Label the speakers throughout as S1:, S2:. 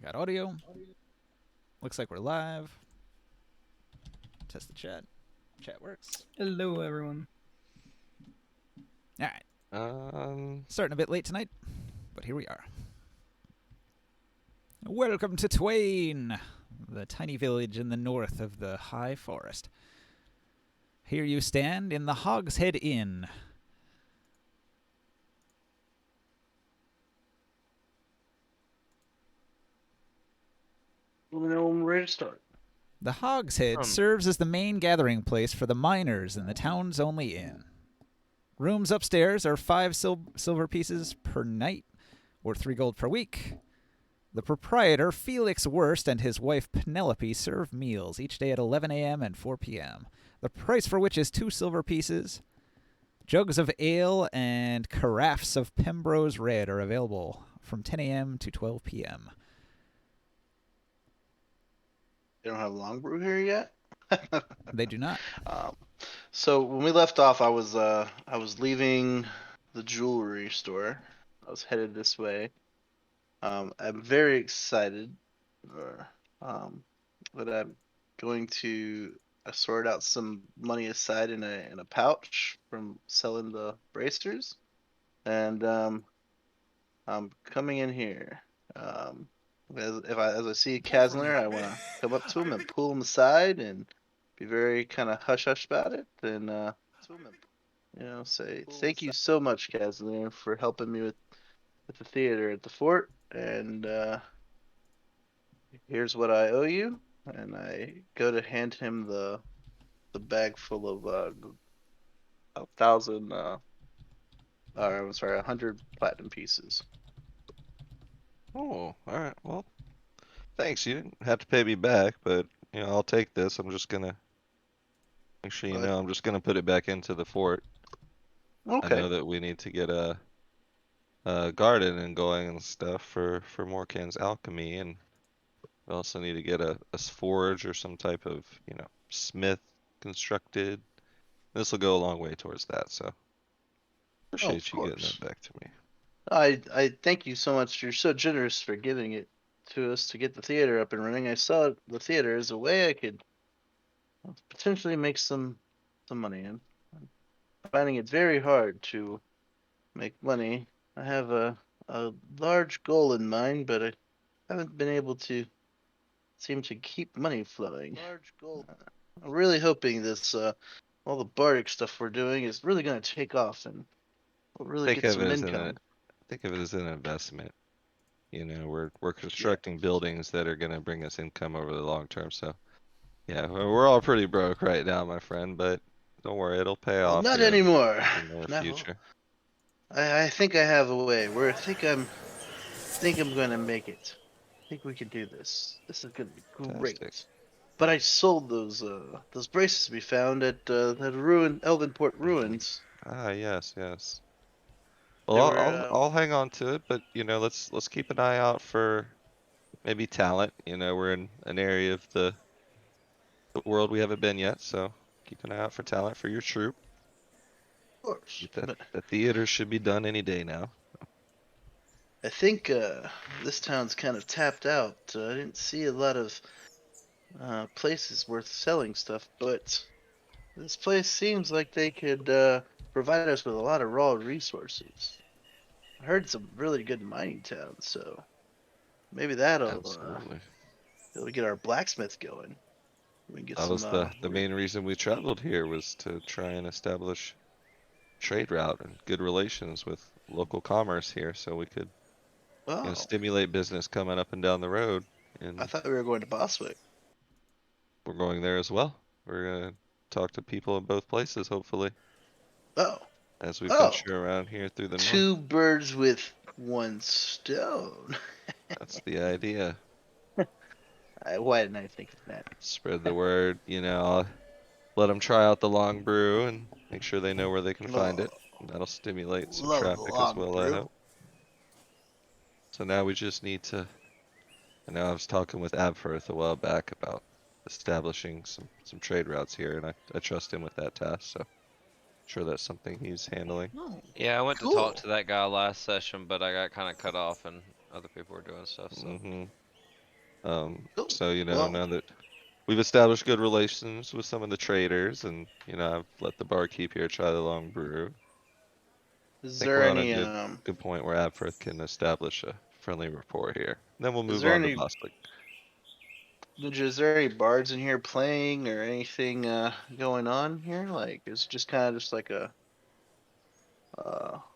S1: Got audio. Looks like we're live. Test the chat. Chat works.
S2: Hello, everyone.
S1: All right. Starting a bit late tonight, but here we are. Welcome to Twain, the tiny village in the north of the high forest. Here you stand in the Hogshead Inn.
S3: Let me know when we're ready to start.
S1: The Hogshead serves as the main gathering place for the miners in the town's only inn. Rooms upstairs are 5 silver pieces per night, or 3 gold per week. The proprietor, Felix Wurst, and his wife Penelope serve meals each day at 11 a.m. and 4 p.m., the price for which is 2 silver pieces. Jugs of ale and carafes of Pembroke's Red are available from 10 a.m. to 12 p.m.
S3: They don't have long brew here yet.
S1: They do not.
S3: So when we left off, I was leaving the jewelry store. I was headed this way. I'm very excited, but I'm going to sort out some money aside in a pouch from selling the bracers, and I'm coming in here. As I see Kazner, I want to come up to him and pull him aside and be very kind of hush hush about it, and say thank you so much, Kazner, for helping me with the theater at the fort, and here's what I owe you. And I go to hand him the bag full of 1,000, or I'm sorry, 100 platinum pieces.
S4: Oh, all right. Well, thanks. You didn't have to pay me back, but I'll take this. I'm just gonna make sure you know I'm just gonna put it back into the fort.
S3: Okay.
S4: I know that we need to get a garden and going and stuff for Morkan's alchemy, and we also need to get a forge or some type of smith constructed. This will go a long way towards that. So appreciate you getting that back to me.
S3: I thank you so much. You're so generous for giving it to us to get the theater up and running. I saw the theater as a way I could potentially make some money. And I'm finding it very hard to make money. I have a large goal in mind, but I haven't been able to seem to keep money flowing. I'm really hoping this all the bardic stuff we're doing is really going to take off and we'll really get some income.
S4: Think of it as an investment. We're constructing buildings that are going to bring us income over the long term. So, yeah, we're all pretty broke right now, my friend. But don't worry, it'll pay off.
S3: Not anymore.
S4: In the future.
S3: I think I have a way. I think I'm going to make it. I think we can do this. This is going to be great. Fantastic. But I sold those braces we found at that Elvenport ruins.
S4: Ah, yes. Well, I'll hang on to it, but let's keep an eye out for maybe talent. We're in an area of the world we haven't been yet, so keep an eye out for talent for your troop.
S3: Of course.
S4: The theater should be done any day now.
S3: I think this town's kind of tapped out. I didn't see a lot of places worth selling stuff, but this place seems like they could provide us with a lot of raw resources. I heard some really good mining towns, so maybe that'll get our blacksmith going. We can get
S4: that was the main reason we traveled here, was to try and establish trade route and good relations with local commerce here, so we could stimulate business coming up and down the road. And
S3: I thought we were going to Boswick.
S4: We're going there as well. We're gonna talk to people in both places, hopefully.
S3: Oh.
S4: As we venture around here through the north.
S3: 2 birds with 1 stone.
S4: That's the idea.
S3: Why didn't I think of that?
S4: Spread the word, I'll let them try out the long brew and make sure they know where they can find it. And that'll stimulate some traffic as well, I hope. So now we just need to, I know I was talking with Abfirth a while back about establishing some trade routes here, and I trust him with that task, so I'm sure that's something he's handling.
S5: Yeah, I went to talk to that guy last session, but I got kind of cut off and other people were doing stuff, so.
S3: Cool.
S4: So
S3: Well,
S4: now that we've established good relations with some of the traders, and I've let the barkeep here try the long brew.
S3: is
S4: I think
S3: there
S4: we're on a
S3: any
S4: good point where Abforth can establish a friendly rapport here. Then we'll
S3: is
S4: move
S3: there
S4: on to
S3: any
S4: Boston.
S3: Ninja, is there any bards in here playing or anything going on here? Like, it's just kind of just like a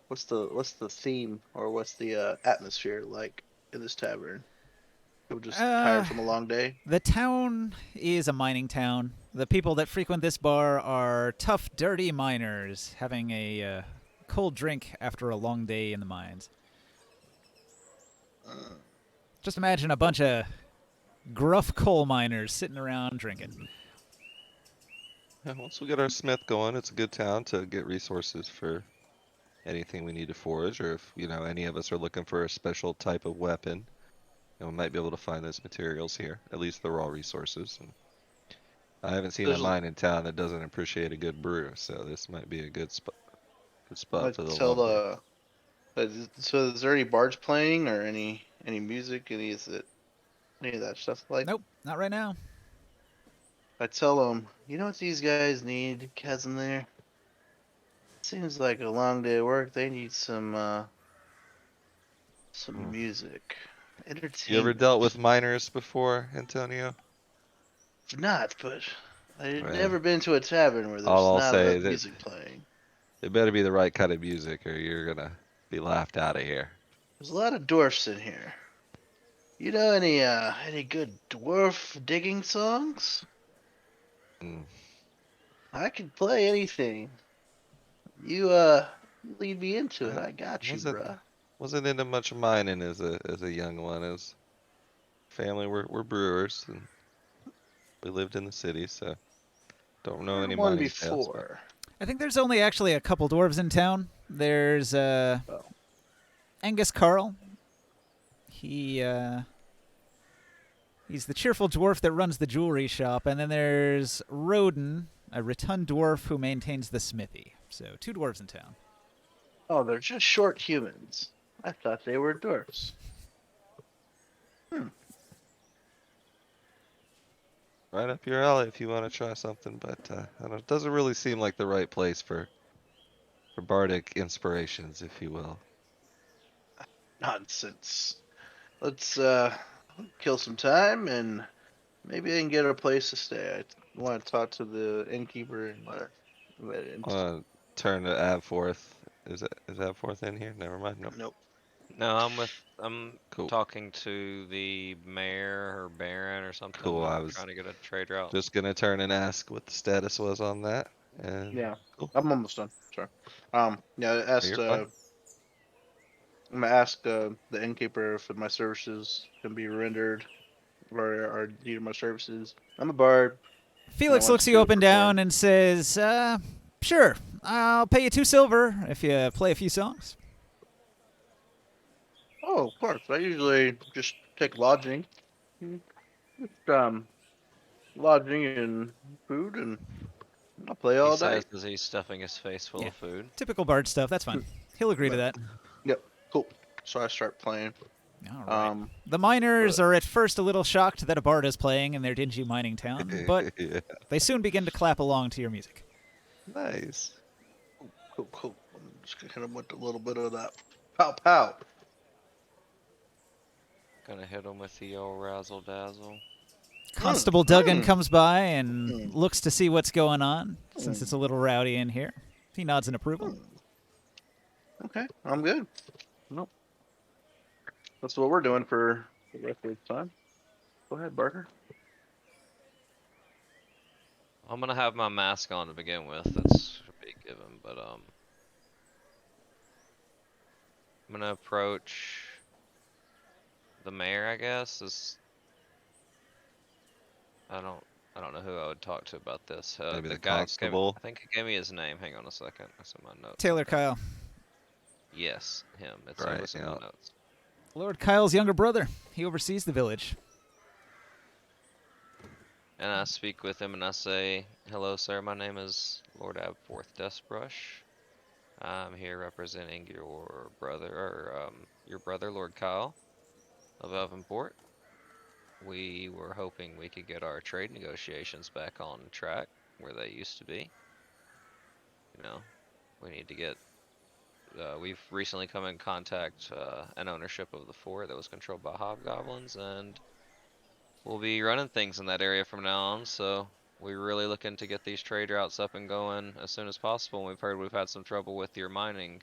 S3: what's the theme or what's the atmosphere like in this tavern? People just tired
S1: Uh,
S3: from a long day.
S1: the town is a mining town. The people that frequent this bar are tough, dirty miners having a cold drink after a long day in the mines.
S3: Uh,
S1: Just imagine a bunch of gruff coal miners sitting around drinking.
S4: Yeah, once we get our smith going, it's a good town to get resources for anything we need to forge, or if any of us are looking for a special type of weapon, we might be able to find those materials here. At least the raw resources. And I haven't seen a
S3: there's
S4: mine in town that doesn't appreciate a good brew, so this might be a good spot. Good spot
S3: I
S4: for the
S3: tell
S4: long brew.
S3: so is there any bards playing or any music? Any of that stuff like?
S1: Nope, not right now.
S3: I tell them, you know what these guys need, cousin there? Seems like a long day of work. They need some
S4: Hmm.
S3: music,
S4: You ever dealt with
S3: entertainment.
S4: miners before, Antonio?
S3: Not, but I've
S4: Well,
S3: never been to a tavern where
S4: all
S3: there's
S4: I'll
S3: not
S4: say
S3: enough
S4: is
S3: music playing.
S4: it better be the right kind of music, or you're gonna be laughed out of here.
S3: There's a lot of dwarfs in here. You know any good dwarf digging songs?
S4: Mm.
S3: I can play anything. You lead me into it.
S4: I
S3: I got you,
S4: wasn't
S3: bruh.
S4: wasn't into much mining as a young one. As family, we're brewers, and we lived in the city, so don't know
S3: Heard
S4: any
S3: one
S4: mining tales. But
S3: before.
S1: I think there's only actually a couple dwarves in town. There's
S3: Oh,
S1: Angus Carl. He he's the cheerful dwarf that runs the jewelry shop, and then there's Roden, a rotund dwarf who maintains the smithy. So 2 dwarves in town.
S3: oh, they're just short humans. I thought they were dwarfs. Hmm.
S4: right up your alley if you want to try something. But I don't, it doesn't really seem like the right place for bardic inspirations, if you will.
S3: Nonsense. Let's kill some time and maybe I can get a place to stay. I want to talk to the innkeeper and
S4: Turn to Avforth. Is Avforth in here? Never mind. Nope.
S3: nope.
S2: No, I'm
S4: Cool.
S2: talking to the mayor or baron or something.
S4: Cool. I
S2: I'm
S4: was
S2: trying to get a trade route.
S4: just gonna turn and ask what the status was on that. And
S3: Yeah,
S4: cool.
S3: I'm almost done. Sorry. Yeah, I
S4: You're
S3: asked.
S4: fine.
S3: I'm gonna ask the innkeeper if my services can be rendered or need my services. I'm a bard and I
S1: Felix
S3: want
S1: looks
S3: to
S1: you
S3: do it
S1: up and
S3: for fun.
S1: down and says, "Sure, I'll pay you 2 silver if you play a few songs."
S3: Oh, of course. I usually just take lodging. Just, lodging and food, and I'll play
S2: He
S3: all
S2: says
S3: night.
S2: as he's stuffing his face full
S1: Yeah,
S2: of food.
S1: typical bard stuff. That's fine. He'll agree to
S3: But
S1: that.
S3: yep, cool. So I start playing.
S1: All right.
S3: Um,
S1: The miners
S3: but
S1: are at first a little shocked that a bard is playing in their dingy mining town, but
S4: Yeah.
S1: they soon begin to clap along to your music.
S4: Nice.
S3: cool. I'm just gonna hit him with a little bit of that pow pow.
S2: Gonna hit him with the old razzle dazzle.
S1: Constable Duggan
S3: Mm,
S1: comes by and
S3: mm,
S1: looks to see what's going on, since it's
S3: mm,
S1: a little rowdy in here. He nods in approval.
S3: mm. Okay, I'm good. Nope, that's what we're doing for the rest of the time. Go ahead, Barker.
S2: I'm gonna have my mask on to begin with. That's should be given, but I'm gonna approach the mayor. I guess is I don't I don't know who I would talk to about this.
S4: Maybe
S2: The
S4: the
S2: guy gave,
S4: constable.
S2: I think he gave me his name. Hang on a second. That's in my notes.
S1: Taylor
S2: I think.
S1: Kyle.
S2: Yes, him. It
S4: Right.
S2: was in my
S4: Yeah.
S2: notes.
S1: Lord Kyle's younger brother. He oversees the village.
S2: And I speak with him and I say, "Hello, sir. My name is Lord Abforth Dustbrush. I'm here representing your brother, Lord Kyle of Elvenport. we were hoping we could get our trade negotiations back on track where they used to be. You know, we need to get. We've recently come in contact an ownership of the fort that was controlled by hobgoblins, and we'll be running things in that area from now on. So we're really looking to get these trade routes up and going as soon as possible. And we've heard we've had some trouble with your mining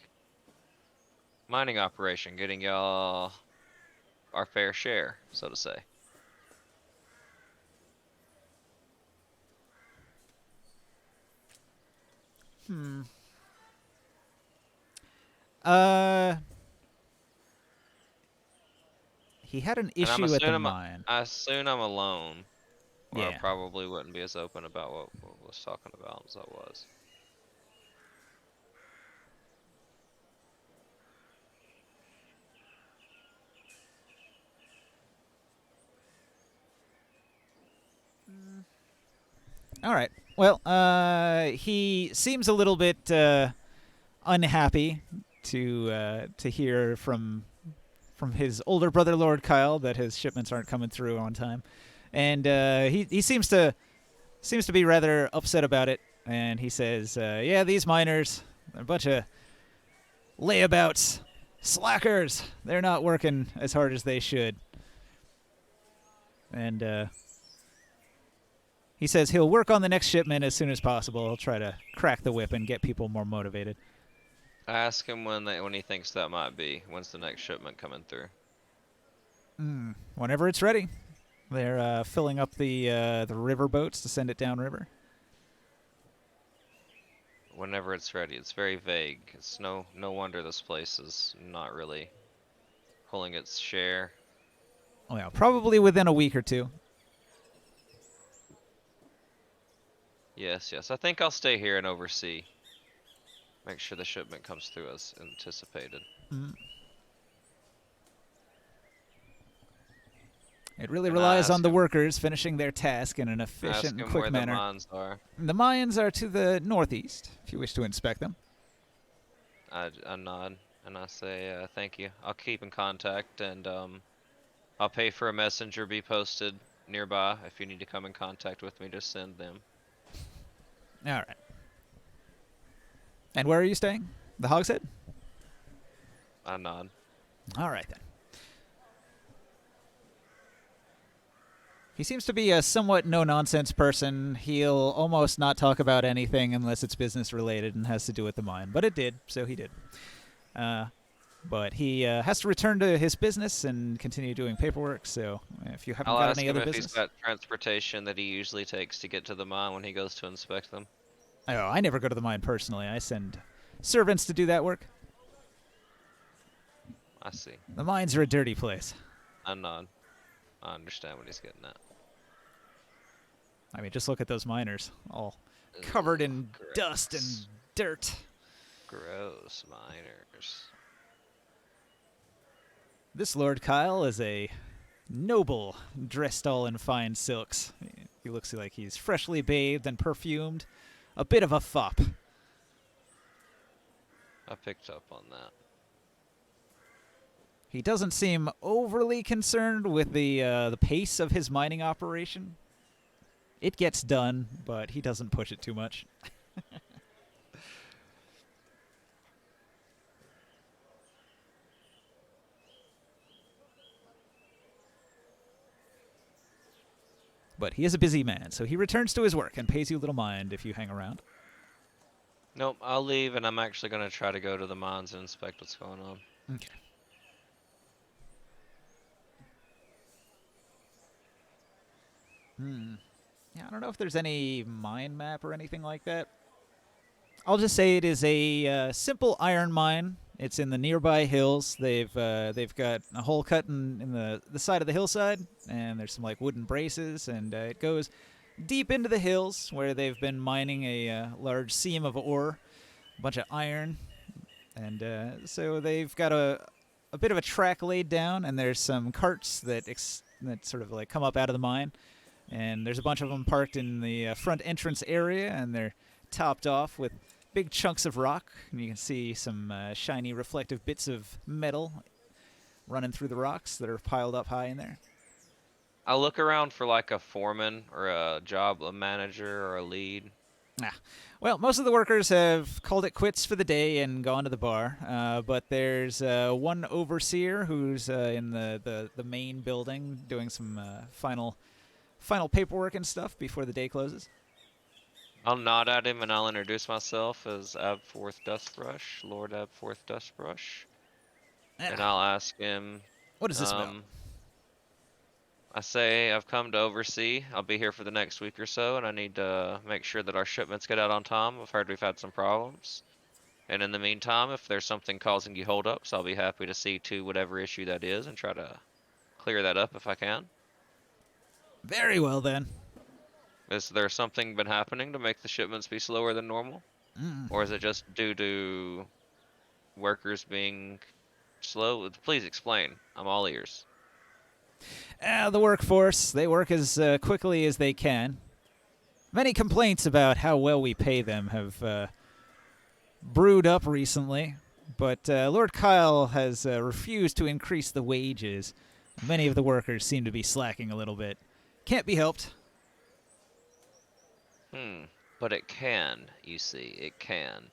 S2: operation, getting y'all our fair share, so to say.
S1: Uh, he had an
S2: And I'm
S1: issue at the
S2: assuming
S1: mine.
S2: I assume I'm alone, or I
S1: Yeah.
S2: probably wouldn't be as open about what I was talking about as I was.
S1: All right. Well, he seems a little bit unhappy to hear from his older brother, Lord Kyle, that his shipments aren't coming through on time, and he seems to be rather upset about it. And he says, "Yeah, these miners, they're a bunch of layabouts, slackers. They're not working as hard as they should." And he says he'll work on the next shipment as soon as possible. He'll try to crack the whip and get people more motivated.
S2: I ask him when he thinks that might be. When's the next shipment coming through?
S1: Whenever it's ready. They're filling up the river boats to send it downriver.
S2: Whenever it's ready. It's very vague. It's no wonder this place is not really pulling its share.
S1: Oh yeah, probably within a week or two.
S2: Yes. I think I'll stay here and oversee. Make sure the shipment comes through as anticipated.
S1: It really
S2: And I
S1: relies on
S2: ask
S1: the
S2: him-
S1: workers finishing their task in an
S2: Ask
S1: efficient and
S2: him
S1: quick
S2: where
S1: manner.
S2: the mines are.
S1: The mines are to the northeast, if you wish to inspect them.
S2: I nod and I say thank you. I'll keep in contact, and I'll pay for a messenger be posted nearby if you need to come in contact with me to send them.
S1: All right. And where are you staying? The Hogshead?
S2: I nod.
S1: All right, then. He seems to be a somewhat no-nonsense person. He'll almost not talk about anything unless it's business-related and has to do with the mine. But it did, so he did. But he has to return to his business and continue doing paperwork, so if you haven't
S2: I'll
S1: got
S2: ask
S1: any
S2: him
S1: other
S2: if
S1: business...
S2: he's got transportation that he usually takes to get to the mine when he goes to inspect them.
S1: Oh, I never go to the mine personally. I send servants to do that work.
S2: I see.
S1: The mines are a dirty place.
S2: I nod. I understand what he's getting at.
S1: I mean, just look at those miners, all covered in
S2: Ugh,
S1: dust and
S2: gross.
S1: dirt.
S2: Gross miners.
S1: This Lord Kyle is a noble, dressed all in fine silks. He looks like he's freshly bathed and perfumed. A bit of a fop.
S2: I picked up on that.
S1: He doesn't seem overly concerned with the pace of his mining operation. It gets done, but he doesn't push it too much. But he is a busy man, so he returns to his work and pays you little mind if you hang around.
S2: Nope, I'll leave, and I'm actually going to try to go to the mines and inspect what's going on.
S1: Okay. Yeah, I don't know if there's any mine map or anything like that. I'll just say it is a simple iron mine. It's in the nearby hills. They've got a hole cut in the side of the hillside, and there's some like wooden braces, and it goes deep into the hills where they've been mining a large seam of ore, a bunch of iron, and so they've got a bit of a track laid down, and there's some carts that sort of like come up out of the mine, and there's a bunch of them parked in the front entrance area, and they're topped off with big chunks of rock, and you can see some shiny reflective bits of metal running through the rocks that are piled up high in there.
S2: I'll look around for like a foreman or a manager or a lead.
S1: Well, most of the workers have called it quits for the day and gone to the bar, but there's one overseer who's in the main building doing some final paperwork and stuff before the day closes.
S2: I'll nod at him and I'll introduce myself as Abforth Dustbrush, Lord Abforth Dustbrush. And I'll ask him,
S1: What is this about?
S2: I say I've come to oversee. I'll be here for the next week or so, and I need to make sure that our shipments get out on time. I've heard we've had some problems. And in the meantime, if there's something causing you holdups, I'll be happy to see to whatever issue that is and try to clear that up if I can.
S1: Very well, then.
S2: Is there something been happening to make the shipments be slower than normal? Or is it just due to workers being slow? Please explain. I'm all ears.
S1: The workforce, they work as quickly as they can. Many complaints about how well we pay them have brewed up recently, but Lord Kyle has refused to increase the wages. Many of the workers seem to be slacking a little bit. Can't be helped.
S2: But it can, you see. It can.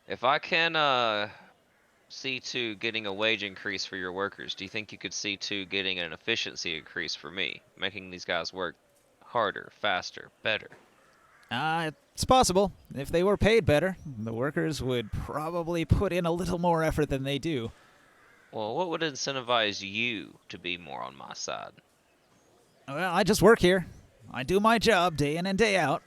S2: If I can see to getting a wage increase for your workers, do you think you could see to getting an efficiency increase for me? Making these guys work harder, faster, better?
S1: It's possible. If they were paid better, the workers would probably put in a little more effort than they do.
S2: Well, what would incentivize you to be more on my side?
S1: Well, I just work here. I do my job day in and day out.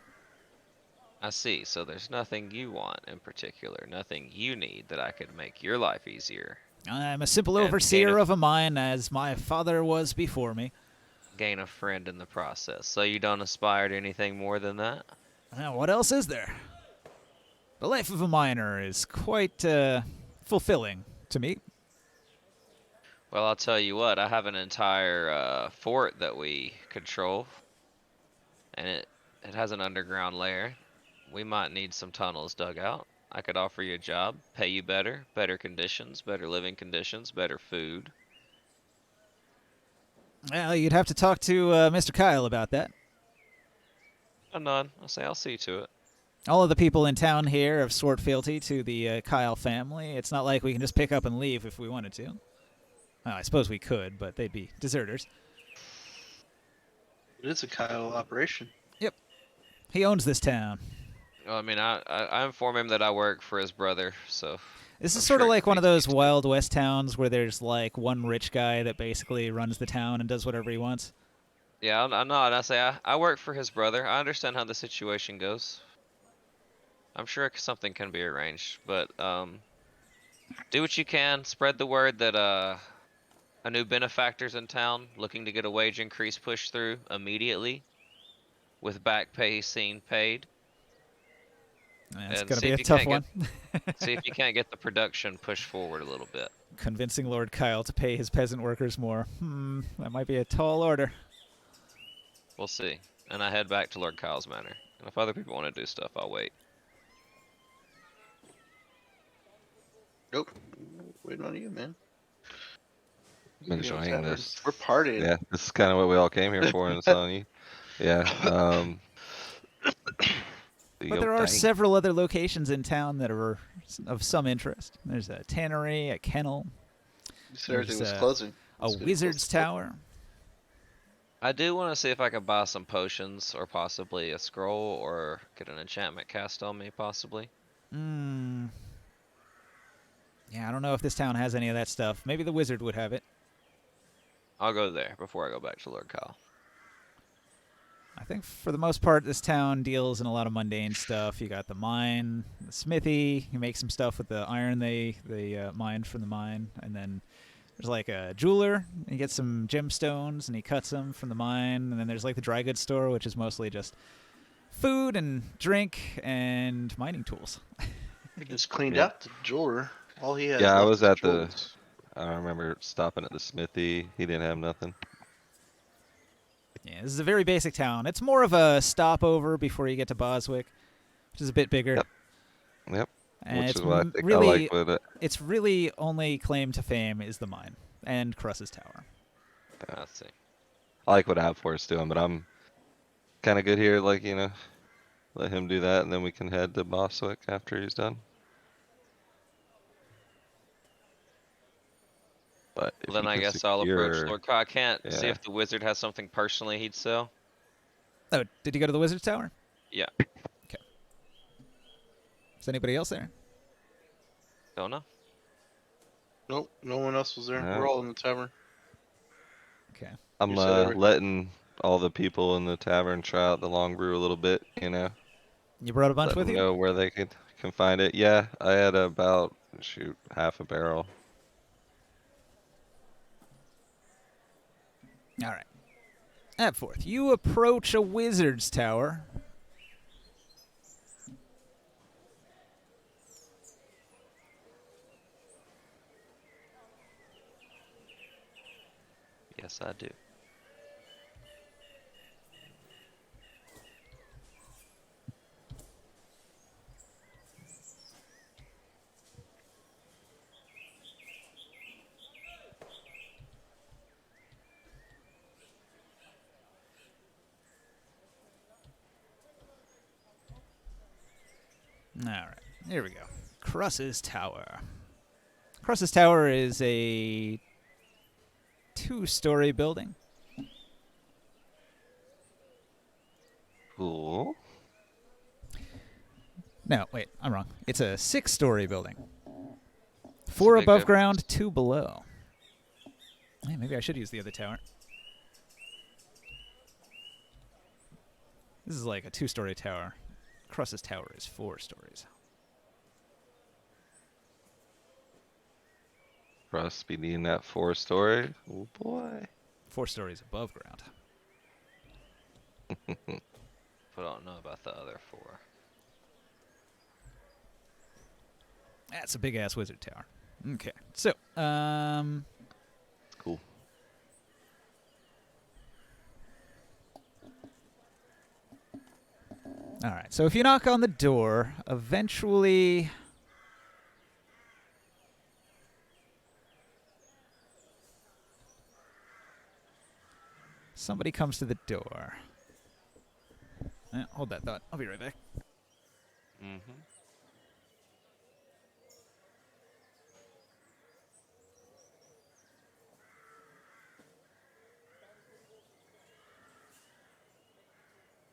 S2: I see. So there's nothing you want in particular, nothing you need that I could make your life easier.
S1: I'm a simple overseer of a mine, as my father was before me.
S2: Gain a friend in the process. So you don't aspire to anything more than that?
S1: Now, what else is there? The life of a miner is quite fulfilling to me.
S2: Well, I'll tell you what, I have an entire fort that we control, and it has an underground lair. We might need some tunnels dug out. I could offer you a job, pay you better, better conditions, better living conditions, better food.
S1: Well, you'd have to talk to Mr. Kyle about that.
S2: None. I'll say I'll see to it.
S1: All of the people in town here have sword fealty to the Kyle family. It's not like we can just pick up and leave if we wanted to. Well, I suppose we could, but they'd be deserters.
S3: It is a Kyle operation.
S1: Yep. He owns this town.
S2: Well, I mean, I inform him that I work for his brother, so...
S1: This is sort of like one of those Wild West towns where there's like one rich guy that basically runs the town and does whatever he wants.
S2: Yeah, I nod. I say I work for his brother. I understand how the situation goes. I'm sure something can be arranged, but do what you can. Spread the word that a new benefactor's in town, looking to get a wage increase pushed through immediately, with back pay seen paid.
S1: It's going to be a tough one.
S2: See if you can't get the production pushed forward a little bit.
S1: Convincing Lord Kyle to pay his peasant workers more. That might be a tall order.
S2: We'll see. And I head back to Lord Kyle's manor. And if other people want to do stuff, I'll wait.
S3: Nope. Waiting on you, man.
S4: I'm enjoying this.
S3: We're partying.
S4: Yeah, this is kind of what we all came here for, and it's on you. Yeah.
S1: But there are several other locations in town that are of some interest. There's a tannery, a kennel.
S3: You said everything was closing.
S1: A wizard's tower.
S2: I do want to see if I can buy some potions, or possibly a scroll, or get an enchantment cast on me, possibly.
S1: Yeah, I don't know if this town has any of that stuff. Maybe the wizard would have it.
S2: I'll go there before I go back to Lord Kyle.
S1: I think for the most part, this town deals in a lot of mundane stuff. You got the mine, the smithy. You make some stuff with the iron they mine from the mine, and then there's like a jeweler. He gets some gemstones and he cuts them from the mine, and then there's like the dry goods store, which is mostly just food and drink and mining tools.
S3: He just cleaned out the jeweler. All he had.
S4: Yeah, I was at the. I remember stopping at the smithy. He didn't have nothing.
S1: Yeah, this is a very basic town. It's more of a stopover before you get to Boswick, which is a bit bigger.
S4: Yep.
S1: And
S4: Which
S1: it's
S4: is what I think
S1: really,
S4: I like with it.
S1: Its really only claim to fame is the mine and Cruss's tower.
S2: Let's see.
S4: I like what Abfor's doing, but I'm kind of good here. Like, let him do that, and then we can head to Boswick after he's done. But if
S2: Well, then
S4: he
S2: I
S4: can
S2: guess I'll approach
S4: secure,
S2: Lord Ka. I can't see
S4: yeah,
S2: if the wizard has something personally he'd sell.
S1: Oh, did you go to the Wizard's Tower?
S2: Yeah.
S1: Okay. Is anybody else there?
S2: Don't know.
S3: Nope, no one else was there.
S4: no,
S3: We're all in the tavern.
S1: Okay.
S4: I'm
S3: You said everything.
S4: letting all the people in the tavern try out the long brew a little bit.
S1: You brought a bunch
S4: Let
S1: with
S4: them
S1: you?
S4: know where they can find it. Yeah, I had about half a barrel.
S1: All right. Abforth, you approach a Wizard's Tower.
S2: Yes, I do.
S1: All right. Here we go. Cruss's Tower. Cruss's Tower is a 2-story building.
S4: Cool.
S1: No, wait, I'm wrong. It's a 6-story building.
S2: That's a
S1: 4
S2: big
S1: above
S2: difference.
S1: ground, 2 below. Hey, maybe I should use the other tower. This is like a 2-story tower. Cruss's Tower is 4 stories.
S4: Russ be needing that 4-story. Oh boy.
S1: 4 stories above ground.
S2: But I don't know about the other 4.
S1: That's a big-ass wizard tower. Okay, so,
S4: Cool.
S1: all right, so if you knock on the door, eventually somebody comes to the door. Hold that thought. I'll be right back.
S2: Mm-hmm.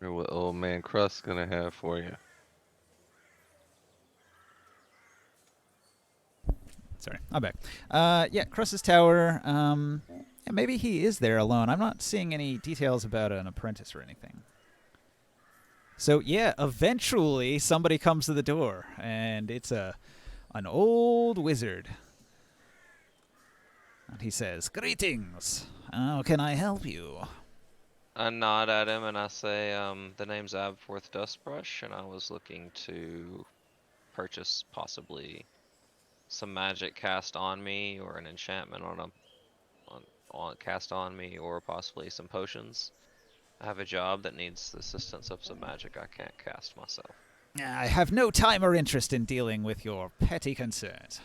S4: Wonder what old man Crust's gonna have for you.
S1: Sorry, I'm back. Yeah, Cruss's Tower. Yeah, maybe he is there alone. I'm not seeing any details about an apprentice or anything. So yeah, eventually somebody comes to the door, and it's an old wizard. And he says, "Greetings. How can I help you?"
S2: I nod at him and I say, the name's Abforth Dustbrush, and I was looking to purchase possibly some magic cast on me, or an enchantment on cast on me, or possibly some potions. I have a job that needs the assistance of some magic I can't cast myself.
S1: I have no time or interest in dealing with your petty concerns.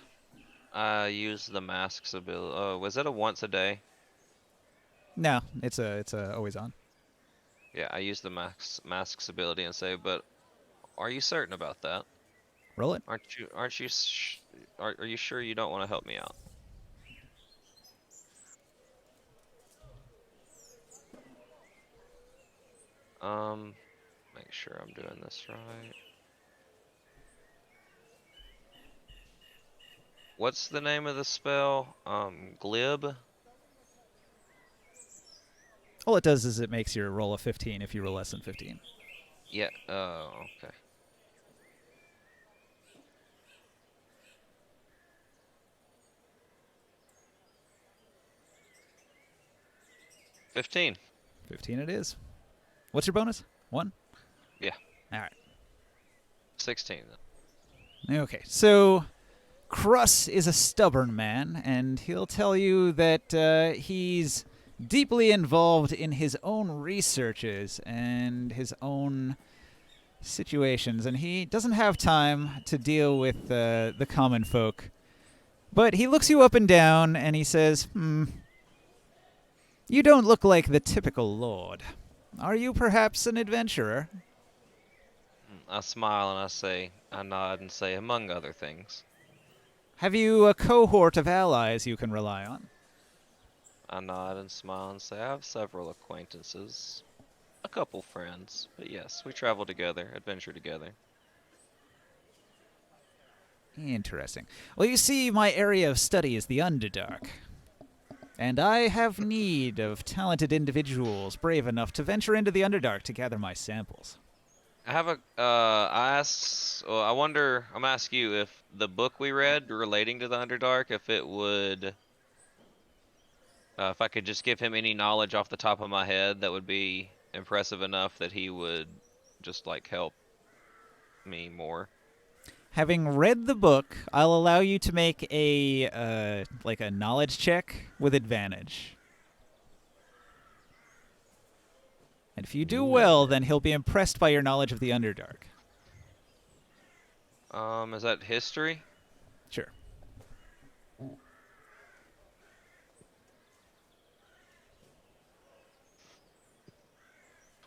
S2: I use the mask's ability. Was it a once a day?
S1: No, it's always on.
S2: Yeah, I use the mask's ability and say, but are you certain about that?
S1: Roll it.
S2: Aren't you are you sure you don't want to help me out? Make sure I'm doing this right. What's the name of the spell? Glib?
S1: All it does is it makes your roll a 15 if you roll less than 15.
S2: Yeah, oh, okay. $15.
S1: 15 it is. What's your bonus? 1?
S2: Yeah.
S1: All right.
S2: 16 then.
S1: Okay, so Cruss is a stubborn man, and he'll tell you that he's deeply involved in his own researches and his own situations, and he doesn't have time to deal with the common folk. But he looks you up and down, and he says, You don't look like the typical lord. Are you perhaps an adventurer?
S2: I smile and I nod and say, among other things.
S1: Have you a cohort of allies you can rely on?
S2: I nod and smile and say, I have several acquaintances. A couple friends. But yes, we travel together, adventure together.
S1: Interesting. Well, you see, my area of study is the Underdark. And I have need of talented individuals brave enough to venture into the Underdark to gather my samples.
S2: I have a, I wonder, I'm gonna ask you if the book we read relating to the Underdark, if it would, if I could just give him any knowledge off the top of my head that would be impressive enough that he would just like help me more.
S1: Having read the book, I'll allow you to make a like a knowledge check with advantage. And if you do well, then he'll be impressed by your knowledge of the Underdark.
S2: Is that history?
S1: Sure.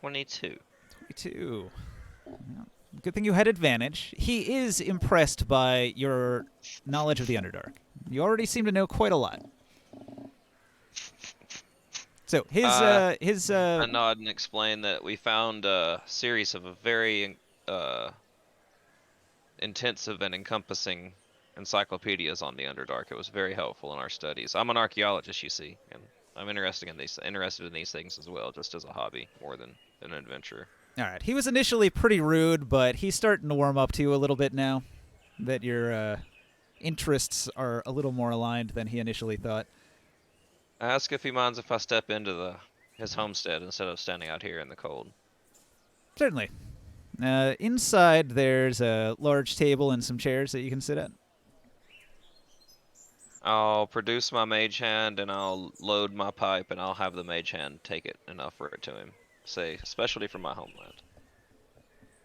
S2: 22.
S1: 22. Yeah. Good thing you had advantage. He is impressed by your knowledge of the Underdark. You already seem to know quite a lot. So
S2: I nod and explain that we found a series of a very intensive and encompassing encyclopedias on the Underdark. It was very helpful in our studies. I'm an archaeologist, you see, and I'm interested in these things as well, just as a hobby more than an adventure.
S1: All right. He was initially pretty rude, but he's starting to warm up to you a little bit now that your interests are a little more aligned than he initially thought.
S2: I ask if he minds if I step into his homestead instead of standing out here in the cold.
S1: Certainly. Inside, there's a large table and some chairs that you can sit at.
S2: I'll produce my mage hand and I'll load my pipe and I'll have the mage hand take it and offer it to him. Say, especially from my homeland.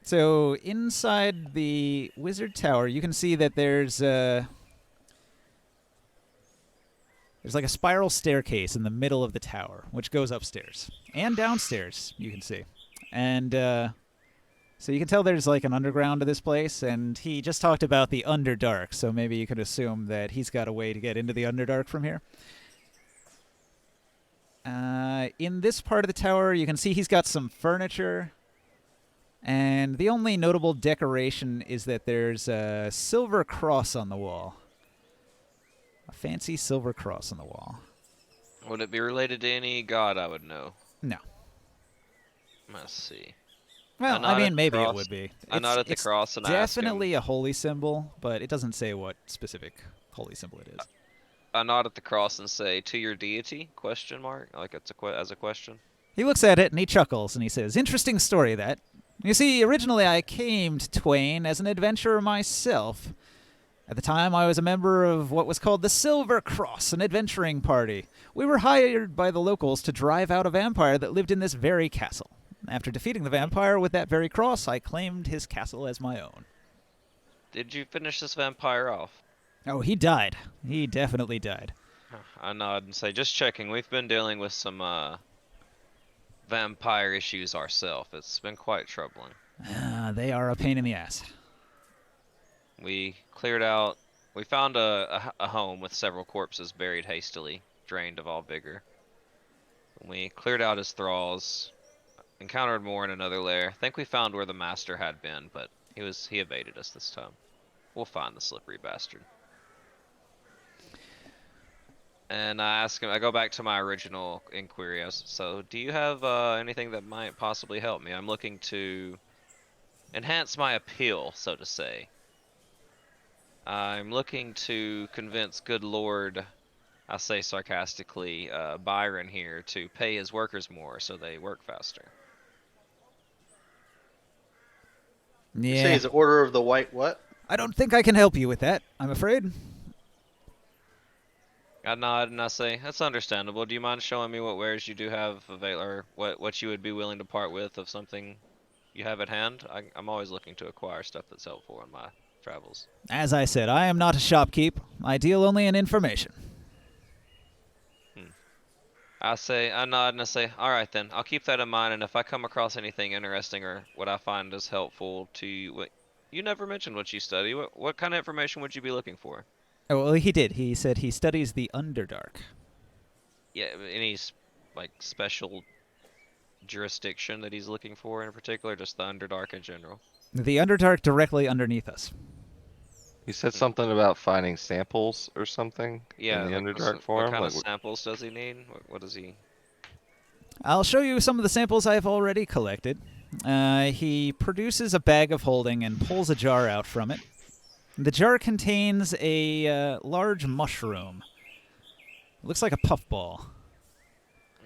S1: So inside the wizard tower, you can see that there's like a spiral staircase in the middle of the tower, which goes upstairs and downstairs. You can see, and so you can tell there's like an underground to this place. And he just talked about the Underdark, so maybe you could assume that he's got a way to get into the Underdark from here. In this part of the tower, you can see he's got some furniture. And the only notable decoration is that there's a silver cross on the wall. A fancy silver cross on the wall.
S2: Would it be related to any god I would know?
S1: No.
S2: Let's see.
S1: Well, I mean, maybe it would be.
S2: I nod at the cross and I ask him.
S1: Definitely a holy symbol, but it doesn't say what specific holy symbol it is.
S2: I nod at the cross and say, "To your deity?" Question mark. Like it's as a question.
S1: He looks at it and he chuckles and he says, "Interesting story that. You see, originally I came to Twain as an adventurer myself. At the time, I was a member of what was called the Silver Cross, an adventuring party. We were hired by the locals to drive out a vampire that lived in this very castle. After defeating the vampire with that very cross, I claimed his castle as my own."
S2: Did you finish this vampire off?
S1: Oh, he died. He definitely died.
S2: I nod and say, "Just checking. We've been dealing with some vampire issues ourselves. It's been quite troubling.
S1: They are a pain in the ass."
S2: We cleared out. We found a home with several corpses buried hastily, drained of all vigor. We cleared out his thralls. Encountered more in another lair. Think we found where the master had been, but he evaded us this time. We'll find the slippery bastard." And I ask him. I go back to my original inquiry. So, do you have anything that might possibly help me? I'm looking to enhance my appeal, so to say. I'm looking to convince good Lord, I say sarcastically, Byron here to pay his workers more so they work faster.
S3: You say
S1: Yeah.
S3: he's the Order of the White what?
S1: I don't think I can help you with that, I'm afraid.
S2: I nod and I say, "That's understandable. Do you mind showing me what wares you do have available, or what you would be willing to part with of something you have at hand? I'm always looking to acquire stuff that's helpful in my travels."
S1: As I said, I am not a shopkeep. I deal only in information.
S2: I nod and I say, all right then, I'll keep that in mind, and if I come across anything interesting or what I find is helpful to you, you never mentioned what you study. What kind of information would you be looking for?
S1: Oh, well, he did. He said he studies the Underdark.
S2: Yeah, any like special jurisdiction that he's looking for in particular, just the Underdark in general?
S1: The Underdark directly underneath us.
S4: He said
S2: Hmm.
S4: something about finding samples or something in
S2: Yeah,
S4: the
S2: like
S4: Underdark
S2: what
S4: form.
S2: kind
S4: Like,
S2: of samples does he need? What does he?
S1: I'll show you some of the samples I've already collected. He produces a bag of holding and pulls a jar out from it. The jar contains a large mushroom. It looks like a puffball.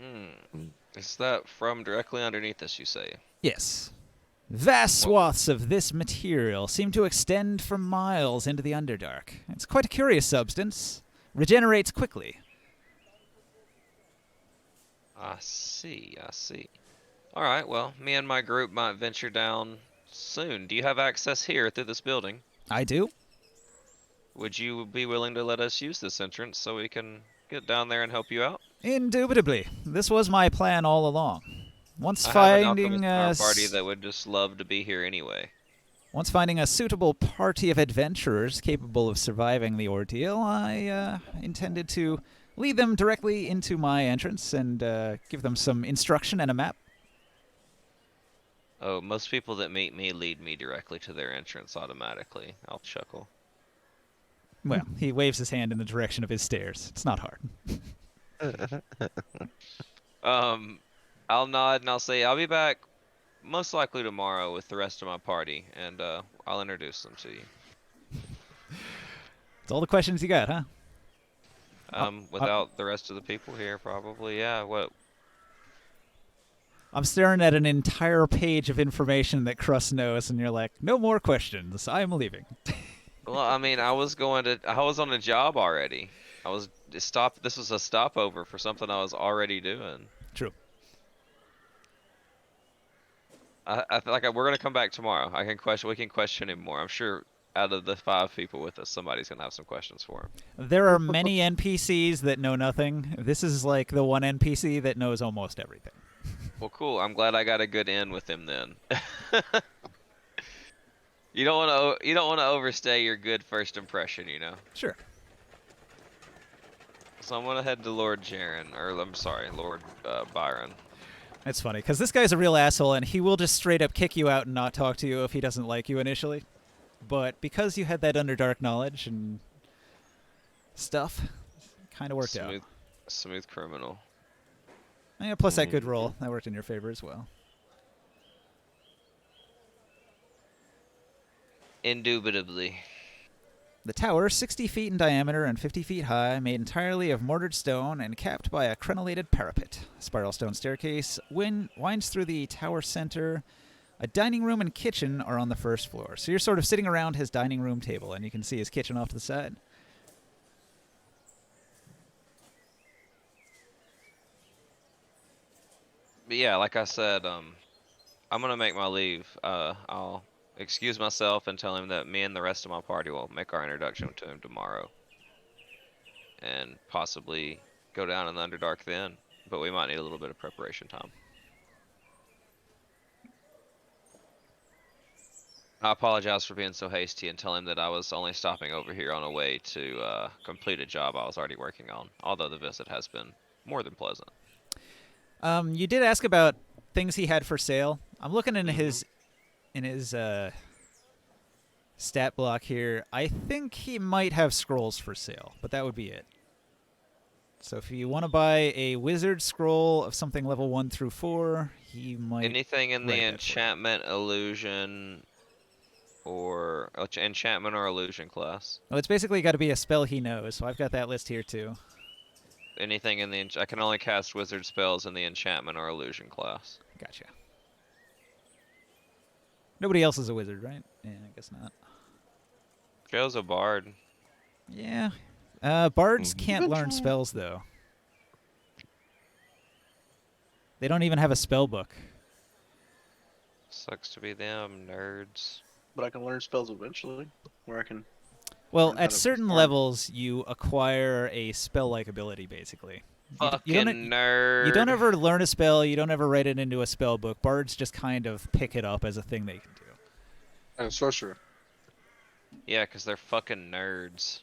S2: Hmm. Is that from directly underneath us, you say?
S1: Yes. Vast
S2: What?
S1: swaths of this material seem to extend for miles into the Underdark. It's quite a curious substance. Regenerates quickly.
S2: I see, I see. All right, well, me and my group might venture down soon. Do you have access here through this building?
S1: I do.
S2: Would you be willing to let us use this entrance so we can get down there and help you out?
S1: Indubitably. This was my plan all along. Once
S2: I have an
S1: finding
S2: alchemist in our party that would just love to be here anyway.
S1: once finding a suitable party of adventurers capable of surviving the ordeal, I intended to lead them directly into my entrance and give them some instruction and a map.
S2: Oh, most people that meet me lead me directly to their entrance automatically. I'll chuckle.
S1: Well, he waves his hand in the direction of his stairs. It's not hard.
S2: Um, I'll nod and I'll say I'll be back most likely tomorrow with the rest of my party, and I'll introduce them to you.
S1: It's all the questions you got, huh?
S2: Without the rest of the people here, probably, yeah. What?
S1: I'm staring at an entire page of information that Crust knows, and you're like, no more questions. I'm leaving.
S2: Well, I mean, I was on a job already. I was This was a stopover for something I was already doing.
S1: True.
S2: I feel like we're gonna come back tomorrow. We can question him more. I'm sure out of the 5 people with us, somebody's gonna have some questions for him.
S1: There are many NPCs that know nothing. This is like the one NPC that knows almost everything.
S2: Well, cool. I'm glad I got a good in with him then. You don't want to overstay your good first impression, you know.
S1: Sure.
S2: So I'm gonna head to Lord Jaren, or I'm sorry, Lord Byron.
S1: It's funny, because this guy's a real asshole, and he will just straight up kick you out and not talk to you if he doesn't like you initially. But because you had that Underdark knowledge and stuff, it kind of worked out.
S2: Smooth criminal.
S1: Yeah, plus that good roll. That worked in your favor as well.
S2: Indubitably.
S1: The tower, 60 feet in diameter and 50 feet high, made entirely of mortared stone and capped by a crenellated parapet. A spiral stone staircase winds through the tower center. A dining room and kitchen are on the first floor. So you're sort of sitting around his dining room table, and you can see his kitchen off to the side.
S2: But yeah, like I said, I'm gonna make my leave. I'll excuse myself and tell him that me and the rest of my party will make our introduction to him tomorrow. And possibly go down in the Underdark then. But we might need a little bit of preparation time. I apologize for being so hasty and tell him that I was only stopping over here on a way to complete a job I was already working on. Although the visit has been more than pleasant.
S1: You did ask about things he had for sale. I'm looking in his stat block here. I think he might have scrolls for sale, but that would be it. So if you want to buy a wizard scroll of something level 1 through 4, he might.
S2: Anything in the
S1: write that for you.
S2: enchantment, illusion, or enchantment or illusion class.
S1: Well, it's basically got to be a spell he knows, so I've got that list here too.
S2: Anything in the I can only cast wizard spells in the enchantment or illusion class.
S1: Gotcha. Nobody else is a wizard, right? Yeah, I guess not.
S2: Joe's a bard.
S1: Yeah. Bards can't learn spells, though. They don't even have a spell book.
S2: Sucks to be them, nerds.
S3: But I can learn spells eventually, where I can.
S1: Well,
S3: learn how
S1: at
S3: to
S1: certain
S3: perform.
S1: levels, you acquire a spell-like ability, basically. You don't
S2: Fucking nerd.
S1: you don't ever learn a spell. You don't ever write it into a spell book. Bards just kind of pick it up as a thing they can do.
S3: And sorcerer.
S2: Yeah, because they're fucking nerds.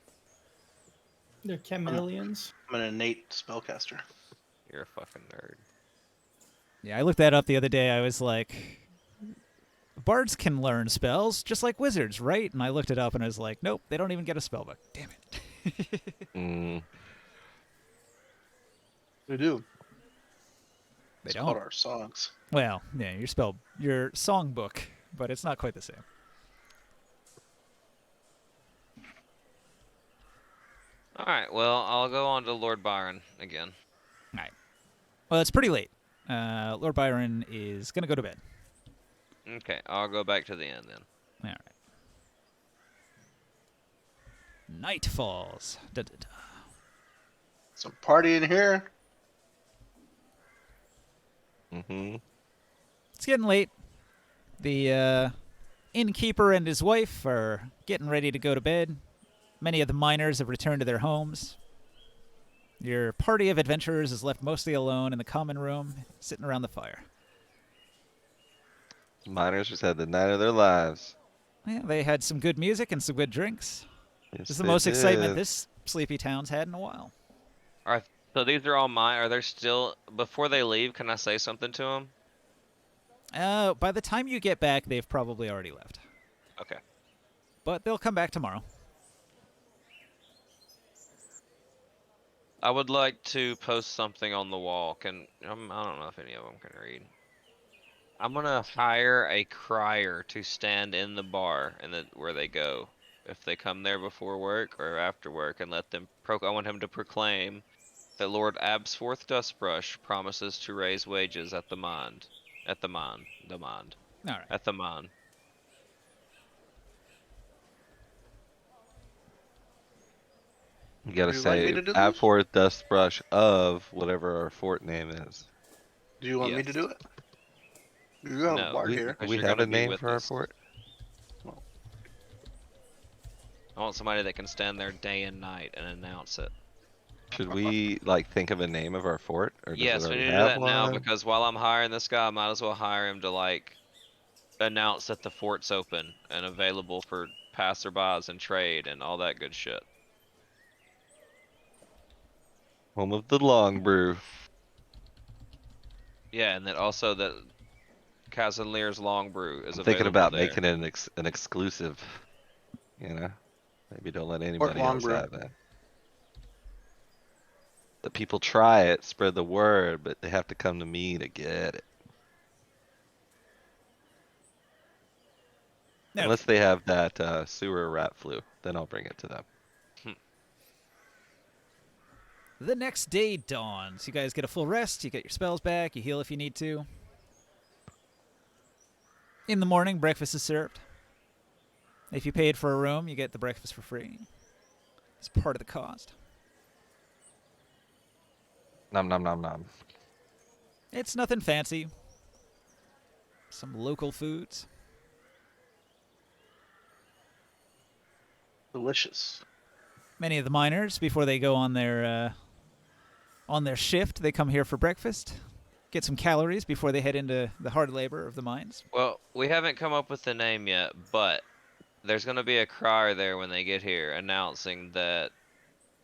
S5: They're chameleons.
S3: I'm an innate spellcaster.
S2: You're a fucking nerd.
S1: Yeah, I looked that up the other day. I was like, bards can learn spells just like wizards, right? And I looked it up and I was like, nope, they don't even get a spell book. Damn it.
S3: We do.
S1: They
S3: It's
S1: don't.
S3: called our songs.
S1: Well, yeah, your song book, but it's not quite the same.
S2: Alright, well, I'll go on to Lord Byron again.
S1: All right. Well, it's pretty late. Lord Byron is gonna go to bed.
S2: Okay, I'll go back to the end then.
S1: All right. Night falls. Da, da, da.
S3: Some party in here.
S1: It's getting late. The innkeeper and his wife are getting ready to go to bed. Many of the miners have returned to their homes. Your party of adventurers is left mostly alone in the common room, sitting around the fire.
S4: Miners just had the night of their lives.
S1: Yeah, they had some good music and some good drinks.
S4: Yes,
S1: This is the
S4: they
S1: most excitement
S4: did.
S1: this sleepy town's had in a while.
S2: So these are all mine. Are there still... Before they leave, can I say something to them?
S1: By the time you get back, they've probably already left.
S2: Okay.
S1: But they'll come back tomorrow.
S2: I would like to post something on the wall. I don't know if any of them can read. I'm gonna hire a crier to stand in the bar where they go. If they come there before work or after work, and let them I want him to proclaim that Lord Absforth Dustbrush promises to raise wages at the mine. All
S1: All right.
S2: At the mine.
S4: You gotta
S3: Would you like me
S4: say
S3: to do this?
S4: Abforth Dustbrush of whatever our fort name is.
S3: Do you want me
S2: Yes.
S3: to do it? You have
S2: No,
S3: a bar
S2: we-
S3: here.
S4: Do
S2: because
S4: we
S2: you're
S4: have
S2: gonna
S4: a
S2: be
S4: name
S2: with
S4: for our
S2: us.
S4: fort?
S2: I want somebody that can stand there day and night and announce it.
S4: Should we like think of a name of our fort, or does
S2: Yes,
S4: it
S2: we
S4: already
S2: need to do
S4: have
S2: that now
S4: one?
S2: because while I'm hiring this guy, I might as well hire him to like announce that the fort's open and available for passerbys and trade and all that good shit.
S4: Home of the Long Brew.
S2: Yeah, and that also that Cazenlier's Long Brew is
S4: I'm thinking
S2: available
S4: about
S2: there.
S4: making it an exclusive. You know, maybe don't let anybody
S3: Long
S4: else
S3: Brew.
S4: have it. The people try it, spread the word, but they have to come to me to get it.
S1: Okay.
S4: Unless they have that sewer rat flu, then I'll bring it to them.
S1: The next day dawns. You guys get a full rest. You get your spells back. You heal if you need to. In the morning, breakfast is served. If you paid for a room, you get the breakfast for free. It's part of the cost.
S4: Nom nom nom nom.
S1: It's nothing fancy. Some local foods.
S3: Delicious.
S1: Many of the miners, before they go on their shift, they come here for breakfast. Get some calories before they head into the hard labor of the mines.
S2: Well, we haven't come up with the name yet, but there's gonna be a crier there when they get here announcing that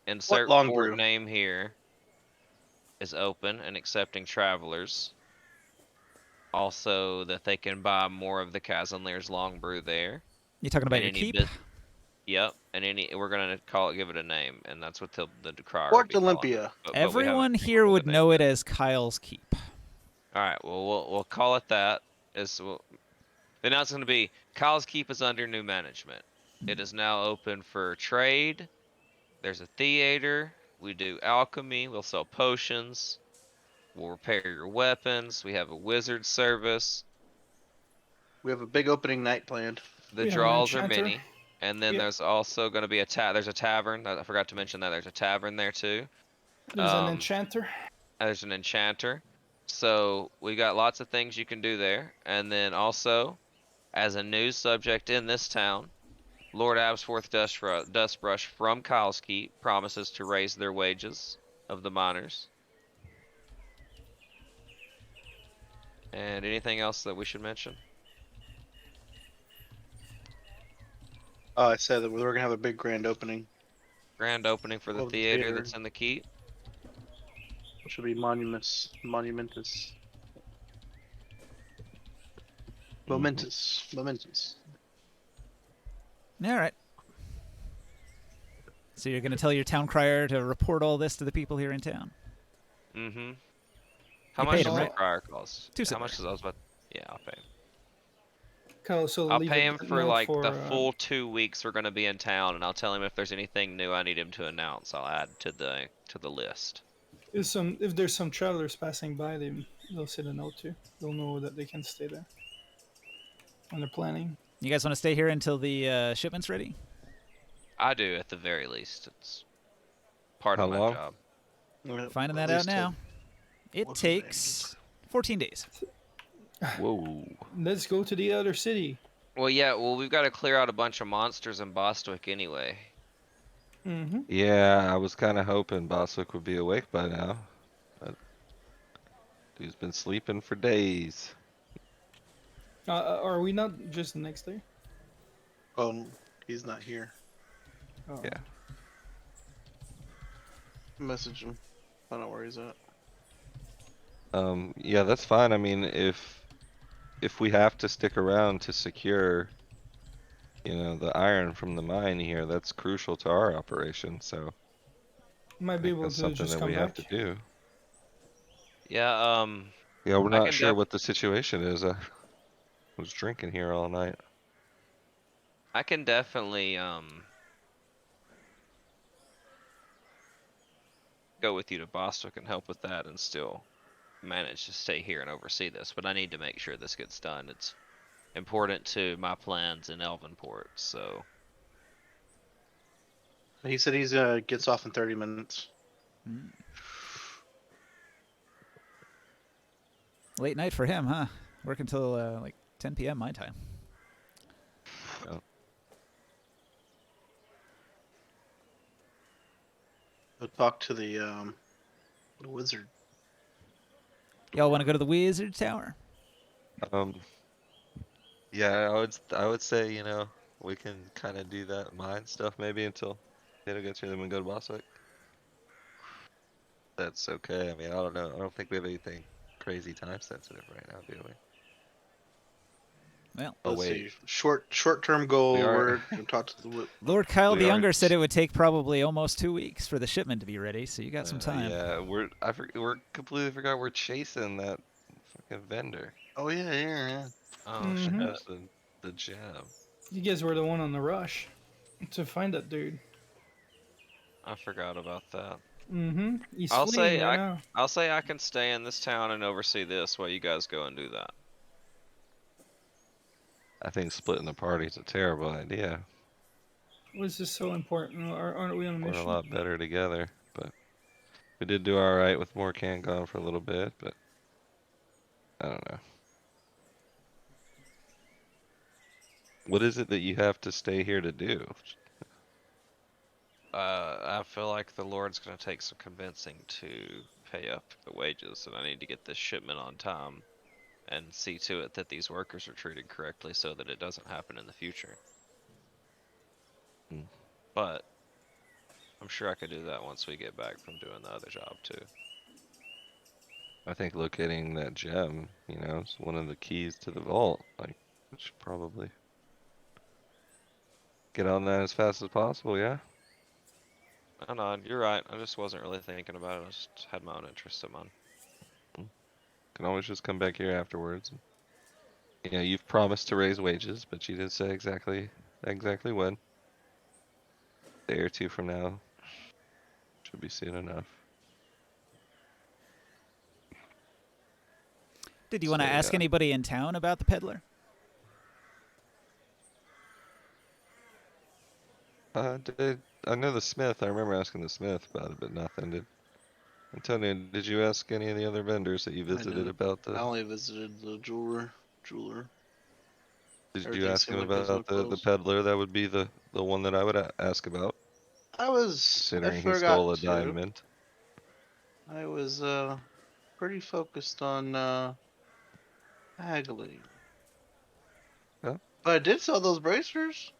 S2: insert
S3: Long
S2: fort
S3: Brew?
S2: name here is open and accepting travelers. Also, that they can buy more of the Cazenlier's Long Brew there.
S1: You talking about
S2: And
S1: your
S2: any
S1: keep?
S2: Yep, and we're gonna give it a name, and that's what the crier will
S3: Fort
S2: be calling it.
S3: Olympia.
S2: But we haven't
S1: Everyone
S2: come
S1: here
S2: up with
S1: would
S2: a name
S1: know
S2: yet.
S1: it as Kyle's Keep.
S2: All right, well we'll call it that. Then now it's gonna be Kyle's Keep is under new management. It is now open for trade. There's a theater. We do alchemy. We'll sell potions. We'll repair your weapons. We have a wizard service.
S3: We have a big opening night planned.
S2: The
S5: We have an
S2: draws are
S5: enchanter.
S2: many. And then
S5: Yep.
S2: there's also going to be there's a tavern. I forgot to mention that there's a tavern there too.
S5: There's an enchanter.
S2: There's an enchanter. So we got lots of things you can do there. And then also, as a news subject in this town, Lord Absforth Dustbrush from Kyle's Keep promises to raise their wages of the miners. And anything else that we should mention?
S3: Oh, I said that we're gonna have a big grand opening
S2: Grand opening for the
S3: of the
S2: theater
S3: theater,
S2: that's in the keep.
S3: which will be monumentous, momentous.
S1: All right. So you're going to tell your town crier to report all this to the people here in town.
S2: Mm-hmm. How
S1: You
S2: much
S1: paid
S2: does
S1: him,
S2: the
S1: right?
S2: crier cost?
S1: Two
S2: How much
S1: silver.
S2: does I was about? Yeah, I'll pay him.
S5: Also
S2: I'll
S5: leave
S2: pay
S5: a
S2: him for
S5: note
S2: like
S5: for,
S2: the full 2 weeks we're gonna be in town, and I'll tell him if there's anything new I need him to announce. I'll add to the list.
S5: if there's some travelers passing by, they'll send a note too. They'll know that they can stay there when they're planning.
S1: You guys want to stay here until the shipment's ready?
S2: I do at the very least. It's part
S4: How
S2: of my
S4: long?
S2: job.
S1: Finding
S3: At
S1: that out
S3: least till
S1: now. It
S3: what's his name
S1: takes 14 days.
S4: Whoa.
S5: Let's go to the other city.
S2: Well, yeah. Well, we've got to clear out a bunch of monsters in Bostwick anyway.
S5: Mm-hmm.
S4: Yeah, I was kind of hoping Boswick would be awake by now. But dude's been sleeping for days.
S5: Are we not just the next day?
S3: Oh, he's not here.
S5: Oh.
S4: Yeah.
S3: Message him. Find out where he's at.
S4: Yeah, that's fine. I mean, if we have to stick around to secure, the iron from the mine here, that's crucial to our operation. So
S5: Might
S4: I
S5: be
S4: think
S5: able
S4: that's
S5: to
S4: something
S5: just
S4: that
S5: come
S4: we have
S5: back.
S4: to do.
S2: Yeah.
S4: Yeah, we're
S2: I
S4: not
S2: can
S4: sure what the situation is. I was drinking here all night.
S2: I can definitely go with you to Bostwick and help with that, and still manage to stay here and oversee this. But I need to make sure this gets done. It's important to my plans in Elvenport. So
S3: He said he's gets off in 30 minutes.
S1: Late night for him, huh? Work until like 10 p.m. my time.
S3: He'll talk to the wizard.
S1: Y'all want to go to the Wizard Tower?
S4: Um, yeah, I would say, we can kind of do that mine stuff maybe until Tato gets here, then we go to Boswick. That's okay. I mean, I don't know. I don't think we have anything crazy time sensitive right now, do we?
S1: Well,
S4: Oh
S3: Let's
S4: wait,
S3: see. Short-term goal.
S4: We are-
S3: We're gonna talk to the
S1: Lord Kyle
S4: We
S1: the
S4: are-
S1: Younger said it would take probably almost 2 weeks for the shipment to be ready, so you got some time.
S4: Yeah, we're completely forgot we're chasing that fucking vendor.
S3: Oh yeah.
S2: oh
S5: Mhm.
S2: shit.
S4: That's the gem.
S5: You guys were the one on the rush to find that dude.
S2: I forgot about that.
S5: Mm-hmm. He's
S2: I'll
S5: fleeing
S2: say
S5: right now.
S2: I'll say I can stay in this town and oversee this while you guys go and do that.
S4: I think splitting the party is a terrible idea.
S5: Was this so important? Aren't we on a
S4: We're a
S5: mission?
S4: lot better together, but we did do all right with Morkan gone for a little bit, but I don't know. What is it that you have to stay here to do?
S2: I feel like the Lord's gonna take some convincing to pay up the wages, and I need to get this shipment on time and see to it that these workers are treated correctly so that it doesn't happen in the future.
S4: Hmm.
S2: But I'm sure I could do that once we get back from doing the other job too.
S4: I think locating that gem, is one of the keys to the vault. Like, we should probably get on that as fast as possible, yeah?
S2: I know, you're right. I just wasn't really thinking about it. I just had my own interests in mind.
S4: Can always just come back here afterwards. You've promised to raise wages, but you didn't say exactly when. A day or two from now should be soon enough.
S1: Did you want to
S4: So,
S1: ask
S4: yeah.
S1: anybody in town about the peddler?
S4: I know the Smith. I remember asking the Smith about it, but nothing. Antonio, did you ask any of the other vendors that you visited
S3: didn't.
S4: about
S3: I
S4: the?
S3: only visited the jeweler.
S4: Did you
S3: Everything
S4: ask him
S3: seemed like there's no
S4: about the
S3: close.
S4: peddler? That would be the one that I would ask about,
S3: I
S4: considering he
S3: forgot
S4: stole a
S3: to.
S4: diamond.
S3: I was pretty focused on Haggling.
S4: Huh?
S3: But I did sell those bracers.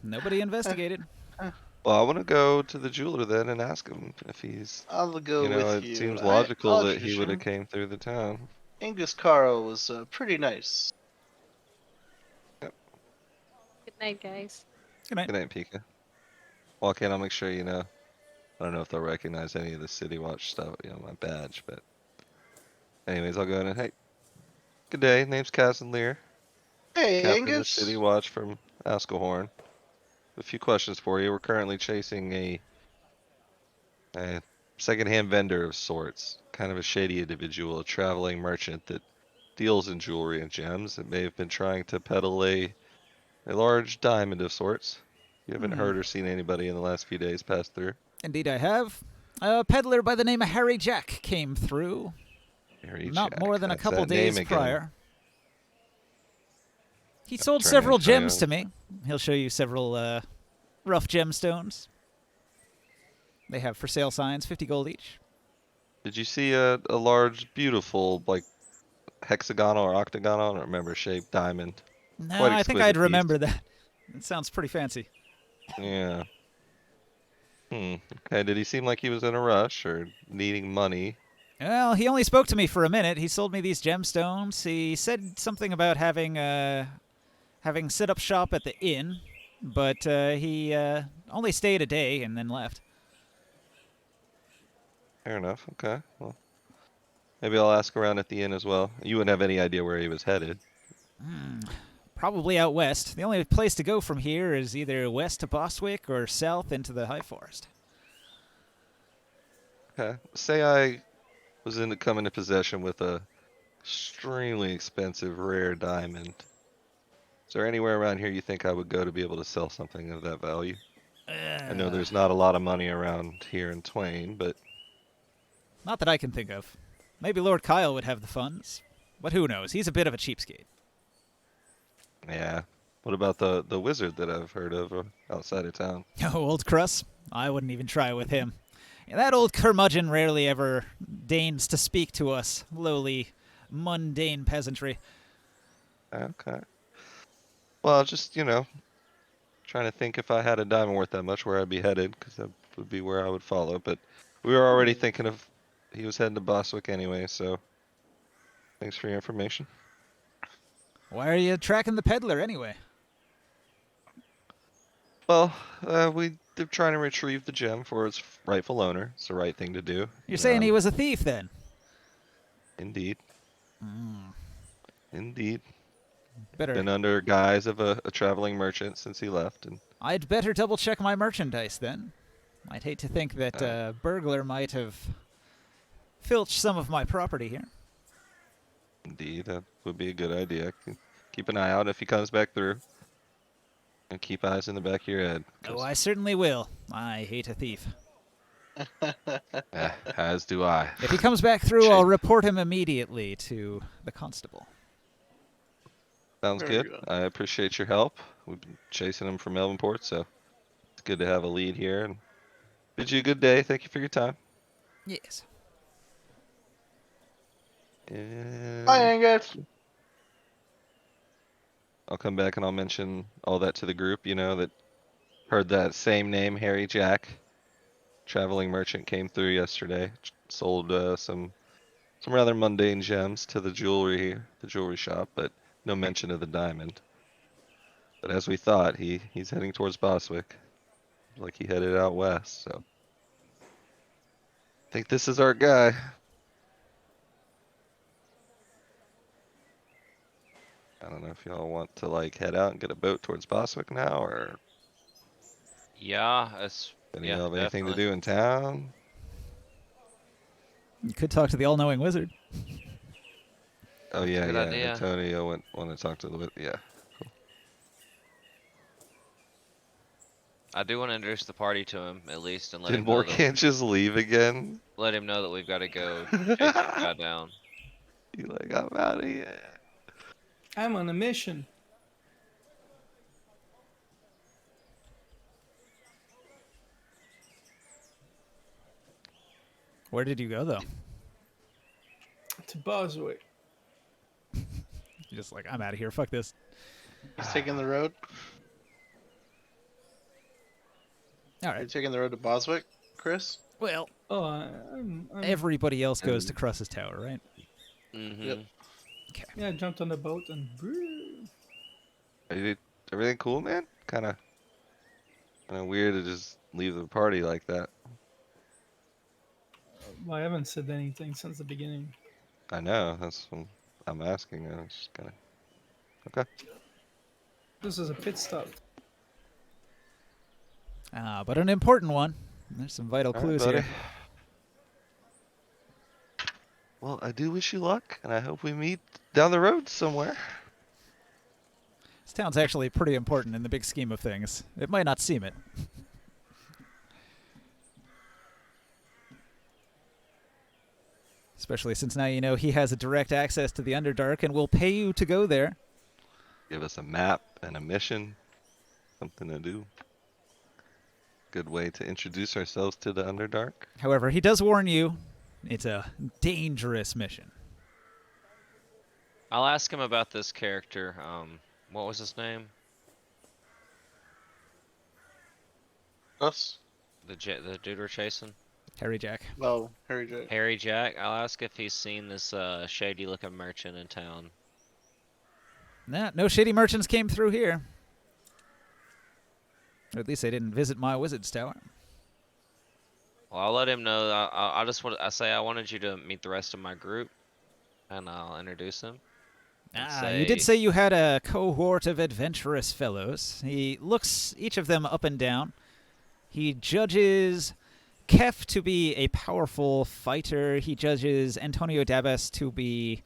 S1: Nobody investigated.
S4: Well, I want to go to the jeweler then and ask him if he's,
S3: I'll go with
S4: it
S3: you.
S4: seems logical
S3: I'll
S4: that he
S3: introduce
S4: would have
S3: him.
S4: came through the town.
S3: Angus Caro was pretty nice.
S6: Good night, guys.
S1: Good night.
S4: Good night, Pika. Well, Ken, I'll make sure you know. I don't know if they'll recognize any of the City Watch stuff, my badge, but anyways, I'll go in and, hey, good day, name's Cassian Lear,
S3: Hey,
S4: captain of the City
S3: Angus.
S4: Watch from Askelhorn. A few questions for you. We're currently chasing a secondhand vendor of sorts, kind of a shady individual, a traveling merchant that deals in jewelry and gems that may have been trying to peddle a large diamond of sorts. You haven't heard or seen anybody in the last few days pass through.
S1: Indeed, I have. A peddler by the name of Harry Jack came through.
S4: Harry
S1: Not
S4: Jack,
S1: more than a
S4: that's
S1: couple
S4: that name
S1: days
S4: again.
S1: prior. He sold
S4: turn
S1: several
S4: info
S1: gems
S4: on.
S1: to me. He'll show you several rough gemstones. They have for sale signs, 50 gold each.
S4: Did you see a large, beautiful, like hexagonal or octagonal, I don't remember, shaped diamond?
S1: No,
S4: Quite
S1: I think I'd
S4: exquisite piece.
S1: remember that. It sounds pretty fancy.
S4: Yeah. Okay, did he seem like he was in a rush or needing money?
S1: Well, he only spoke to me for a minute. He sold me these gemstones. He said something about having set up shop at the inn, but he only stayed a day and then left.
S4: Fair enough, okay. Well, maybe I'll ask around at the inn as well. You wouldn't have any idea where he was headed.
S1: Probably out west. The only place to go from here is either west to Bostwick or south into the High Forest.
S4: Okay. Say I was in to come into possession with a extremely expensive rare diamond. Is there anywhere around here you think I would go to be able to sell something of that value? I know there's not a lot of money around here in Twain, but
S1: Not that I can think of. Maybe Lord Kyle would have the funds, but who knows? He's a bit of a cheapskate.
S4: yeah. What about the wizard that I've heard of outside of town?
S1: Oh, old Cruss. I wouldn't even try with him. Yeah, that old curmudgeon rarely ever deigns to speak to us, lowly, mundane peasantry.
S4: Okay. Well, just, trying to think if I had a diamond worth that much where I'd be headed, because that would be where I would follow. But we were already thinking of he was heading to Boswick anyway, so thanks for your information.
S1: Why are you tracking the peddler anyway?
S4: Well, they're trying to retrieve the gem for its rightful owner. It's the right thing to do.
S1: You're saying he was a thief then?
S4: Indeed. Indeed.
S1: Better.
S4: Been under guise of a traveling merchant since he left, and
S1: I'd better double check my merchandise then. I'd hate to think that a burglar might have filched some of my property here.
S4: indeed, that would be a good idea. Keep an eye out if he comes back through. And keep eyes in the back of your head.
S1: Oh, I certainly will. I hate a thief.
S4: As do I.
S1: If he comes back through, I'll report him immediately to the constable.
S4: Sounds
S3: Very
S4: good.
S3: good.
S4: I appreciate your help. We've been chasing him from Melbourneport, so it's good to have a lead here. And bid you a good day. Thank you for your time.
S1: Yes.
S4: And
S3: Hi, Angus.
S4: I'll come back and I'll mention all that to the group, that heard that same name, Harry Jack. Traveling merchant came through yesterday, sold some rather mundane gems to the jewelry shop, but no mention of the diamond. But as we thought, he's heading towards Boswick, like he headed out west. So I think this is our guy. I don't know if y'all want to head out and get a boat towards Boswick now, or
S2: Yeah,
S4: any
S2: yeah,
S4: of y'all have anything to
S2: definitely.
S4: do in town?
S1: You could talk to the all-knowing wizard.
S4: Oh yeah,
S2: good
S4: yeah.
S2: idea.
S4: Antonio want to talk to the yeah.
S2: I do want to introduce the party to him at least, and let
S4: Did
S2: him know
S4: Morgan just leave again?
S2: that we've got to go chase this guy down.
S4: You I'm out of here.
S5: I'm on a mission.
S1: Where did you go, though?
S5: To Boswick.
S1: You're just like, I'm out of here. Fuck this.
S3: He's taking the road.
S1: All
S3: Are you
S1: right.
S3: taking the road to Boswick, Chris?
S1: Well,
S5: Oh, I'm
S1: everybody else goes to Cruss's tower, right?
S2: Mm-hmm.
S3: Yep.
S5: yeah, I jumped on the boat and
S4: Everything cool, man? Kind of weird to just leave the party like that.
S5: well, I haven't said anything since the beginning.
S4: I know. That's what I'm asking. I was just kind of okay.
S5: This is a pit stop.
S1: But an important one. There's some vital
S4: All right,
S1: clues
S4: buddy.
S1: here.
S4: Well, I do wish you luck, and I hope we meet down the road somewhere.
S1: This town's actually pretty important in the big scheme of things. It might not seem it. Especially since now you know he has a direct access to the Underdark and will pay you to go there.
S4: Give us a map and a mission, something to do. Good way to introduce ourselves to the Underdark.
S1: However, he does warn you, it's a dangerous mission.
S2: I'll ask him about this character. What was his name?
S3: Us?
S2: The dude we're chasing?
S1: Harry Jack.
S3: Oh, Harry J.
S2: Harry Jack. I'll ask if he's seen this shady-looking merchant in town.
S1: Nah, no shady merchants came through here. Or at least they didn't visit my wizard's tower.
S2: Well, I'll let him know. I wanted you to meet the rest of my group, and I'll introduce him.
S1: You did say you had a cohort of adventurous fellows. He looks each of them up and down. He judges Kef to be a powerful fighter. He judges Antonio Dabas to be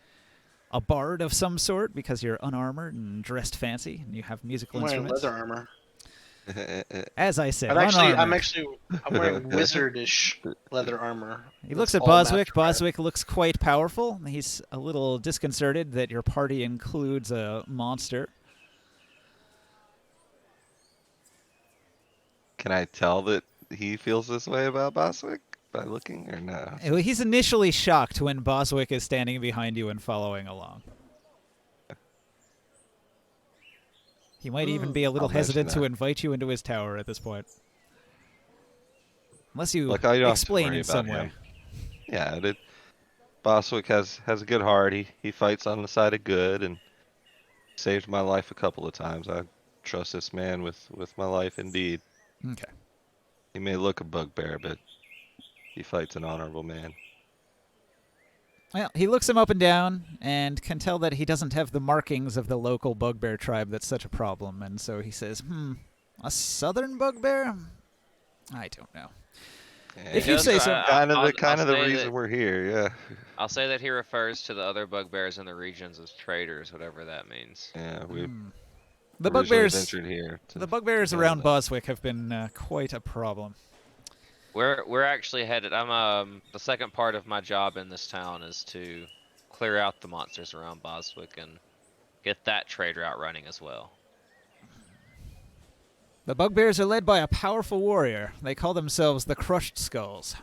S1: a bard of some sort because you're unarmored and dressed fancy and you have musical
S3: I'm wearing
S1: instruments.
S3: leather armor.
S1: As I said,
S3: I'm wearing wizardish leather armor.
S1: He looks
S3: That's
S1: at
S3: all
S1: Boswick.
S3: matched red.
S1: Boswick looks quite powerful. He's a little disconcerted that your party includes a monster.
S4: Can I tell that he feels this way about Boswick by looking, or no?
S1: He's initially shocked when Boswick is standing behind you and following along. He might even be a little
S4: I'll mention
S1: hesitant to
S4: that.
S1: invite you into his tower at this point. Unless you
S4: Like, I don't have to
S1: explain
S4: worry
S1: in some
S4: about
S1: way.
S4: him. Yeah, Boswick has a good heart. He fights on the side of good and saved my life a couple of times. I trust this man with my life indeed.
S1: Okay.
S4: He may look a bugbear, but he fights an honorable man.
S1: Well, he looks him up and down and can tell that he doesn't have the markings of the local bugbear tribe that's such a problem. And so he says, a southern bugbear? I don't know. If you say so.
S4: Kind of
S2: I'll
S4: the
S2: say
S4: reason
S2: that-
S4: we're here, yeah.
S2: I'll say that he refers to the other bugbears in the regions as traders, whatever that means.
S4: Yeah, we
S1: The
S4: originally
S1: bugbears,
S4: ventured here.
S1: the bugbears
S4: to
S1: around
S4: handle
S1: Boswick have been quite a problem.
S2: We're actually headed. I'm the second part of my job in this town is to clear out the monsters around Boswick and get that trade route running as well.
S1: The bugbears are led by a powerful warrior. They call themselves the Crushed Skulls.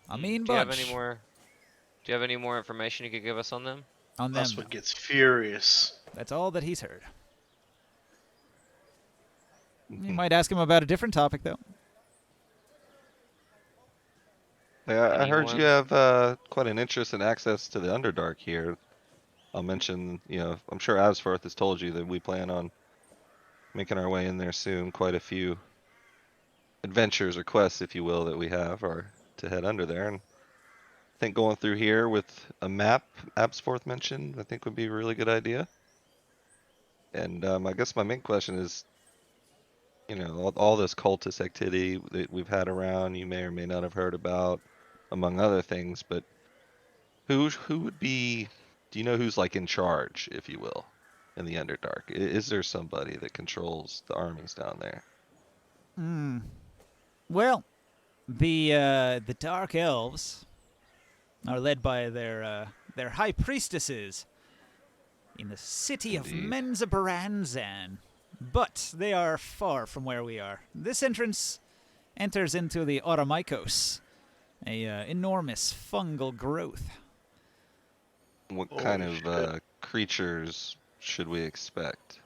S1: A mean
S2: Do you have
S1: bunch.
S2: any more? Do you have any more information you could give us on them?
S1: On them.
S3: That's what gets furious.
S1: That's all that he's heard.
S4: it.
S1: You might ask him about a different topic, though.
S4: Yeah, I heard
S2: Anyone?
S4: you have quite an interest in access to the Underdark here. I'll mention, I'm sure Asfarth has told you that we plan on making our way in there soon. Quite a few adventures or quests, if you will, that we have are to head under there. And I think going through here with a map, Absforth mentioned, I think would be a really good idea. And I guess my main question is, all this cultist activity that we've had around, you may or may not have heard about, among other things, but who would be, do you know who's like in charge, if you will, in the Underdark? Is there somebody that controls the armies down there?
S1: Well, the Dark Elves are led by their high priestesses in the city of
S4: Indeed.
S1: Menzabaranzan. But they are far from where we are. This entrance enters into the Oromikos, a enormous fungal growth.
S4: What
S3: Holy
S4: kind of
S3: shit.
S4: creatures should we expect?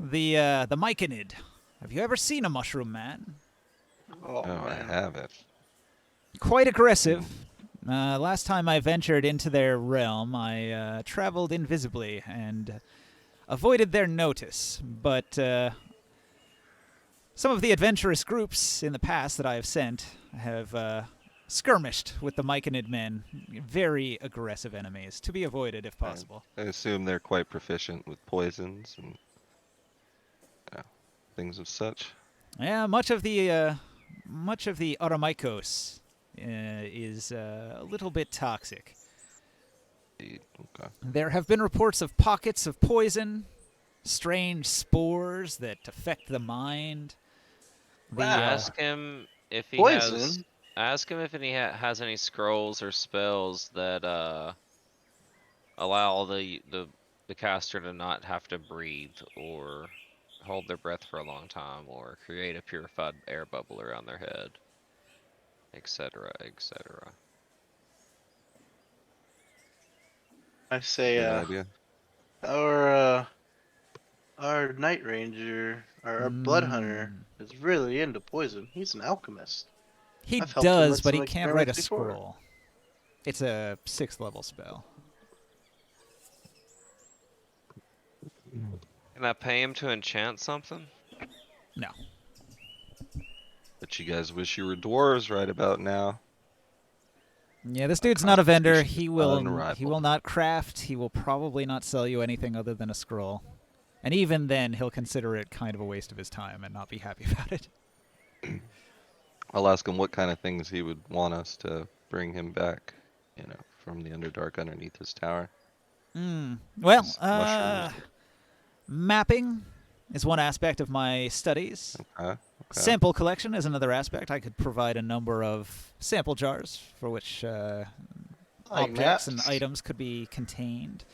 S1: The myconid. Have you ever seen a mushroom man?
S3: Oh
S4: Oh, I
S3: man.
S4: haven't.
S1: Quite aggressive.
S4: Hmm.
S1: Last time I ventured into their realm, I traveled invisibly and avoided their notice. But some of the adventurous groups in the past that I have sent have skirmished with the myconid men. Very aggressive enemies, to be avoided if possible.
S4: I assume they're quite proficient with poisons and things of such.
S1: Yeah, much of the Aramikos is a little bit toxic.
S4: Okay.
S1: There have been reports of pockets of poison, strange spores that affect the mind.
S2: Ask him if he has.
S3: Poison?
S2: Ask him if has any scrolls or spells that allow the caster to not have to breathe or hold their breath for a long time or create a purified air bubble around their head, etc., etc.
S3: I say,
S4: Good idea.
S3: our uh, our night ranger, our blood hunter, is really into poison. He's an alchemist.
S1: He
S3: I've helped him
S1: does,
S3: with
S1: but
S3: some
S1: he can't write a
S3: experiments before.
S1: scroll. It's a 6th level spell.
S2: Can I pay him to enchant something?
S1: No.
S4: But you guys wish you were dwarves right about now.
S1: Yeah, this dude's not a vendor.
S4: Constitution
S1: He
S4: is
S1: will
S4: unrivaled.
S1: not craft. He will probably not sell you anything other than a scroll. And even then, he'll consider it kind of a waste of his time and not be happy about it.
S4: I'll ask him what kind of things he would want us to bring him back, from the Underdark underneath his tower.
S1: Well,
S4: His mushrooms.
S1: mapping is one aspect of my studies.
S4: Okay.
S1: Sample collection is another aspect. I could provide a number of sample jars for which objects and items could be contained.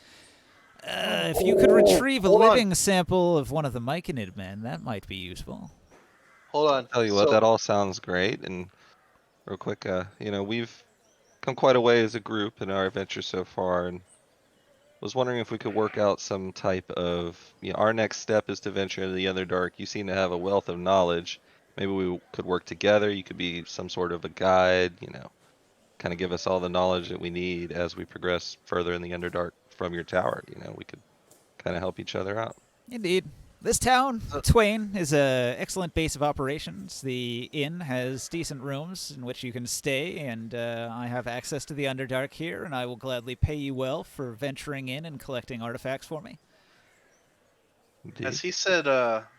S1: If you could retrieve a living sample of one of the myconid men, that might be useful.
S3: Hold on.
S4: Tell you what, that all sounds great. And real quick, we've come quite a way as a group in our adventure so far, and was wondering if we could work out some type of, our next step is to venture into the Underdark. You seem to have a wealth of knowledge. Maybe we could work together. You could be some sort of a guide, kind of give us all the knowledge that we need as we progress further in the Underdark from your tower. We could kind of help each other out.
S1: Indeed. This town, Twain, is an excellent base of operations. The inn has decent rooms in which you can stay, and I have access to the Underdark here, and I will gladly pay you well for venturing in and collecting artifacts for me.
S4: Indeed.
S3: As he said,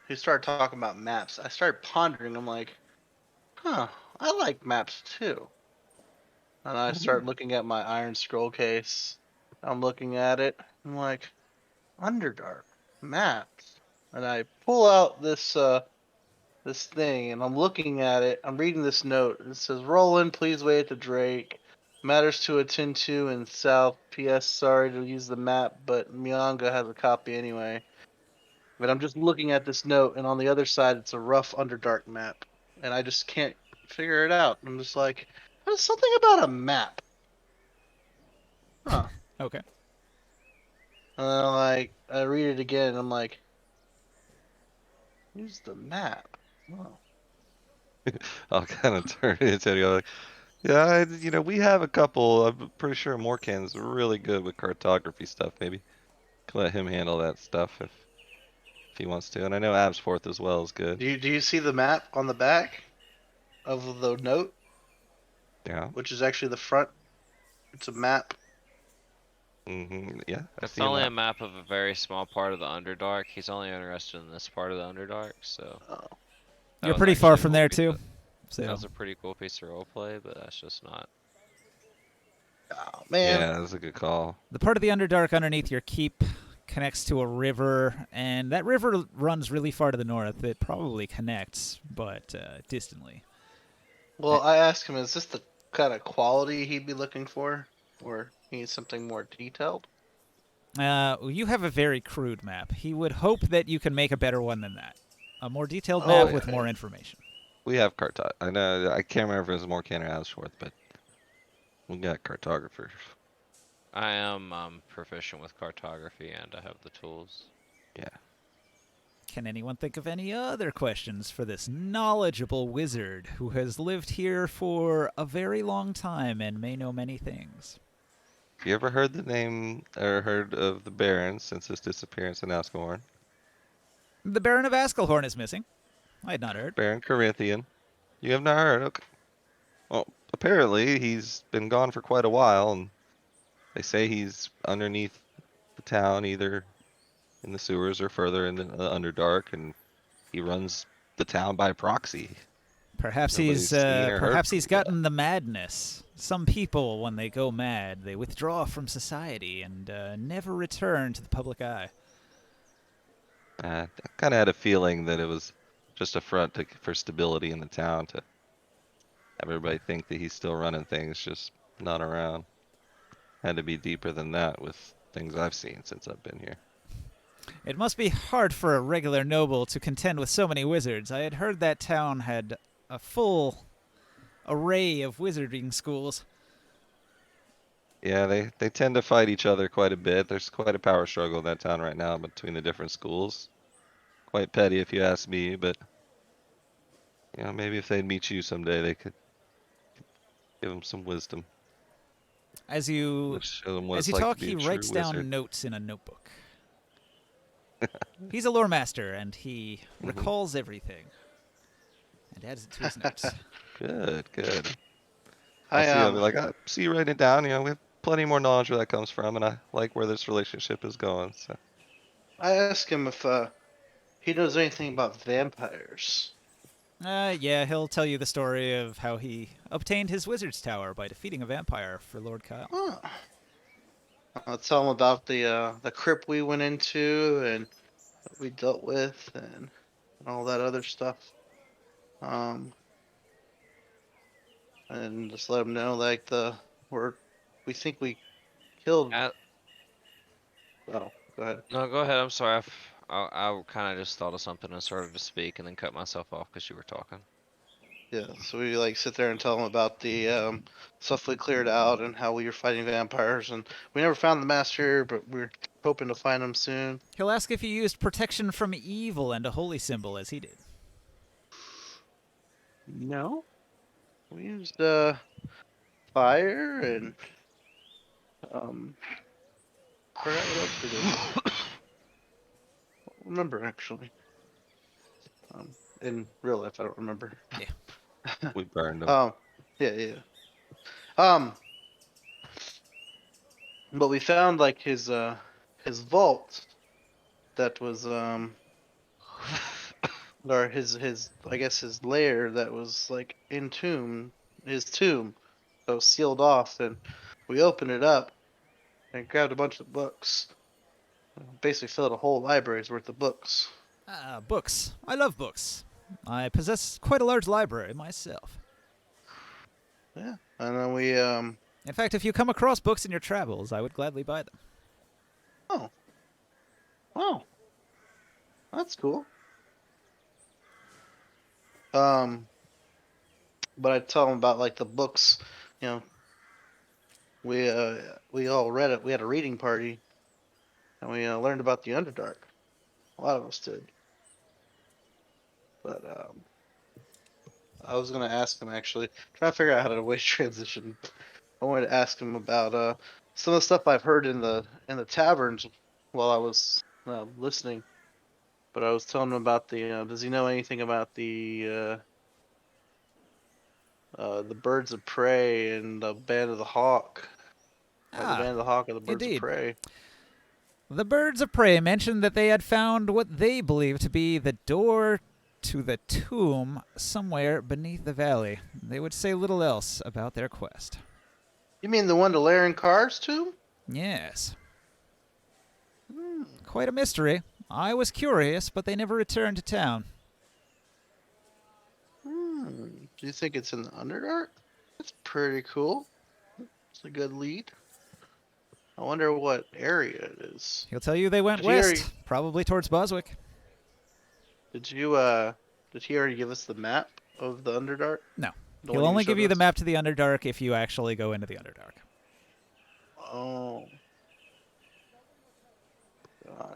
S3: he started talking about maps. I started pondering. I'm like, I like maps too. And I start looking at my iron scroll case. I'm looking at it. I'm like, Underdark maps. And I pull out this thing, and I'm looking at it. I'm reading this note. It says, "Roland, please wait at the Drake. Matters to attend to in South. P.S. Sorry to use the map, but Myanga has a copy anyway." But I'm just looking at this note, and on the other side, it's a rough Underdark map, and I just can't figure it out. I'm just like, there's something about a map. Huh.
S1: Okay.
S3: And then I read it again, and I'm like, use the map. Oh.
S4: I'll kind of turn it into you. Like, yeah, we have a couple. I'm pretty sure Morkan's really good with cartography stuff. Maybe can let him handle that stuff if he wants to. And I know Absforth as well is good.
S3: Do you see the map on the back of the note?
S4: Yeah.
S3: Which is actually the front. It's a map.
S4: Yeah.
S2: It's only a map of a very small part of the Underdark. He's only interested in this part of the Underdark, so.
S3: Oh.
S1: You're pretty far from there,
S2: piece
S1: too.
S2: of-
S1: So.
S2: That was a pretty cool piece of roleplay, but that's just not.
S3: Oh man.
S4: Yeah, that's a good call.
S1: The part of the Underdark underneath your keep connects to a river, and that river runs really far to the north. It probably connects, but distantly.
S3: Well, I asked him, is this the kind of quality he'd be looking for? Or he needs something more detailed?
S1: You have a very crude map. He would hope that you can make a better one than that. A more detailed map with more information.
S4: We have I know, I can't remember if it was Morkan or Absforth, but we got cartographers.
S2: I am proficient with cartography and I have the tools.
S4: Yeah.
S1: Can anyone think of any other questions for this knowledgeable wizard who has lived here for a very long time and may know many things?
S4: Have you ever heard the name or heard of the Baron since his disappearance in Askelhorn?
S1: The Baron of Askelhorn is missing. I had not heard.
S4: Baron Corinthian. You have not heard? Okay. Well, apparently he's been gone for quite a while, and they say he's underneath the town, either in the sewers or further in the Underdark, and he runs the town by proxy.
S1: Perhaps
S4: Nobody's seen or heard
S1: perhaps
S4: from
S1: he's
S4: him yet.
S1: gotten the madness. Some people, when they go mad, they withdraw from society and never return to the public eye.
S4: I kind of had a feeling that it was just a front for stability in the town to have everybody think that he's still running things, just not around. Had to be deeper than that with things I've seen since I've been here.
S1: It must be hard for a regular noble to contend with so many wizards. I had heard that town had a full array of wizarding schools.
S4: Yeah, they tend to fight each other quite a bit. There's quite a power struggle in that town right now between the different schools. Quite petty if you ask me, but maybe if they'd meet you someday, they could give them some wisdom.
S1: As you
S4: Show them what
S1: as
S4: it's
S1: you
S4: like
S1: talk,
S4: to be
S1: he
S4: a true
S1: writes down
S4: wizard.
S1: notes in a notebook. He's a lore master, and he recalls everything and adds it to his notes.
S4: Good, good.
S3: I
S4: I'll be like, I see you writing it down. We have plenty more knowledge where that comes from, and I like where this relationship is going. So
S3: I asked him if he knows anything about vampires.
S1: Yeah, he'll tell you the story of how he obtained his wizard's tower by defeating a vampire for Lord Kyle.
S3: Huh. I'll tell him about the crypt we went into and what we dealt with and all that other stuff. And just let him know like we think we killed. Oh, go ahead.
S2: No, go ahead. I'm sorry. I kind of just thought of something and started to speak and then cut myself off because you were talking.
S3: Yeah, so we like sit there and tell him about the stuff we cleared out and how we were fighting vampires, and we never found the master, but we're hoping to find him soon.
S1: He'll ask if you used protection from evil and a holy symbol as he did.
S3: No, we used fire and forgot what else we did. I don't remember actually. In real life, I don't remember.
S4: we burned them.
S3: Yeah. But we found like his vault that was or his I guess his lair that was like his tomb that was sealed off, and we opened it up and grabbed a bunch of books. Basically filled a whole library's worth of books.
S1: Books. I love books. I possess quite a large library myself.
S3: Yeah. And then we
S1: In fact, if you come across books in your travels, I would gladly buy them.
S3: oh. Wow. That's cool. But I tell them about like the books, we all read it. We had a reading party, and we learned about the Underdark. A lot of us did. But I was gonna ask him actually, trying to figure out how to waste transition. I wanted to ask him about some of the stuff I've heard in the taverns while I was listening. But I was telling him about the. Does he know anything about the birds of prey and the band of the hawk? The band of the hawk or the birds
S1: indeed.
S3: of prey.
S1: The birds of prey mentioned that they had found what they believed to be the door to the tomb somewhere beneath the valley. They would say little else about their quest.
S3: You mean the one to Laren Carr's tomb?
S1: Yes. Quite a mystery. I was curious, but they never returned to town.
S3: Do you think it's in the Underdark? That's pretty cool. It's a good lead. I wonder what area it is.
S1: He'll tell you they went
S3: Did he
S1: west,
S3: already-
S1: probably towards Boswick.
S3: Did he already give us the map of the Underdark?
S1: No.
S3: The
S1: He'll
S3: one
S1: only give
S3: showed
S1: you the
S3: us?
S1: map to the Underdark if you actually go into the Underdark.
S3: Oh.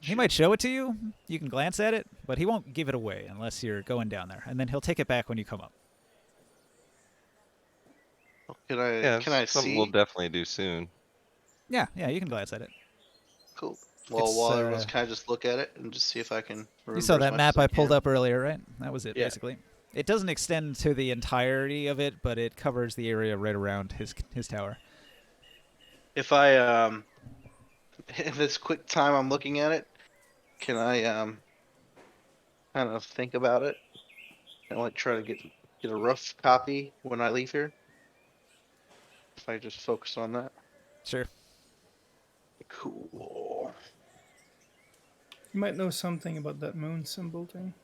S1: He might show it to you. You can glance at it, but he won't give it away unless you're going down there, and then he'll take it back when you come up.
S4: Yeah,
S3: Can
S4: it's
S3: I
S4: something we'll
S3: see?
S4: definitely do soon.
S1: Yeah, you can glance at it.
S3: Cool. Well,
S1: It's,
S3: while everyone's kind of just look at it and just see if I can
S1: You
S3: remember
S1: saw
S3: as
S1: that
S3: much as
S1: map
S3: I
S1: I pulled
S3: can.
S1: up earlier, right? That was it,
S3: Yeah.
S1: basically. It doesn't extend to the entirety of it, but it covers the area right around his tower.
S3: If I in this quick time I'm looking at it, can I kind of think about it and like try to get a rough copy when I leave here? If I just focus on that.
S1: Sure.
S3: Cool.
S5: You might know something about that moon symbol thing.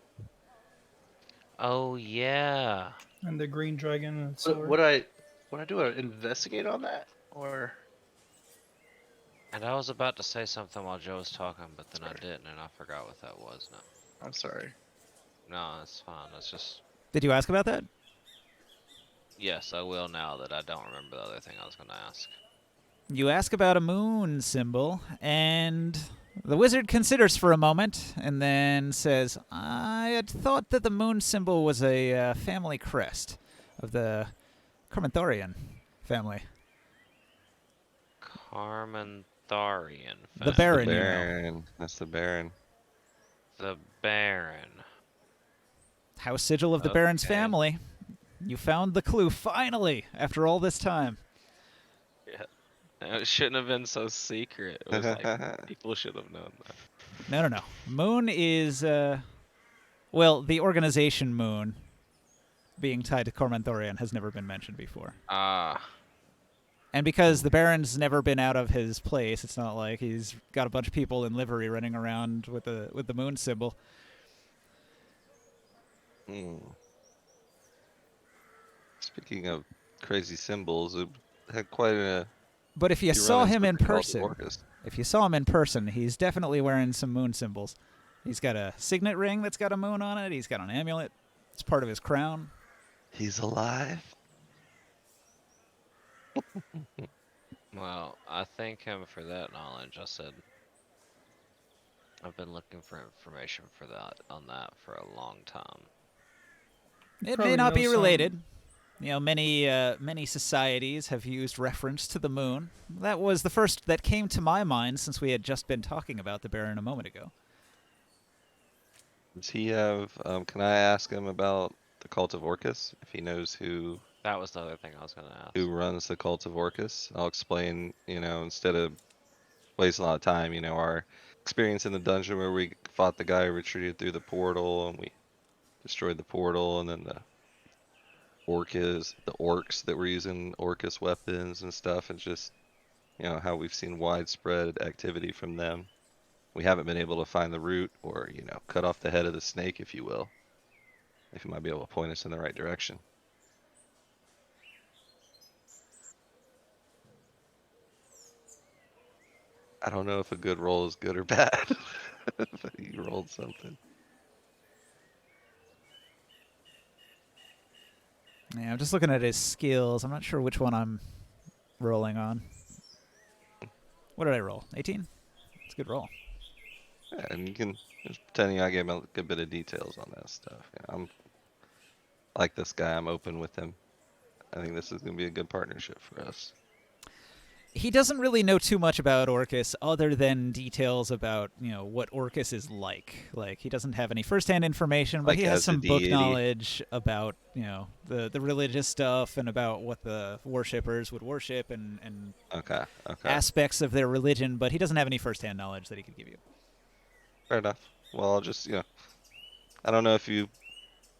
S2: Oh yeah.
S5: And the green dragon and
S3: What
S5: sword.
S3: what I do? I investigate on that or?
S2: And I was about to say something while Joe was talking, but then I didn't, and I forgot what that was now.
S3: I'm sorry.
S2: No, it's fine. It's just
S1: Did you ask about that?
S2: yes, I will now that I don't remember the other thing I was gonna ask.
S1: You ask about a moon symbol, and the wizard considers for a moment and then says, I had thought that the moon symbol was a family crest of the Carmenthorian family.
S2: Carmentharian
S1: The
S2: family.
S1: Baron,
S4: the
S1: you know.
S4: Baron. That's the Baron.
S2: The Baron.
S1: House sigil of the Baron's
S2: Okay.
S1: family. You found the clue, finally, after all this time.
S2: Yeah. It shouldn't have been so secret. It was like people should have known that.
S1: No. Moon is, well, the organization Moon being tied to Cormanthorian has never been mentioned before.
S2: Ah.
S1: And because the Baron's never been out of his place, it's not like he's got a bunch of people in livery running around with the moon symbol.
S4: Speaking of crazy symbols, it had quite a
S1: But if you
S4: few
S1: saw
S4: run-ins
S1: him
S4: with
S1: in
S4: the Cult of
S1: person,
S4: Orcus.
S1: he's definitely wearing some moon symbols. He's got a signet ring that's got a moon on it. He's got an amulet. It's part of his crown.
S4: He's alive.
S2: Well, I thank him for that knowledge. I said I've been looking for information for that on that for a long time.
S1: It may
S5: Probably
S1: not be
S5: know some-
S1: related. You know, many societies have used reference to the moon. That was the first that came to my mind since we had just been talking about the Baron a moment ago.
S4: Does he have? Can I ask him about the Cult of Orcus? If he knows who
S2: That was the other thing I was gonna ask.
S4: runs the Cult of Orcus, I'll explain. Instead of wasting a lot of time, our experience in the dungeon where we fought the guy who retreated through the portal and we destroyed the portal, and then the orcs that were using Orcus weapons and stuff, and just how we've seen widespread activity from them. We haven't been able to find the root or cut off the head of the snake, if you will. If you might be able to point us in the right direction. I don't know if a good roll is good or bad, but you rolled something.
S1: Yeah, I'm just looking at his skills. I'm not sure which one I'm rolling on. What did I roll? 18? It's a good roll.
S4: Yeah, and you can just pretending I gave him a good bit of details on that stuff. I like this guy. I'm open with him. I think this is going to be a good partnership for us.
S1: He doesn't really know too much about Orcus other than details about, what Orcus is like. Like, he doesn't have any first-hand information, but
S4: Like
S1: he has
S4: as a
S1: some book
S4: deity.
S1: knowledge about, the religious stuff and about what the worshippers would worship and
S4: Okay.
S1: aspects of their religion, but he doesn't have any first-hand knowledge that he could give you.
S4: Fair enough. Well, I'll just, I don't know if you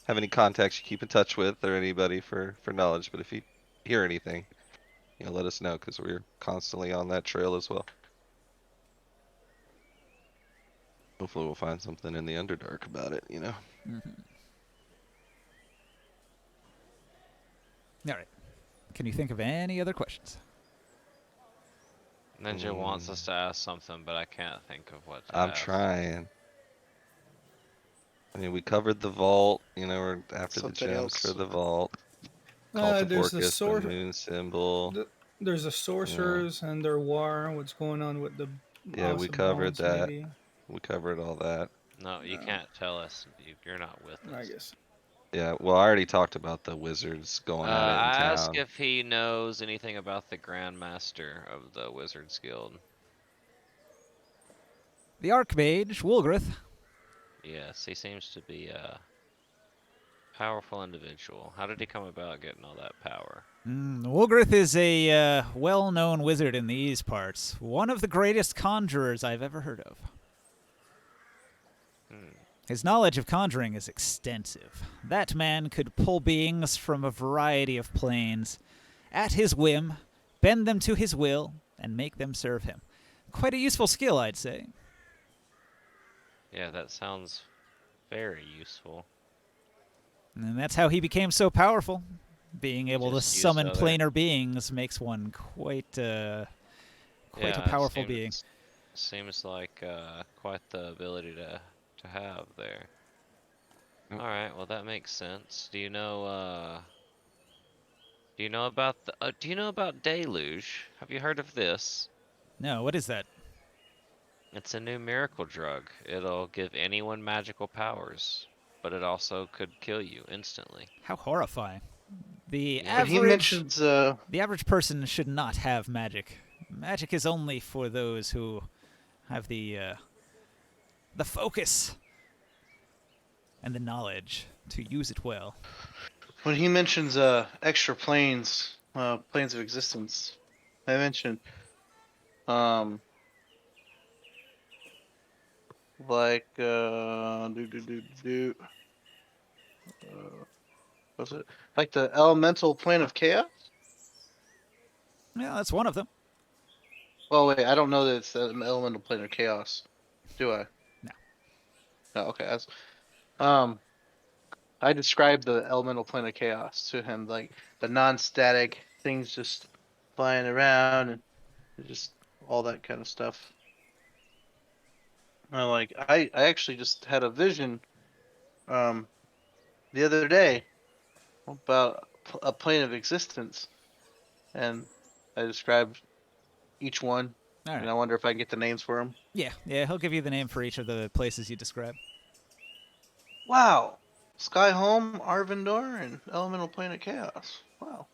S4: have any contacts you keep in touch with or anybody for knowledge, but if you hear anything, let us know, because we're constantly on that trail as well. Hopefully we'll find something in the Underdark about it,
S1: Mm-hmm. All right. Can you think of any other questions?
S2: Ninja wants us to ask something, but I can't think of what to
S4: I'm
S2: ask.
S4: trying. I mean, we covered the vault, we're after
S3: Something
S4: the gems
S3: else.
S4: for the vault. Cult of
S5: There's the
S4: Orcus, the
S5: sword.
S4: moon symbol.
S5: There's the sorcerers and their war. What's going on with the
S4: Yeah,
S5: House
S4: we
S5: of
S4: covered
S5: Bones?
S4: that.
S5: Maybe.
S4: We covered all that.
S2: No, you
S5: No.
S2: can't tell us. You're not with
S5: I
S2: us.
S5: guess.
S4: Yeah, well, I already talked about the wizards going at it in
S2: I ask
S4: town.
S2: if he knows anything about the Grand Master of the Wizards Guild.
S1: The Archmage, Wulgrith.
S2: Yes, he seems to be a powerful individual. How did he come about getting all that power?
S1: Wulgrith is a well-known wizard in these parts. One of the greatest conjurers I've ever heard of. His knowledge of conjuring is extensive. That man could pull beings from a variety of planes at his whim, bend them to his will, and make them serve him. Quite a useful skill, I'd say.
S2: Yeah, that sounds very useful.
S1: And that's how he became so powerful. Being able to
S2: Just used
S1: summon
S2: other-
S1: planar beings makes one quite a powerful being.
S2: Seems like quite the ability to have there. All right, well that makes sense. Do you know about the do you know about Deluge? Have you heard of this?
S1: No, what is that?
S2: It's a new miracle drug. It'll give anyone magical powers, but it also could kill you instantly.
S1: How horrifying. The
S2: Yeah.
S3: But he mentions
S1: the average person should not have magic. Magic is only for those who have the focus and the knowledge to use it well.
S3: when he mentions extra planes, planes of existence. I mentioned like what's it? Like the elemental plane of chaos?
S1: Yeah, that's one of them.
S3: Oh wait, I don't know that it's the elemental plane of chaos. Do I?
S1: No.
S3: No, okay. I described the elemental plane of chaos to him, like the non-static things just flying around and just all that kind of stuff. I actually just had a vision the other day about a plane of existence, and I described each one,
S1: All
S3: and
S1: right.
S3: I wonder if I can get the names for them.
S1: Yeah, he'll give you the name for each of the places you describe.
S3: Wow, Skyholm, Arvindor, and elemental plane of chaos. Wow.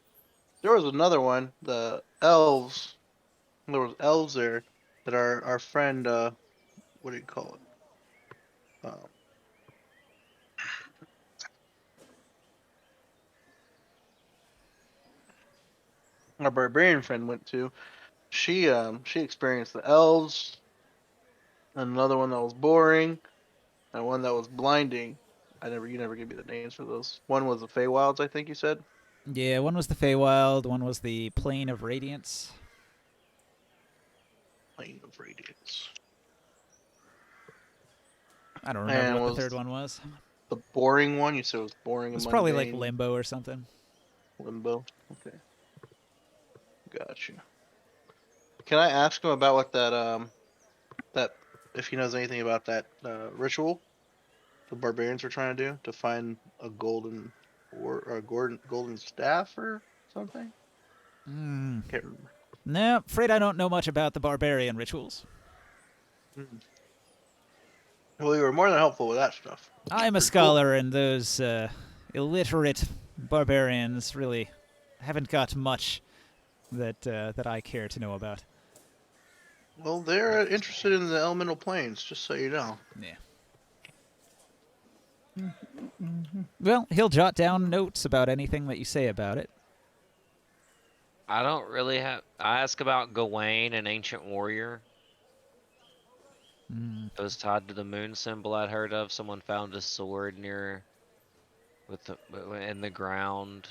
S3: There was another one, the elves. There was elves there that our friend, what do you call it? Our barbarian friend went to. She experienced the elves, another one that was boring, and one that was blinding. You never gave me the names for those. One was the Feywilds, I think you said.
S1: Yeah, one was the Feywild, one was the Plane of Radiance.
S3: Plane of Radiance.
S1: I don't remember
S3: And
S1: what the
S3: was
S1: third one was.
S3: the boring one? You said it was boring
S1: It
S3: and
S1: was probably like
S3: mundane.
S1: Limbo or something.
S3: Limbo. Okay. Gotcha. Can I ask him about what that if he knows anything about that ritual the barbarians were trying to do to find a golden staff or something? Can't remember.
S1: No, afraid I don't know much about the barbarian rituals.
S3: Well, you were more than helpful with that stuff.
S1: I'm a
S3: Pretty
S1: scholar, and those illiterate barbarians really haven't got much that I care to know about.
S3: Cool. Well, they're interested in the elemental planes, just so you know.
S1: Yeah. Well, he'll jot down notes about anything that you say about it.
S2: I don't really have. I ask about Gawain, an ancient warrior. It was tied to the moon symbol I'd heard of. Someone found a sword near, in the ground,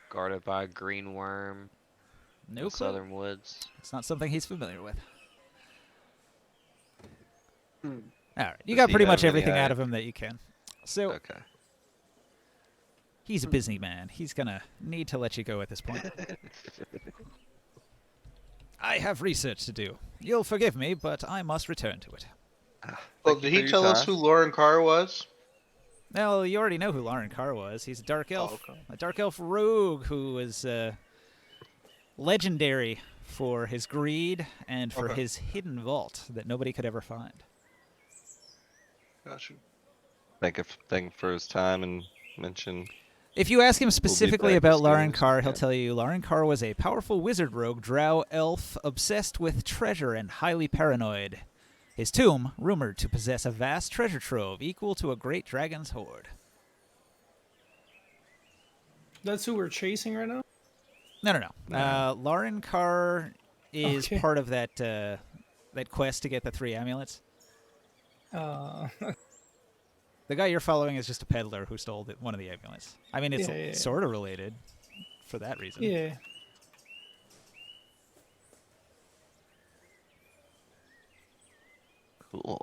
S2: guarded by a green worm.
S1: No
S2: in the
S1: clue.
S2: southern woods.
S1: It's not something he's familiar with.
S3: Hmm.
S1: All right, you
S4: Does
S1: got
S4: he
S1: pretty much
S4: have any
S1: everything out of him that you can. So
S4: Okay.
S1: he's a busy man. He's gonna need to let you go at this point. I have research to do. You'll forgive me, but I must return to it.
S3: Well,
S4: Thank you
S3: did
S4: for
S3: he
S4: your
S3: tell us
S4: time.
S3: who Lauren Carr was?
S1: Well, you already know who Lauren Carr was. He's a dark elf.
S3: okay.
S1: A dark elf rogue who was legendary for his greed and for
S3: Okay.
S1: his hidden vault that nobody could ever find.
S3: Got you.
S4: Thank him for his time and mention.
S1: If you ask him
S4: We'll be
S1: specifically
S4: back as
S1: about
S4: soon
S1: Lauren
S4: as
S1: Carr,
S4: we
S1: he'll
S4: can.
S1: tell you Lauren Carr was a powerful wizard rogue, drow elf, obsessed with treasure and highly paranoid. His tomb, rumored to possess a vast treasure trove equal to a great dragon's hoard.
S5: That's who we're chasing right now?
S1: No.
S4: No.
S1: Lauren Carr is
S5: Okay.
S1: part of that that quest to get the 3 amulets.
S5: Uh,
S1: The guy you're following is just a peddler who stole one of the amulets. I mean, it's
S5: Yeah.
S1: sort of related for that reason.
S5: yeah.
S4: Cool.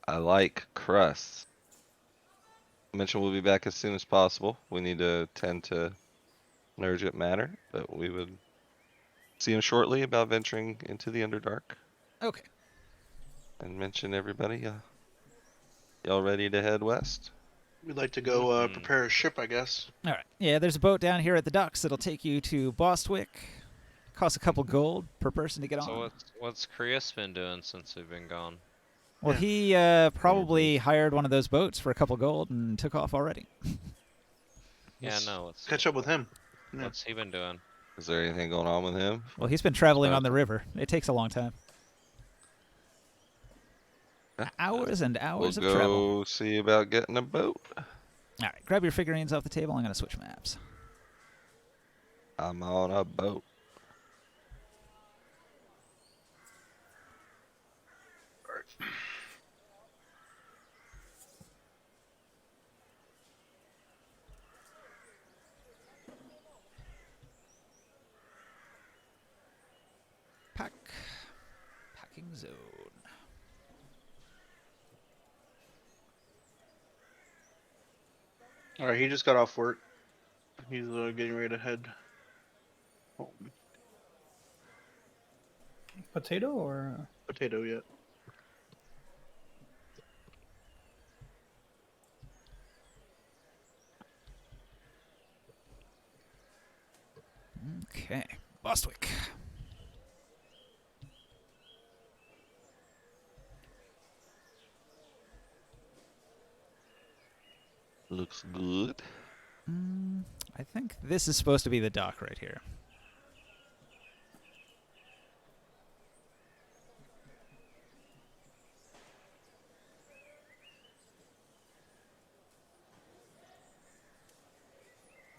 S4: I like crusts. I mentioned we'll be back as soon as possible. We need to tend to an urgent matter, but we would see him shortly about venturing into the Underdark.
S1: Okay.
S4: And mention everybody. Y'all ready to head west?
S3: We'd like to go
S2: Mhm.
S3: prepare a ship, I guess.
S1: All right. Yeah, there's a boat down here at the docks that'll take you to Bostwick. Costs a couple gold per person to get
S2: So
S1: on.
S2: what's Chris been doing since we've been gone?
S1: Well,
S3: Yeah.
S1: he probably hired one of those boats for a couple gold and took off already.
S2: Yeah,
S3: Let's
S2: no. What's
S3: catch up with him. Yeah.
S2: what's he been doing?
S4: Is there anything going on with him?
S1: Well, he's been traveling on the
S4: Okay.
S1: river. It takes a long time.
S4: Yeah.
S1: Hours and
S4: We'll
S1: hours of
S4: go
S1: travel.
S4: see about getting a boat.
S1: All right, grab your figurines off the table. I'm going to switch maps.
S4: I'm on a boat.
S1: Packing zone.
S3: All right, he just got off work. He's getting ready to head home.
S5: Potato or
S3: Potato yet.
S1: Okay, Bostwick.
S4: Looks good.
S1: I think this is supposed to be the dock right here.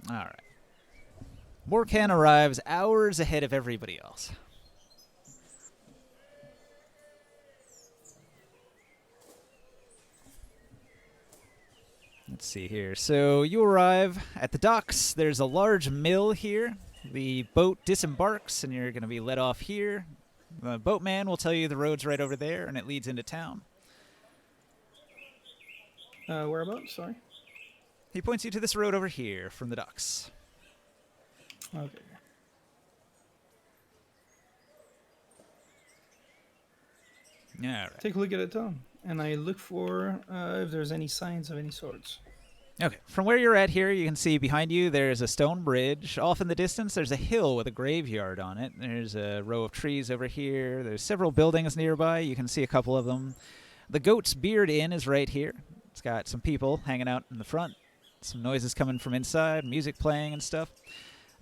S1: All right. Morcan arrives hours ahead of everybody else. Let's see here. So you arrive at the docks. There's a large mill here. The boat disembarks, and you're going to be let off here. The boatman will tell you the road's right over there, and it leads into town.
S5: whereabouts? Sorry.
S1: He points you to this road over here from the docks.
S5: Okay.
S1: All right.
S5: Take a look at it, Tom. And I look for if there's any signs of any sorts.
S1: Okay, from where you're at here, you can see behind you there's a stone bridge. Off in the distance, there's a hill with a graveyard on it. There's a row of trees over here. There's several buildings nearby. You can see a couple of them. The Goat's Beard Inn is right here. It's got some people hanging out in the front. Some noises coming from inside, music playing and stuff.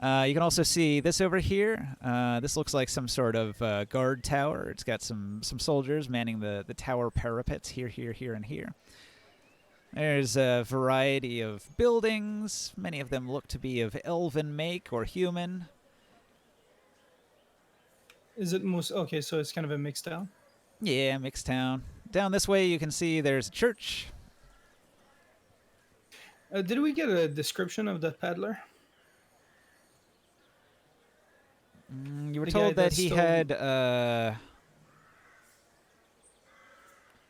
S1: You can also see this over here. This looks like some sort of guard tower. It's got some soldiers manning the tower parapets here, and here. There's a variety of buildings. Many of them look to be of elven make or human.
S5: Is it most okay? So it's kind of a mixed town.
S1: Yeah, mixed town. Down this way, you can see there's a church.
S5: Did we get a description of that peddler?
S1: You were
S5: The
S1: told
S5: guy
S1: that
S5: that
S1: he
S5: stole-
S1: had.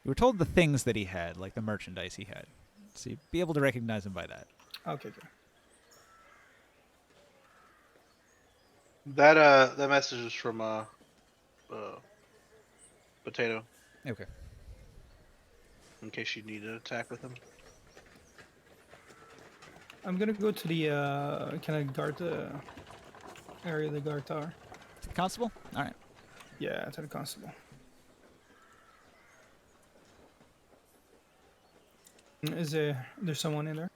S1: You were told the things that he had, like the merchandise he had. So you'd be able to recognize him by that.
S5: Okay, okay.
S3: That message is from Potato.
S1: Okay.
S3: In case you need to attack with him.
S5: I'm gonna go to the can I guard the area of the guard tower?
S1: Constable? All right.
S5: Yeah, to the constable. Is there's someone in there?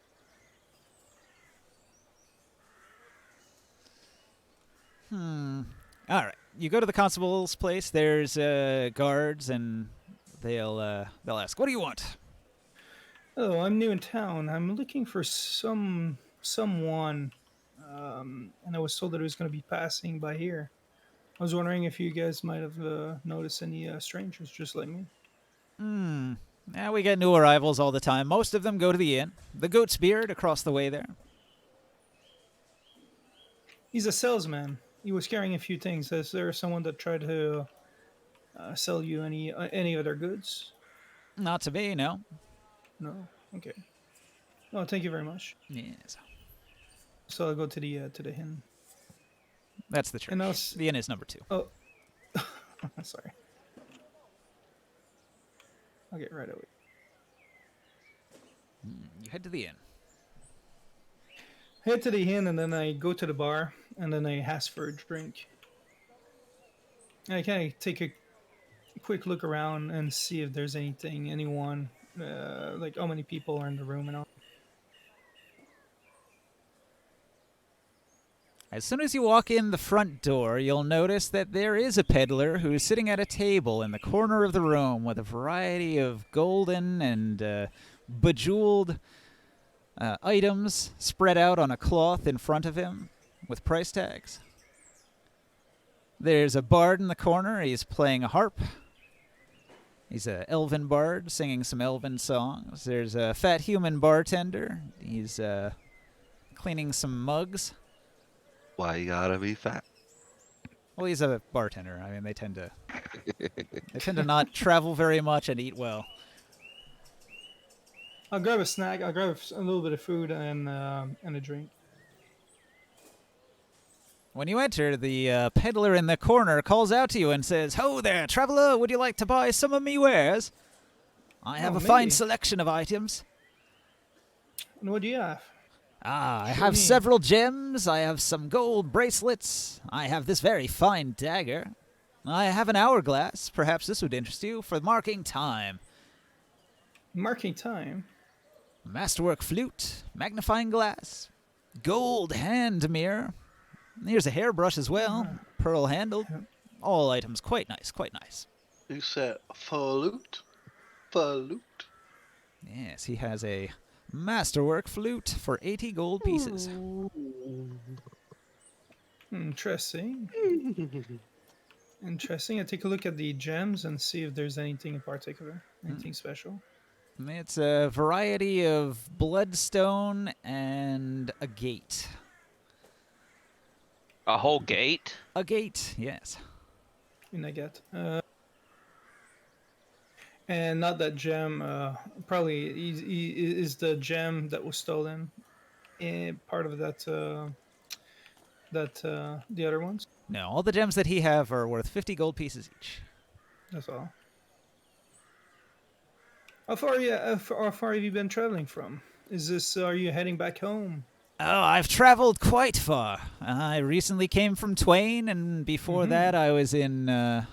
S1: All right. You go to the constable's place. There's guards, and they'll ask, "What do you want?"
S5: Oh, I'm new in town. I'm looking for someone, and I was told that it was going to be passing by here. I was wondering if you guys might have noticed any strangers just like me.
S1: Yeah, we get new arrivals all the time. Most of them go to the inn. The Goat's Beard across the way there.
S5: He's a salesman. He was carrying a few things. Is there someone that tried to sell you any other goods?
S1: Not to me, no.
S5: No. Okay. Oh, thank you very much.
S1: Yes.
S5: So I'll go to the inn.
S1: That's the church.
S5: And
S1: The inn is number 2.
S5: Oh, sorry. I'll get right away.
S1: You head to the inn.
S5: Head to the inn, and then I go to the bar, and then I ask for a drink. I kind of take a quick look around and see if there's anyone, like how many people are in the room and all.
S1: As soon as you walk in the front door, you'll notice that there is a peddler who is sitting at a table in the corner of the room with a variety of golden and bejeweled items spread out on a cloth in front of him with price tags. There's a bard in the corner. He's playing a harp. He's an elven bard singing some elven songs. There's a fat human bartender. He's cleaning some mugs.
S4: Why you gotta be fat?
S1: Well, he's a bartender. I mean, they tend to not travel very much and eat well.
S5: I'll grab a snack. I'll grab a little bit of food and a drink.
S1: When you enter, the peddler in the corner calls out to you and says, "Ho there, traveler! Would you like to buy some of me wares? I have a fine
S5: maybe.
S1: selection of items.
S5: And what do you have?
S1: I
S5: Show
S1: have
S5: me.
S1: several gems. I have some gold bracelets. I have this very fine dagger. I have an hourglass. Perhaps this would interest you for marking time.
S5: Marking time.
S1: Masterwork flute, magnifying glass, gold hand mirror. Here's a hairbrush as well, pearl handled. All items quite nice, quite nice."
S3: You said flute? Flute?
S1: Yes, he has a masterwork flute for 80 gold pieces.
S5: Interesting. Interesting. I take a look at the gems and see if there's anything in particular, anything special.
S1: It's a variety of bloodstone and a gate.
S2: A whole gate?
S1: A gate, yes.
S5: And I get. And not that gem. Probably is the gem that was stolen. Part of that. The other ones.
S1: No, all the gems that he have are worth 50 gold pieces each.
S5: That's all. How far have you been traveling from? Is this? Are you heading back home?
S1: Oh, I've traveled quite far. I recently came from Twain, and before that I was in... what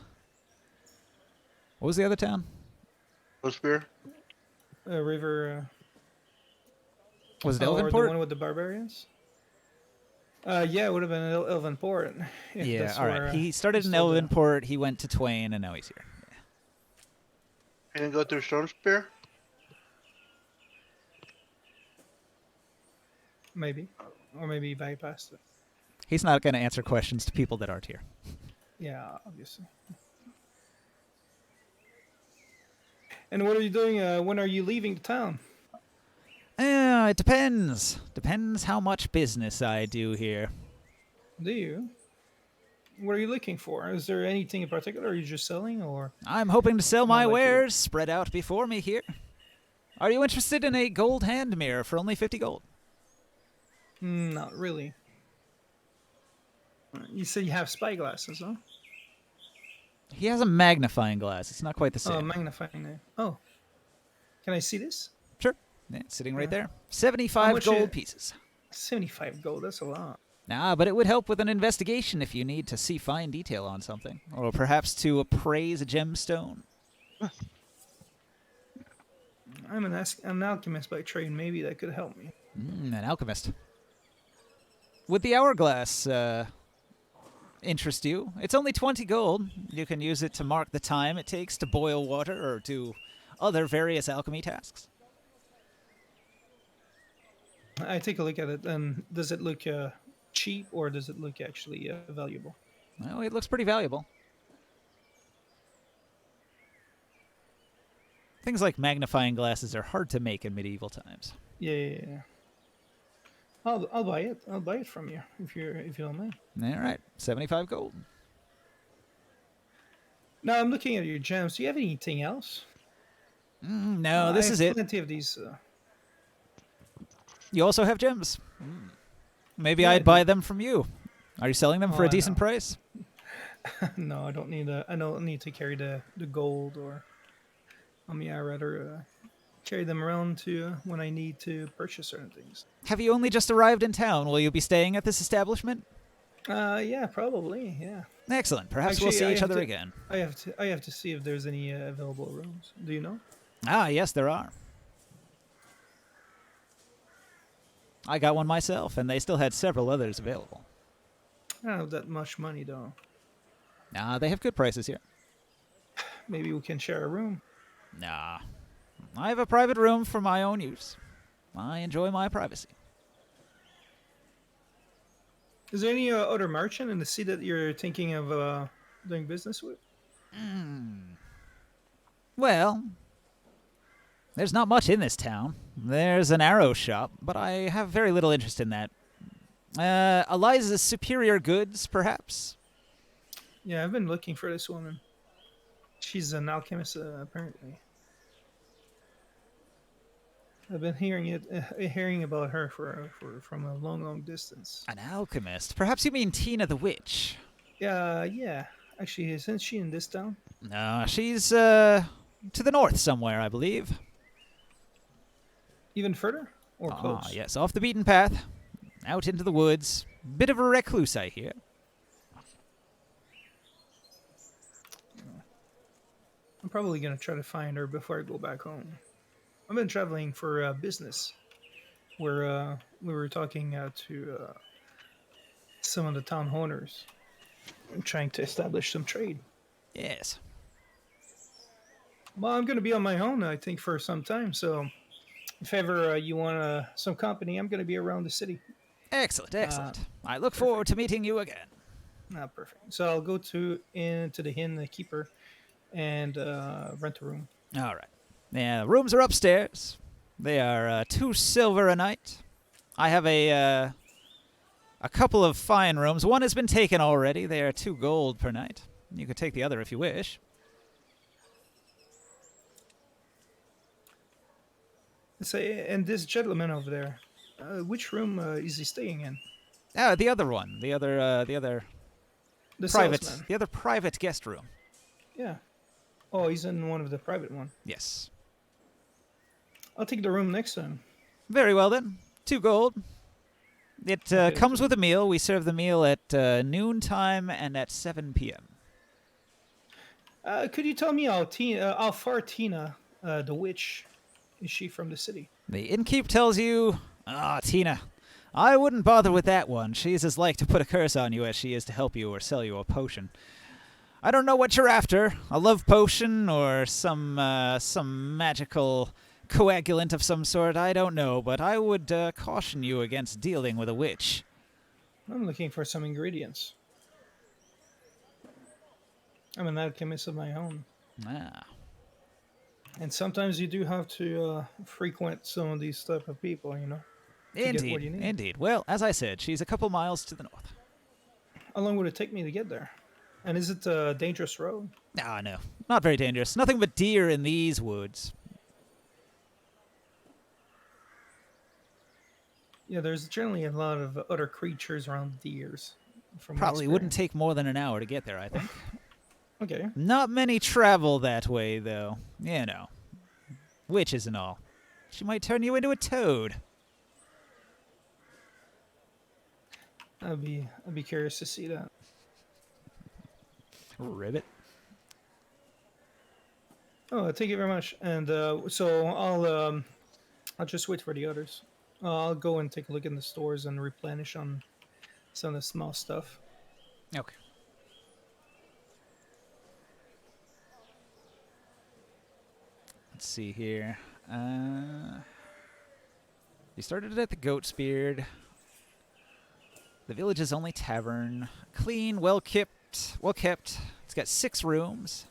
S1: was the other town?
S3: Spear?
S5: River.
S1: Was it
S5: Or the
S1: Elvenport?
S5: one with the barbarians? Yeah, it would have been Elvenport. if
S1: Yeah,
S5: that's
S1: all
S5: where,
S1: right. He started in
S5: still there.
S1: Elvenport, he went to Twain, and now he's here.
S3: You didn't go through Stone Spear?
S5: Maybe, or maybe he bypassed it.
S1: He's not going to answer questions to people that aren't here.
S5: Yeah, obviously. And what are you doing? When are you leaving the town?
S1: It depends. Depends how much business I do here.
S5: Do you? What are you looking for? Is there anything in particular? Are you just selling, or?
S1: I'm hoping to sell my
S5: like you.
S1: wares spread out before me here. Are you interested in a gold hand mirror for only 50 gold?
S5: Not really. You said you have spyglasses, huh?
S1: He has a magnifying glass. It's not quite the
S5: Oh,
S1: same.
S5: magnifying there. Oh, can I see this?
S1: Sure. Yeah, it's sitting right
S5: Yeah.
S1: there. 75
S5: much
S1: gold
S5: it-
S1: pieces.
S5: 75 gold. That's a lot.
S1: Ah, but it would help with an investigation if you need to see fine detail on something. Or perhaps to appraise a gemstone.
S5: I'm an alchemist by trade. Maybe that could help me.
S1: An alchemist. Would the hourglass interest you? It's only 20 gold. You can use it to mark the time it takes to boil water or do other various alchemy tasks.
S5: I take a look at it, and does it look cheap or does it look actually valuable?
S1: Well, it looks pretty valuable. Things like magnifying glasses are hard to make in medieval times.
S5: Yeah. I'll buy it. I'll buy it from you if you don't mind.
S1: All right, 75 gold.
S5: Now I'm looking at your gems. Do you have anything else?
S1: No, this
S5: I
S1: is
S5: have
S1: it.
S5: plenty of these.
S1: You also have gems. Maybe
S5: Yeah, I
S1: I'd
S5: do.
S1: buy them from you. Are you selling them for
S5: Oh,
S1: a decent
S5: no.
S1: price?
S5: No, I don't need to carry the gold or. I mean, I rather carry them around to when I need to purchase certain things.
S1: Have you only just arrived in town? Will you be staying at this establishment?
S5: Yeah, probably. Yeah.
S1: Excellent. Perhaps we'll
S5: Actually,
S1: see
S5: I
S1: each
S5: have
S1: other
S5: to-
S1: again.
S5: I have to see if there's any available rooms. Do you know?
S1: Ah, yes, there are. I got one myself, and they still had several others available.
S5: I don't have that much money though.
S1: Nah, they have good prices here.
S5: Maybe we can share a room.
S1: Nah. I have a private room for my own use. I enjoy my privacy.
S5: Is there any other merchant in the city that you're thinking of doing business with?
S1: Well, there's not much in this town. There's an arrow shop, but I have very little interest in that. Eliza's Superior Goods, perhaps?
S5: Yeah, I've been looking for this woman. She's an alchemist, apparently. I've been hearing about her from a long distance.
S1: An alchemist? Perhaps you mean Tina the Witch?
S5: Yeah. Actually, isn't she in this town?
S1: No, she's, to the north somewhere, I believe.
S5: Even further? Or close?
S1: Ah, yes, off the beaten path. Out into the woods. Bit of a recluse, I hear.
S5: I'm probably going to try to find her before I go back home. I've been traveling for business, where we were talking to some of the town owners and trying to establish some trade.
S1: Yes.
S5: Well, I'm going to be on my own, I think, for some time. So if ever you want some company, I'm going to be around the city.
S1: Excellent, excellent. I look forward to meeting you again.
S5: Perfect. So I'll go into the inn, the keeper, and rent a room.
S1: All right. Yeah, the rooms are upstairs. They are 2 silver a night. I have a couple of fine rooms. One has been taken already. They are 2 gold per night. You could take the other if you wish.
S5: Say, and this gentleman over there, which room is he staying in?
S1: Ah, the other one. The other
S5: The
S1: private.
S5: salesman.
S1: The other private guest room.
S5: Yeah. Oh, he's in one of the private one.
S1: Yes.
S5: I'll take the room next to him.
S1: Very well then. 2 gold. It
S5: Okay,
S1: comes with a meal. We serve the meal at noontime and at 7 p.m.
S5: Could you tell me how far Tina, the witch, is she from the city?
S1: The innkeep tells you, Tina, I wouldn't bother with that one. She's as like to put a curse on you as she is to help you or sell you a potion. I don't know what you're after, a love potion or some magical coagulant of some sort, I don't know, but I would caution you against dealing with a witch.
S5: I'm looking for some ingredients. I'm an alchemist of my own.
S1: Ah.
S5: And sometimes you do have to frequent some of these type of people, to get what you
S1: Indeed,
S5: need.
S1: indeed. Well, as I said, she's a couple miles to the north.
S5: How long would it take me to get there? And is it a dangerous road?
S1: Ah, no. Not very dangerous. Nothing but deer in these woods.
S5: Yeah, there's generally a lot of other creatures around deers. From my
S1: Probably wouldn't
S5: experience.
S1: take more than an hour to get there, I think.
S5: Okay.
S1: Not many travel that way, though. You know. Witches and all. She might turn you into a toad.
S5: I'd be curious to see that.
S1: Ribbit.
S5: Oh, thank you very much. And so I'll just wait for the others. I'll go and take a look in the stores and replenish on some of the small stuff.
S1: Okay. Let's see here. You started at the Goat's Beard. The village's only tavern. Clean, well kept. Well kept. It's got 6 rooms.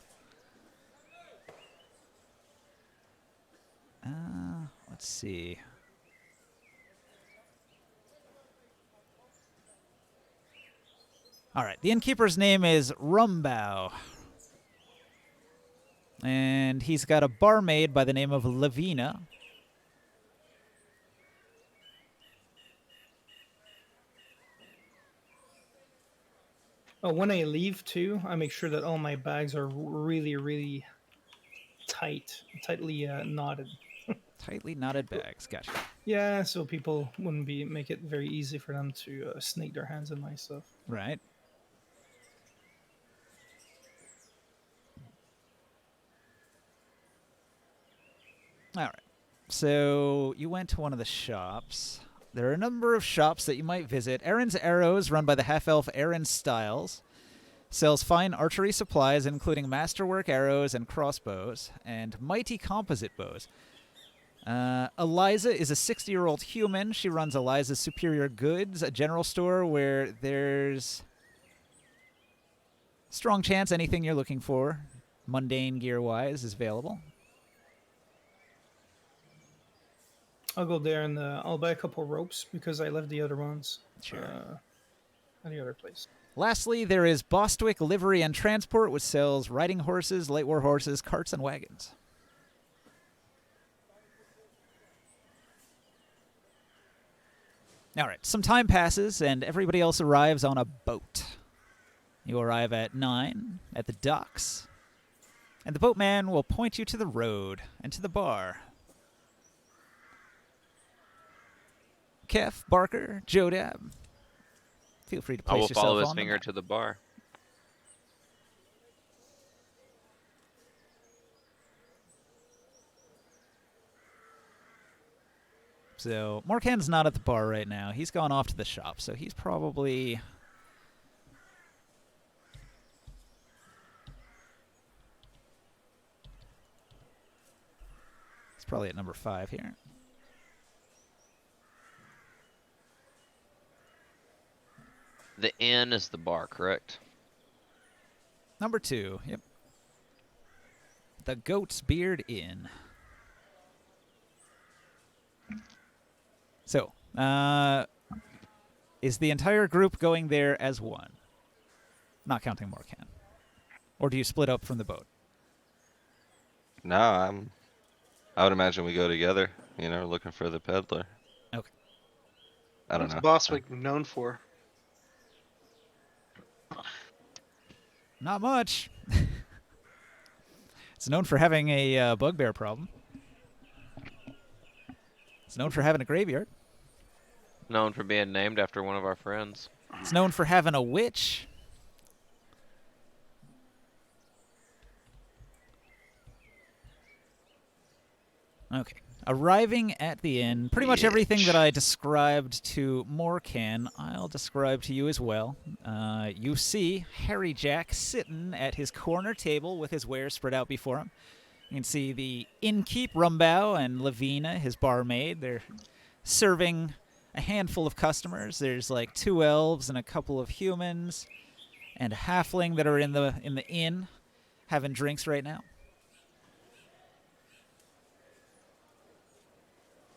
S1: Let's see. All right. The innkeeper's name is Rumbow. And he's got a barmaid by the name of Lavina.
S5: Oh, when I leave too, I make sure that all my bags are really, really tightly knotted.
S1: Tightly knotted bags. Gotcha.
S5: Yeah, so people wouldn't make it very easy for them to sneak their hands in my stuff.
S1: Right. All right. So you went to one of the shops. There are a number of shops that you might visit. Aaron's Arrows, run by the half-elf Aaron Styles, sells fine archery supplies, including masterwork arrows and crossbows, and mighty composite bows. Eliza is a 60-year-old human. She runs Eliza's Superior Goods, a general store where there's strong chance anything you're looking for, mundane gear-wise, is available.
S5: I'll go there and I'll buy a couple ropes because I left the other ones
S1: Sure.
S5: at the other place.
S1: Lastly, there is Bostwick Livery and Transport, which sells riding horses, light war horses, carts, and wagons. All right, some time passes, and everybody else arrives on a boat. You arrive at 9 at the docks, and the boatman will point you to the road and to the bar. Kef, Barker, Jodab, feel free to
S2: I
S1: place
S2: will
S1: yourself
S2: follow his
S1: on the
S2: finger
S1: map.
S2: to the bar.
S1: So Morkan's not at the bar right now. He's gone off to the shop, so he's probably... He's probably at number 5 here.
S2: The inn is the bar, correct?
S1: Number 2, yep. The Goat's Beard Inn. So, is the entire group going there as one? Not counting Morkan. Or do you split up from the boat?
S4: No, I would imagine we go together. You know, looking for the peddler.
S1: Okay.
S4: I don't
S3: What's
S4: know.
S3: Bostwick known for?
S1: Not much. It's known for having a bugbear problem. It's known for having a graveyard.
S2: Known for being named after one of our friends.
S1: It's known for having a witch. Okay. Arriving at the inn, pretty much everything that I described to Morkan, I'll describe to you as well. You see Harry Jack sitting at his corner table with his wares spread out before him. You can see the innkeep, Rumbow, and Lavina, his barmaid. They're serving a handful of customers. There's like 2 elves and a couple of humans and a halfling that are in the inn having drinks right now.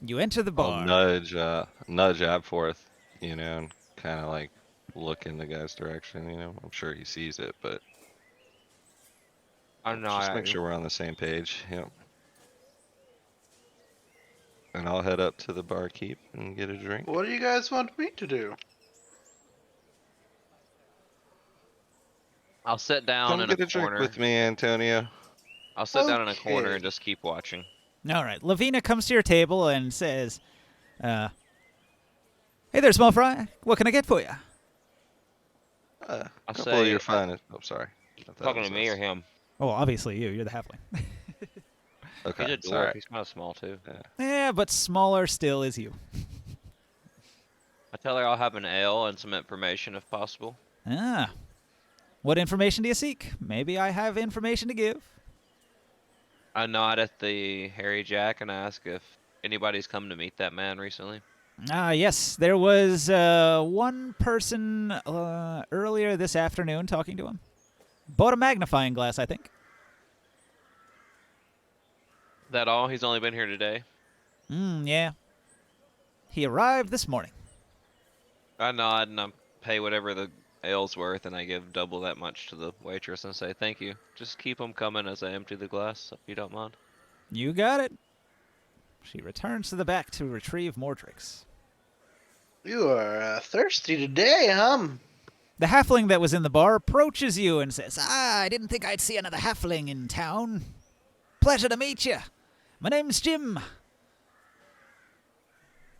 S1: You enter the bar.
S4: I'll nudge Abforth, you know, and kind of like look in the guy's direction. You know, I'm sure he sees it, but
S2: I don't know.
S4: just make sure we're on the same page. Yep. And I'll head up to the barkeep and get a drink.
S3: What do you guys want me to do?
S2: I'll sit down
S4: Come
S2: in
S4: get
S2: a
S4: a drink
S2: corner.
S4: with me, Antonio.
S2: I'll sit down in a corner
S3: Okay.
S2: and just keep watching.
S1: All right. Lavina comes to your table and says, hey there, small fry. What can I get for you?
S4: A
S2: I'll
S4: couple of
S2: say,
S4: your finest. Oh, sorry. I thought it
S2: talking
S4: was
S2: to me or
S4: us.
S2: him.
S1: Oh, obviously you're the halfling.
S4: Okay,
S2: He's a dwarf.
S4: sorry.
S2: He's kind of small too.
S4: Yeah.
S1: Yeah, but smaller still is you.
S2: I tell her I'll have an ale and some information if possible.
S1: Ah. What information do you seek? Maybe I have information to give.
S2: I nod at the Harry Jack and ask if anybody's come to meet that man recently.
S1: Ah, yes. There was one person earlier this afternoon talking to him. Bought a magnifying glass, I think.
S2: That all? He's only been here today?
S1: Yeah. He arrived this morning.
S2: I nod and I pay whatever the ale's worth, and I give double that much to the waitress and say thank you. Just keep them coming as I empty the glass, if you don't mind.
S1: You got it. She returns to the back to retrieve more drinks.
S3: You are thirsty today, huh?
S1: The halfling that was in the bar approaches you and says, I didn't think I'd see another halfling in town. Pleasure to meet you. My name's Jim.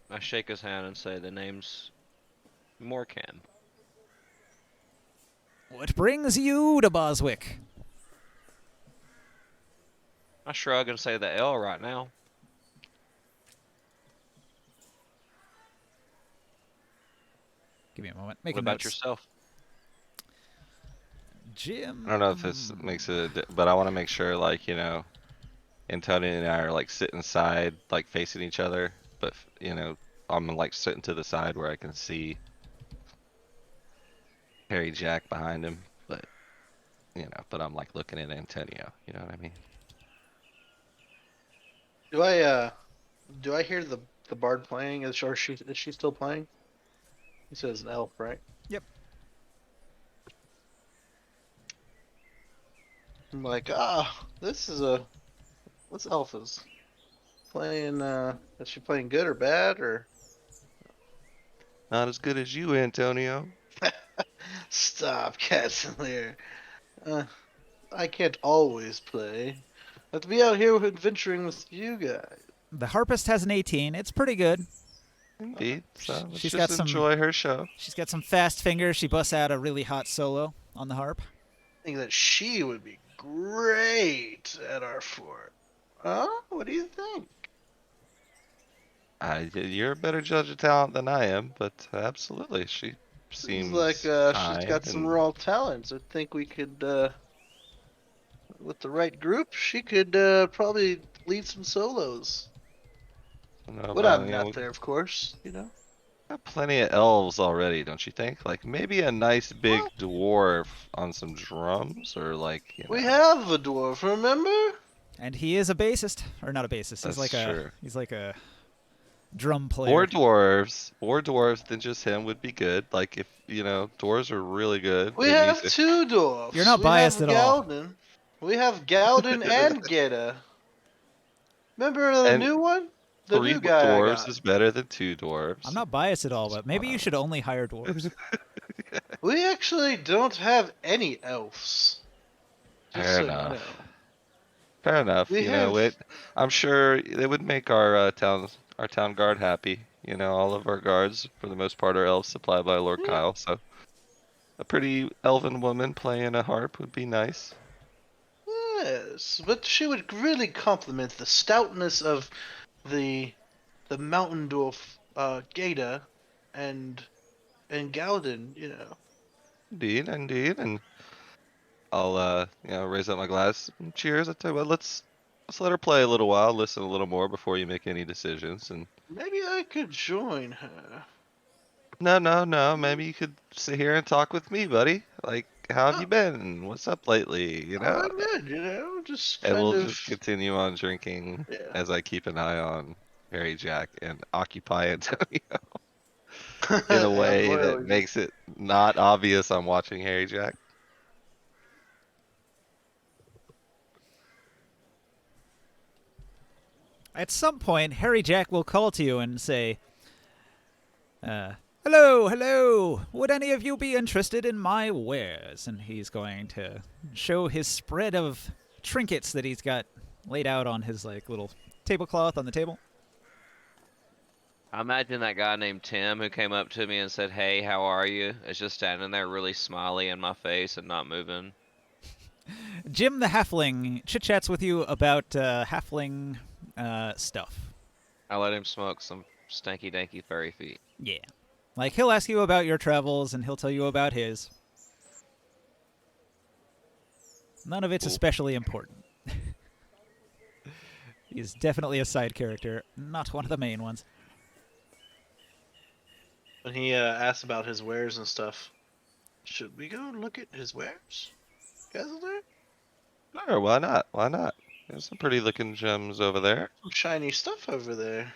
S2: I shake his hand and say the name's Morcan.
S1: What brings you to Boswick?
S2: I shrug and say the ale right now.
S1: Give me a moment.
S2: What
S1: Making
S2: about
S1: notes.
S2: yourself?
S1: Jim.
S4: I don't know if this makes it, but I want to make sure, like, you know, Antonio and I are like sitting side, like facing each other, but you know, I'm like sitting to the side where I can see Harry Jack behind him, but you know, but I'm like looking at Antonio. You know what I mean?
S3: Do I hear the bard playing? Is she still playing? He says an elf, right?
S1: Yep.
S3: I'm like, this elf is playing. Is she playing good or bad or?
S4: Not as good as you, Antonio.
S3: Stop, Casimir. I can't always play. I have to be out here adventuring with you guys.
S1: The harpist has an 18. It's pretty good.
S4: Indeed. So let's
S1: She's
S4: just
S1: got some-
S4: enjoy her show.
S1: She's got some fast fingers. She busts out a really hot solo on the harp.
S3: I think that she would be great at our fort. Huh? What do you think?
S4: You're a better judge of talent than I am, but absolutely, she
S3: Seems
S4: seems
S3: like she's
S4: kind
S3: got some
S4: and-
S3: raw talents. I think we could, with the right group, she could probably lead some solos.
S4: I don't know
S3: When
S4: about,
S3: I'm
S4: you know,
S3: not there, of course. You know.
S4: got plenty of elves already, don't you think? Like maybe a nice big
S3: Well,
S4: dwarf on some drums, or like, you
S3: we
S4: know,
S3: have a dwarf, remember?
S1: And he is a bassist. Or not a bassist.
S4: That's true.
S1: He's like a drum player.
S4: More dwarves than just him would be good. Like if, you know, dwarves are really good
S3: We
S4: at
S3: have
S4: music.
S3: two dwarfs.
S1: You're not
S3: we
S1: biased
S3: have
S1: at all.
S3: Galden. We have Galden and Geta. Remember the
S4: And
S3: new one? The
S4: three
S3: new guy I
S4: dwarves
S3: got.
S4: is better than two dwarves.
S1: I'm not biased at all,
S4: Just
S1: but maybe you
S4: honest.
S1: should only hire dwarves.
S3: We actually don't have any elves. Just
S4: Fair
S3: so
S4: enough.
S3: you know.
S4: Fair enough.
S3: We
S4: You know,
S3: have.
S4: I'm sure it would make our town guard happy. You know, all of our guards, for the most part, are elves supplied by Lord
S3: Yeah.
S4: Kyle. So, a pretty elven woman playing a harp would be nice.
S3: Yes, but she would really complement the stoutness of the mountain dwarf Geta and Galden, you know.
S4: Indeed, indeed, and I'll you know, raise up my glass. Cheers! I tell you what, let's let her play a little while, listen a little more before you make any decisions. And
S3: Maybe I could join her.
S4: no, maybe you could sit here and talk with me, buddy. Like, how have
S3: Oh,
S4: you been? What's up lately? You know,
S3: I'm good, you know, just
S4: and
S3: kind
S4: we'll
S3: of.
S4: just continue on drinking
S3: Yeah.
S4: as I keep an eye on Harry Jack and occupy Antonio in a
S3: Yeah,
S4: way
S3: boy,
S4: that makes it not obvious I'm watching Harry Jack.
S1: At some point, Harry Jack will call to you and say, hello, would any of you be interested in my wares? And he's going to show his spread of trinkets that he's got laid out on his like little tablecloth on the table.
S2: I imagine that guy named Tim who came up to me and said, "Hey, how are you?" is just standing there really smiley in my face and not moving.
S1: Jim the Halfling chit-chats with you about halfling stuff.
S2: I let him smoke some stanky danky furry feet.
S1: Yeah. Like, he'll ask you about your travels, and he'll tell you about his. None of it's
S4: Cool.
S1: especially important. He's definitely a side character, not one of the main ones.
S3: When he asks about his wares and stuff, should we go look at his wares? Guys are there?
S4: Sure, why not? Why not? There's some pretty looking gems over there.
S3: Some shiny stuff over there.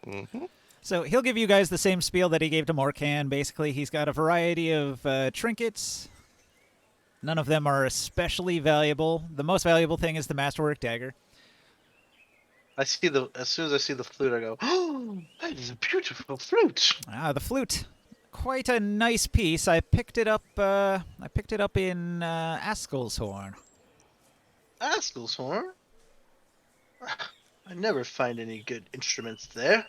S4: Mm-hmm.
S1: So he'll give you guys the same spiel that he gave to Morkan. Basically, he's got a variety of trinkets. None of them are especially valuable. The most valuable thing is the masterwork dagger.
S3: As soon as I see the flute, I go, "Oh, that is a beautiful flute."
S1: Ah, the flute. Quite a nice piece. I picked it up. In Askel's Horn.
S3: Askel's horn. I never find any good instruments there.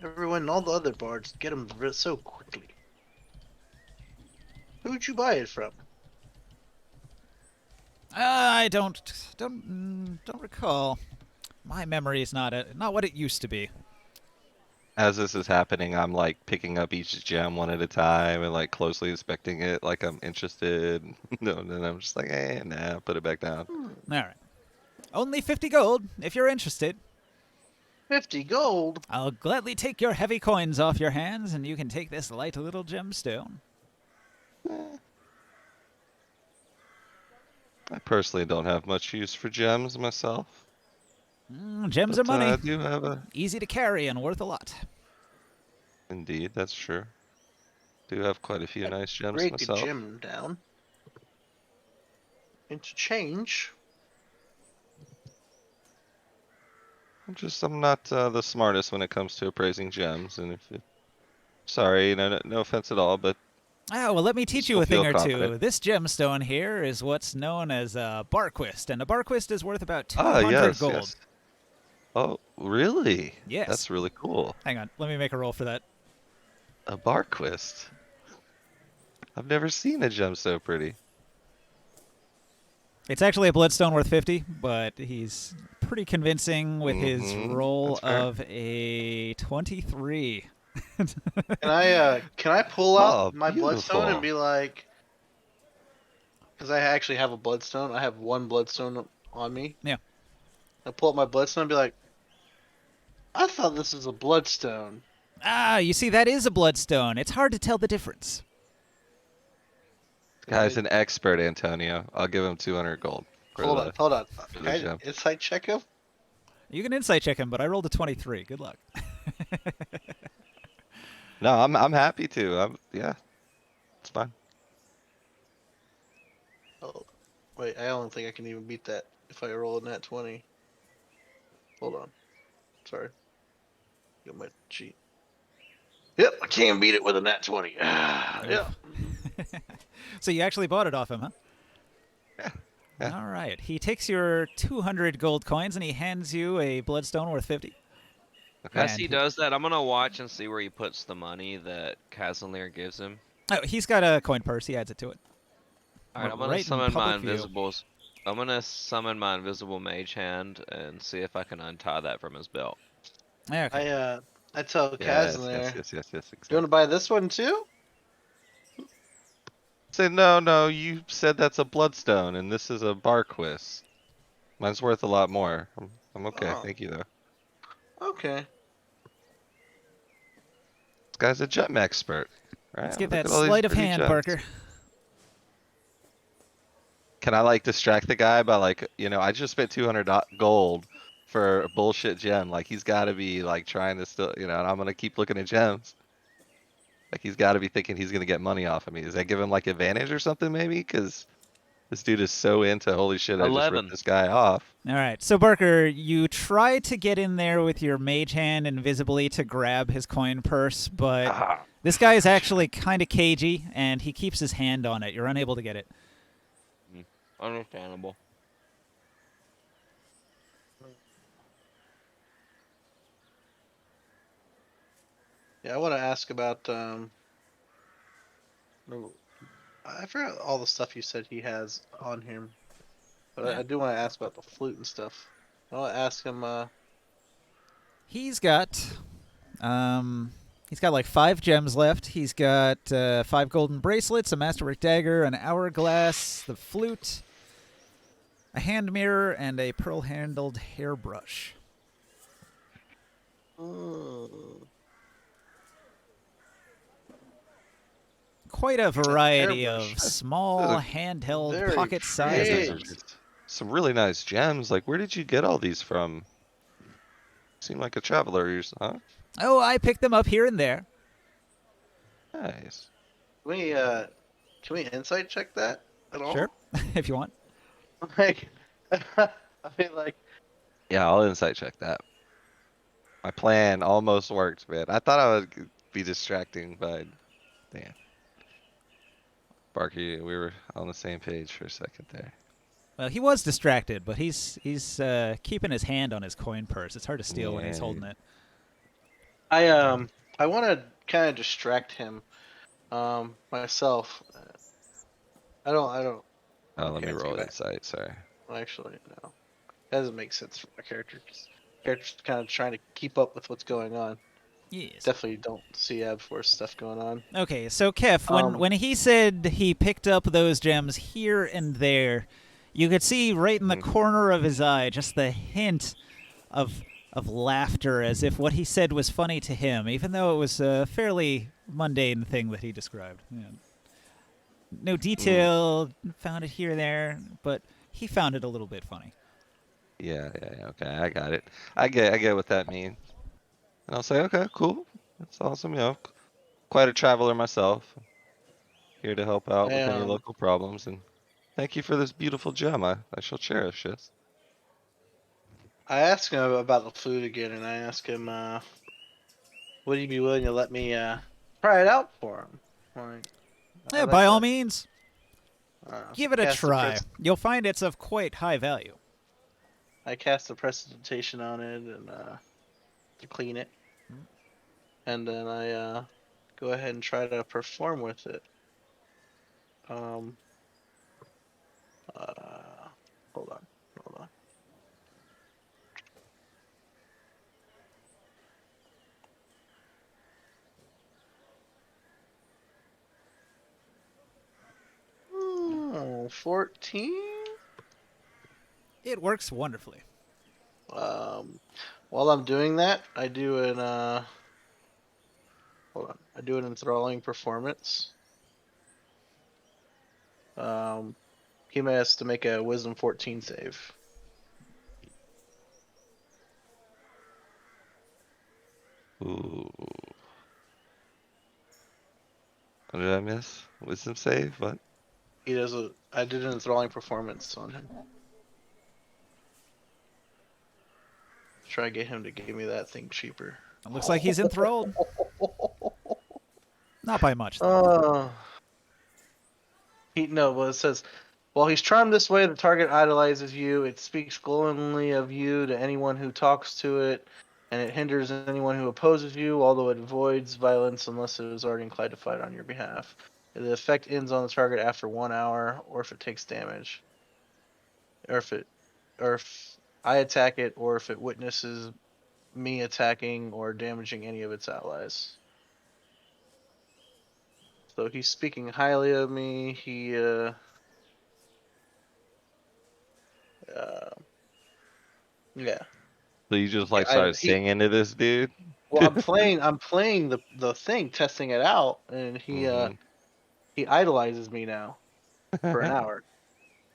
S3: Everyone, all the other bards get them so quickly. Who'd you buy it from?
S1: I don't recall. My memory is not what it used to be.
S4: As this is happening, I'm like picking up each gem one at a time and like closely inspecting it, like I'm interested. No, and then I'm just like, nah, put it back down.
S1: All right. Only 50 gold if you're interested.
S3: 50 gold.
S1: I'll gladly take your heavy coins off your hands, and you can take this light little gemstone.
S4: I personally don't have much use for gems myself.
S1: Gems are
S4: But,
S1: money.
S4: I do have a.
S1: Easy to carry and worth a lot.
S4: Indeed, that's true. Do have quite a few nice gems
S3: Break
S4: myself.
S3: a gem down into change.
S4: I'm not the smartest when it comes to appraising gems, and sorry, no offense at all, but
S1: Ah, well, let me teach
S4: Just
S1: you
S4: don't
S1: a thing
S4: feel
S1: or two.
S4: confident.
S1: This gemstone here is what's known as a barquist, and a barquist is worth about 200
S4: yes,
S1: gold.
S4: yes. Oh, really?
S1: Yes.
S4: That's really cool.
S1: Hang on, let me make a roll for that.
S4: A barquist. I've never seen a gem so pretty.
S1: It's actually a bloodstone worth 50, but he's pretty convincing with his
S4: Mhm,
S1: roll
S4: that's fair.
S1: of a 23.
S3: Can I pull out
S4: Oh,
S3: my bloodstone and
S4: beautiful.
S3: be like, because I actually have a bloodstone. I have one bloodstone on me.
S1: Yeah.
S3: I pull out my bloodstone and be like, I thought this was a bloodstone.
S1: Ah, you see, that is a bloodstone. It's hard to tell the difference.
S4: This guy's an expert, Antonio. I'll give him 200 gold for
S3: Hold on.
S4: for
S3: Can
S4: the
S3: I
S4: gem.
S3: insight check him?
S1: You can insight check him, but I rolled a 23. Good luck.
S4: No, I'm happy to. Yeah, it's fine.
S3: Oh, wait. I don't think I can even beat that if I roll a nat 20. Hold on. Sorry. Get my cheat. Yep, I can't beat it with a nat 20. Yeah.
S1: So you actually bought it off him, huh?
S4: Yeah.
S1: All right. He takes your 200 gold coins and he hands you a bloodstone worth 50.
S2: As
S1: And
S2: he does that, I'm gonna watch and see where he puts the money that Kazanlir gives him.
S1: Oh, he's got a coin purse. He adds it to it.
S2: Alright, I'm gonna
S1: Right in
S2: summon my
S1: public view.
S2: invisibles. I'm gonna summon my invisible mage hand and see if I can untie that from his belt.
S1: Okay.
S3: I tell
S4: Yes,
S3: Kaz there.
S4: yes,
S3: You
S4: exactly.
S3: want to buy this one too?
S4: Say no, you said that's a bloodstone and this is a barquist. Mine's worth a lot more. I'm okay,
S3: Oh.
S4: thank you though.
S3: Okay.
S4: This guy's a gem expert. Right?
S1: Let's get
S4: Look
S1: that
S4: at all these
S1: sleight of
S4: pretty
S1: hand,
S4: gems.
S1: Barker.
S4: Can I like distract the guy by like, I just spent 200 gold for a bullshit gem. Like he's got to be like trying to still, and I'm gonna keep looking at gems. Like he's got to be thinking he's gonna get money off of me. Does that give him like advantage or something maybe? Because this dude is so into holy shit, I just
S2: 11.
S4: ripped this guy off.
S1: All right. So, Barker, you try to get in there with your mage hand invisibly to grab his coin purse, but
S4: Ah,
S1: this guy is actually kind of cagey, and he keeps his hand on it. You're unable to get it.
S2: Understandable.
S3: Yeah, I want to ask about I forgot all the stuff you said he has on him, but
S1: Yeah.
S3: I do want to ask about the flute and stuff. I want to ask him.
S1: He's got he's got like 5 gems left. He's got 5 golden bracelets, a masterwork dagger, an hourglass, the flute, a hand mirror, and a pearl-handled hairbrush. Quite a variety
S3: Hairbrush.
S1: of small
S4: Those
S1: handheld
S3: Very
S1: pocket
S4: Yeah,
S1: sized
S4: those are
S3: creative.
S1: items.
S4: some really nice gems. Like, where did you get all these from? Seem like a traveler, huh?
S1: Oh, I picked them up here and there.
S4: Nice.
S3: Can we insight check that at
S1: Sure,
S3: all?
S1: if you want.
S3: Like, I mean, like,
S4: Yeah, I'll insight check that. My plan almost worked, man. I thought I would be distracting, but damn. Barky, we were on the same page for a second there.
S1: Well, he was distracted, but he's keeping his hand on his coin purse. It's hard to steal when he's
S4: Yeah.
S1: holding it.
S3: I want to kind of distract him, myself. I don't.
S4: Oh, let
S3: Okay,
S4: me
S3: I take
S4: roll
S3: it back.
S4: insight. Sorry.
S3: Well, actually, no. That doesn't make sense for my character. 'Cause character's kind of trying to keep up with what's going on.
S1: Yes.
S3: Definitely don't see Abforce stuff going on.
S1: Okay, so Kef,
S3: Um,
S1: when he said he picked up those gems here and there, you could see right in the
S4: Mhm.
S1: corner of his eye just the hint of laughter, as if what he said was funny to him, even though it was a fairly mundane thing that he described. Yeah. No detail, found it here and there, but he found it a little bit funny.
S4: Yeah, okay, I got it. I get what that means. And I'll say, okay, cool. That's awesome. Quite a traveler myself. Here to help out with any
S3: I
S4: local problems. And thank you for this beautiful gem. I shall cherish this.
S3: I asked him about the food again, and I asked him, would he be willing to let me try it out for him? Like,
S1: Yeah,
S3: I'd like
S1: by all
S3: to
S1: means, give it a
S3: cast a
S1: try. You'll find it's of quite high value.
S3: I cast a prestidigitation on it and to clean it, and then I go ahead and try to perform with it. Um, hold on, hold on. Oh, 14.
S1: It works wonderfully.
S3: While I'm doing that, I do an hold on. I do an enthralling performance. He has to make a Wisdom 14 save.
S4: Ooh. What did I miss? Wisdom save? What?
S3: He does a. I did an enthralling performance on him. Try to get him to give me that thing cheaper.
S1: It looks like he's enthralled. Not by much, though.
S3: Well, it says, while he's charmed this way, the target idolizes you. It speaks glowingly of you to anyone who talks to it, and it hinders anyone who opposes you, although it avoids violence unless it is already inclined to fight on your behalf. The effect ends on the target after 1 hour, or if it takes damage, or if I attack it, or if it witnesses me attacking or damaging any of its allies. So he's speaking highly of me. Yeah.
S4: So you just like
S3: I
S4: started singing to this dude?
S3: Well, I'm playing the thing, testing it out, and
S4: Mm-hmm.
S3: he idolizes me now for an hour.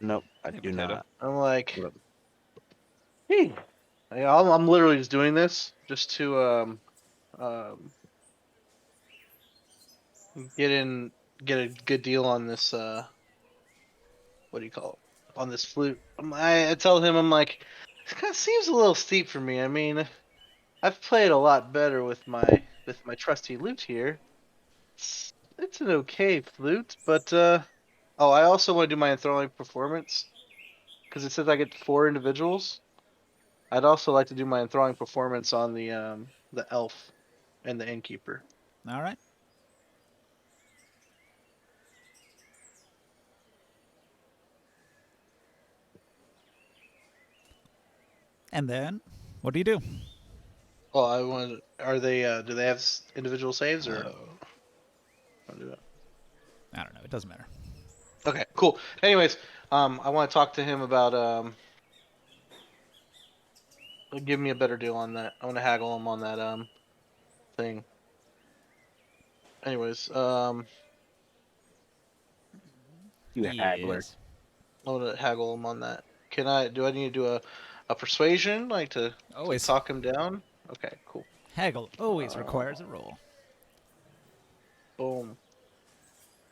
S7: Nope, I
S2: Hey,
S7: do
S2: potato.
S7: not.
S3: I'm like,
S7: What
S3: hey, I'm literally just doing this just to um get in get a good deal on this what do you call it, on this flute. I tell him, I'm like, this kind of seems a little steep for me. I mean, I've played a lot better with my trusty lute here. It's an okay flute, but oh, I also want to do my enthralling performance because it says I get 4 individuals. I'd also like to do my enthralling performance on the elf and the innkeeper.
S1: All right. And then, what do you do?
S3: Well, I wanted. Are they? Do they have individual saves or? I'll do that.
S1: I don't know. It doesn't matter.
S3: Okay, cool. Anyways, I want to talk to him about give me a better deal on that. I want to haggle him on that thing. Anyways,
S7: You haggler.
S1: Yes.
S3: I want to haggle him on that. Can I? Do I need to do a persuasion like to
S1: Always.
S3: talk him down? Okay, cool.
S1: Haggle always requires a roll.
S3: Boom.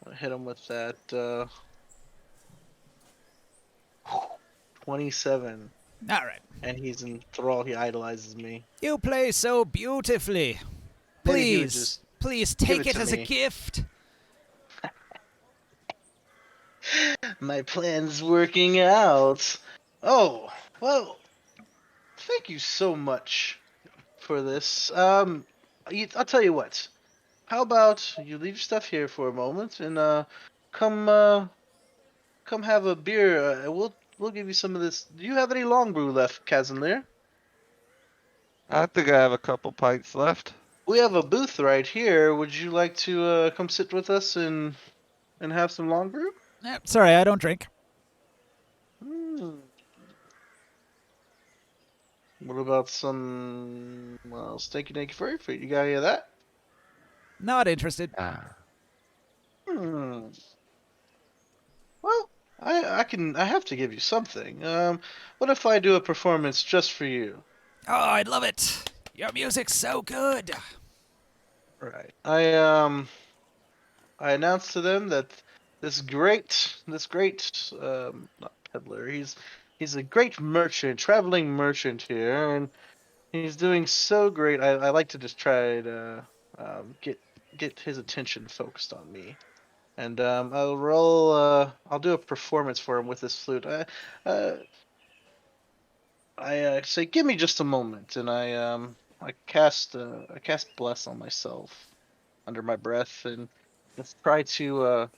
S3: I hit him with that 27.
S1: All right.
S3: And he's enthralled. He idolizes me.
S1: You play so beautifully.
S3: Maybe he would
S1: Please,
S3: just
S1: please
S3: give
S1: take
S3: it
S1: it
S3: to
S1: as a
S3: me.
S1: gift.
S3: My plan's working out. Oh, well, thank you so much for this. I'll tell you what. How about you leave your stuff here for a moment and come come have a beer. We'll give you some of this. Do you have any long brew left, Kazanlir?
S4: I think I have a couple pints left.
S3: We have a booth right here. Would you like to come sit with us and have some long brew?
S1: Sorry, I don't drink.
S3: What about some stinky naked furry food? You got any of that?
S1: Not interested.
S7: Ah.
S3: Hmm. Well, I have to give you something. What if I do a performance just for you?
S1: Oh, I'd love it. Your music's so good.
S3: Right. I announced to them that this great not peddler. He's a great merchant, traveling merchant here, and he's doing so great. I like to just try to get his attention focused on me. And I'll roll. I'll do a performance for him with this flute. I say, give me just a moment, and I cast bless on myself under my breath, and let's try to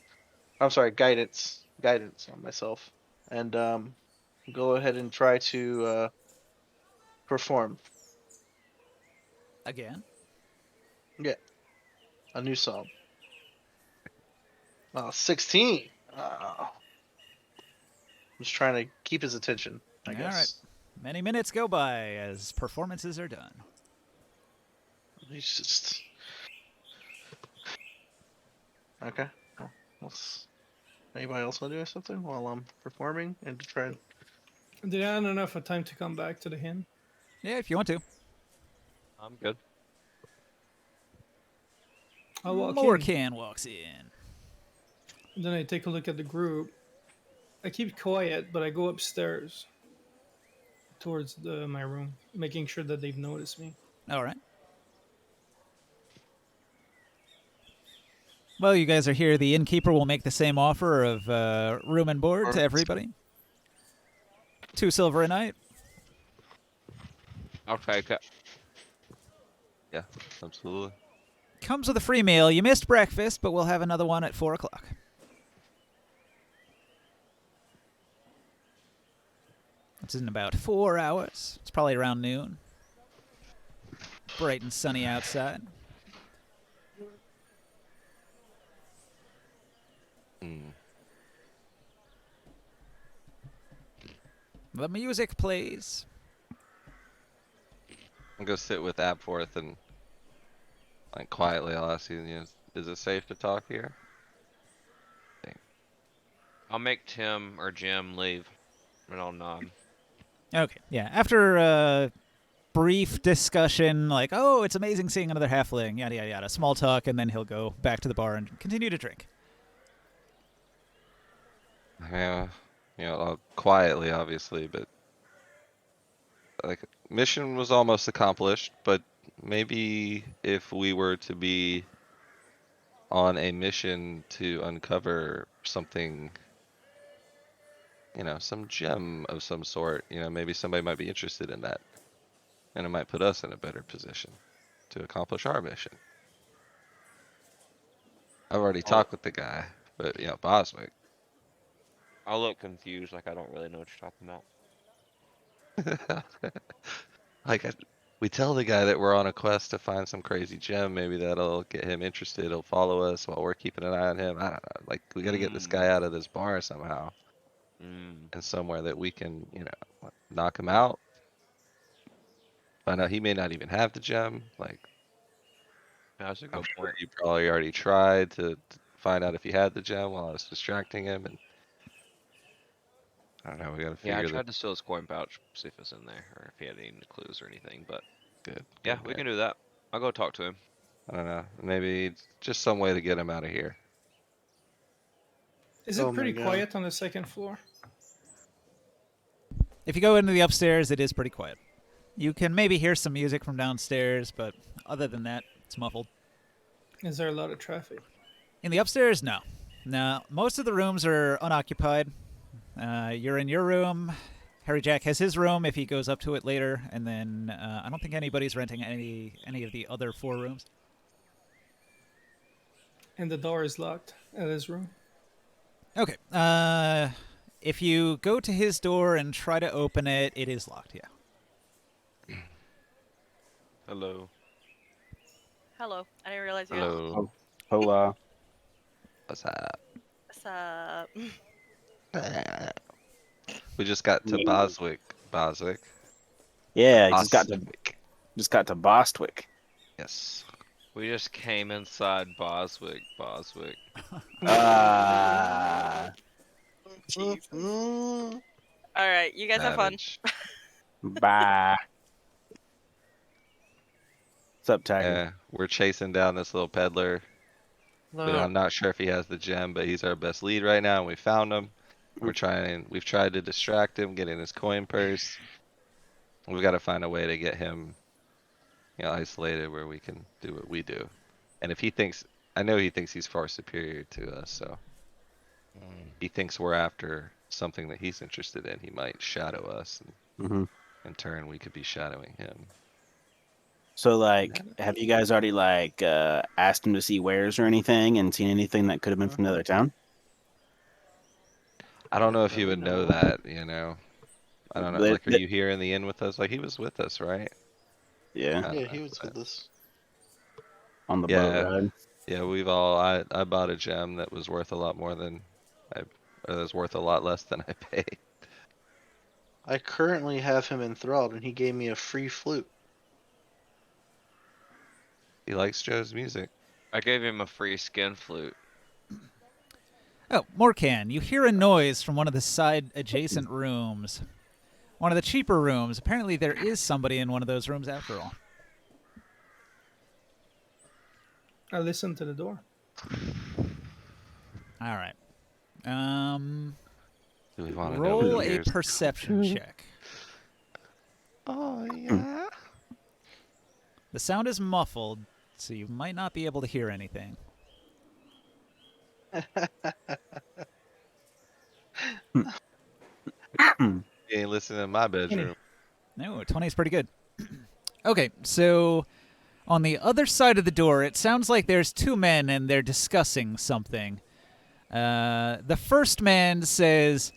S3: I'm sorry, guidance on myself, and go ahead and try to perform.
S1: Again?
S3: Yeah, a new song. 16. I'm just trying to keep his attention, I
S1: All right.
S3: guess.
S1: Many minutes go by as performances are done.
S3: He's just okay. Well, anybody else want to do something while I'm performing and to try and
S5: Did I have enough of time to come back to the inn?
S1: Yeah, if you want to.
S2: I'm good.
S5: I'll walk in,
S1: Morkan walks in.
S5: and then I take a look at the group. I keep quiet, but I go upstairs towards my room, making sure that they've noticed me.
S1: All right. Well, you guys are here. The innkeeper will make the same offer of room and board to everybody. 2 silver a night.
S2: I'll take it.
S4: Yeah, absolutely.
S1: Comes with a free meal. You missed breakfast, but we'll have another one at 4 o'clock. It's in about 4 hours. It's probably around noon. Bright and sunny outside.
S4: Hmm.
S1: The music plays.
S4: I'll go sit with Abforth and like quietly I'll ask you, is it safe to talk here?
S2: I'll make Tim or Jim leave, and I'll nod.
S1: Okay, yeah. After a brief discussion, like, oh, it's amazing seeing another halfling, yada, yada, yada, small talk, and then he'll go back to the bar and continue to drink.
S4: Yeah, I'll quietly, obviously, but like mission was almost accomplished, but maybe if we were to be on a mission to uncover something, some gem of some sort, maybe somebody might be interested in that, and it might put us in a better position to accomplish our mission. I've already
S2: Oh.
S4: talked with the guy, but Boswick.
S2: I'll look confused, like I don't really know what you're talking about.
S4: Like we tell the guy that we're on a quest to find some crazy gem. Maybe that'll get him interested. He'll follow us while we're keeping an eye on him. I don't know. Like we got to get this guy out of this bar somehow, and somewhere that we can, knock him out. Find out he may not even have the gem. Like
S2: That's a
S4: I'm
S2: good
S4: sure
S2: point.
S4: you probably already tried to find out if he had the gem while I was distracting him, and I don't know. We got to
S2: Yeah, I
S4: figure that.
S2: tried to steal his coin pouch, see if it's in there, or if he had any clues or anything. But
S4: Good,
S2: yeah,
S4: good,
S2: we
S4: good.
S2: can do that. I'll go talk to him.
S4: I don't know. Maybe just some way to get him out of here.
S5: Is
S3: Oh
S5: it
S3: my
S5: pretty
S3: God.
S5: quiet on the second floor?
S1: If you go into the upstairs, it is pretty quiet. You can maybe hear some music from downstairs, but other than that, it's muffled.
S5: Is there a lot of traffic?
S1: In the upstairs, no. No, most of the rooms are unoccupied. You're in your room. Harry Jack has his room if he goes up to it later, and then I don't think anybody's renting any of the other 4 rooms.
S5: And the door is locked at his room?
S1: Okay. If you go to his door and try to open it, it is locked. Yeah.
S2: Hello.
S6: Hello. I didn't realize you guys.
S4: Hello.
S7: Hola.
S4: What's up?
S6: What's up?
S4: We just got to Boswick. Boswick.
S7: Yeah,
S4: Bostwick.
S7: just got to Bostwick.
S4: Yes.
S2: We just came inside Boswick. Boswick.
S7: Ah,
S6: Jesus.
S3: Mm,
S6: All right, you guys have fun.
S4: Savage.
S7: bye. What's up, Tiger?
S4: Yeah, we're chasing down this little peddler. I'm not sure if he has the gem, but he's our best lead right now, and we found him. We've tried to distract him, get in his coin purse. We've got to find a way to get him, isolated where we can do what we do. And if I know he thinks he's far superior to us, so he thinks we're after something that he's interested in. He might shadow us, and
S7: hmm
S4: in turn, we could be shadowing him.
S7: So, have you guys already asked him to see wares or anything, and seen anything that could have been from another town?
S4: I don't know if
S3: that
S4: you
S3: we
S4: would know
S3: of.
S4: that, I don't know.
S7: They-
S4: Like, are
S7: they-
S4: you here in the inn with us? Like, he was with us, right?
S7: yeah,
S4: I
S3: Yeah,
S4: don't
S3: he
S4: know,
S3: was
S4: but
S3: with us.
S7: on the boat ride.
S4: yeah, I bought a gem that was worth a lot more than I, or that was worth a lot less than I paid.
S3: I currently have him enthralled, and he gave me a free flute.
S4: He likes Joe's music.
S2: I gave him a free skin flute.
S1: Oh, Morcan, you hear a noise from one of the side adjacent rooms. One of the cheaper rooms. Apparently there is somebody in one of those rooms after all.
S5: I listened to the door.
S1: All right.
S4: Do we want to know
S1: Roll
S4: who
S1: a
S4: hears?
S1: perception check.
S4: Oh yeah.
S1: The sound is muffled, so you might not be able to hear anything.
S4: You ain't listening in my bedroom.
S1: No, 20 is pretty good. Okay, so on the other side of the door, it sounds like there's 2 men and they're discussing something. The first man says,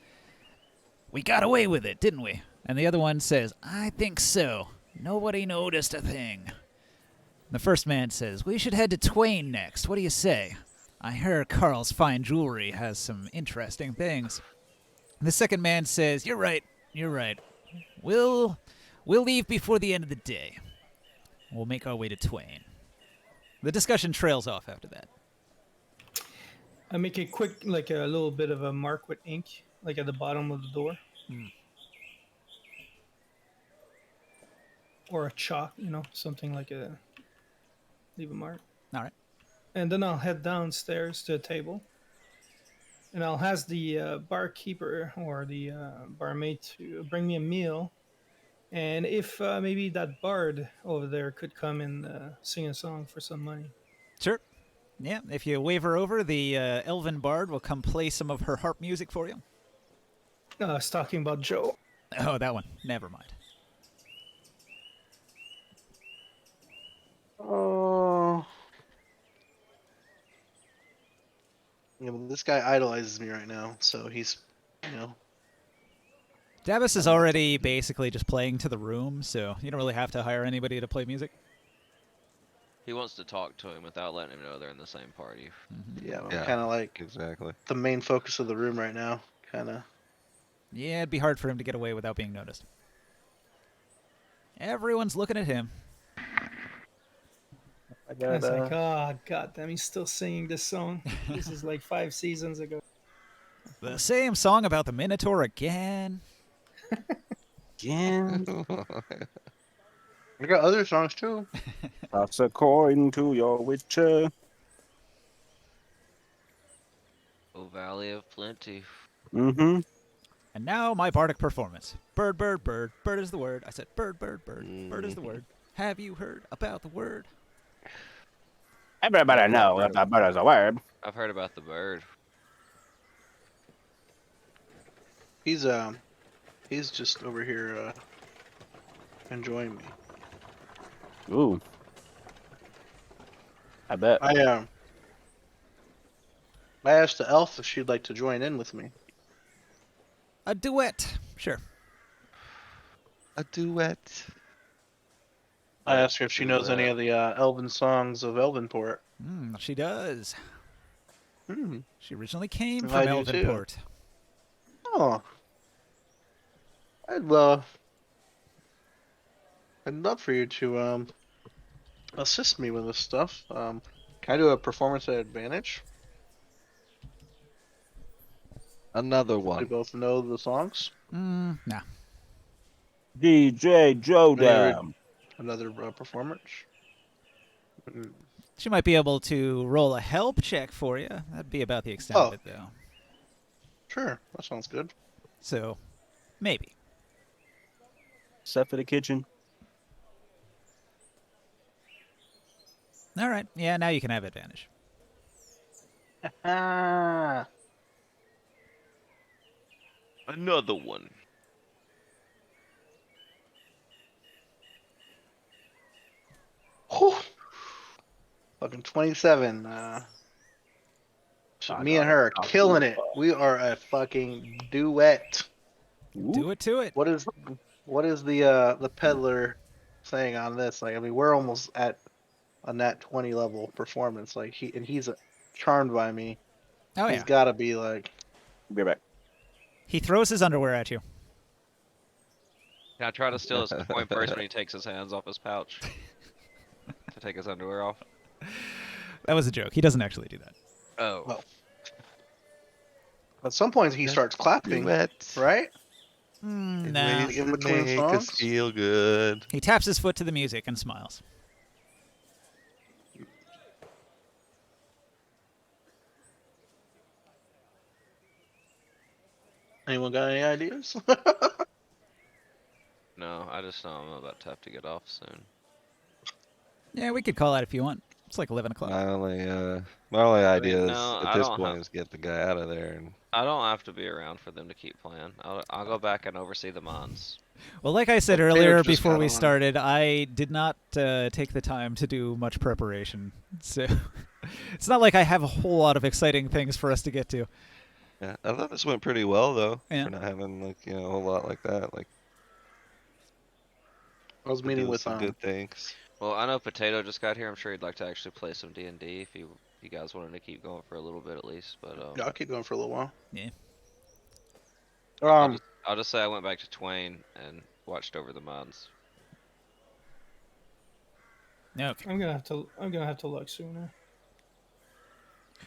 S1: "We got away with it, didn't we?" And the other one says, "I think so. Nobody noticed a thing." The first man says, "We should head to Twain next. What do you say? I hear Carl's fine jewelry has some interesting things." And the second man says, "You're right. You're right. We'll leave before the end of the day. We'll make our way to Twain." The discussion trails off after that.
S5: I make a quick, a little bit of a mark with ink, at the bottom of the door. Or a chalk, something leave a mark.
S1: All right.
S5: And then I'll head downstairs to a table. And I'll ask the barkeeper or the barmaid to bring me a meal. And if maybe that bard over there could come and sing a song for some money.
S1: Sure. Yeah, if you wave her over, the elven bard will come play some of her harp music for you.
S5: I was talking about Joe.
S1: Oh, that one. Never mind.
S3: Oh, This guy idolizes me right now, so he's, you know.
S1: Davis is
S3: I don't know.
S1: already basically just playing to the room, so you don't really have to hire anybody to play music.
S2: He wants to talk to him without letting him know they're in the same party.
S3: Yeah, I'm
S4: Yeah.
S3: kind of like
S4: Exactly.
S3: the main focus of the room right now. Kind of.
S1: Yeah, it'd be hard for him to get away without being noticed. Everyone's looking at him.
S3: I
S5: I was like,
S3: got.
S5: oh god damn, he's still singing this song. This is like 5 seasons ago.
S1: The same song about the Minotaur again.
S7: Again,
S3: I got other songs too.
S7: toss a coin to your witcher.
S2: Oh, Valley of Plenty.
S7: Mm-hmm.
S1: And now my bardic performance. Bird, bird, bird. Bird is the word. I said bird, bird, bird. Bird is the word. Have you heard about the word?
S7: Everybody
S2: Yeah,
S7: know
S2: right.
S7: that bird is a word.
S2: I've heard about the bird.
S3: He's just over here enjoying me.
S7: Ooh. I bet.
S3: I asked the elf if she'd like to join in with me.
S1: A duet. Sure.
S4: A duet.
S3: I asked her if she knows any of the elven songs of Elvenport.
S1: She does.
S3: Hmm.
S1: She originally came
S3: I
S1: from
S3: do too.
S1: Elvenport.
S3: Oh. I'd love for you to assist me with this stuff. Can I do a performance at advantage?
S4: Another
S3: We
S4: one.
S3: both know the songs.
S1: Nah.
S7: DJ Joe
S3: Maybe
S7: Dam.
S3: another performance.
S1: She might be able to roll a help check for you. That'd be about the extent of
S3: Oh.
S1: it, though.
S3: Sure, that sounds good.
S1: So, maybe.
S7: Set for the kitchen.
S1: All right. Yeah, now you can have advantage.
S3: Ah.
S2: Another one.
S3: Whew. Fucking 27. Me and her are killing it. We are a fucking duet.
S1: Do it to it.
S3: What is the peddler saying on this? Like, I mean, we're almost at a nat 20 level performance. Like he's charmed by me.
S1: Oh,
S3: He's
S1: yeah.
S3: got to be like.
S7: Be right back.
S1: He throws his underwear at you.
S2: Can I try to steal his coin purse when he takes his hands off his pouch? To take his underwear off?
S1: That was a joke. He doesn't actually do that.
S2: Oh.
S3: Well, at some point he starts clapping,
S4: Duet.
S3: right?
S1: No.
S4: Ways
S3: In
S4: to
S3: between
S4: make us
S3: songs?
S4: feel good.
S1: He taps his foot to the music and smiles.
S3: Anyone got any ideas?
S2: No, I just know I'm about to have to get off soon.
S1: Yeah, we could call that if you want. It's like 11 o'clock.
S4: My only idea
S2: no,
S4: is
S2: I
S4: at this
S2: don't
S4: point
S2: have-
S4: is get the guy out of there. And
S2: I don't have to be around for them to keep playing. I'll go back and oversee the mines.
S1: Well, like I said
S3: Well,
S1: earlier
S3: Taylor just
S1: before
S3: got
S1: we
S3: on.
S1: started, I did not take the time to do much preparation. So it's not like I have a whole lot of exciting things for us to get to.
S4: yeah, I thought this went pretty well though.
S1: Yeah.
S4: For not having like a whole lot like that. Like
S3: I was
S4: we're
S3: meeting
S4: doing
S3: with
S4: some good things.
S2: Well, I know Potato just got here. I'm sure he'd like to actually play some D&D if you guys wanted to keep going for a little bit at least. But
S3: Yeah, I'll keep going for a little while.
S1: Yeah.
S2: I'll just say I went back to Twain and watched over the mines.
S1: Okay.
S5: I'm gonna have to look sooner.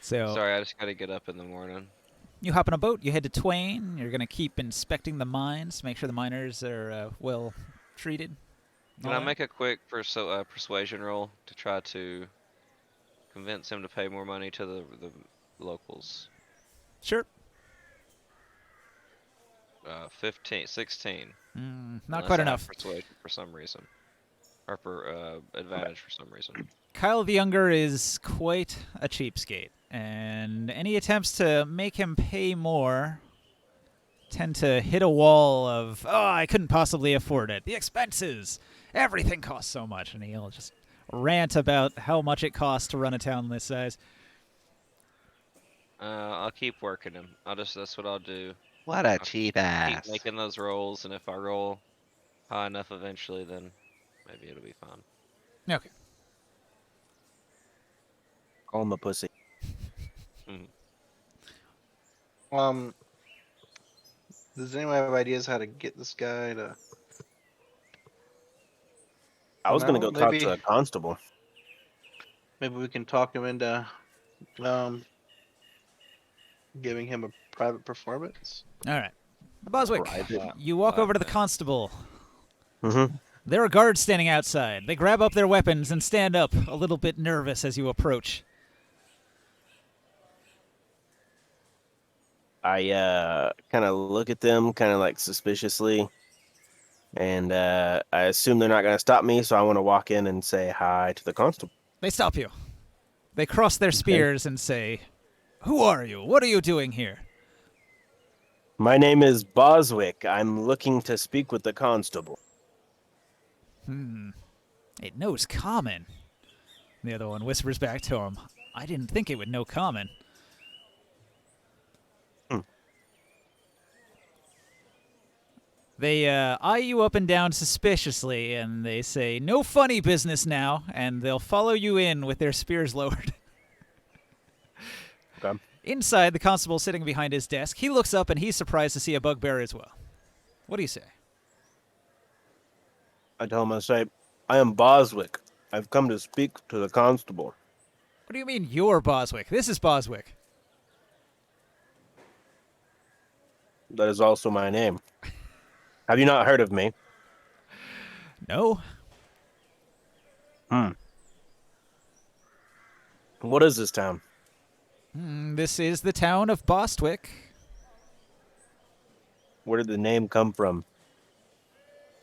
S1: So
S2: Sorry, I just gotta get up in the morning.
S1: you hop on a boat, you head to Twain. You're going to keep inspecting the mines, make sure the miners are well treated.
S2: Can
S1: all
S2: I
S1: that.
S2: make a quick persuasion roll to try to convince him to pay more money to the locals?
S1: Sure.
S2: 16.
S1: Not
S2: Unless
S1: quite
S2: I have
S1: enough.
S2: Persuasion for some reason, or for advantage for some reason.
S1: Kyle the Younger is quite a cheapskate, and any attempts to make him pay more tend to hit a wall of, oh, I couldn't possibly afford it. The expenses. Everything costs so much, and he'll just rant about how much it costs to run a town this size.
S2: I'll keep working him. That's what I'll do.
S4: What a
S2: I'll
S4: cheap
S2: keep
S4: ass.
S2: making those rolls, and if I roll high enough eventually, then maybe it'll be fine.
S1: Okay.
S7: Call him a pussy.
S3: Does anyone have ideas how to get this guy to
S7: I was
S3: come
S7: gonna
S3: out?
S7: go talk to a constable.
S3: Maybe we can talk him into giving him a private performance.
S1: All right. Boswick,
S7: Private.
S1: you walk over to the
S2: man.
S1: constable.
S7: Mm-hmm.
S1: There are guards standing outside. They grab up their weapons and stand up, a little bit nervous as you approach.
S7: I kind of look at them, kind of like suspiciously, and I assume they're not gonna stop me, so I want to walk in and say hi to the constable.
S1: They stop you. They cross their spears and say, "Who are you? What are you doing here?"
S7: My name is Boswick. I'm looking to speak with the constable.
S1: It knows common. The other one whispers back to him, "I didn't think it would know common." They eye you up and down suspiciously, and they say, "No funny business now," and they'll follow you in with their spears lowered.
S7: Okay.
S1: Inside, the constable sitting behind his desk, he looks up and he's surprised to see a bugbear as well. What do you say?
S7: I tell him, I say, I am Boswick. I've come to speak to the constable.
S1: What do you mean you're Boswick? This is Boswick.
S7: That is also my name. Have you not heard of me?
S1: No?
S7: What is this town?
S1: This is the town of Bostwick.
S7: Where did the name come from?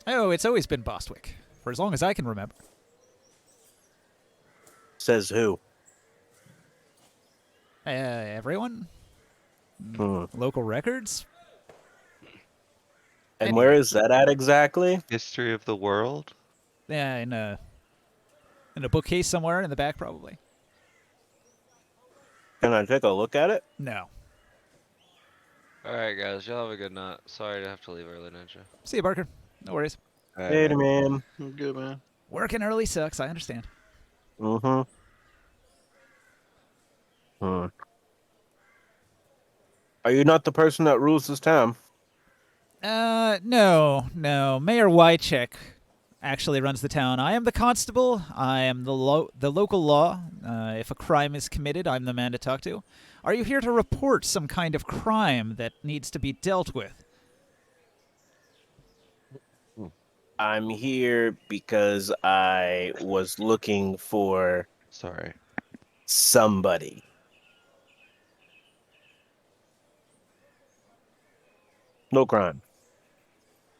S1: Oh, it's always been Bostwick, for as long as I can remember.
S7: Says who?
S1: Everyone?
S7: Hmm.
S1: Local records?
S7: And where is that at exactly?
S4: History of the world?
S1: Yeah, in a bookcase somewhere in the back, probably.
S7: Can I take a look at it?
S1: No.
S2: Alright, guys, y'all have a good night. Sorry to have to leave early, Ninja.
S1: See you, Barker. No worries.
S7: Hey, man.
S3: Good man.
S1: Working early sucks, I understand.
S7: Mm-hmm. Are you not the person that rules this town?
S1: No. Mayor Wycheck actually runs the town. I am the constable. I am the local law. If a crime is committed, I'm the man to talk to. Are you here to report some kind of crime that needs to be dealt with?
S7: I'm here because I was looking for
S4: Sorry.
S7: somebody. No crime.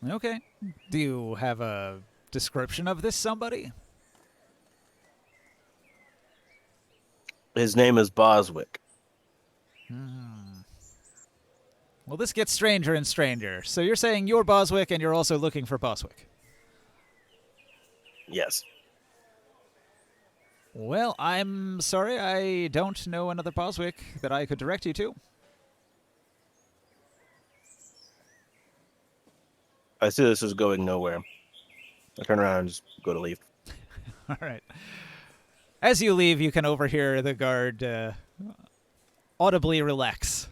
S1: Okay. Do you have a description of this somebody?
S7: His name is Boswick.
S1: Well, this gets stranger and stranger. So you're saying you're Boswick and you're also looking for Boswick?
S7: Yes.
S1: Well, I'm sorry, I don't know another Boswick that I could direct you to.
S7: I see this is going nowhere. I turn around and just go to leave.
S1: All right. As you leave, you can overhear the guard audibly relax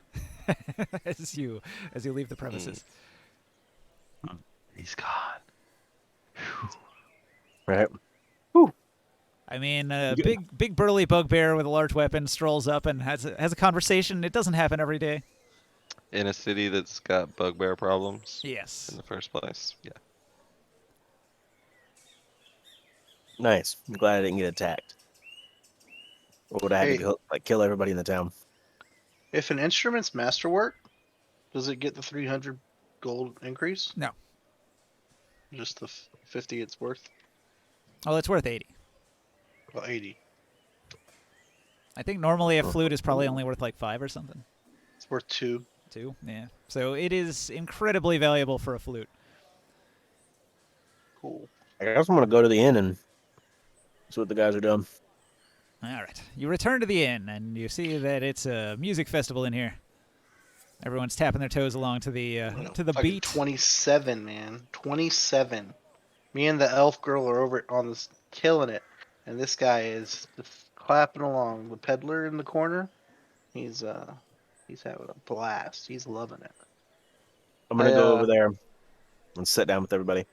S1: as you leave the premises.
S4: He's gone.
S7: Right.
S1: I mean, a big burly bugbear with a large weapon strolls up and has a conversation. It doesn't happen every day.
S4: In a city that's got bugbear problems
S1: Yes.
S4: in the first place. Yeah.
S7: Nice. I'm glad I didn't get attacked. Or would I have to kill everybody in the town?
S3: If an instrument's masterwork, does it get the 300 gold increase?
S1: No.
S3: Just the 50 it's worth?
S1: Oh, it's worth 80.
S3: Well, 80.
S1: I think normally a flute is probably only worth like 5 or something.
S3: It's worth 2.
S1: 2, yeah. So it is incredibly valuable for a flute.
S3: Cool.
S7: I guess I'm going to go to the inn and see what the guys are doing.
S1: All right. You return to the inn, and you see that it's a music festival in here. Everyone's tapping their toes along to the
S3: Fucking
S1: beat.
S3: 27, man. 27. Me and the elf girl are over on this, killing it, and this guy is just clapping along. The peddler in the corner, he's having a blast. He's loving it.
S7: I'm gonna go over there and sit down with everybody.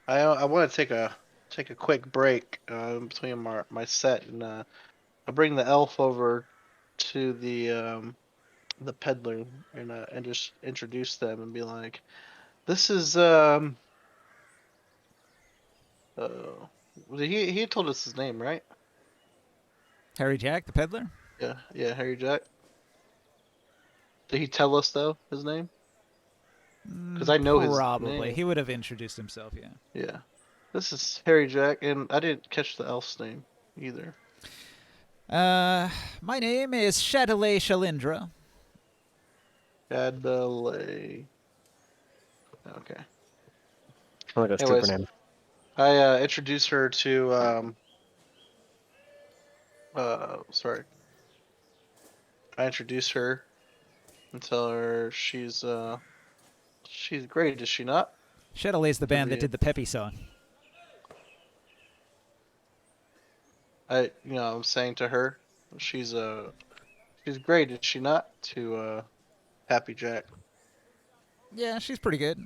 S3: I want to take a quick break between my set, and I bring the elf over to the peddler and just introduce them and be like, "This is he told us his name, right?
S1: Harry Jack, the peddler?
S3: Yeah, Harry Jack. Did he tell us though his name? Because I know his
S1: Probably.
S3: name.
S1: He would have introduced himself, yeah.
S3: Yeah. This is Harry Jack, and I didn't catch the elf's name either.
S1: My name is Chatelet Shalindra.
S3: Adelaide. Okay.
S7: Like a stripper
S3: Anyways,
S7: name.
S3: I introduced her to sorry. I introduce her and tell her she's great, is she not?
S1: Chatelet's the band that did the Peppy song.
S3: I'm saying to her, she's great, is she not? To Happy Jack.
S1: Yeah, she's pretty good.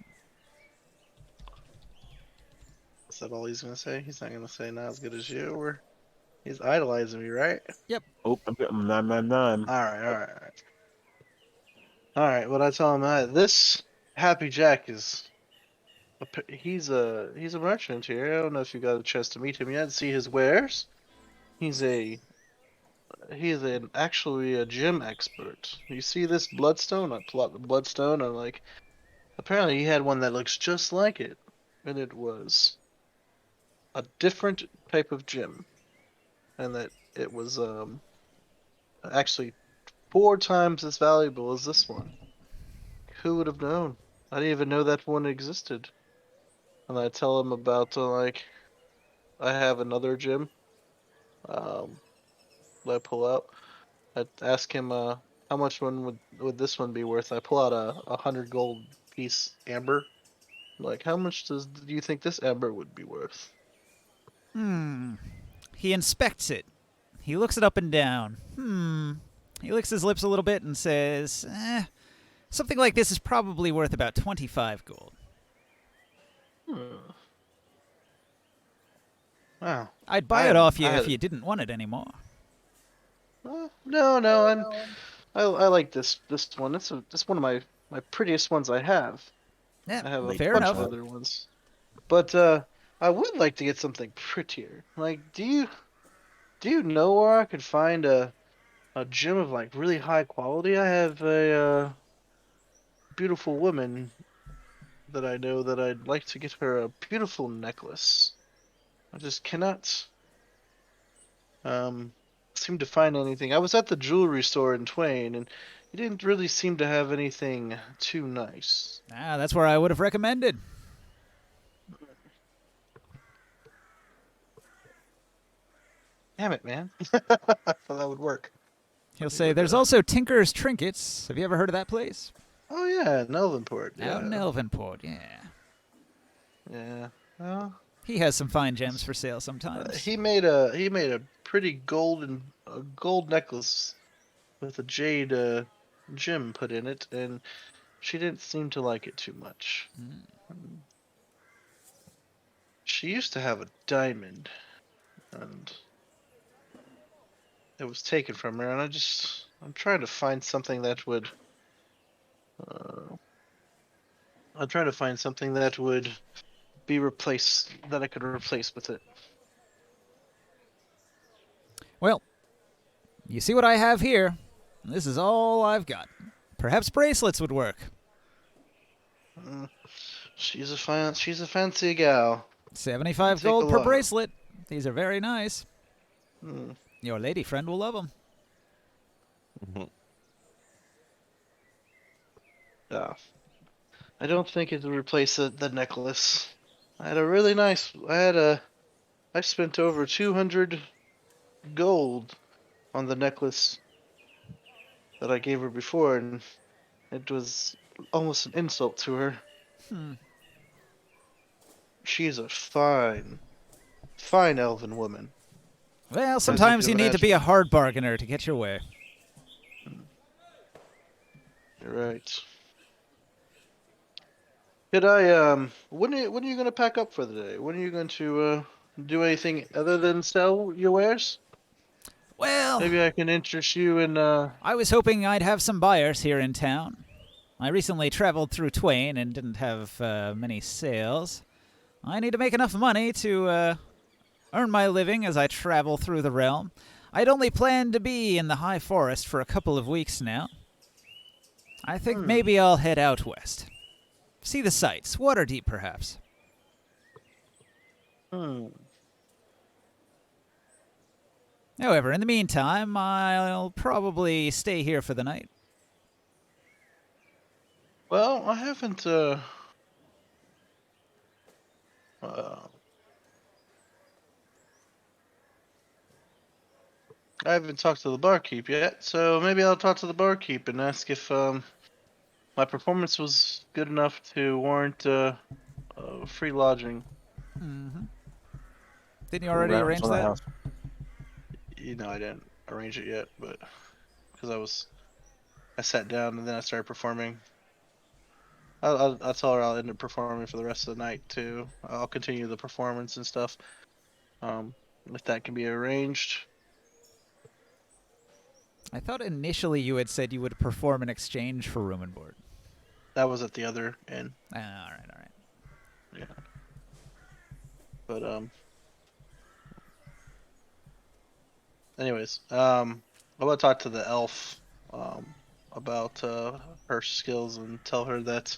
S3: Is that all he's gonna say? He's not gonna say not as good as you, or he's idolizing me, right?
S1: Yep.
S7: Oh, I'm getting 999.
S3: All right. What I tell him, this Happy Jack is he's a merchant here. I don't know if you got a chance to meet him yet, see his wares. He's actually a gem expert. You see this bloodstone? I pull out the bloodstone and like apparently he had one that looks just like it, and it was a different type of gem, and that it was actually 4 times as valuable as this one. Who would have known? I didn't even know that one existed. And I tell him about like I have another gem that I pull out. I ask him how much one would this one be worth? I pull out a 100 gold piece amber. Like how much do you think this amber would be worth?
S1: He inspects it. He looks it up and down. He licks his lips a little bit and says, something like this is probably worth about 25 gold.
S3: Wow.
S1: I'd buy it off you if you didn't want it anymore.
S3: No, I like this one. It's one of my prettiest ones I have.
S1: Yeah,
S3: I have a
S1: fair
S3: bunch
S1: enough.
S3: of other ones. But I would like to get something prettier. Like, do you know where I could find a gem of like really high quality? I have a beautiful woman that I know that I'd like to get her a beautiful necklace. I just cannot seem to find anything. I was at the jewelry store in Twain, and he didn't really seem to have anything too nice.
S1: That's where I would have recommended.
S3: Damn it, man. I thought that would work.
S1: He'll say, there's also Tinker's Trinkets. Have you ever heard of that place?
S3: Oh, yeah, Nelvenport. Yeah.
S1: Out in Nelvenport, yeah.
S3: Yeah. Well,
S1: he has some fine gems for sale sometimes.
S3: He made a pretty gold necklace with a jade gem put in it, and she didn't seem to like it too much. She used to have a diamond, and it was taken from her, and I'm trying to find something that would I'm trying to find something that would be replaced, that I could replace with it.
S1: Well, you see what I have here. This is all I've got. Perhaps bracelets would work.
S3: She's a fancy gal.
S1: 75 gold per bracelet. These are very nice. Your lady friend will love them.
S3: Yeah. I don't think it would replace the necklace. I had a I spent over 200 gold on the necklace that I gave her before, and it was almost an insult to her.
S1: Hmm.
S3: She's a fine, fine elven woman.
S1: Well,
S3: As you
S1: sometimes
S3: can
S1: you need to be a
S3: imagine.
S1: hard bargainer to get your way.
S3: You're right. When are you gonna pack up for the day? When are you going to do anything other than sell your wares?
S1: Well,
S3: Maybe I can interest you in
S1: I was hoping I'd have some buyers here in town. I recently traveled through Twain and didn't have many sales. I need to make enough money to earn my living as I travel through the realm. I'd only planned to be in the high forest for a couple of weeks now. I think maybe I'll head out west. See the sights, Waterdeep perhaps.
S3: hmm.
S1: However, in the meantime, I'll probably stay here for the night.
S3: Well, I haven't uh I haven't talked to the barkeep yet, so maybe I'll talk to the barkeep and ask if my performance was good enough to warrant free lodging.
S1: Mm-hmm. Didn't you already
S7: Congrats
S1: arrange
S7: on the
S1: that?
S7: house.
S3: I didn't arrange it yet, but because I sat down and then I started performing. I'll tell her I'll end up performing for the rest of the night too. I'll continue the performance and stuff. If that can be arranged.
S1: I thought initially you had said you would perform in exchange for room and board.
S3: That was at the other end.
S1: Ah, all right.
S3: Yeah. But anyways, I want to talk to the elf about her skills and tell her that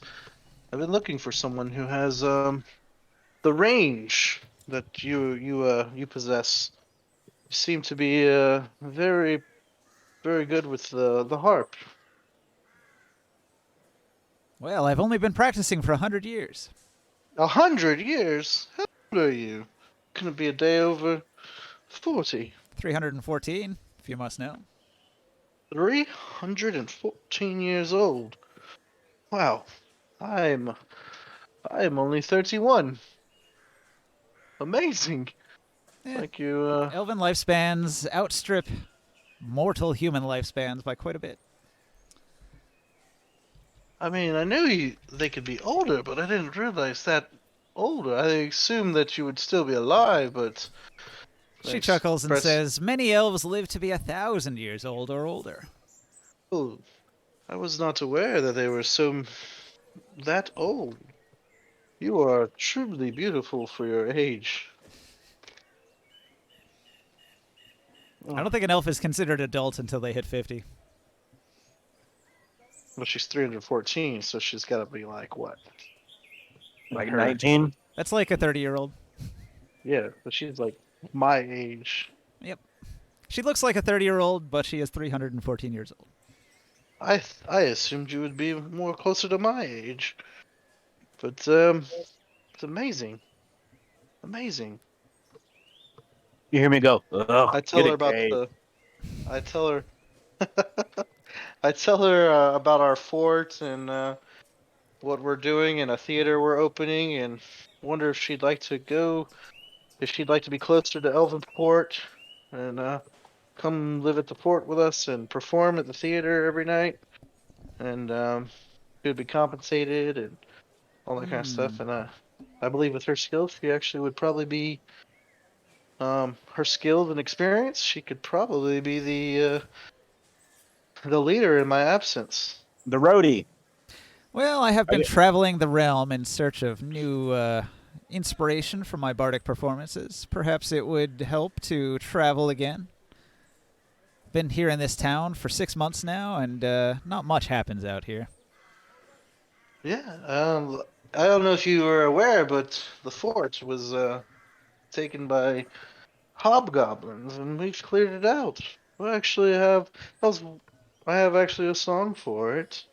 S3: I've been looking for someone who has the range that you possess. You seem to be very very good with the harp.
S1: Well, I've only been practicing for 100 years.
S3: 100 years? How old are you? Gonna be a day over 40.
S1: 314, if you must know.
S3: 314 years old. Wow. I'm I am only 31. Amazing.
S1: Eh,
S3: Thank you.
S1: elven lifespans outstrip mortal human lifespans by quite a bit.
S3: I mean, I knew they could be older, but I didn't realize that older. I assumed that you would still be alive, but
S1: She chuckles and
S3: Press.
S1: says, many elves live to be 1,000 years old or older.
S3: Oh, I was not aware that they were that old. You are truly beautiful for your age.
S1: I don't think an elf is considered adult until they hit 50.
S3: Well, she's 314, so she's got to be like what?
S7: Like
S3: her.
S7: 19?
S1: That's like a 30-year-old.
S3: Yeah, but she's like my age.
S1: Yep. She looks like a 30-year-old, but she is 314 years old.
S3: I assumed you would be more closer to my age. But it's amazing. Amazing.
S7: You hear me go, ugh,
S3: I tell
S7: get
S3: her
S7: it,
S3: about
S7: Kay.
S3: I tell her I tell her about our fort and what we're doing and a theater we're opening and wonder if she'd like to go if she'd like to be closer to Elvenport and come live at the fort with us and perform at the theater every night and she would be compensated and all that kind of stuff and I believe with her skills she actually would probably be her skills and experience she could probably be the leader in my absence.
S7: The roadie.
S1: Well, I have
S7: I
S1: been
S7: get-
S1: traveling the realm in search of new inspiration for my bardic performances. Perhaps it would help to travel again. Been here in this town for 6 months now, and not much happens out here.
S3: Yeah, I don't know if you were aware, but the fort was taken by hobgoblins, and we've cleared it out. We actually have that was, I have actually a song for it.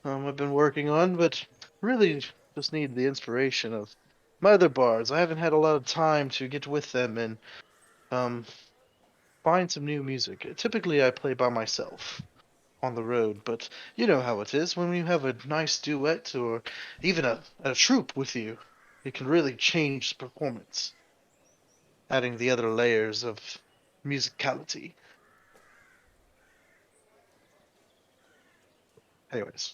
S3: I've been working on, but really just need the inspiration of my other bards. I haven't had a lot of time to get with them and find some new music. Typically, I play by myself on the road, but you know how it is when you have a nice duet or even a troupe with you. It can really change the performance, adding the other layers of musicality. Anyways,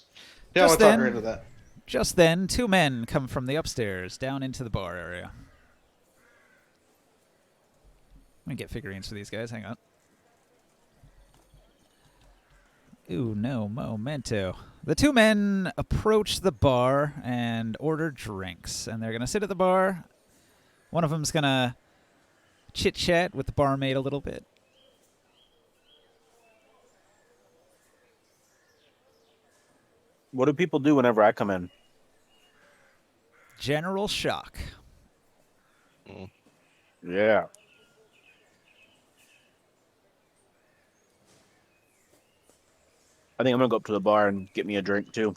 S3: yeah, I
S1: Just
S3: want to talk her into
S1: then,
S3: that.
S1: just then, two men come from the upstairs down into the bar area. Let me get figurines for these guys. Hang on. Ooh, no momento. The two men approach the bar and order drinks, and they're gonna sit at the bar. One of them's gonna chit chat with the barmaid a little bit.
S7: What do people do whenever I come in?
S1: General shock.
S7: Yeah. I think I'm gonna go up to the bar and get me a drink too.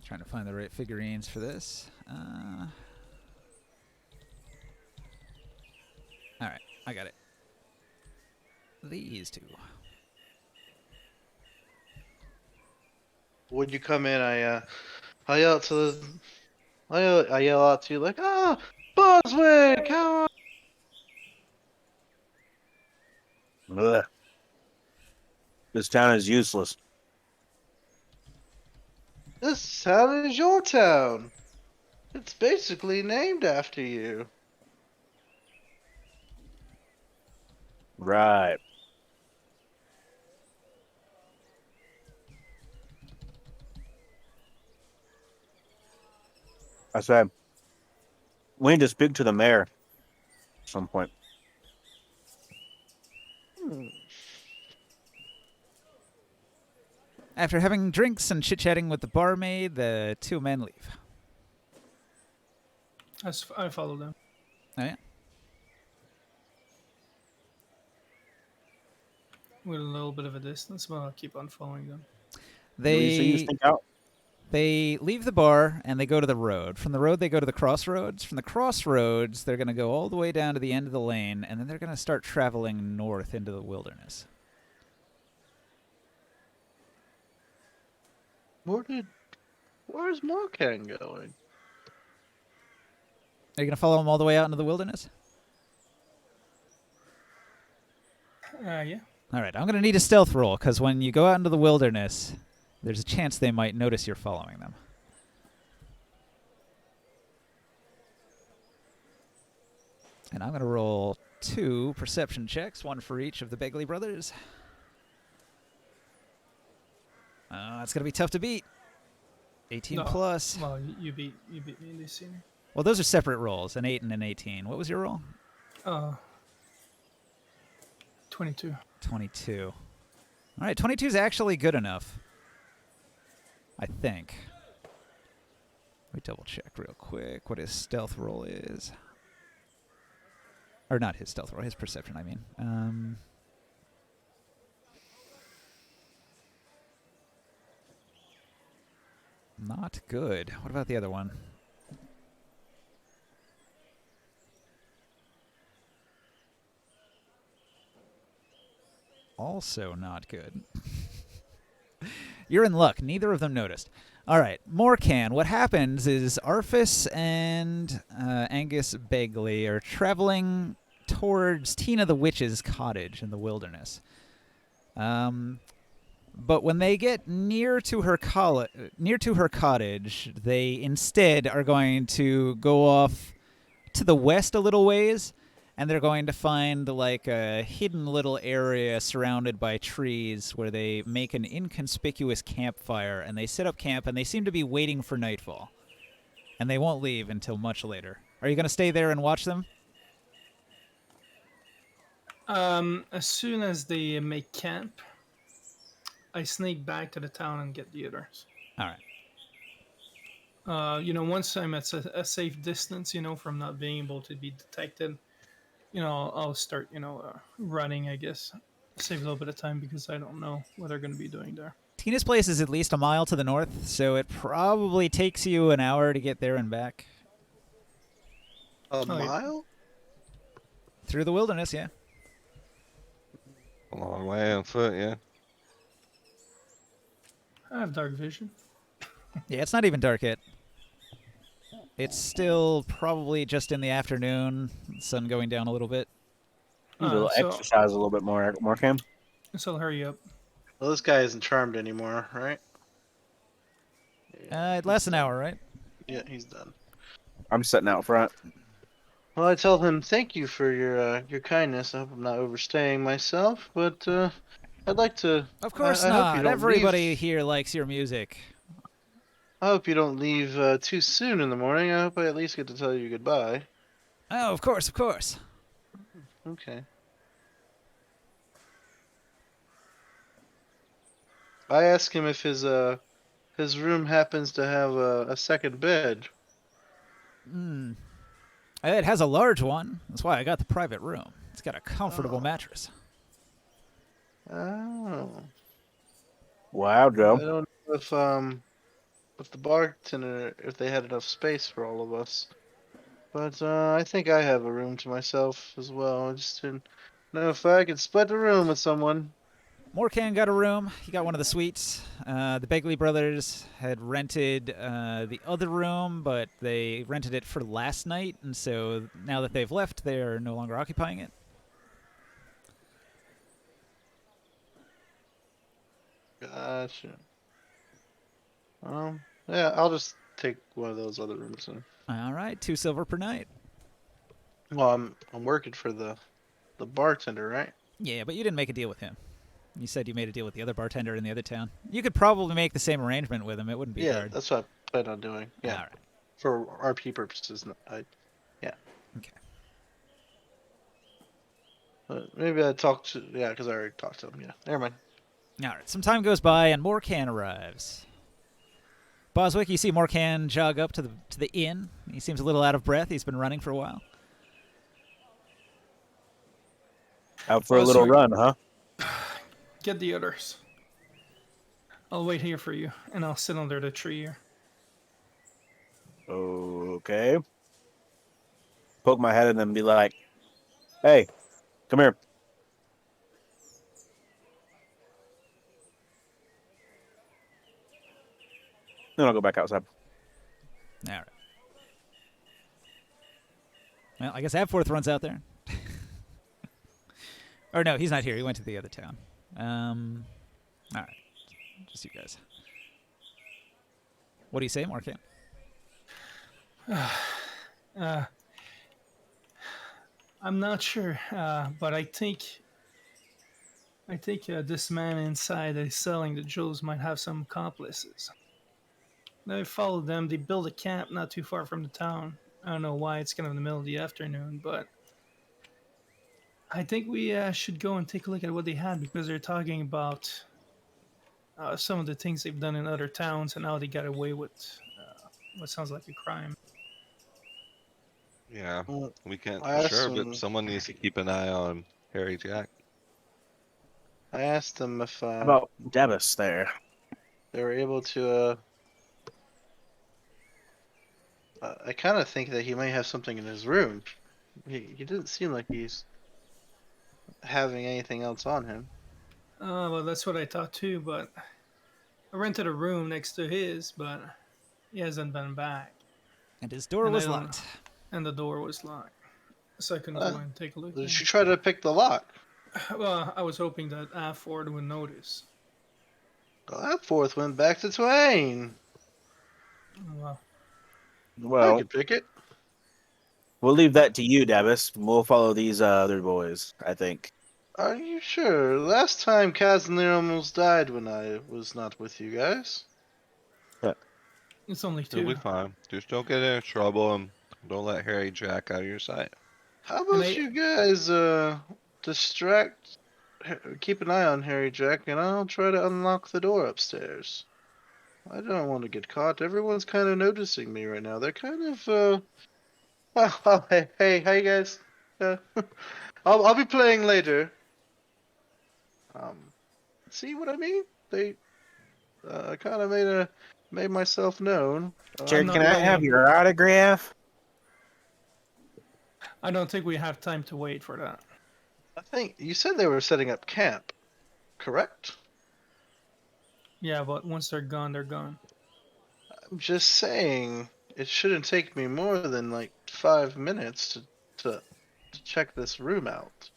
S1: Trying to find the right figurines for this. All right, I got it. These two.
S3: When you come in, I yell out to the, I yell out to you like, Boswick, how are
S7: Ugh. This town is useless.
S3: this town is your town. It's basically named after you.
S7: Right. I said, we need to speak to the mayor at some point.
S1: After having drinks and chit-chatting with the barmaid, the two men leave.
S5: I follow them.
S1: Oh, yeah?
S5: With a little bit of a distance, but I'll keep on following them.
S7: Louisa, you
S1: They
S7: sneak out.
S1: They leave the bar and they go to the road. From the road, they go to the crossroads. From the crossroads, they're going to go all the way down to the end of the lane, and then they're going to start traveling north into the wilderness.
S3: Where's Morkan going?
S1: Are you going to follow them all the way out into the wilderness?
S5: Yeah.
S1: All right, I'm going to need a stealth roll, because when you go out into the wilderness, there's a chance they might notice you're following them. And I'm going to roll 2 perception checks, 1 for each of the Begley brothers. It's going to be tough to beat. 18
S5: No.
S1: plus.
S5: Well, you beat me in this scene.
S1: Well, those are separate rolls, an 8 and an 18. What was your roll?
S5: 22.
S1: 22. All right, 22 is actually good enough. I think. Let me double check real quick what his stealth roll is. Or not his stealth roll, his perception, I mean. Not good. What about the other one? Also not good. You're in luck. Neither of them noticed. All right, Morkan. What happens is Arfus and Angus Begley are traveling towards Tina the Witch's cottage in the wilderness. But when they get near to her cottage, they instead are going to go off to the west a little ways, and they're going to find like a hidden little area surrounded by trees where they make an inconspicuous campfire, and they set up camp, and they seem to be waiting for nightfall. And they won't leave until much later. Are you going to stay there and watch them?
S5: As soon as they make camp, I sneak back to the town and get the others.
S1: All right.
S5: Once I'm at a safe distance, from not being able to be detected, I'll start, running, I guess. Save a little bit of time because I don't know what they're going to be doing there.
S1: Tina's place is at least a mile to the north, so it probably takes you an hour to get there and back.
S3: A
S5: Oh, yeah.
S3: mile?
S1: Through the wilderness, yeah.
S4: A long way on foot, yeah.
S5: I have dark vision.
S1: Yeah, it's not even dark yet. It's still probably just in the afternoon, sun going down a little bit.
S7: Need a little
S5: So
S7: exercise a little bit more, Cam.
S5: I'll hurry up.
S3: Well, this guy isn't charmed anymore, right?
S1: It lasts an hour, right?
S3: Yeah, he's done.
S7: I'm sitting out front.
S3: Well, I tell him thank you for your kindness. I hope I'm not overstaying myself, but I'd like to.
S1: Of course
S3: I hope you
S1: not.
S3: don't
S1: Everybody
S3: leave.
S1: here likes your music.
S3: I hope you don't leave too soon in the morning. I hope I at least get to tell you goodbye.
S1: Oh, of course, of course.
S3: Okay. I ask him if his room happens to have a second bed.
S1: Hmm. It has a large one. That's why I got the private room. It's got a comfortable
S3: Oh.
S1: mattress.
S3: Oh.
S7: Wow,
S3: I
S7: Joe.
S3: don't know if the bartender if they had enough space for all of us. But I think I have a room to myself as well. I just didn't know if I could split the room with someone.
S1: Morkan got a room. He got one of the suites. The Begley brothers had rented the other room, but they rented it for last night, and so now that they've left, they are no longer occupying it.
S3: Gotcha. Yeah, I'll just take one of those other rooms then.
S1: All right, 2 silver per night.
S3: Well, I'm working for the bartender, right?
S1: Yeah, but you didn't make a deal with him. You said you made a deal with the other bartender in the other town. You could probably make the same arrangement with him. It wouldn't be
S3: Yeah,
S1: hard.
S3: that's what I plan on doing. Yeah,
S1: All right.
S3: for RP purposes. Yeah.
S1: Okay.
S3: Maybe I talked to because I already talked to him. Yeah, never mind.
S1: All right. Some time goes by, and Morkan arrives. Boswick, you see Morkan jog up to the inn. He seems a little out of breath. He's been running for a while.
S7: Out for a little
S5: Sweet.
S7: run, huh?
S5: Get the others. I'll wait here for you, and I'll sit under the tree here.
S7: Okay. Poke my head in and be like, "Hey, come here." Then I'll go back outside.
S1: All right. Well, I guess Abforth runs out there. Or no, he's not here. He went to the other town. All right. Just you guys. What do you say, Morkan?
S5: I'm not sure, but I think this man inside that is selling the jewels might have some accomplices. I followed them. They built a camp not too far from the town. I don't know why. It's kind of in the middle of the afternoon, but I think we should go and take a look at what they had because they're talking about some of the things they've done in other towns and how they got away with what sounds like a crime.
S4: Yeah,
S3: Well,
S4: we can't
S3: I
S4: for
S3: asked
S4: sure,
S3: him.
S4: but someone needs to keep an eye on Harry Jack.
S3: I asked them if
S7: How about Davis there?
S3: they were able to. I kind of think that he might have something in his room. He doesn't seem like he's having anything else on him.
S5: Well, that's what I thought too, but I rented a room next to his, but he hasn't been back.
S1: And his door
S5: And
S1: was
S5: I don't-
S1: locked.
S5: And the door was locked. So I couldn't go and take a look.
S3: Did you try to pick the lock?
S5: Well, I was hoping that Afford would notice.
S3: Well, that fourth went back to Twain.
S5: Well,
S3: I
S7: Well,
S3: could pick it.
S7: we'll leave that to you, Davis. We'll follow these other boys, I think.
S3: Are you sure? Last time Casimir almost died when I was not with you guys.
S5: it's only
S4: You'll be
S5: 2.
S4: fine. Just don't get in trouble and don't let Harry Jack out of your sight.
S3: How about
S5: I-
S3: you guys distract, keep an eye on Harry Jack, and I'll try to unlock the door upstairs. I don't want to get caught. Everyone's kind of noticing me right now. They're kind of oh, hey, how you guys? Yeah. I'll be playing later. See what I mean? They kind of made myself known.
S7: Jared,
S5: not
S7: can I have
S5: playing.
S7: your autograph?
S5: I don't think we have time to wait for that.
S3: I think you said they were setting up camp, correct?
S5: Yeah, but once they're gone, they're gone.
S3: I'm just saying it shouldn't take me more than like 5 minutes to check this room out.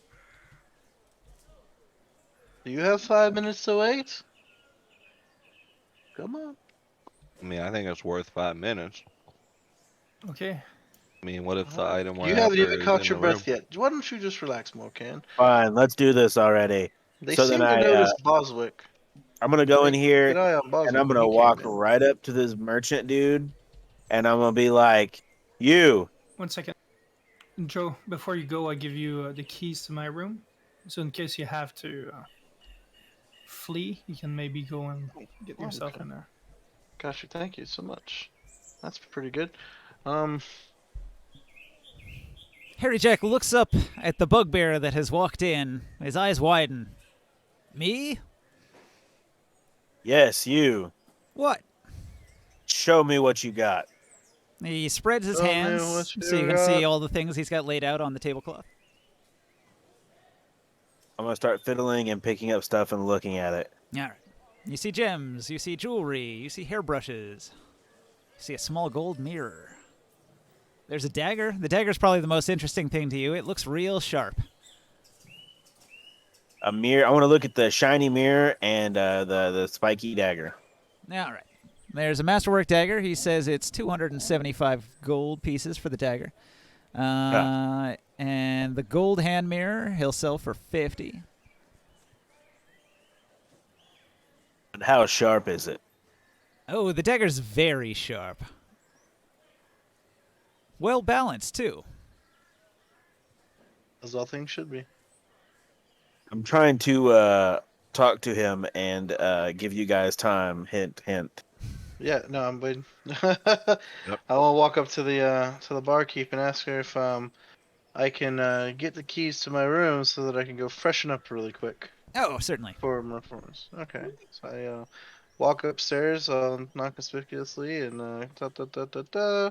S3: Do you have 5 minutes to wait? Come on.
S4: I mean, I think it's worth 5 minutes.
S5: Okay.
S4: I mean, what if the
S3: Alright.
S4: item we're
S3: You haven't
S4: after
S3: even
S4: is
S3: caught
S4: in
S3: your
S4: the room?
S3: breath yet. Why don't you just relax more, Ken?
S7: Fine, let's do this already.
S3: They
S7: So then
S3: seem to notice Boswick.
S7: I'm gonna go in
S3: Keep
S7: here
S3: an eye on
S7: and
S3: Boswick
S7: I'm
S3: when
S7: gonna
S3: he came
S7: walk
S3: in.
S7: right up to this merchant dude, and I'm gonna be like, "You."
S5: 1 second. Joe, before you go, I give you the keys to my room. So in case you have to flee, you can maybe go and get
S3: Oh,
S5: yourself
S3: okay.
S5: in there.
S3: Gotcha. Thank you so much. That's pretty good.
S1: Harry Jack looks up at the bugbear that has walked in. His eyes widen. Me?
S7: Yes, you.
S1: What?
S7: Show me what you got.
S1: He spreads his
S3: Tell me what
S1: hands so you
S3: you
S1: can see
S3: got.
S1: all the things he's got laid out on the tablecloth.
S7: I'm gonna start fiddling and picking up stuff and looking at it.
S1: All right. You see gems, you see jewelry, you see hairbrushes, you see a small gold mirror. There's a dagger. The dagger's probably the most interesting thing to you. It looks real sharp.
S7: A mirror. I want to look at the shiny mirror and the spiky dagger.
S1: All right. There's a masterwork dagger. He says it's 275 gold pieces for the dagger. And the gold hand mirror he'll sell for 50.
S7: But how sharp is it?
S1: Oh, the dagger's very sharp. Well balanced, too.
S3: As all things should be.
S7: I'm trying to talk to him and give you guys time. Hint, hint.
S3: Yeah, no, I'm waiting. I want to walk up to the barkeep and ask her if I can get the keys to my room so that I can go freshen up really quick
S1: Oh, certainly.
S3: for my performance. Okay, so I walk upstairs, non conspicuously, and da, da, da, da, da.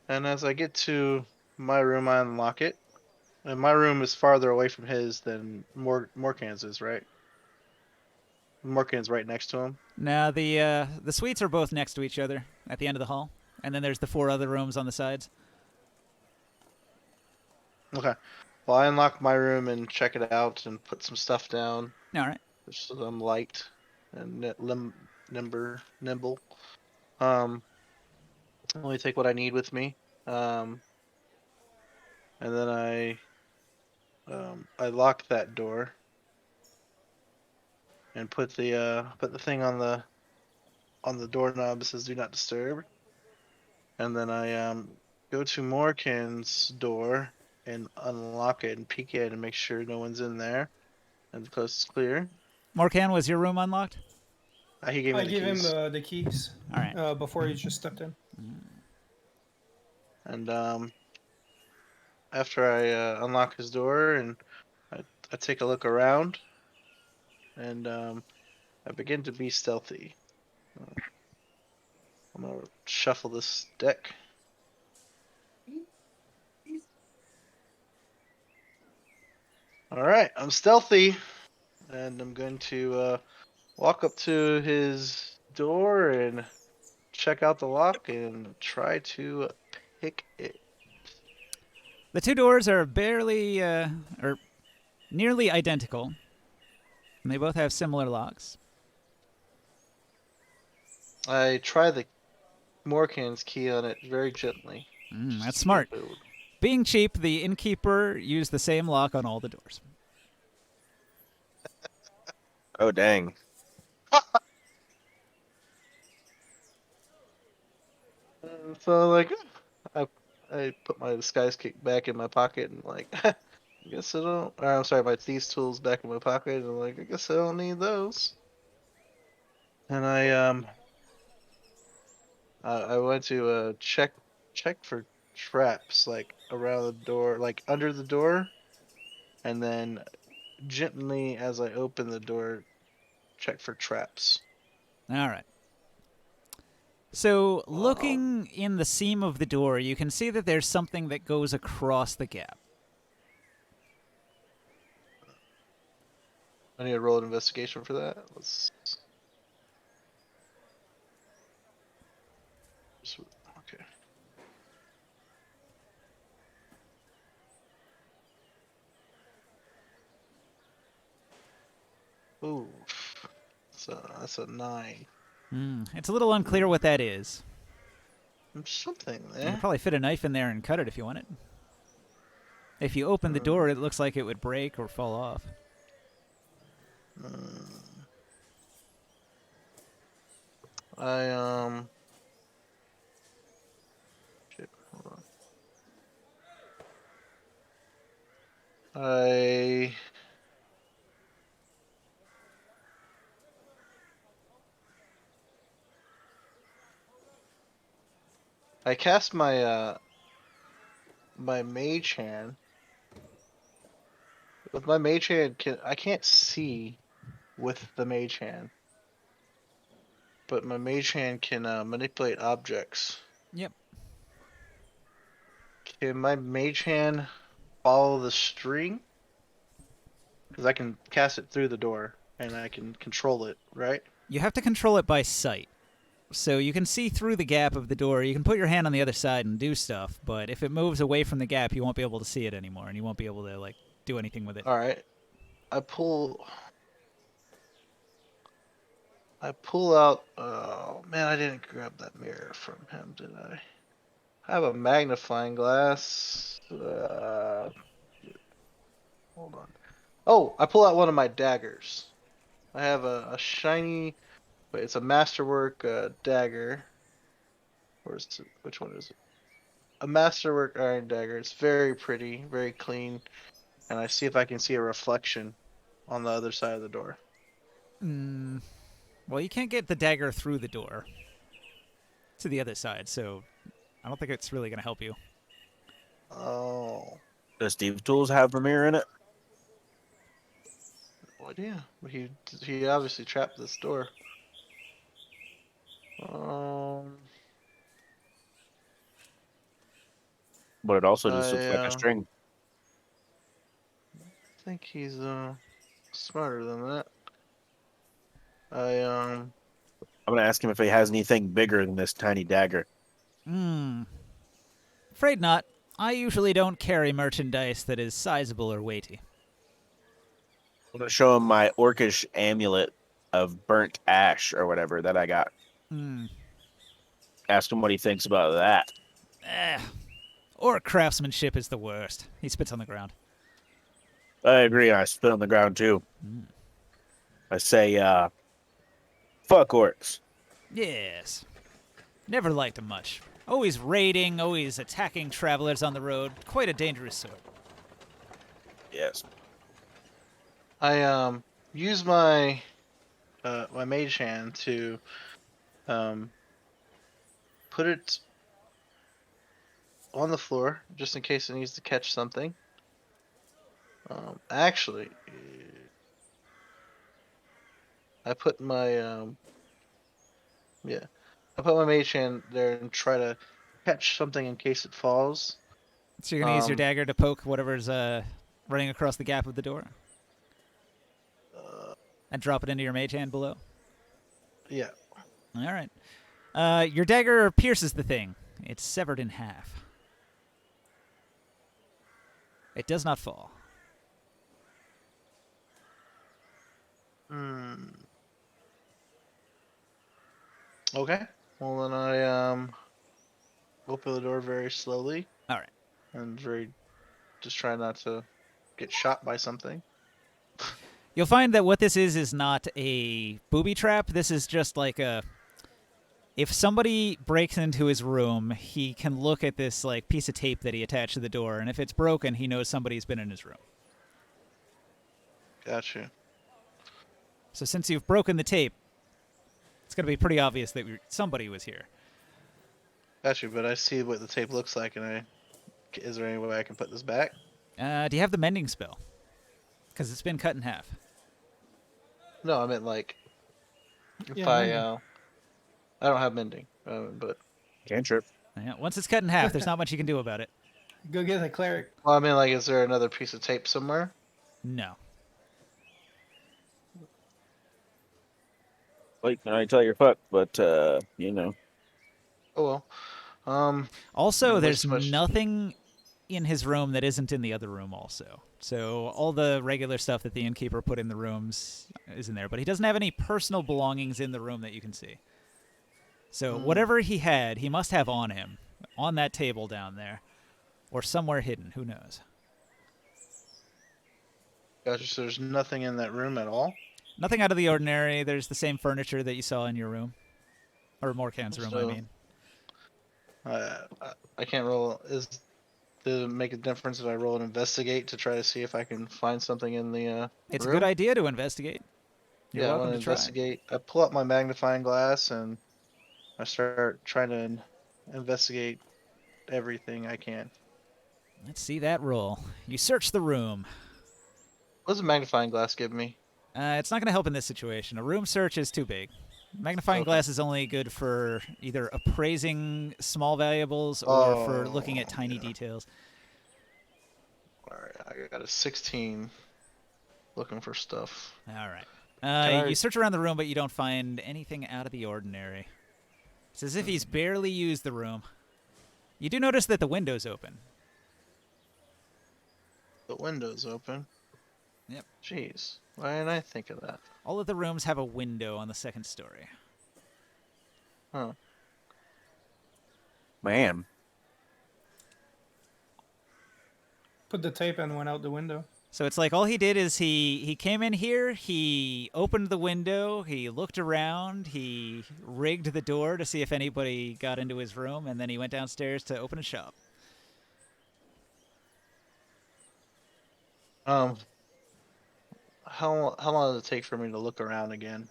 S3: And as I get to my room, I unlock it. And my room is farther away from his than Morcan's is, right? Morcan's right next to him.
S1: Now, the suites are both next to each other at the end of the hall. And then there's the 4 other rooms on the sides.
S3: Okay. Well, I unlock my room and check it out and put some stuff down.
S1: All right.
S3: Just so that I'm light and nimble. Only take what I need with me. And then I lock that door and put the thing on the doorknob that says "Do not disturb." And then I go to Morcan's door and unlock it and peek in and make sure no one's in there and the coast is clear.
S1: Morcan, was your room unlocked?
S3: He gave me
S5: I
S3: the
S5: gave him
S3: keys.
S5: the keys
S1: All right.
S5: before he just stepped in.
S3: And after I unlock his door and I take a look around and I begin to be stealthy. I'm gonna shuffle this deck. All right, I'm stealthy, and I'm going to walk up to his door and check out the lock and try to pick it.
S1: The 2 doors are barely, or nearly identical. And they both have similar locks.
S3: I try the Morcan's key on it very gently.
S1: That's smart. Being cheap, the innkeeper used the same lock on all the doors.
S7: Oh dang!
S3: So like, I put my disguise kick back in my pocket and like, I guess I don't. Or, I'm sorry, my thieves tools back in my pocket and like, I guess I don't need those. And I went to check for traps like around the door, like under the door, and then gently as I open the door, check for traps.
S1: All right. So, looking in the seam of the door, you can see that there's something that goes across the gap.
S3: I need to roll an investigation for that. Okay. Ooh, so that's a 9.
S1: It's a little unclear what that is.
S3: There's something
S1: You
S3: there.
S1: could probably fit a knife in there and cut it if you want it. If you open the door, it looks like it would break or fall off.
S3: Shit, hold on. I cast my my mage hand. With my mage hand, I can't see with the mage hand, but my mage hand can manipulate objects.
S1: Yep.
S3: Can my mage hand follow the string? Because I can cast it through the door and I can control it, right?
S1: You have to control it by sight. So you can see through the gap of the door. You can put your hand on the other side and do stuff, but if it moves away from the gap, you won't be able to see it anymore, and you won't be able to like do anything with it.
S3: All right. I pull out. Oh man, I didn't grab that mirror from him, did I? I have a magnifying glass. Hold on. Oh, I pull out one of my daggers. I have a shiny. Wait, it's a masterwork dagger. Which one is it? A masterwork iron dagger. It's very pretty, very clean, and I see if I can see a reflection on the other side of the door.
S1: Well, you can't get the dagger through the door to the other side, so I don't think it's really going to help you.
S3: Oh,
S7: Does Steve Tools have a mirror in it?
S3: no idea. He obviously trapped this door.
S7: But it also just looks like a
S3: I
S7: string.
S3: think he's smarter than that. I
S7: I'm gonna ask him if he has anything bigger than this tiny dagger.
S1: Afraid not. I usually don't carry merchandise that is sizable or weighty.
S7: I'm gonna show him my orcish amulet of burnt ash or whatever that I got. Ask him what he thinks about that.
S1: Orc craftsmanship is the worst. He spits on the ground.
S7: I agree. I spit on the ground too. I say, fuck orcs.
S1: Yes. Never liked him much. Always raiding, always attacking travelers on the road. Quite a dangerous sort.
S7: Yes.
S3: I use my my mage hand to put it on the floor just in case it needs to catch something. Actually, I put my I put my mage hand there and try to catch something in case it falls.
S1: So you're going to use your dagger to poke whatever's running across the gap of the door? And drop it into your mage hand below?
S3: Yeah.
S1: All right. Your dagger pierces the thing. It's severed in half. It does not fall.
S3: Okay. Well then I open the door very slowly.
S1: All right.
S3: And just try not to get shot by something.
S1: You'll find that what this is not a booby trap. This is just like a... If somebody breaks into his room, he can look at this like piece of tape that he attached to the door, and if it's broken, he knows somebody's been in his room.
S3: Gotcha.
S1: So since you've broken the tape, it's going to be pretty obvious that somebody was here.
S3: Got you, but I see what the tape looks like, and is there any way I can put this back?
S1: Do you have the mending spell? Because it's been cut in half.
S3: No, I meant like if
S5: Yeah, mending.
S3: I don't have mending, but
S7: Cantrip.
S1: Yeah, once it's cut in half, there's not much you can do about it.
S5: Go get a cleric.
S3: well, I mean, like, is there another piece of tape somewhere?
S1: No.
S7: Well, you can already tell you're fucked, but you know.
S3: Oh well.
S1: Also,
S3: Waste
S1: there's
S3: too much.
S1: nothing in his room that isn't in the other room also. So all the regular stuff that the innkeeper put in the rooms is in there, but he doesn't have any personal belongings in the room that you can see. So whatever he had, he must have on him, on that table down there, or somewhere hidden. Who knows?
S3: Gotcha. So there's nothing in that room at all.
S1: Nothing out of the ordinary. There's the same furniture that you saw in your room, or Morcan's room, I
S3: So-
S1: mean.
S3: I can't roll. Does it make a difference if I roll an investigate to try to see if I can find something in the
S1: It's
S3: room?
S1: a good idea to investigate. You're
S3: Yeah, I
S1: welcome
S3: want
S1: to
S3: to
S1: try.
S3: investigate. I pull out my magnifying glass and I start trying to investigate everything I can.
S1: Let's see that roll. You search the room.
S3: What does a magnifying glass give me?
S1: It's not going to help in this situation. A room search is too big. Magnifying glass is only good for either appraising small valuables or for looking at tiny details.
S3: Alright, I got a 16 looking for stuff.
S1: All right.
S3: I-
S1: You search around the room, but you don't find anything out of the ordinary. It's as if he's barely used the room. You do notice that the window's open.
S3: The window's open.
S1: Yep.
S3: Jeez, why didn't I think of that?
S1: All of the rooms have a window on the second story.
S3: Huh.
S7: Man.
S5: Put the tape and went out the window.
S1: So it's like all he did is he came in here, he opened the window, he looked around, he rigged the door to see if anybody got into his room, and then he went downstairs to open a shop.
S3: How long does it take for me to look around again?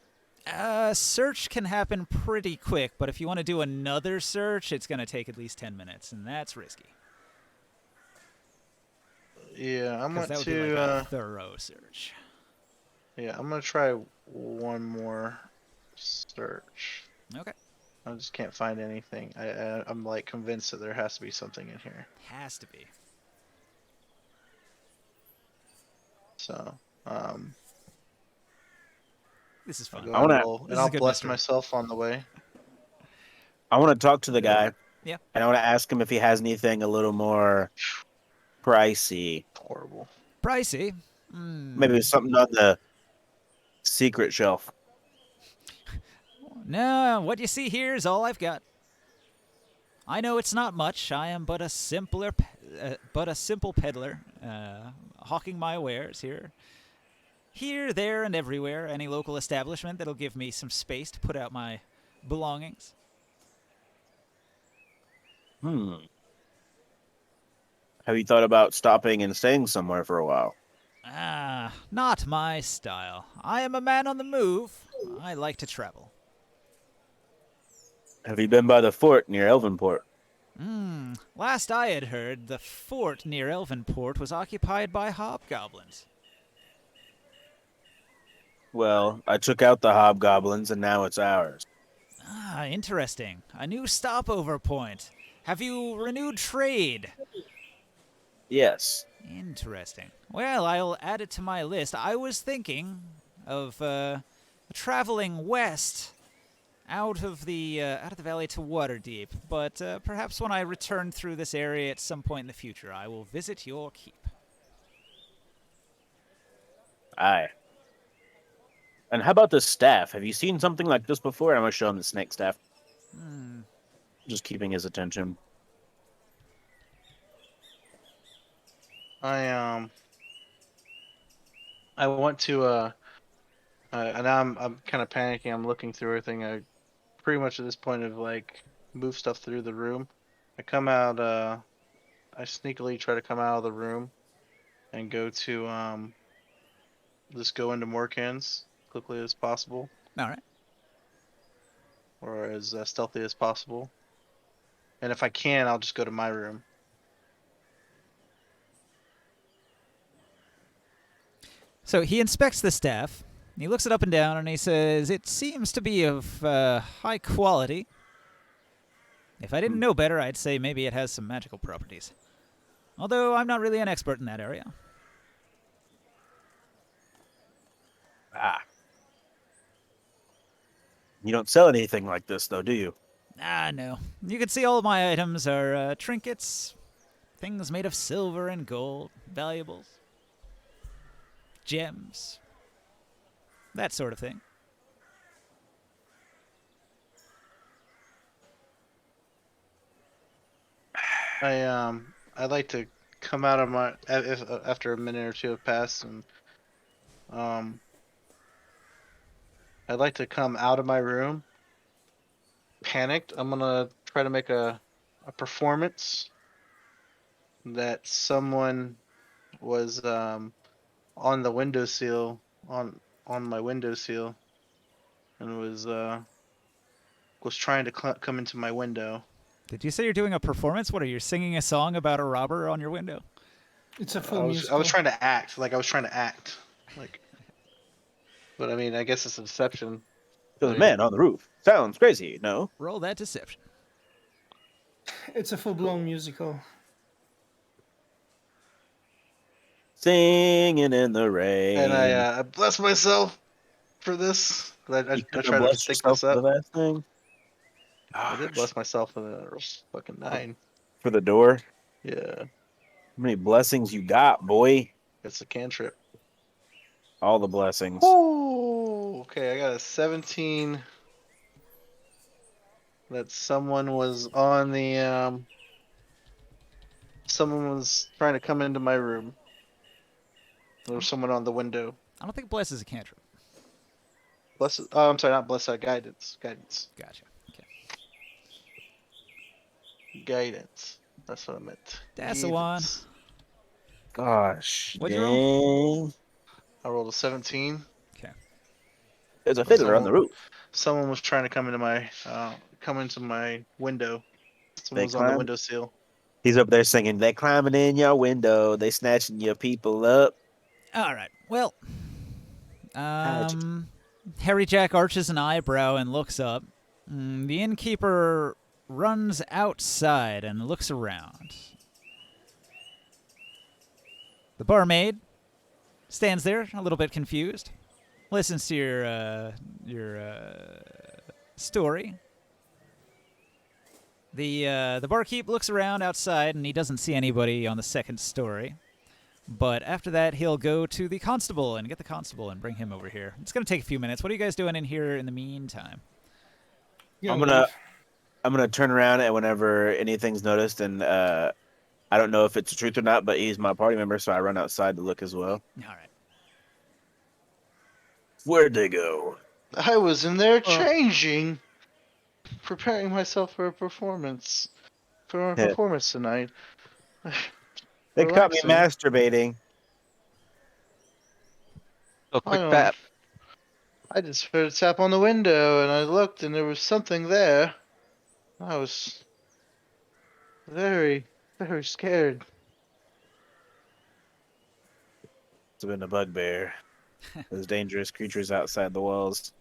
S1: Search can happen pretty quick, but if you want to do another search, it's going to take at least 10 minutes, and that's risky.
S3: Yeah, I'm
S1: Because
S3: going
S1: that would be
S3: to.
S1: like a thorough search.
S3: Yeah, I'm gonna try one more search.
S1: Okay.
S3: I just can't find anything. I'm like convinced that there has to be something in here.
S1: Has to be.
S3: So,
S1: This is
S3: I'll
S1: fun.
S3: go
S7: I
S3: and
S7: wanna-
S3: roll,
S1: This
S3: and
S1: is a
S3: I'll
S1: good
S3: bless
S1: mystery.
S3: myself on the way.
S7: I want to talk to the guy.
S1: Yeah.
S7: And I want to ask him if he has anything a little more pricey.
S3: Horrible.
S1: Pricey.
S7: Maybe something on the secret shelf.
S1: No, what you see here is all I've got. I know it's not much. I am but a simple peddler, hawking my wares here, there, and everywhere. Any local establishment that'll give me some space to put out my belongings.
S7: Have you thought about stopping and staying somewhere for a while?
S1: Not my style. I am a man on the move. I like to travel.
S7: Have you been by the fort near Elvenport?
S1: Last I had heard, the fort near Elvenport was occupied by hobgoblins.
S7: Well, I took out the hobgoblins and now it's ours.
S1: Interesting. A new stopover point. Have you renewed trade?
S7: Yes.
S1: Interesting. Well, I'll add it to my list. I was thinking of traveling west out of the valley to Waterdeep, but perhaps when I return through this area at some point in the future, I will visit your keep.
S7: Aye. And how about the staff? Have you seen something like this before? I'm going to show him the snake staff. Just keeping his attention.
S3: I want to and I'm kind of panicking. I'm looking through everything. I pretty much at this point of like move stuff through the room. I come out. I sneakily try to come out of the room and go to just go into Morkan's quickly as possible,
S1: All right.
S3: or as stealthy as possible. And if I can, I'll just go to my room.
S1: So he inspects the staff. He looks it up and down, and he says, "It seems to be of high quality. If I didn't know better, I'd say maybe it has some magical properties. Although I'm not really an expert in that area."
S7: Ah. You don't sell anything like this, though, do you?
S1: Ah, no. You can see all of my items are trinkets, things made of silver and gold, valuables, gems, that sort of thing.
S3: I'd like to come out of my after a minute or two have passed, and I'd like to come out of my room. Panicked. I'm gonna try to make a performance that someone was on the windowsill on my windowsill and was trying to come into my window.
S1: Did you say you're doing a performance? What are you singing a song about a robber on your window?
S5: It's a full
S3: I
S5: musical.
S3: was trying to act like I was trying to act like, but I mean I guess it's a deception.
S7: The man on the roof. Sounds crazy, no?
S1: Roll that deception.
S5: It's a full-blown musical.
S7: Singing in the rain.
S3: And I bless myself for this. I
S7: You
S3: try
S7: could
S3: to
S7: have blessed
S3: think
S7: yourself
S3: this up.
S7: for the last thing.
S3: I did
S7: Gosh.
S3: bless myself with a fucking 9.
S7: For the door.
S3: Yeah,
S7: How many blessings you got, boy?
S3: it's a cantrip.
S7: All the blessings.
S3: Oh, okay. I got a 17. That someone was on the someone was trying to come into my room. There was someone on the window.
S1: I don't think bless is a cantrip.
S3: Bless. Oh, I'm sorry, not bless. Guidance. Guidance.
S1: Gotcha. Okay.
S3: Guidance. That's what I meant.
S1: That's the one.
S3: Guidance.
S7: Gosh.
S1: What'd you roll?
S7: Dang.
S3: I rolled a 17.
S1: Okay.
S7: There's a fiddler on the roof.
S3: Someone was trying to come into my window. Someone
S7: They
S3: was on the
S7: climb-
S3: windowsill.
S7: He's up there singing, "They climbing in your window. They snatching your people up."
S1: All right. Well, Harry Jack arches an eyebrow and looks up. The innkeeper runs outside and looks around. The barmaid stands there, a little bit confused, listens to your story. The barkeep looks around outside and he doesn't see anybody on the second story. But after that, he'll go to the constable and get the constable and bring him over here. It's going to take a few minutes. What are you guys doing in here in the meantime?
S5: Yeah,
S7: I'm gonna turn around, and whenever anything's noticed, and I don't know if it's the truth or not, but he's my party member, so I run outside to look as well.
S1: All right.
S7: Where'd they go?
S3: I was in there changing, preparing myself for a performance. For our
S7: Yeah.
S3: performance tonight.
S7: They caught me
S3: Relaxing.
S7: masturbating.
S4: Oh, quick
S3: I don't-
S4: bat.
S3: I just heard a tap on the window and I looked and there was something there. I was very, very scared.
S7: It's been a bugbear. Those dangerous creatures outside the walls.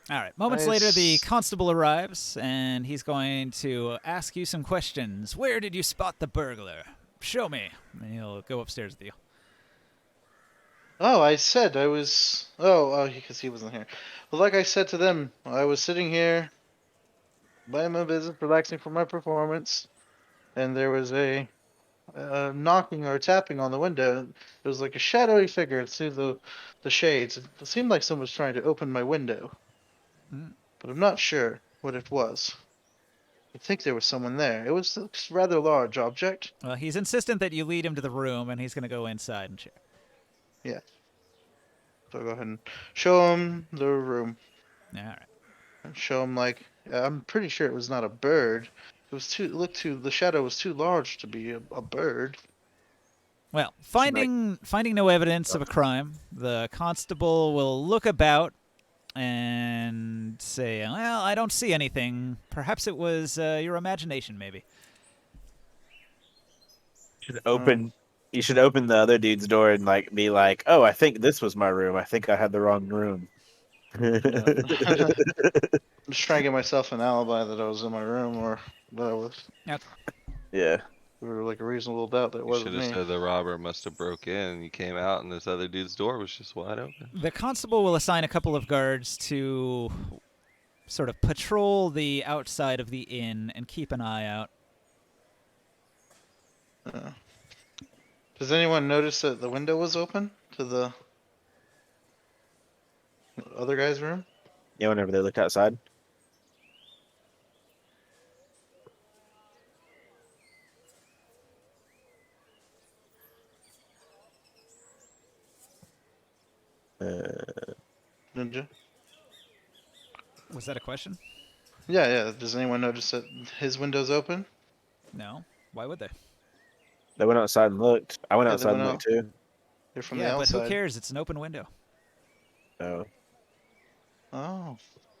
S1: All right. Moments later, the constable arrives, and he's going to ask you some questions. Where did you spot the burglar? Show me. And he'll go upstairs with you.
S3: Oh, I said I was. Oh, because he wasn't here. Well, like I said to them, I was sitting here, minding my business, relaxing for my performance, and there was a knocking or tapping on the window. It was like a shadowy figure through the shades. It seemed like someone was trying to open my window, but I'm not sure what it was. I think there was someone there. It was a rather large object.
S1: Well, he's insistent that you lead him to the room, and he's going to go inside and check.
S3: Yeah. So I'll go ahead and show him the room.
S1: All right.
S3: And show him like I'm pretty sure it was not a bird. It was the shadow was too large to be a bird.
S1: Well, finding no evidence of a crime, the constable will look about and say, well, I don't see anything. Perhaps it was your imagination, maybe.
S7: Should open. You should open the other dude's door and like be like, "Oh, I think this was my room. I think I had the wrong room."
S3: Yeah. I'm just trying to get myself an alibi that I was in my room or that I was.
S1: Okay.
S7: Yeah.
S3: Or like a reasonable doubt that it
S4: You should
S3: wasn't
S4: have
S3: me.
S4: said the robber must have broke in and you came out and this other dude's door was just wide open.
S1: The constable will assign a couple of guards to sort of patrol the outside of the inn and keep an eye out.
S3: Does anyone notice that the window was open to the other guy's room?
S7: Yeah. Whenever they looked outside.
S3: Ninja?
S1: Was that a question?
S3: Yeah, yeah. Does anyone notice that his window's open?
S1: No. Why would they?
S7: They went outside and looked. I went
S3: Yeah, they
S7: outside
S3: went
S7: and
S3: out.
S7: looked too.
S3: They're from
S1: Yeah,
S3: the
S1: but
S3: outside.
S1: who cares? It's an open window.
S7: So
S3: Oh,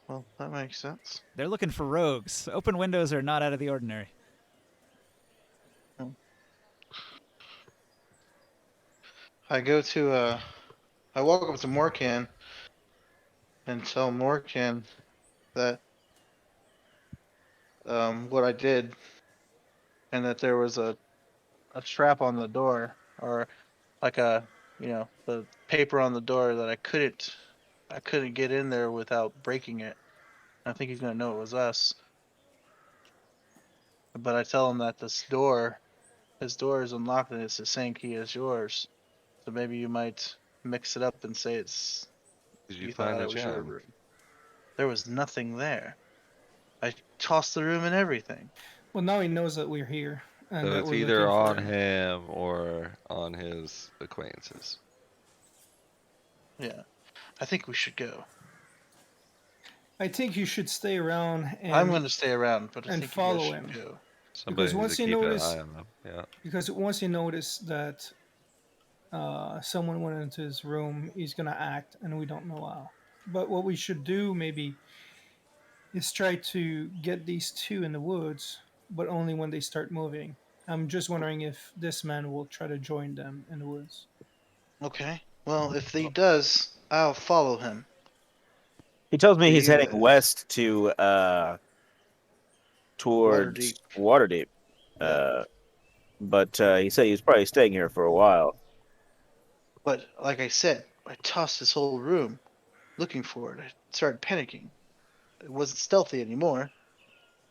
S3: well, that makes sense.
S1: They're looking for rogues. Open windows are not out of the ordinary.
S3: I go to I walk up to Morkan and tell Morkan that what I did and that there was a trap on the door or like the paper on the door that I couldn't get in there without breaking it. I think he's gonna know it was us. But I tell him that his door is unlocked and it's the same key as yours. So maybe you might mix it up and say it's
S4: Did you
S3: thought
S4: find
S3: it
S4: the
S3: was your
S4: gem?
S3: room. There was nothing there. I tossed the room and everything.
S5: Well, now he knows that we're here and
S4: So
S5: that
S4: it's
S5: we're
S4: either
S5: looking for
S4: on
S5: him.
S4: him or on his acquaintances.
S3: Yeah. I think we should go.
S5: I think you should stay around and
S3: I'm going to stay around, but I
S5: and
S3: think you guys
S5: follow
S3: should
S5: him.
S3: go.
S4: Somebody needs
S5: once
S4: to
S5: you
S4: keep
S5: notice-
S4: an eye on them. Yeah.
S5: because once you notice that someone went into his room, he's gonna act, and we don't know how. But what we should do maybe is try to get these two in the woods, but only when they start moving. I'm just wondering if this man will try to join them in the woods.
S3: Okay. Well, if he does, I'll follow him.
S7: he tells me
S3: Do
S7: he's
S3: you
S7: heading
S3: guys?
S7: west to towards
S3: Waterdeep.
S7: Waterdeep.
S3: Yeah.
S7: But he said he was probably staying here for a while.
S3: But like I said, I tossed this whole room looking for it. I started panicking. It wasn't stealthy anymore.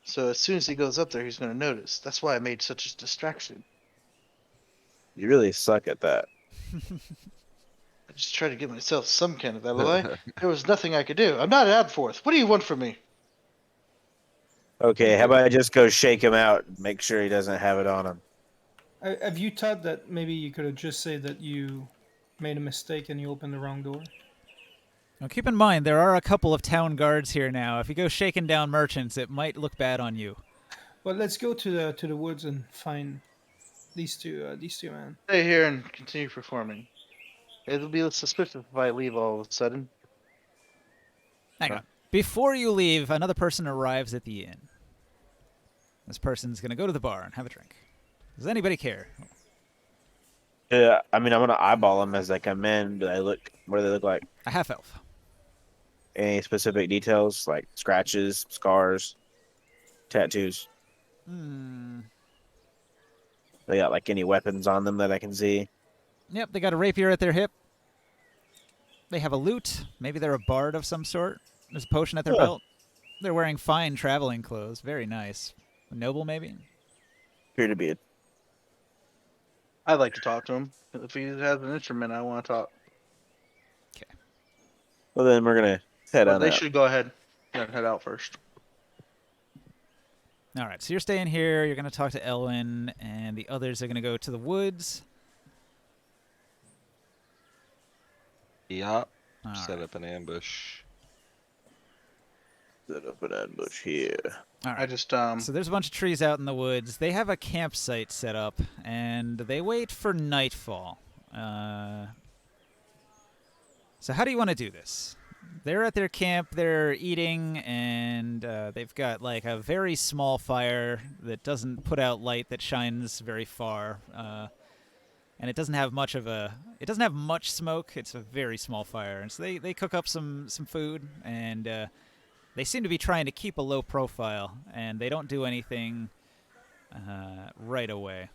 S3: So as soon as he goes up there, he's going to notice. That's why I made such a distraction.
S7: You really suck at that.
S3: I just tried to give myself some kind of alibi. There was nothing I could do. I'm not an Adforth. What do you want from me?
S7: Okay, how about I just go shake him out and make sure he doesn't have it on him?
S5: Have you thought that maybe you could have just said that you made a mistake and you opened the wrong door?
S1: Now, keep in mind, there are a couple of town guards here now. If you go shaking down merchants, it might look bad on you.
S5: Well, let's go to the woods and find these two men.
S3: Stay here and continue performing. It'll be suspicious if I leave all of a sudden.
S1: Hang on. Before you leave, another person arrives at the inn. This person's going to go to the bar and have a drink. Does anybody care?
S7: Yeah, I mean, I'm gonna eyeball them as they come in. Do they look? What do they look like?
S1: A half-elf.
S7: Any specific details like scratches, scars, tattoos? They got like any weapons on them that I can see?
S1: Yep, they got a rapier at their hip. They have a lute. Maybe they're a bard of some sort. There's a potion at their
S7: Huh.
S1: belt. They're wearing fine traveling clothes. Very nice. A noble, maybe?
S7: Appear to be.
S3: I'd like to talk to him. If he has an instrument, I want to talk.
S7: Well, then we're gonna head
S3: But
S7: on
S3: they
S7: out.
S3: should go ahead and head out first.
S1: All right, so you're staying here. You're going to talk to Elwyn, and the others are going to go to the woods.
S4: Yup.
S1: All
S4: Set
S1: right.
S4: up an ambush.
S7: Set up an ambush here.
S1: All
S3: I
S1: right.
S3: just
S1: So there's a bunch of trees out in the woods. They have a campsite set up, and they wait for nightfall. So how do you want to do this? they're at their camp. They're eating, and they've got like a very small fire that doesn't put out light that shines very far, and it doesn't have much smoke. It's a very small fire, and so they cook up some food, and they seem to be trying to keep a low profile, and they don't do anything right away.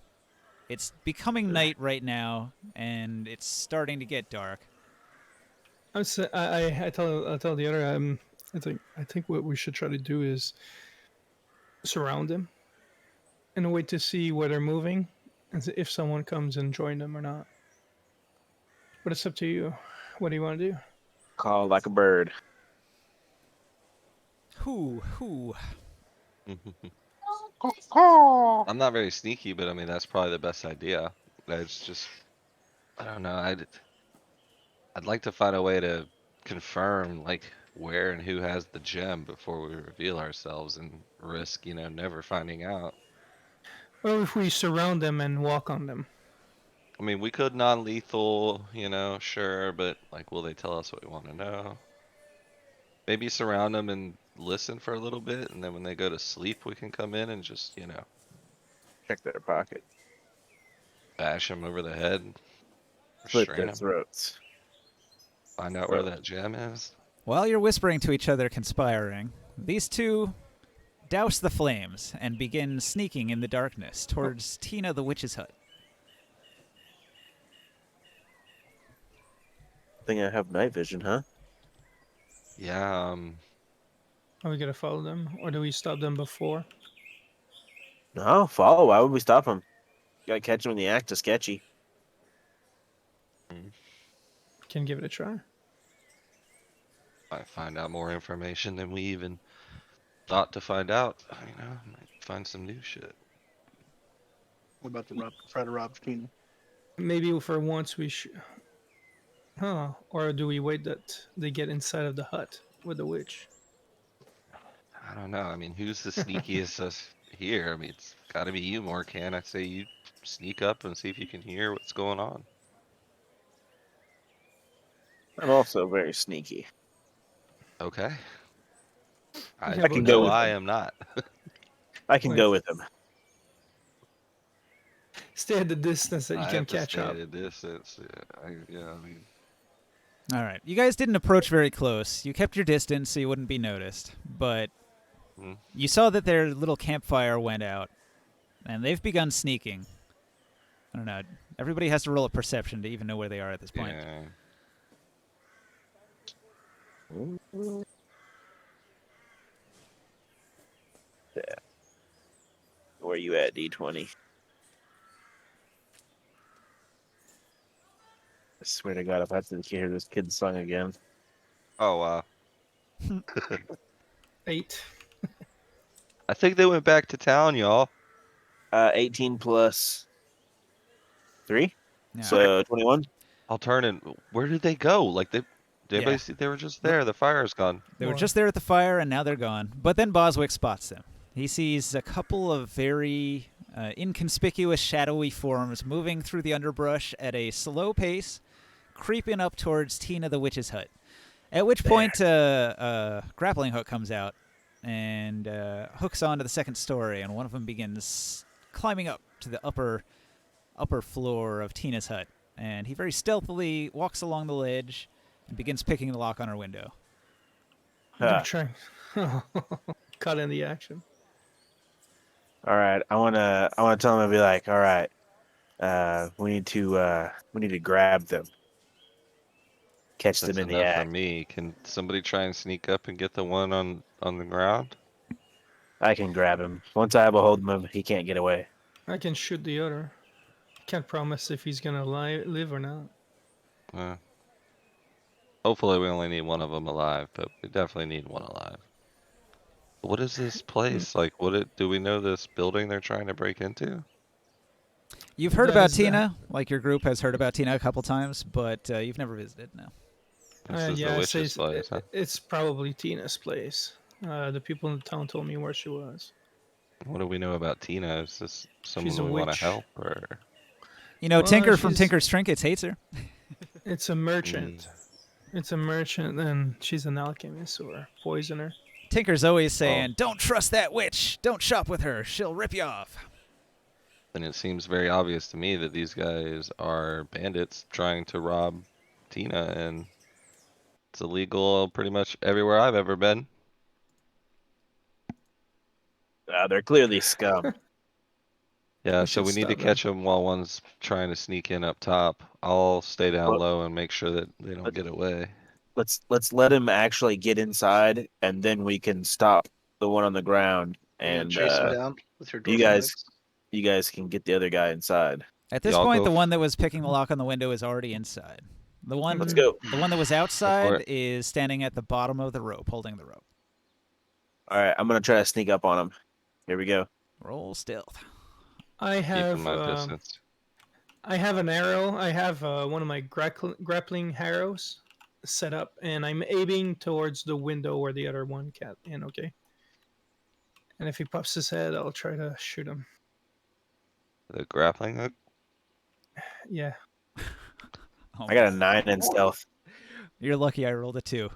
S1: It's becoming night right now, and it's starting to get dark.
S5: I tell the other I think what we should try to do is surround them and wait to see where they're moving and if someone comes and join them or not. But it's up to you. What do you want to do?
S7: Call like a bird.
S1: Whoo.
S4: I'm not very sneaky, but I mean that's probably the best idea. It's just, I don't know. I'd like to find a way to confirm like where and who has the gem before we reveal ourselves and risk, never finding out.
S5: Well, if we surround them and walk on them.
S4: I mean, we could non-lethal, sure, but like, will they tell us what we want to know? Maybe surround them and listen for a little bit, and then when they go to sleep, we can come in and just,
S7: Check their pocket.
S4: bash them over the head,
S7: Slit
S4: restrain
S7: their
S4: them,
S7: throats.
S4: find out where that gem is.
S1: While you're whispering to each other, conspiring, these two douse the flames and begin sneaking in the darkness towards Tina the witch's hut.
S7: I think I have night vision, huh?
S4: Yeah,
S5: Are we gonna follow them, or do we stop them before?
S7: No, follow. Why would we stop them? Gotta catch them in the act of sketchy.
S5: Can give it a try.
S4: I find out more information than we even thought to find out. Might find some new shit.
S3: What about the try to rob Tina?
S5: Maybe for once we should. Huh? Or do we wait that they get inside of the hut with the witch?
S4: I don't know. I mean, who's the sneakiest us here? I mean, it's got to be you, Morcan. I say you sneak up and see if you can hear what's going on.
S7: I'm also very sneaky.
S4: Okay.
S5: I
S4: I
S5: can
S7: go
S4: know
S7: with
S4: I
S7: them.
S4: am not.
S7: I can go with them.
S5: Stay at the distance that you
S4: I
S5: can
S4: have to
S5: catch
S4: stay
S5: up.
S4: at a distance. I mean,
S1: All right. You guys didn't approach very close. You kept your distance so you wouldn't be noticed. But you saw that their little campfire went out, and they've begun sneaking. I don't know. Everybody has to roll a perception to even know where they are at this point.
S7: Yeah. Where you at, D20? I swear to God, if I have to hear this kid's song again.
S4: Oh, wow.
S5: 8.
S4: I think they went back to town, y'all.
S7: 18 plus 3,
S1: Yeah.
S7: so 21.
S4: I'll turn and where did they go? Like did anybody
S1: Yeah.
S4: see they were just there? The fire's gone.
S1: They were just there at the fire, and now they're gone. But then Boswick spots them. He sees a couple of very inconspicuous, shadowy forms moving through the underbrush at a slow pace, creeping up towards Tina the witch's hut. At which point, a grappling hook comes out and hooks onto the second story, and one of them begins climbing up to the upper floor of Tina's hut. And he very stealthily walks along the ledge and begins picking the lock on her window.
S5: They're trying. Caught in the action.
S7: All right, I wanna tell him and be like, all right, we need to grab them, catch
S4: That's
S7: them in the
S4: enough for
S7: act.
S4: me. Can somebody try and sneak up and get the one on the ground?
S7: I can grab him. Once I have a hold of him, he can't get away.
S5: I can shoot the other. Can't promise if he's gonna live or not.
S4: Hopefully we only need one of them alive, but we definitely need one alive. What is this place? Like, do we know this building they're trying to break into?
S1: You've heard
S5: That
S1: about
S5: is the-
S1: Tina, like your group has heard about Tina a couple times, but you've never visited, no.
S4: This is
S5: Yeah,
S4: the
S5: I
S4: witch's
S5: say
S4: place, huh?
S5: it's probably Tina's place. The people in the town told me where she was.
S4: What do we know about Tina? Is this someone
S5: She's a
S4: we want to
S5: witch.
S4: help, or
S1: You know,
S5: Well,
S1: Tinker from
S5: she's-
S1: Tinker's Trinkets hates her.
S5: It's a merchant. It's a merchant, and she's an alchemist or poisoner.
S1: Tinker's always saying, "Don't trust that witch. Don't shop with her. She'll rip you off."
S4: Then it seems very obvious to me that these guys are bandits trying to rob Tina, and it's illegal pretty much everywhere I've ever been.
S7: They're clearly scum.
S4: Yeah,
S5: We
S4: so
S5: should
S4: we need to
S5: stop them.
S4: catch them while one's trying to sneak in up top. I'll stay down
S7: Well-
S4: low and make sure that they don't get away.
S7: Let's let him actually get inside, and then we can stop the one on the ground,
S3: You're gonna
S7: and
S3: chase him down with your
S7: you
S3: dwarf
S7: guys
S3: legs?
S7: you guys can get the other guy inside.
S1: At this
S4: Y'all
S1: point,
S4: go
S1: the
S4: f-
S1: one that was picking the lock on the window is already inside. The one,
S7: Let's go.
S1: the one that was
S4: for
S1: outside
S4: it.
S1: is standing at the bottom of the rope, holding the rope.
S7: All right, I'm gonna try to sneak up on him. Here we go.
S1: Roll stealth.
S5: I
S4: Keeping my
S5: have
S4: distance.
S5: I have an arrow. I have one of my grappling arrows set up, and I'm aiming towards the window where the other one cat in. Okay. And if he pops his head, I'll try to shoot him.
S4: The grappling hook?
S5: Yeah.
S1: Oh,
S7: I got a 9 in stealth.
S1: you're lucky I rolled a 2.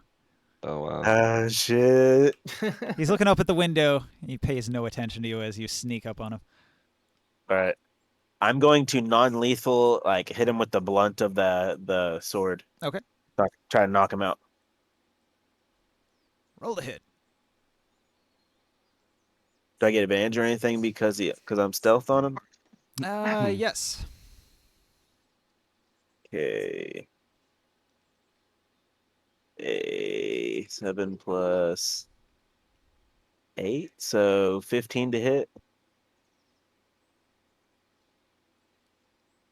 S4: Oh, wow.
S7: Ah, shit.
S1: He's looking up at the window. He pays no attention to you as you sneak up on him.
S7: All right. I'm going to non-lethal, like hit him with the blunt of the sword.
S1: Okay.
S7: Try to knock him out.
S1: Roll the hit.
S7: Do I get advantage or anything because I'm stealth on him?
S1: Yes.
S7: Okay. 7 plus 8, so 15 to hit.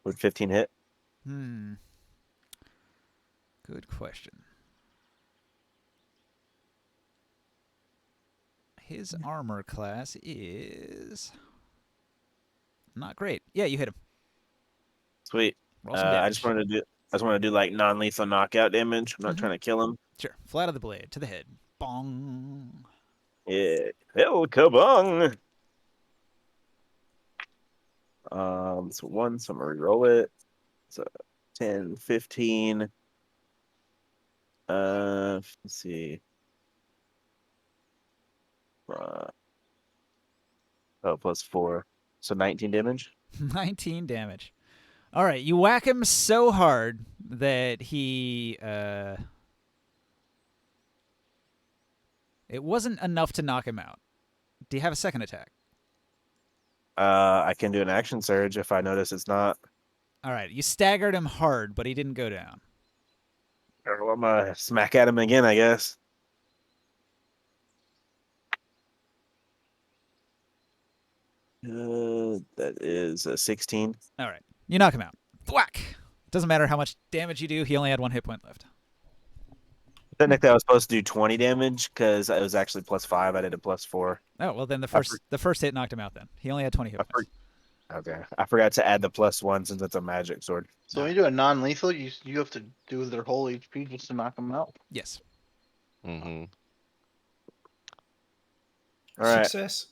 S7: Would 15 hit?
S1: Good question. His armor class is not great. Yeah, you hit him.
S7: Sweet.
S1: Roll some
S7: I
S1: damage.
S7: just wanted to do like non-lethal knockout damage. I'm not
S1: Mhm.
S7: trying to kill him.
S1: Sure. Flat of the blade to the head. Bong.
S7: Yeah. Hell, kabong. So 1, so I'm gonna roll it. So 10, 15. Let's see. Plus 4. So 19 damage.
S1: 19 damage. All right, you whack him so hard that he it wasn't enough to knock him out. Do you have a second attack?
S7: I can do an action surge if I notice it's not.
S1: All right, you staggered him hard, but he didn't go down.
S7: Or I'm gonna smack at him again, I guess. That is a 16.
S1: All right, you knock him out. Thwack. Doesn't matter how much damage you do. He only had 1 hit point left.
S7: Technically, I was supposed to do 20 damage because it was actually plus 5. I did a plus 4.
S1: Oh well, then the first hit knocked him out. Then he only had 20 hit points.
S7: Okay, I forgot to add the plus 1 since it's a magic sword.
S3: So when you do a non-lethal, you have to do their whole HP just to knock them out.
S1: Yes.
S4: Mm-hmm.
S7: All right,
S5: Success.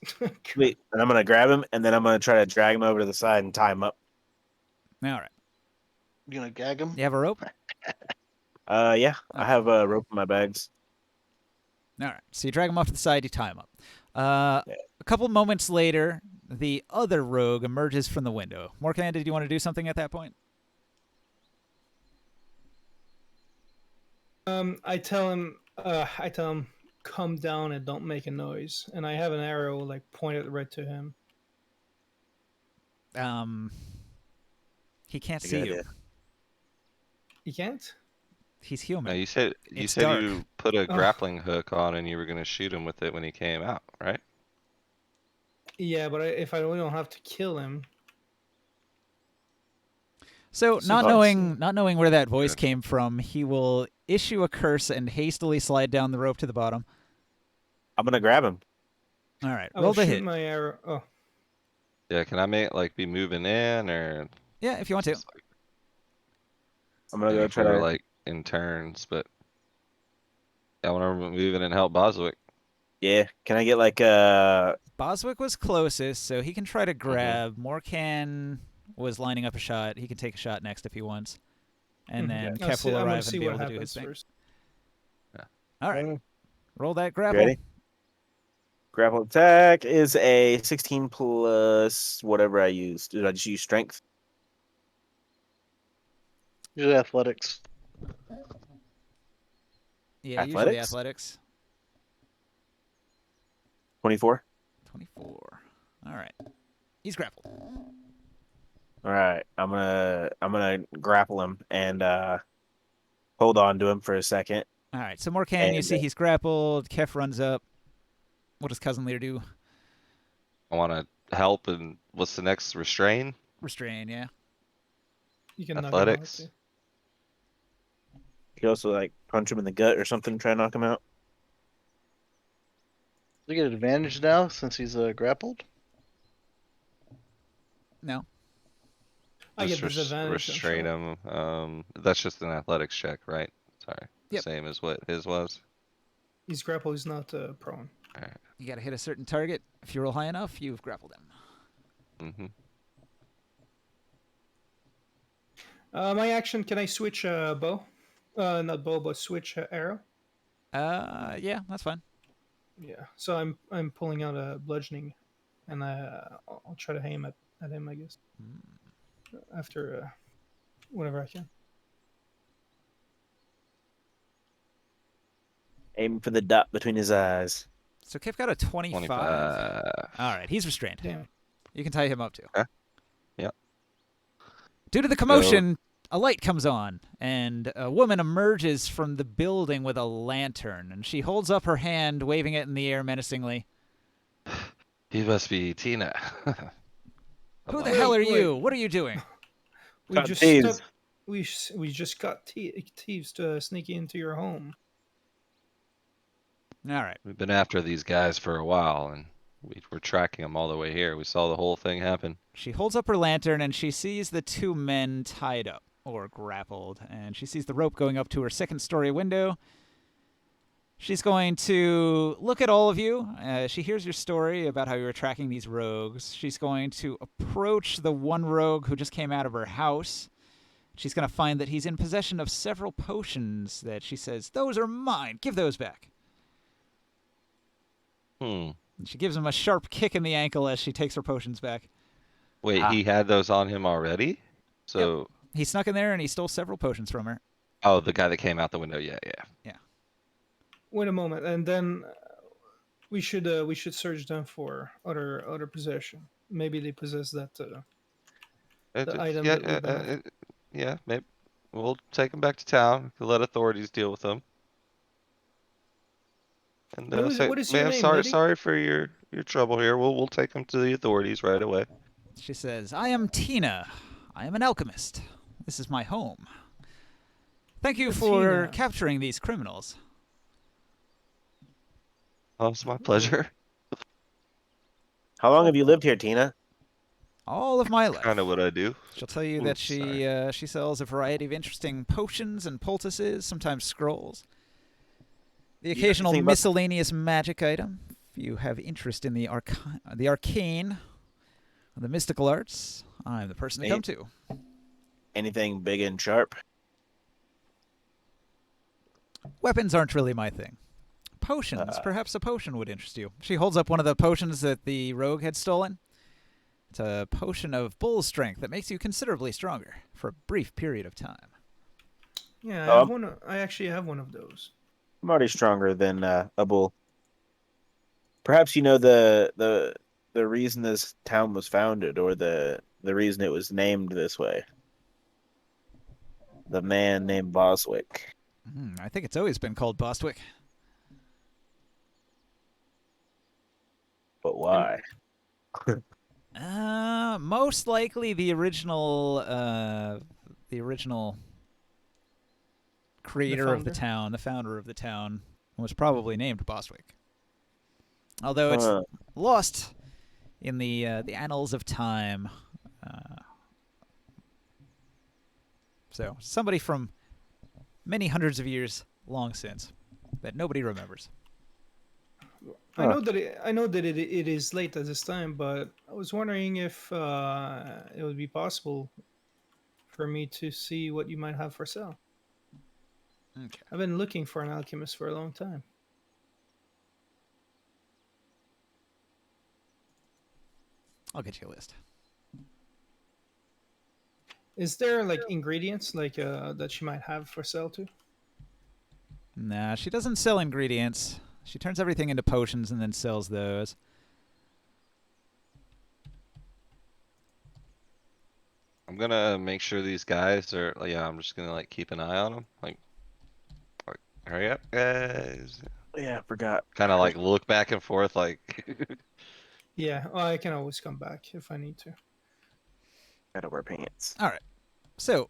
S7: sweet. And I'm gonna grab him, and then I'm gonna try to drag him over to the side and tie him up.
S1: All right.
S3: You gonna gag him?
S1: You have a rope.
S7: Yeah, I have a rope in my bags.
S1: All right. So you drag him off to the side. You tie him up. A couple moments later, the other rogue emerges from the window. Morkan, did you want to do something at that point?
S5: I tell him, come down and don't make a noise. And I have an arrow like pointed right to him.
S1: He can't
S7: Good
S1: see you.
S7: idea.
S5: He can't?
S1: He's human.
S4: Now you said
S1: It's dark.
S4: you put a grappling hook on and you were gonna shoot him with it when he came out, right?
S5: Yeah, but if I don't have to kill him.
S1: So, not
S5: Supposed
S1: knowing where that voice came from, he will issue a curse and hastily slide down the rope to the bottom.
S7: I'm gonna grab him.
S1: All right,
S5: I
S1: roll
S5: will
S1: the
S5: shoot
S1: hit.
S5: my arrow. Oh,
S4: Yeah, can I be moving in or
S1: Yeah, if you want to.
S4: just, like,
S7: I'm gonna
S4: maybe
S7: go try
S4: for,
S7: to.
S4: in turns, but I want to move in and help Boswick.
S7: Yeah, can I get like
S1: Boswick was closest, so he can try to grab. Morkan was lining up a shot. He can take a shot next if he wants. And then
S5: I'll
S1: Kef will
S5: I'm gonna
S1: arrive
S5: see
S1: and be
S5: what
S1: able to do his
S5: happens
S1: thing.
S5: first.
S1: All right.
S7: Uh,
S1: Roll that
S7: you
S1: grapple.
S7: ready? Grapple attack is a 16 plus whatever I used. Did I just use strength?
S3: Usually athletics.
S1: Yeah, usually
S7: Athletics?
S1: athletics.
S7: 24.
S1: 24. All right. He's grappled.
S7: All right. I'm gonna grapple him and hold on to him for a second.
S1: All right. So Morkan, you
S7: And
S1: see he's grappled. Kef runs up. What does Cousin Lear do?
S4: I want to help, and what's the next? Restrain?
S1: Restrain, yeah.
S5: You can knock him out
S4: Athletics?
S5: too.
S7: you also like punch him in the gut or something, try to knock him out.
S3: Do you get advantage now since he's grappled?
S1: No.
S5: I
S4: Just
S5: get disadvantage, I'm
S4: restrain
S5: sure.
S4: him. That's just an athletics check, right? Sorry.
S1: Yep.
S4: Same as what his was.
S5: He's grappled, he's not prone.
S4: Alright.
S1: You got to hit a certain target. If you roll high enough, you've grappled him.
S4: Mm-hmm.
S5: My action, can I switch bow? Not bow, but switch arrow?
S1: Yeah, that's fine.
S5: Yeah. So I'm pulling out a bludgeoning, and I'll try to aim at him, I guess. After whenever I can.
S7: Aim for the dot between his eyes.
S1: So Kef got a 25.
S4: 25.
S1: All right, he's restrained.
S5: Damn.
S1: You can tie him up too.
S4: Okay. Yep.
S1: Due to the commotion, a light comes on, and a woman emerges from the building with a lantern, and she holds up her hand, waving it in the air menacingly.
S4: He must be Tina.
S1: Who the
S5: Wait,
S1: hell are
S5: wait.
S1: you? What are you doing?
S5: We
S7: Caught
S5: just
S7: thieves.
S5: stuck, we just got thieves sneaking into your home.
S1: All right.
S4: We've been after these guys for a while, and we're tracking them all the way here. We saw the whole thing happen.
S1: She holds up her lantern, and she sees the two men tied up, or grappled, and she sees the rope going up to her second-story window. She's going to look at all of you. She hears your story about how you were tracking these rogues. She's going to approach the one rogue who just came out of her house. She's going to find that he's in possession of several potions that she says, "Those are mine. Give those back."
S4: Hmm.
S1: And she gives him a sharp kick in the ankle as she takes her potions back.
S4: Wait,
S7: Ah.
S4: he had those on him already? So,
S1: He snuck in there and he stole several potions from her.
S4: oh, the guy that came out the window. Yeah.
S5: Wait a moment, and then we should search them for other possession. Maybe they possess that the item
S4: Yeah,
S5: that we've been after.
S4: yeah, maybe we'll take him back to town. Let authorities deal with them. And say,
S5: What is your
S4: ma'am,
S5: name, lady?
S4: sorry for your trouble here. We'll take him to the authorities right away.
S1: She says, "I am Tina. I am an alchemist. This is my home. Thank you for
S5: Tina.
S1: capturing these criminals."
S4: Oh, it's my pleasure.
S7: How long have you lived here, Tina?
S1: All of my life.
S4: Kind of what I do.
S1: She'll tell you that she sells a variety of interesting potions and poultices, sometimes scrolls. The occasional
S7: think about-
S1: miscellaneous magic item. If you have interest in the arcane, or the mystical arts, I'm the person to come to.
S7: Anything big and sharp?
S1: Weapons aren't really my thing. Potions. Perhaps a potion would interest you. She holds up one of the potions that the rogue had stolen. It's a potion of bull strength that makes you considerably stronger for a brief period of time.
S5: Yeah, I have one. I actually have one of those.
S7: I'm already stronger than a bull. Perhaps you know the reason this town was founded, or the reason it was named this way. The man named Boswick.
S1: I think it's always been called Bostwick.
S7: But why?
S1: Most likely the original creator of the
S5: founder?
S1: town, the founder of the town, was probably named Bostwick. Although it's lost in the annals of time. So somebody from many hundreds of years long since that nobody remembers.
S5: I know that it is late at this time, but I was wondering if it would be possible for me to see what you might have for sale.
S1: Okay.
S5: I've been looking for an alchemist for a long time.
S1: I'll get you a list.
S5: Is there like ingredients like that she might have for sale too?
S1: Nah, she doesn't sell ingredients. She turns everything into potions and then sells those.
S4: I'm gonna make sure these guys are. Yeah, I'm just gonna like keep an eye on them. Like hurry up, guys.
S7: Yeah, I forgot.
S4: Kind of like look back and forth, like.
S5: Yeah, well, I can always come back if I need to.
S7: Gotta wear pants.
S1: All right. So,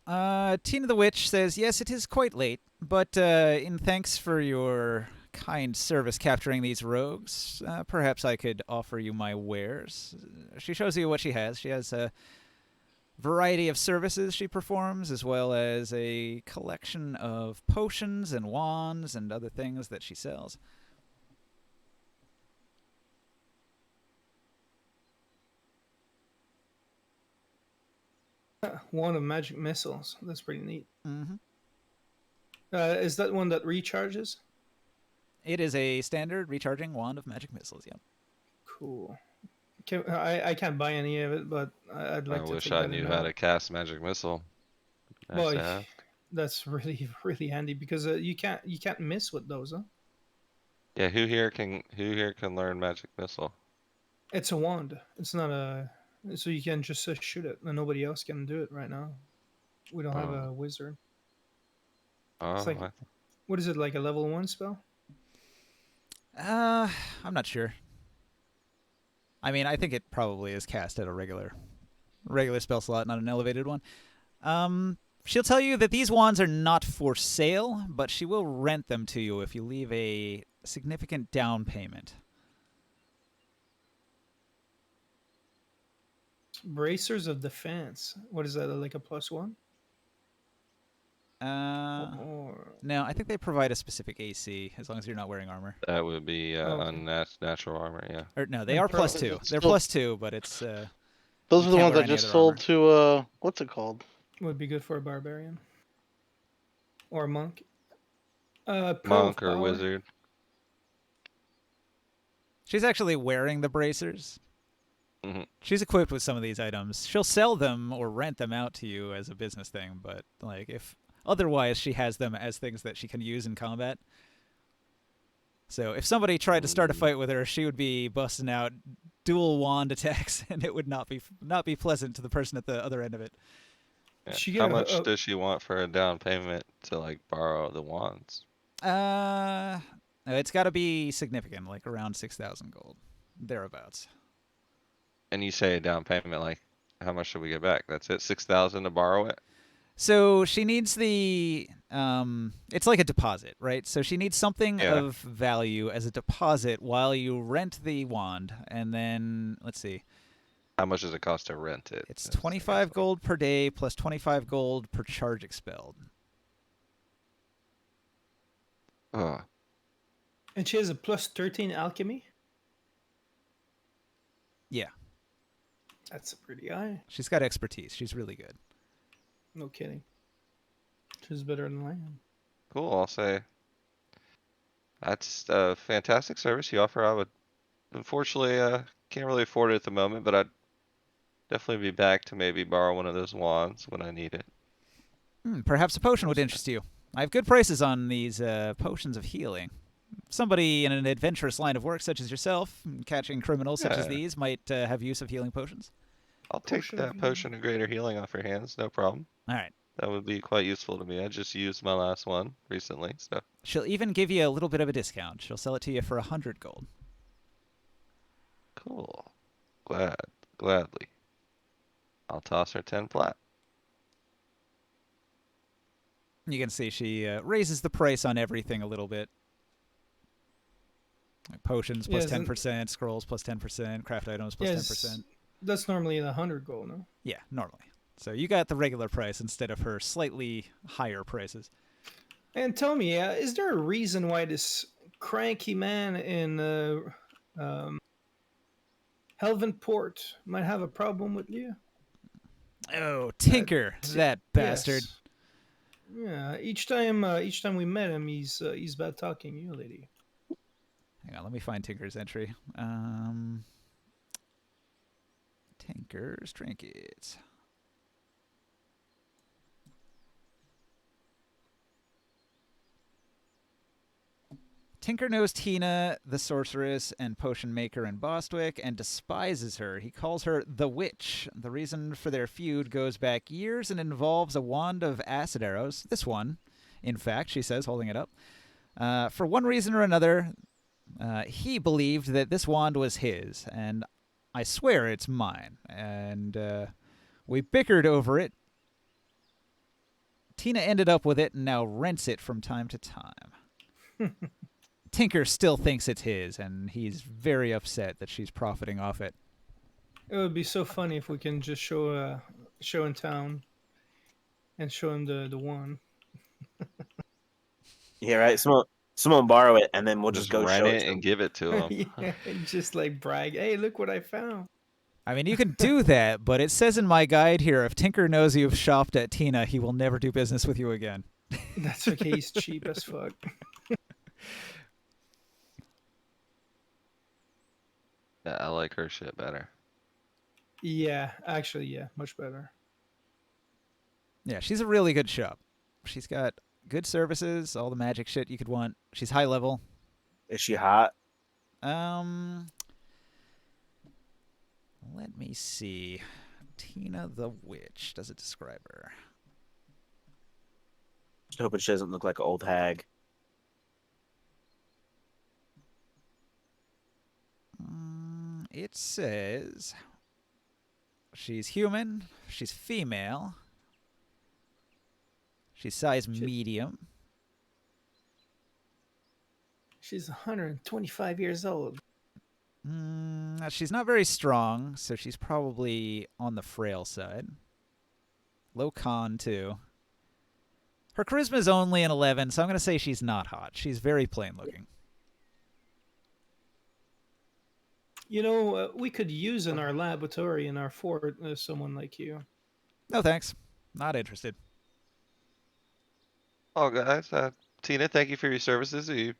S1: Tina the Witch says, yes, it is quite late, but in thanks for your kind service capturing these rogues, perhaps I could offer you my wares. She shows you what she has. She has a variety of services she performs, as well as a collection of potions and wands and other things that she sells.
S5: Wand of magic missiles. That's pretty neat.
S1: Mm-hmm.
S5: Is that one that recharges?
S1: It is a standard recharging wand of magic missiles, yep.
S5: Cool. I can't buy any of it, but I'd like
S4: I
S5: to
S4: wish
S5: take
S4: I
S5: that
S4: knew
S5: into
S4: how to cast magic missile. Nice
S5: Well,
S4: to have.
S5: that's really really handy because you can't miss with those, huh?
S4: Yeah, who here can learn magic missile?
S5: It's a wand. It's not a so you can just shoot it, and nobody else can do it right now. We don't have a wizard. It's like
S4: I-
S5: what is it like a level 1 spell?
S1: I'm not sure. I mean, I think it probably is cast at a regular spell slot, not an elevated one. She'll tell you that these wands are not for sale, but she will rent them to you if you leave a significant down payment.
S5: Bracers of defense. What is that? Like a +1?
S1: No, I think they provide a specific AC as long as you're not wearing armor.
S4: that would be
S5: Okay.
S4: unnatural armor. Yeah.
S1: Or no, they
S5: And
S1: are
S5: pro-
S1: +2. They're
S3: Still-
S1: +2, but it's
S3: Those
S1: you
S3: are the
S1: can't
S3: ones
S1: wear
S3: I
S1: any
S3: just
S1: other
S3: sold
S1: armor.
S3: to what's it called?
S5: Would be good for a barbarian or a monk. Pearl of
S4: Monk or
S5: Power.
S4: wizard.
S1: She's actually wearing the bracers.
S4: Mm-hmm.
S1: She's equipped with some of these items. She'll sell them or rent them out to you as a business thing, but like if otherwise she has them as things that she can use in combat. So if somebody tried to start a fight with her, she would be busting out dual wand attacks, and it would not be pleasant to the person at the other end of it.
S4: Yeah.
S5: She
S4: How
S5: get a-
S4: much
S5: a-
S4: does she want for a down payment to like borrow the wands?
S1: It's got to be significant, like around 6,000 gold, thereabouts.
S4: And you say a down payment, like how much should we get back? That's it, 6,000 to borrow it.
S1: So she needs the it's like a deposit, right? So she needs something
S4: Yeah.
S1: of value as a deposit while you rent the wand, and then let's see.
S4: How much does it cost to rent it?
S1: It's
S4: That's, I guess,
S1: 25 gold per day plus 25 gold per charge expelled.
S4: Oh,
S5: And she has a +13 alchemy.
S1: Yeah,
S5: That's pretty high.
S1: she's got expertise. She's really good.
S5: No kidding. She's better than I am.
S4: cool. I'll say that's a fantastic service you offer. I would, unfortunately, can't really afford it at the moment, but I'd definitely be back to maybe borrow one of those wands when I need it.
S1: Perhaps a potion would interest you. I have good prices on these potions of healing. Somebody in an adventurous line of work such as yourself, catching criminals such as
S4: Yeah.
S1: these, might have use of healing potions.
S4: I'll take
S5: Potion of
S4: that potion of greater healing off your hands, no problem.
S1: All right.
S4: That would be quite useful to me. I just used my last one recently, so
S1: She'll even give you a little bit of a discount. She'll sell it to you for 100 gold.
S4: cool. Gladly. I'll toss her 10 plat.
S1: You can see she raises the price on everything a little bit. Like potions plus
S5: Yeah, isn't-
S1: 10%, scrolls plus 10%, craft items plus 10%.
S5: That's normally 100 gold, no?
S1: Yeah, normally. So you got the regular price instead of her slightly higher prices.
S5: And tell me, is there a reason why this cranky man in Helvenport might have a problem with you?
S1: Oh, Tinker, that bastard.
S5: Yes. Yeah, each time we met him, he's bad talking you, lady.
S1: Hang on, let me find Tinker's entry. Tinker's trinkets. Tinker knows Tina, the sorceress and potion maker in Bostwick, and despises her. He calls her the witch. The reason for their feud goes back years and involves a wand of acid arrows. This one, in fact, she says, holding it up. For one reason or another, he believed that this wand was his, and I swear it's mine. And we bickered over it. Tina ended up with it and now rents it from time to time. Tinker still thinks it's his, and he's very upset that she's profiting off it.
S5: It would be so funny if we can just show in town and show him the one.
S7: Yeah, right. Someone borrow it, and then we'll
S4: Just
S7: just go
S4: rent
S7: show it
S4: it
S7: to
S4: and
S7: him.
S4: give it to him.
S5: Yeah, and just like brag. Hey, look what I found.
S1: I mean, you can do that, but it says in my guide here, if Tinker knows you've shopped at Tina, he will never do business with you again.
S5: That's okay. He's cheap as fuck.
S4: Yeah, I like her shit better.
S5: Yeah, actually, yeah, much better.
S1: Yeah, she's a really good shop. She's got good services, all the magic shit you could want. She's high level.
S7: Is she hot?
S1: Let me see. Tina the Witch. Does it describe her?
S7: Just hoping she doesn't look like an old hag.
S1: It says she's human. She's female. She's size medium.
S5: She's 125 years old.
S1: She's not very strong, so she's probably on the frail side. Low con, too. Her charisma is only an 11, so I'm going to say she's not hot. She's very plain looking.
S5: You know, we could use in our laboratory in our fort someone like you.
S1: No thanks. Not interested.
S4: Oh, guys, Tina, thank you for your services. Are you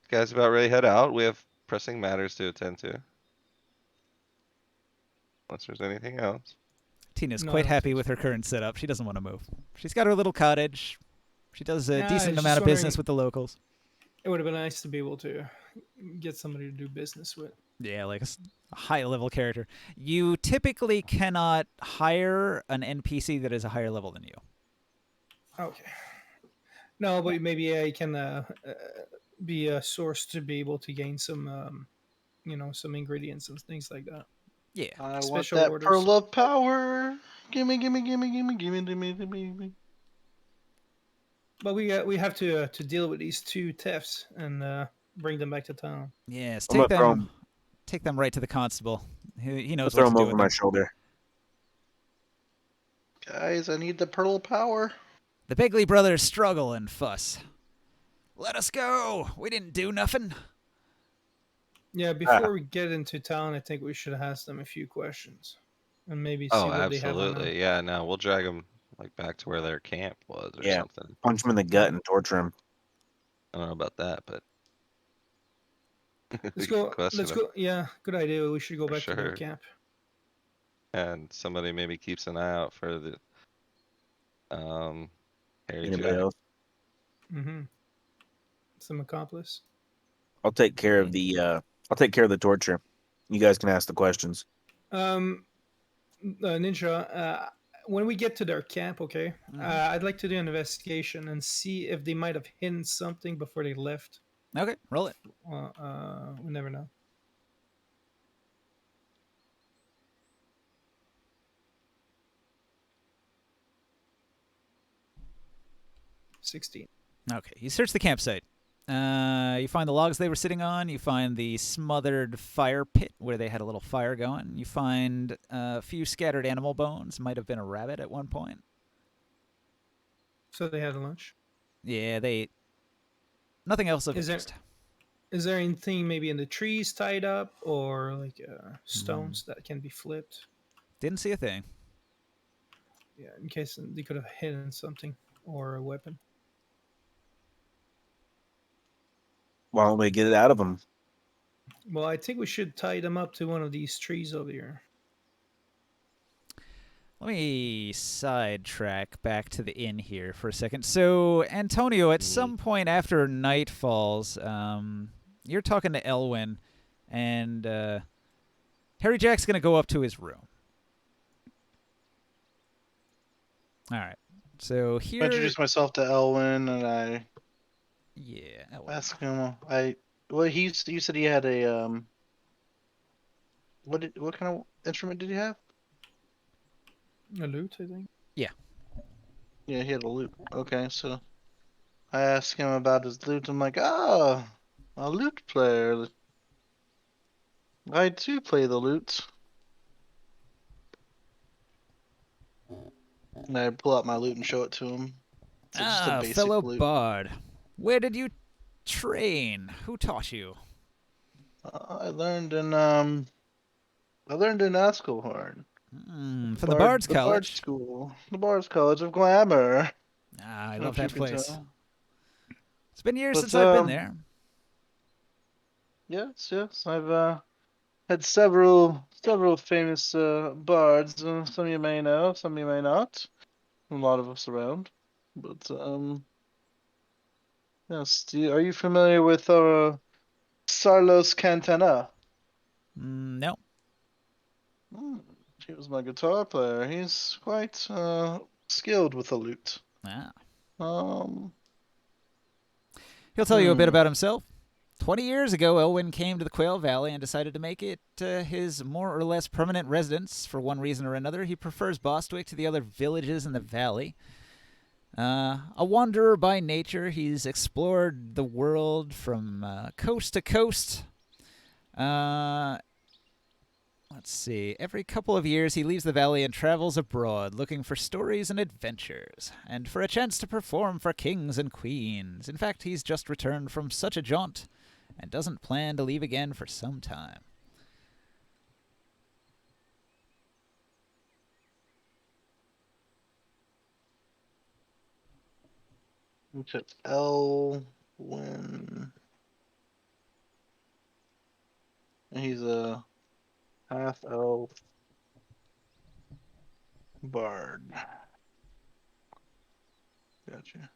S4: guys about ready to head out? We have pressing matters to attend to. Unless there's anything else.
S1: Tina's
S5: No,
S1: quite
S5: I don't
S1: happy
S5: think
S1: with
S5: so.
S1: her current setup. She doesn't want to move. She's got her little cottage. She does a
S5: Yeah, I
S1: decent
S5: was
S1: amount
S5: just
S1: of business
S5: wondering-
S1: with the locals.
S5: It would have been nice to be able to get somebody to do business with.
S1: Yeah, like a high level character. You typically cannot hire an NPC that is a higher level than you.
S5: Okay. No, but maybe you can be a source to be able to gain some, some ingredients and things like that.
S1: Yeah.
S3: I want
S5: Special
S3: that
S5: orders.
S3: pearl of power. Gimme, gimme, gimme, gimme, gimme, gimme, gimme, gimme.
S5: But we have to deal with these two thefts and bring them back to town.
S1: Yes,
S7: I'm gonna
S1: take them right to the constable. He knows
S7: throw
S1: what
S7: him
S1: to do
S7: over
S1: with
S7: my
S1: them.
S7: shoulder.
S3: Guys, I need the pearl of power.
S1: The Bigley brothers struggle and fuss. Let us go. We didn't do nothing.
S5: Yeah, before we get into town, I think we should ask them a few questions and maybe see
S4: Oh,
S5: what they have on
S4: absolutely. Yeah, no, we'll drag them like back to where their camp was or
S7: Yeah.
S4: something.
S7: Punch him in the gut and torture him.
S4: I don't know about that, but we
S5: Let's
S4: can
S5: go.
S4: question
S5: Let's
S4: them.
S5: go. Yeah, good idea. We should go
S4: For
S5: back to their
S4: sure.
S5: camp.
S4: And somebody maybe keeps an eye out for the Harry
S7: Anybody
S4: Jack.
S7: else?
S5: Mm-hmm. Some accomplice.
S7: I'll take care of the torture. You guys can ask the questions.
S5: Ninja. When we get to their camp, okay,
S1: Mhm.
S5: I'd like to do an investigation and see if they might have hidden something before they left.
S1: Okay, roll it.
S5: We never know. $16.
S1: Okay, you search the campsite. You find the logs they were sitting on. You find the smothered fire pit where they had a little fire going. You find a few scattered animal bones. Might have been a rabbit at one point.
S5: So they had a lunch.
S1: Yeah, they ate. Nothing else of
S5: Is there-
S1: interest.
S5: Is there anything maybe in the trees tied up or like stones that can be flipped?
S1: Didn't see a thing.
S5: Yeah, in case they could have hidden something. or a weapon.
S7: Why don't we get it out of him?
S5: Well, I think we should tie them up to one of these trees over here.
S1: Let me sidetrack back to the inn here for a second. So, Antonio, at some point after night falls, you're talking to Elwyn, and Harry Jack's going to go up to his room. All right. So
S3: I
S1: here.
S3: introduced myself to Elwyn, and I
S1: Elwyn.
S3: asked him. You said he had a what kind of instrument did he have?
S5: A lute, I think.
S1: Yeah.
S3: Yeah, he had a lute. Okay, so I asked him about his lute. I'm like, a lute player. I too play the lute. And I pull out my lute and show it to him. It's just a basic
S1: fellow
S3: lute.
S1: bard. Where did you train? Who taught you?
S3: I learned in Askelhorn.
S1: From the Bard's
S3: the
S1: College.
S3: Bard School. The Bard's College of Glamour.
S1: I
S3: Don't
S1: love
S3: you
S1: that
S3: can
S1: place.
S3: tell.
S1: It's been years
S3: But,
S1: since I've been there.
S3: Yes. I've had several famous bards. Some you may know, some you may not. A lot of us around. But yes. Are you familiar with Sarlos Cantana?
S1: No.
S3: He was my guitar player. He's quite skilled with the lute.
S1: He'll tell you a bit about himself. 20 years ago, Elwyn came to the Quail Valley and decided to make it his more or less permanent residence for one reason or another. He prefers Bostwick to the other villages in the valley. A wanderer by nature, he's explored the world from coast to coast. Let's see. Every couple of years, he leaves the valley and travels abroad, looking for stories and adventures, and for a chance to perform for kings and queens. In fact, he's just returned from such a jaunt, and doesn't plan to leave again for some time.
S3: It's Elwyn. He's a half-elf bard. Gotcha.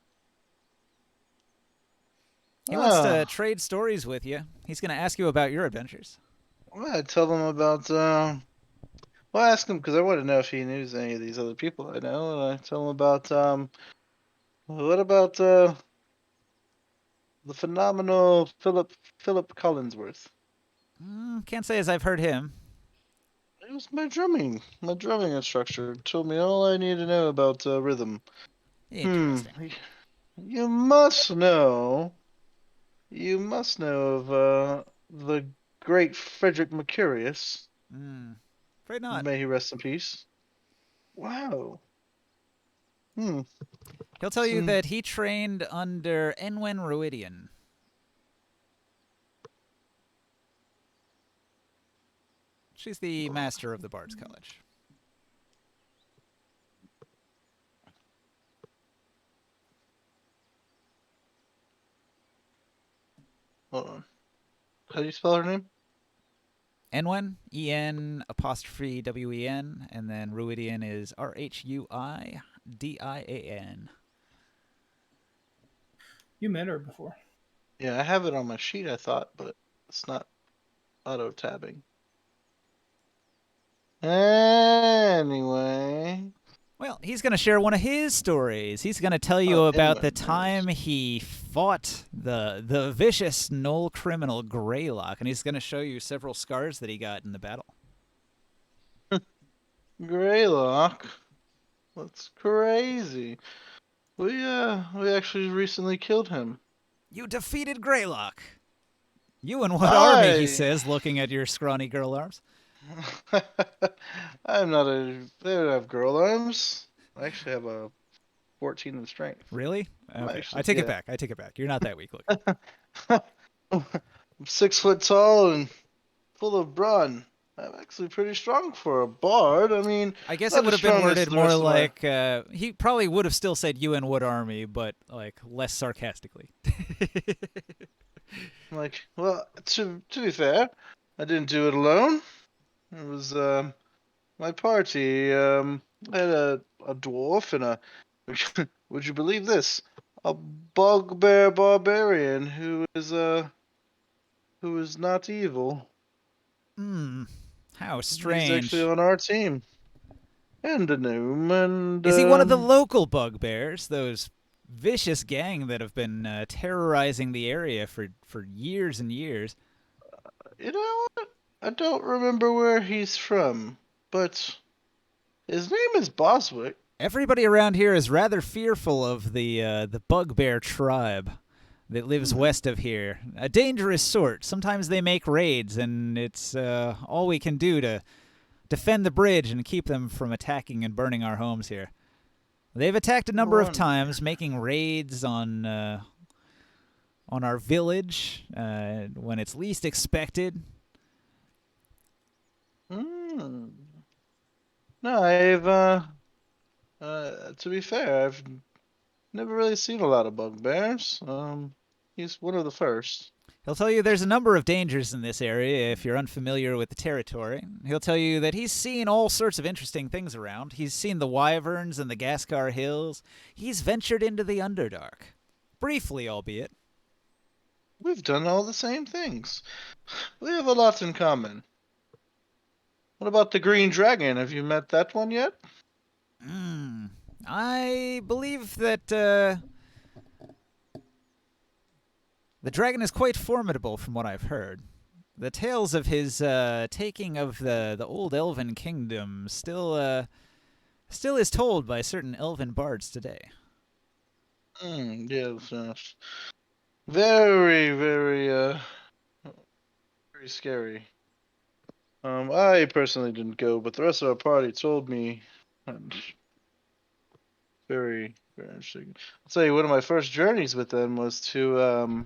S1: He wants to trade stories with you. He's going to ask you about your adventures.
S3: I tell him about. Well, I ask him because I want to know if he knows any of these other people I know, and I tell him about. What about the phenomenal Philip Collinsworth?
S1: Can't say as I've heard him.
S3: It was my drumming instructor. Told me all I need to know about rhythm.
S1: Interesting.
S3: You must know of the great Frederick Mercurius.
S1: Afraid not.
S3: May he rest in peace. Wow.
S1: He'll tell you that he trained under Enwen Ruidian. She's the master of the Bard's College.
S3: Hold on. How do you spell her name?
S1: Enwen, E-N''W-E-N, and then Ruidian is R-H-U-I-D-I-A-N.
S5: You met her before.
S3: Yeah, I have it on my sheet, I thought, but it's not auto-tabbing. Anyway.
S1: Well, he's going to share one of his stories. He's going to tell you about the time he fought the vicious Knoll criminal Greylock, and he's going to show you several scars that he got in the battle.
S3: Greylock? That's crazy. We actually recently killed him.
S1: You defeated Greylock. You and what army, he says, looking at your scrawny girl arms.
S3: I'm not a... They don't have girl arms. I actually have a 14 in strength.
S1: Really? Okay.
S3: Actually,
S1: I take it back. You're not that weak looking.
S3: I'm 6 foot tall and full of brawn. I'm actually pretty strong for a bard. I mean,
S1: I guess
S3: not
S1: it would
S3: as
S1: have been
S3: strong as
S1: worded
S3: the
S1: more
S3: rest of my.
S1: like he probably would have still said UN Wood Army, but like less sarcastically.
S3: Like, well, to be fair, I didn't do it alone. It was my party. I had a dwarf and a. Would you believe this? A bugbear barbarian who is not evil.
S1: Hmm. How
S3: He's actually
S1: strange.
S3: on our team. And a gnome, and
S1: Is he one of the local bugbears? Those vicious gang that have been terrorizing the area for years and years.
S3: you know what? I don't remember where he's from, but his name is Boswick.
S1: Everybody around here is rather fearful of the bugbear tribe that lives west of here. A dangerous sort. Sometimes they make raids, and it's all we can do to defend the bridge and keep them from attacking and burning our homes here. They've attacked a number of times, making raids on our village when it's least expected.
S3: Hmm. No, to be fair, I've never really seen a lot of bugbears. He's one of the first.
S1: He'll tell you there's a number of dangers in this area if you're unfamiliar with the territory. He'll tell you that he's seen all sorts of interesting things around. He's seen the wyverns and the Gascar Hills. He's ventured into the Underdark. Briefly, albeit.
S3: We've done all the same things. We have a lot in common. What about the Green Dragon? Have you met that one yet?
S1: I believe that the dragon is quite formidable from what I've heard. The tales of his taking of the old elven kingdom still is told by certain elven bards today.
S3: Yes, yes. Very, very, very scary. I personally didn't go, but the rest of our party told me, and very, very interesting. I'll tell you, one of my first journeys with them was to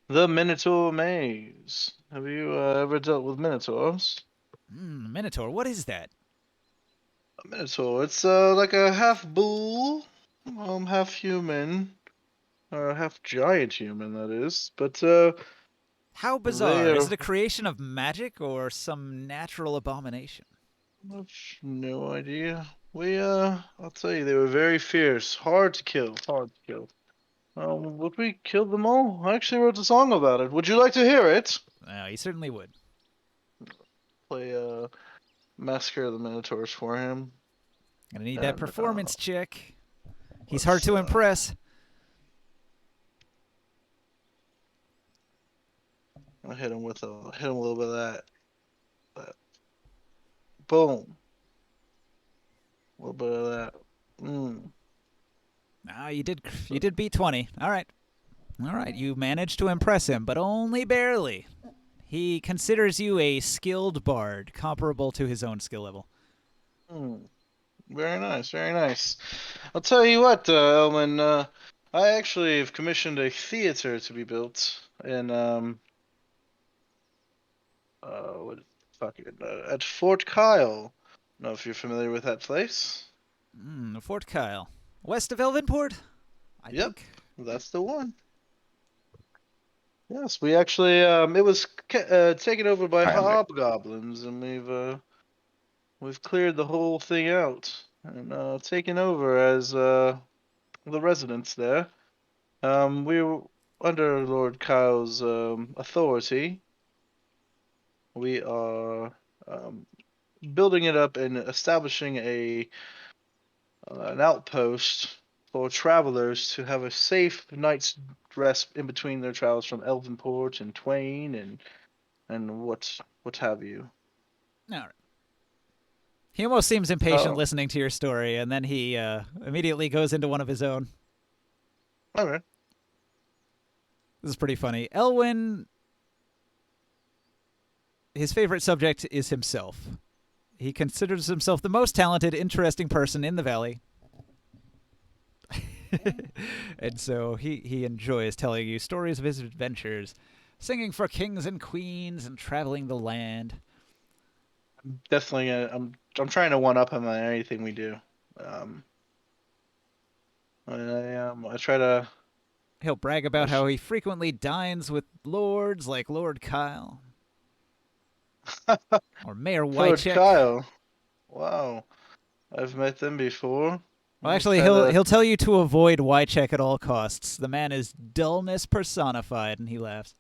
S3: the Minotaur Maze. Have you ever dealt with Minotaurs?
S1: Minotaur, what is that?
S3: A Minotaur, it's like a half bull, half human, or half giant human, that is. But
S1: How bizarre. Is it a creation of magic or some natural abomination?
S3: I've no idea. I'll tell you, they were very fierce, hard to kill, hard to kill. Would we kill them all? I actually wrote a song about it. Would you like to hear it?
S1: You certainly would.
S3: Play Massacre of the Minotaurs for him.
S1: Gonna need that performance check. He's hard to impress.
S3: I'll hit him with a little bit of that. Boom. A little bit of that.
S1: You did beat 20. All right, you managed to impress him, but only barely. He considers you a skilled bard, comparable to his own skill level.
S3: Very nice, very nice. I'll tell you what, Elman, I actually have commissioned a theater to be built in at Fort Kyle. I don't know if you're familiar with that place.
S1: Fort Kyle, west of Elvenport. I think.
S3: That's the one. Yes, we actually it was taken over by hobgoblins, and we've cleared the whole thing out and taken over as the residents there. We were under Lord Kyle's authority. We are building it up and establishing an outpost for travelers to have a safe night's rest in between their travels from Elvenport and Twain and what have you.
S1: All right. He almost seems impatient listening to your story, and then he immediately goes into one of his own.
S3: All right.
S1: This is pretty funny. Elwyn, his favorite subject is himself. He considers himself the most talented, interesting person in the valley. And so he enjoys telling you stories of his adventures. singing for kings and queens and traveling the land.
S3: Definitely, I'm trying to one up him on anything we do. I try to.
S1: He'll brag about how he frequently dines with lords like Lord Kyle or Mayor
S3: Lord
S1: Wycheck.
S3: Kyle. Wow, I've met them before.
S1: Well, actually, he'll tell you to avoid Wycheck at all costs. The man is dullness personified, and he laughs.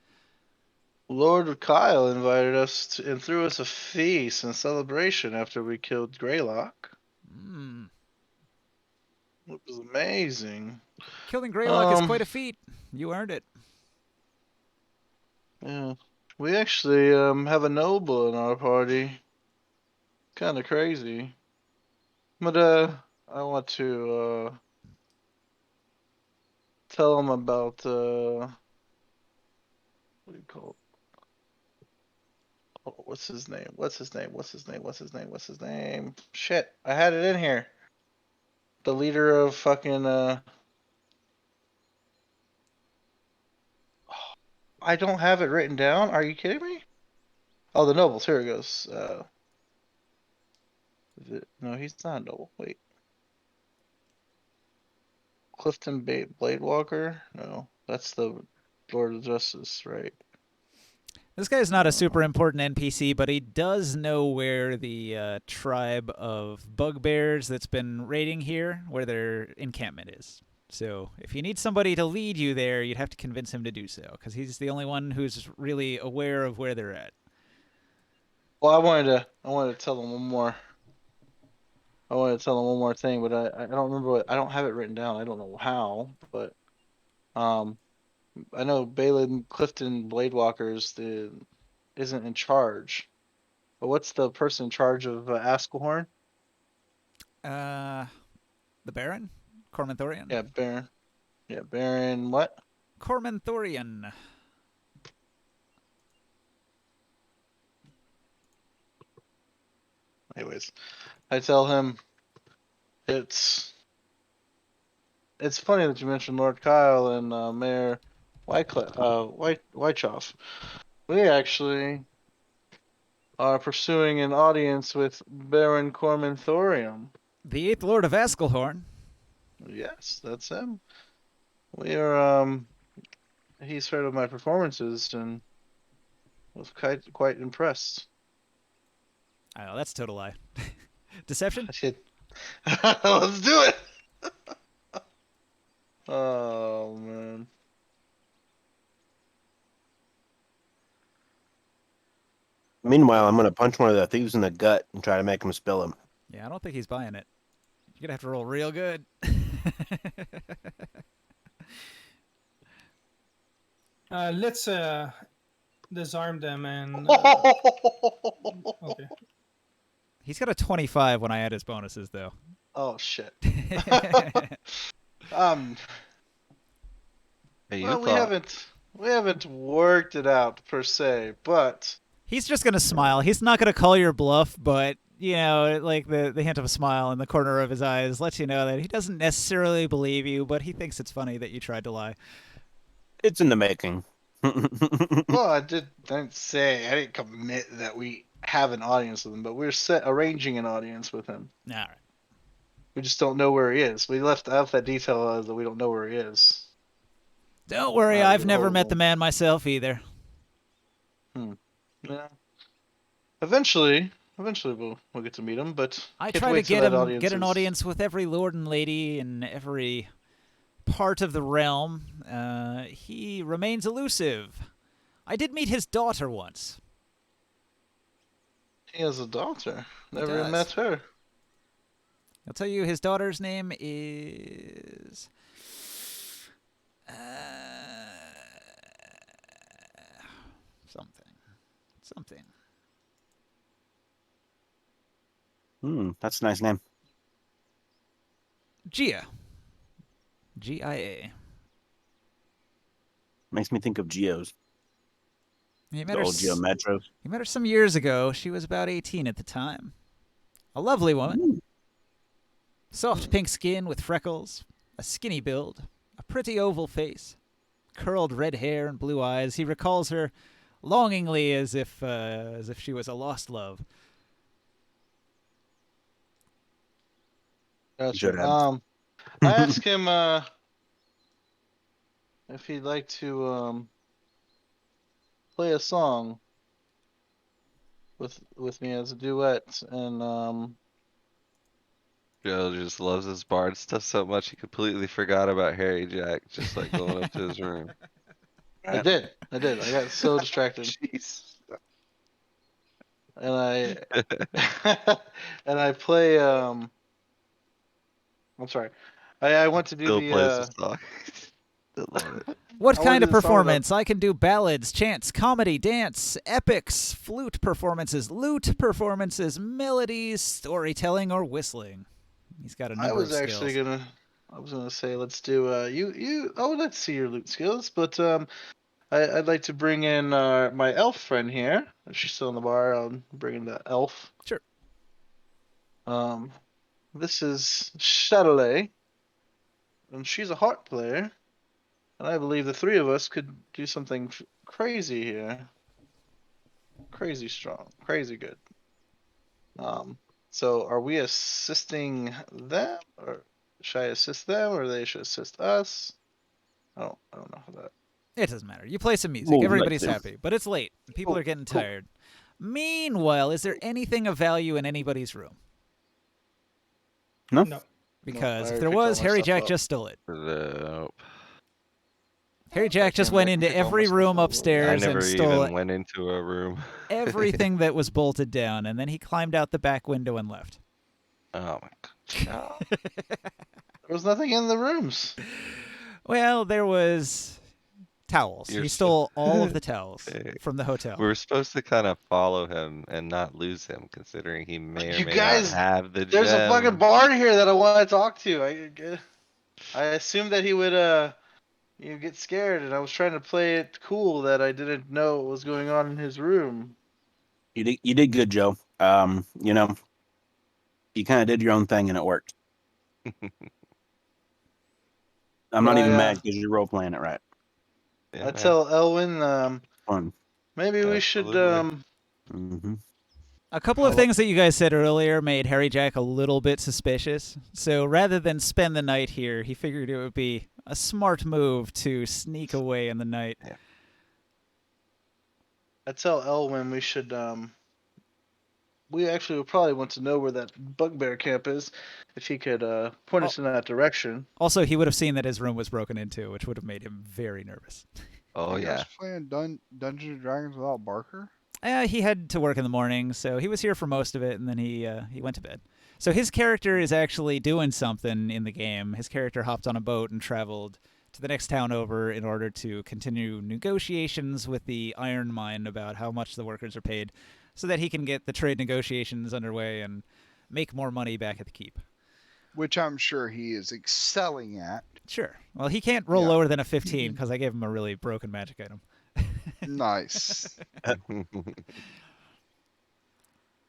S3: Lord Kyle invited us and threw us a feast and celebration after we killed Greylock. It was amazing.
S1: Killing Greylock is quite a feat. You earned it.
S3: Yeah. We actually have a noble in our party. Kind of crazy. But I want to tell him about what do you call it? Oh, what's his name? What's his name? What's his name? What's his name? What's his name? Shit, I had it in here. The leader of fucking I don't have it written down. Are you kidding me? Oh, the nobles. Here it goes. Is it? No, he's not a noble. Wait. Clifton Bladewalker? No, that's the Lord of Justice, right?
S1: This guy's not a super important NPC, but he does know where the tribe of bugbears that's been raiding here, where their encampment is. So if you need somebody to lead you there, you'd have to convince him to do so, because he's the only one who's really aware of where they're at.
S3: Well, I wanted to tell him one more. I wanted to tell him one more thing, but I don't remember what. I don't have it written down. I don't know how, but I know Balin Clifton Bladewalkers isn't in charge. But what's the person in charge of Askelhorn?
S1: The Baron? Cormanthorian?
S3: Yeah, Baron. Yeah, Baron what?
S1: Cormanthorian.
S3: Anyways, I tell him it's funny that you mentioned Lord Kyle and Mayor Wychoff. We actually are pursuing an audience with Baron Cormanthorium.
S1: The 8th Lord of Askelhorn.
S3: Yes, that's him. We are he's heard of my performances and was quite impressed.
S1: Oh, that's a total lie. Deception?
S3: Let's do it. Oh man.
S7: Meanwhile, I'm going to punch one of the thieves in the gut and try to make him spill him.
S1: Yeah, I don't think he's buying it. You're going to have to roll real good.
S5: Let's disarm them and. Okay.
S1: He's got a 25 when I add his bonuses, though.
S3: Oh shit.
S4: Hey,
S3: well, we haven't worked it out per se, but
S1: he's just gonna smile. He's not gonna call your bluff, but you know, like the hint of a smile in the corner of his eyes lets you know that he doesn't necessarily believe you, but he thinks it's funny that you tried to lie.
S7: It's in the making.
S3: well, I didn't say I didn't commit that we have an audience with him, but we're arranging an audience with him.
S1: All right.
S3: We just don't know where he is. We left out that detail that we don't know where he is.
S1: Don't worry, I've never met the man myself either.
S3: Yeah. Eventually we'll get to meet him, but
S1: I try to get an audience with every lord and lady in every part of the realm. He remains elusive. I did meet his daughter once.
S3: He has a daughter. Never met her.
S1: I'll tell you, his daughter's name is... something.
S7: That's a nice name.
S1: Gia. Gia.
S7: Makes me think of Geos.
S1: He met
S7: The
S1: her
S7: old Geo Metros.
S1: He met her some years ago. She was about 18 at the time. A lovely woman. Soft pink skin with freckles, a skinny build, a pretty oval face, curled red hair and blue eyes. He recalls her longingly as if she was a lost love.
S3: Gotcha.
S7: Should have.
S3: I asked him if he'd like to play a song with me as a duet, and
S4: Joe just loves his bard stuff so much he completely forgot about Harry Jack, just like going up to his room.
S3: I did. I got so distracted,
S4: Jeez.
S3: and I and I play. I'm sorry. I want to do
S4: Still plays
S3: the.
S4: the song. Still love it.
S1: What
S3: I wanna
S1: kind
S3: do
S1: of
S3: the song about-
S1: performance? I can do ballads, chants, comedy, dance, epics, flute performances, lute performances, melodies, storytelling, or whistling. He's got a number
S3: I was
S1: of
S3: actually
S1: skills.
S3: I was gonna say let's do you. I would like to see your loot skills, but I'd like to bring in my elf friend here. If she's still in the bar, I'll bring in the elf.
S1: Sure.
S3: This is Chatelet, and she's a harp player, and I believe the three of us could do something crazy here. Crazy strong, crazy good. So are we assisting them, or should I assist them, or they should assist us? I don't know how that.
S1: It doesn't matter. You play some music.
S7: Well,
S1: Everybody's
S7: like
S1: happy, but it's late. People
S3: Cool,
S1: are getting
S3: cool.
S1: tired. Meanwhile, is there anything of value in anybody's room?
S5: No.
S1: Because
S3: I
S1: if there
S3: picked all
S1: was,
S3: my
S1: Harry
S3: stuff
S1: Jack
S3: up.
S1: just stole it.
S4: Nope.
S1: Harry Jack just
S3: came
S1: went
S3: back and
S1: into
S3: picked all my
S1: every
S3: stuff
S1: room
S3: up.
S4: I
S1: upstairs
S4: never
S1: and stole
S4: even went into a room.
S1: everything that was bolted down, and then he climbed out the back window and left.
S4: Oh my god.
S3: There was nothing in the rooms.
S1: Well, there was towels.
S4: You're
S1: He
S4: so-
S1: stole all of the towels
S4: Hey,
S1: from the hotel.
S4: We were supposed to kind of follow him and not lose him, considering he may or
S3: You
S4: may
S3: guys,
S4: not have the
S3: There's a fucking
S4: gem.
S3: bard here that I want to talk to. I assumed that he would get scared, and I was trying to play it cool that I didn't know what was going on in his room.
S7: You did good, Joe. You know, you kind of did your own thing and it worked. I'm not
S3: But
S7: even
S3: I,
S7: mad because you're role playing it right.
S4: Yeah,
S3: I
S4: man,
S3: tell Elwin,
S7: Fun.
S3: maybe we should
S4: absolutely.
S7: Mm-hmm.
S1: A couple of things that you guys said earlier made Harry Jack a little bit suspicious. So rather than spend the night here, he figured it would be a smart move to sneak away in the night.
S3: I tell Elwin we should we actually would probably want to know where that bugbear camp is, if he could point us in that direction.
S1: Also, he would have seen that his room was broken into, which would have made him very nervous.
S4: Oh
S8: Are you
S4: yeah.
S8: guys playing Dungeons and Dragons without Barker?
S1: He had to work in the morning, so he was here for most of it, and then he went to bed. So his character is actually doing something in the game. His character hopped on a boat and traveled to the next town over in order to continue negotiations with the Iron Mine about how much the workers are paid, so that he can get the trade negotiations underway and make more money back at the keep.
S8: Which I'm sure he is excelling at.
S1: Sure. Well, he can't roll
S8: Yeah.
S1: lower than a 15 because I gave him a really broken magic item.
S8: Nice.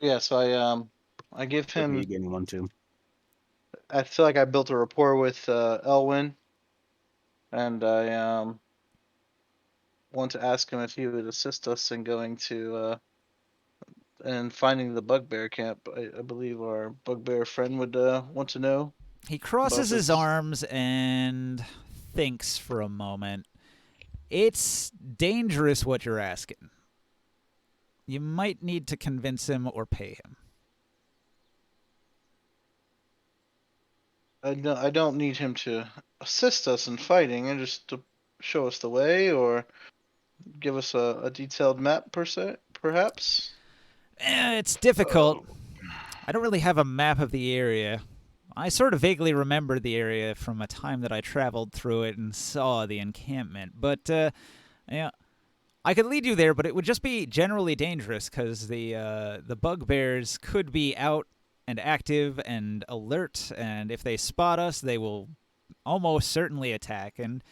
S3: Yeah, so I give
S7: You
S3: him.
S7: gave me one too.
S3: I feel like I built a rapport with Elwin, and I want to ask him if he would assist us in going to and finding the bugbear camp. I believe our bugbear friend would want to know.
S1: He crosses his
S3: this.
S1: arms and thinks for a moment. It's dangerous what you're asking. You might need to convince him or pay him.
S3: I don't need him to assist us in fighting, and just to show us the way or give us a detailed map per se, perhaps.
S1: It's difficult. I don't really have a map of the area. I sort of vaguely remember the area from a time that I traveled through it and saw the encampment. But, yeah, I could lead you there, but it would just be generally dangerous because the bugbears could be out and active and alert, and if they spot us, they will almost certainly attack. And,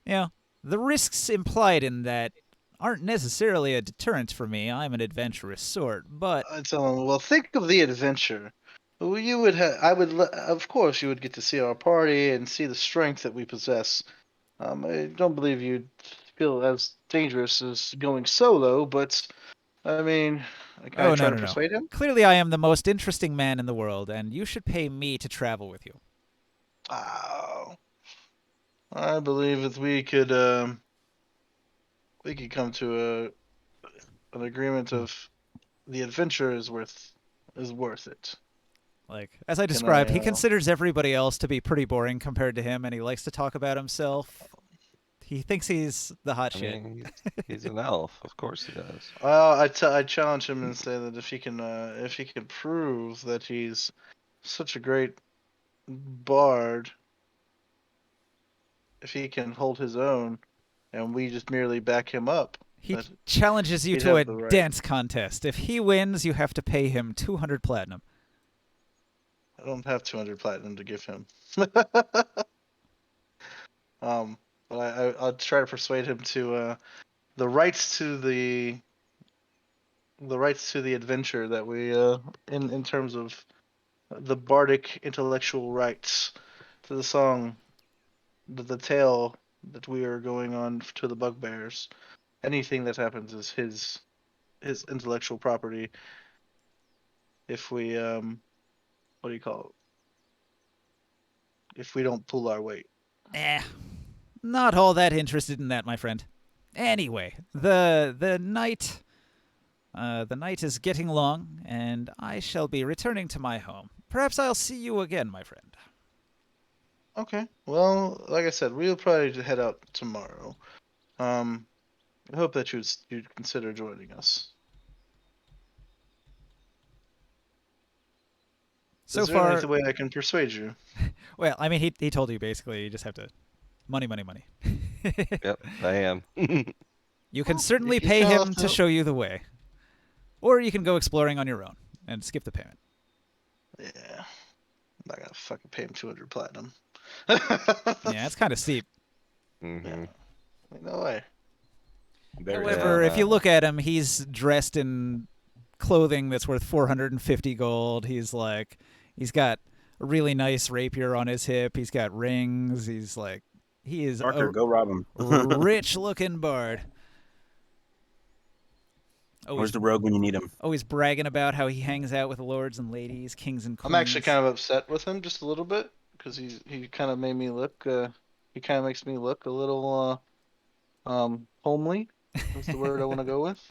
S1: the risks implied in that aren't necessarily a deterrent for me. I'm an adventurous sort, but
S3: I tell him, well, think of the adventure. Well, of course, you would get to see our party and see the strength that we possess. I don't believe you'd feel as dangerous as going solo, but I mean, can I
S1: Oh,
S3: try
S1: no,
S3: to
S1: no, no.
S3: persuade him?
S1: Clearly, I am the most interesting man in the world, and you should pay me to travel with you.
S3: Oh, I believe that we could come to an agreement of the adventure is worth it.
S1: Like, as I
S3: Can I?
S1: described, he considers everybody else to be pretty boring compared to him, and he likes to talk about himself. He thinks he's the hot
S4: I
S1: shit.
S4: mean, he's an elf. Of course he does.
S3: Well, I challenge him and say that if he can prove that he's such a great bard, if he can hold his own, and we just merely back him up,
S1: He
S3: that
S1: challenges you
S3: he'd
S1: to
S3: have
S1: a
S3: the right.
S1: dance contest. If he wins, you have to pay him 200 platinum.
S3: I don't have 200 platinum to give him. But I'll try to persuade him to the rights to the adventure that we in terms of the bardic intellectual rights to the song, the tale that we are going on to the bugbears. Anything that happens is his intellectual property. If we what do you call it? If we don't pull our weight.
S1: Not all that interested in that, my friend. Anyway, the night is getting long, and I shall be returning to my home. Perhaps I'll see you again, my friend.
S3: Okay. Well, like I said, we'll probably head out tomorrow. I hope that you'd consider joining us.
S1: So
S3: Is there
S1: far,
S3: any way I can persuade you?
S1: well, I mean, he told you basically you just have to money, money, money.
S4: Yep, I am.
S1: You can
S3: Well,
S1: certainly
S3: you
S1: pay
S3: tell
S1: him
S3: us
S1: to show you the way, or you can go exploring on your own and skip the payment.
S3: Yeah. I'm not gonna fucking pay him 200 platinum.
S1: Yeah, it's kind of steep.
S4: hmm
S3: No way.
S7: Very
S1: However,
S4: Yeah.
S1: if you look at him, he's dressed in clothing that's worth 450 gold. He's got a really nice rapier on his hip. He's got rings. He is
S7: Parker,
S1: a
S7: go rob him.
S1: rich-looking bard.
S7: Where's the rogue when you need him?
S1: Always bragging about how he hangs out with lords and ladies, kings and queens.
S3: I'm actually kind of upset with him just a little bit because he kind of made me look. He kind of makes me look a little homely. That's the word I want to go with.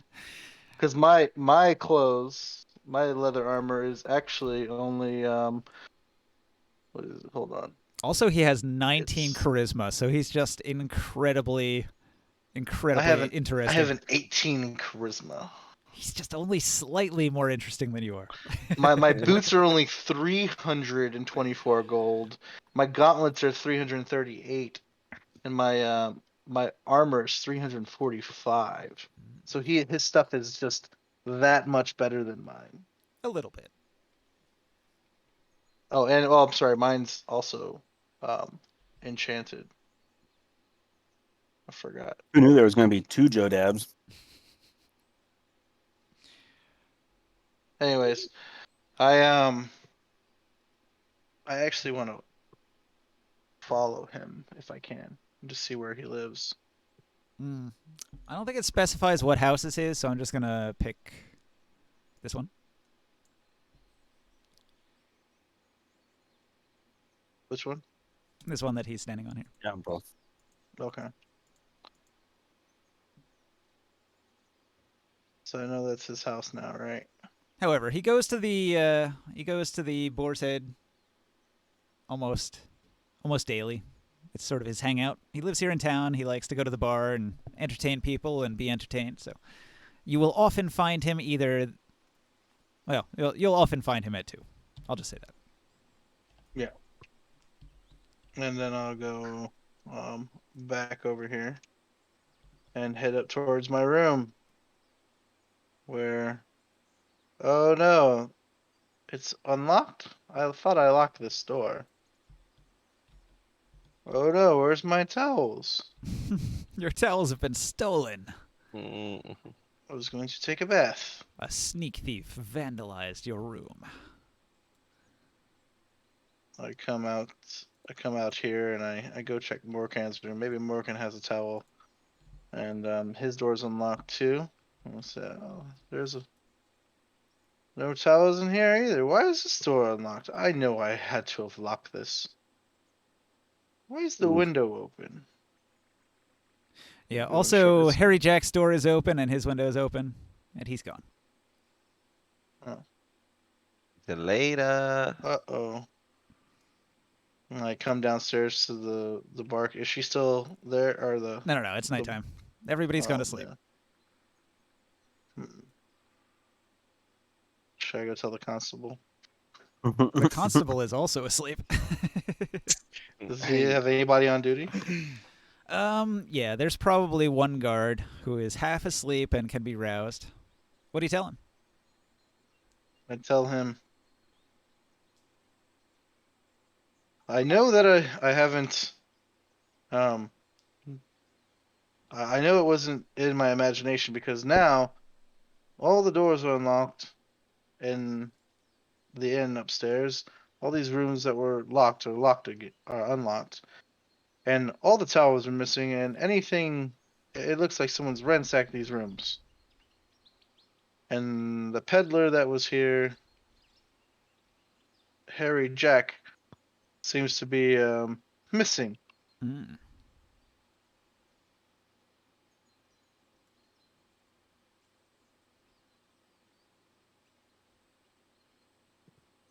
S3: Because my clothes, my leather armor is actually only what is it? Hold on.
S1: Also, he has 19
S3: It's
S1: charisma, so he's just incredibly
S3: I have
S1: interesting.
S3: an 18 charisma.
S1: He's just only slightly more interesting than you are.
S3: My boots are only 324 gold. My gauntlets are 338, and my armor is 345. So his stuff is just that much better than mine.
S1: A little bit.
S3: Oh, and I'm sorry, mine's also enchanted. I forgot.
S7: Who knew there was going to be 2 Joe Dabs?
S3: Anyways, I actually want to follow him if I can, and just see where he lives.
S1: I don't think it specifies what house this is, so I'm just gonna pick this one.
S3: Which one?
S1: This one that he's standing on here.
S7: Yeah, both.
S3: Okay. So I know that's his house now, right?
S1: However, he goes to the Boar's Head almost daily. It's sort of his hangout. He lives here in town. He likes to go to the bar and entertain people and be entertained. So you will often find him either. Well, you'll often find him at 2. I'll just say that.
S3: Yeah. And then I'll go back over here and head up towards my room. Where? Oh no, it's unlocked. I thought I locked this door. Oh no, where's my towels?
S1: Your towels have been stolen.
S4: Mm.
S3: I was going to take a bath.
S1: A sneak thief vandalized your room.
S3: I come out come out here and I go check Morkan's room. Maybe Morkan has a towel, and his door's unlocked too. So there's no towels in here either. Why is this door unlocked? I know I had to have locked this. Why is the
S7: Oof.
S3: window open?
S1: Yeah.
S3: Go and check
S1: Also,
S3: this.
S1: Harry Jack's door is open and his window is open, and he's gone.
S4: See you later.
S3: Uh-oh. I come downstairs to the bark. Is she still there, or the?
S1: No. It's nighttime. Everybody's gone to sleep.
S3: Man. Should I go tell the constable?
S1: The constable is also asleep.
S3: Does he have anybody on duty?
S1: Yeah, there's probably one guard who is half asleep and can be roused. What do you tell him?
S3: I tell him. I know that I haven't. I know it wasn't in my imagination because now all the doors are unlocked in the inn upstairs. All these rooms that were locked are unlocked, and all the towels are missing. And anything, it looks like someone's ransacked these rooms. And the peddler that was here, Harry Jack, seems to be missing.
S1: Mm.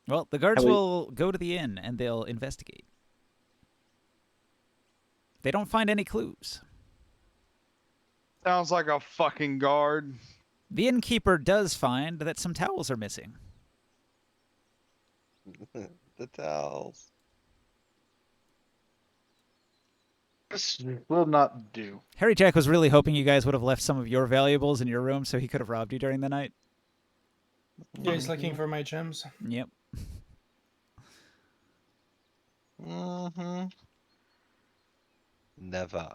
S1: Well, the guards will go to the inn and they'll investigate. They don't find any clues.
S8: Sounds like a fucking guard.
S1: The innkeeper does find that some towels are missing.
S4: The towels.
S3: This will not do.
S1: Harry Jack was really hoping you guys would have left some of your valuables in your room so he could have robbed you during the night.
S5: Yeah, he's looking for my gems.
S1: Yep.
S3: Mm-hmm.
S4: Never.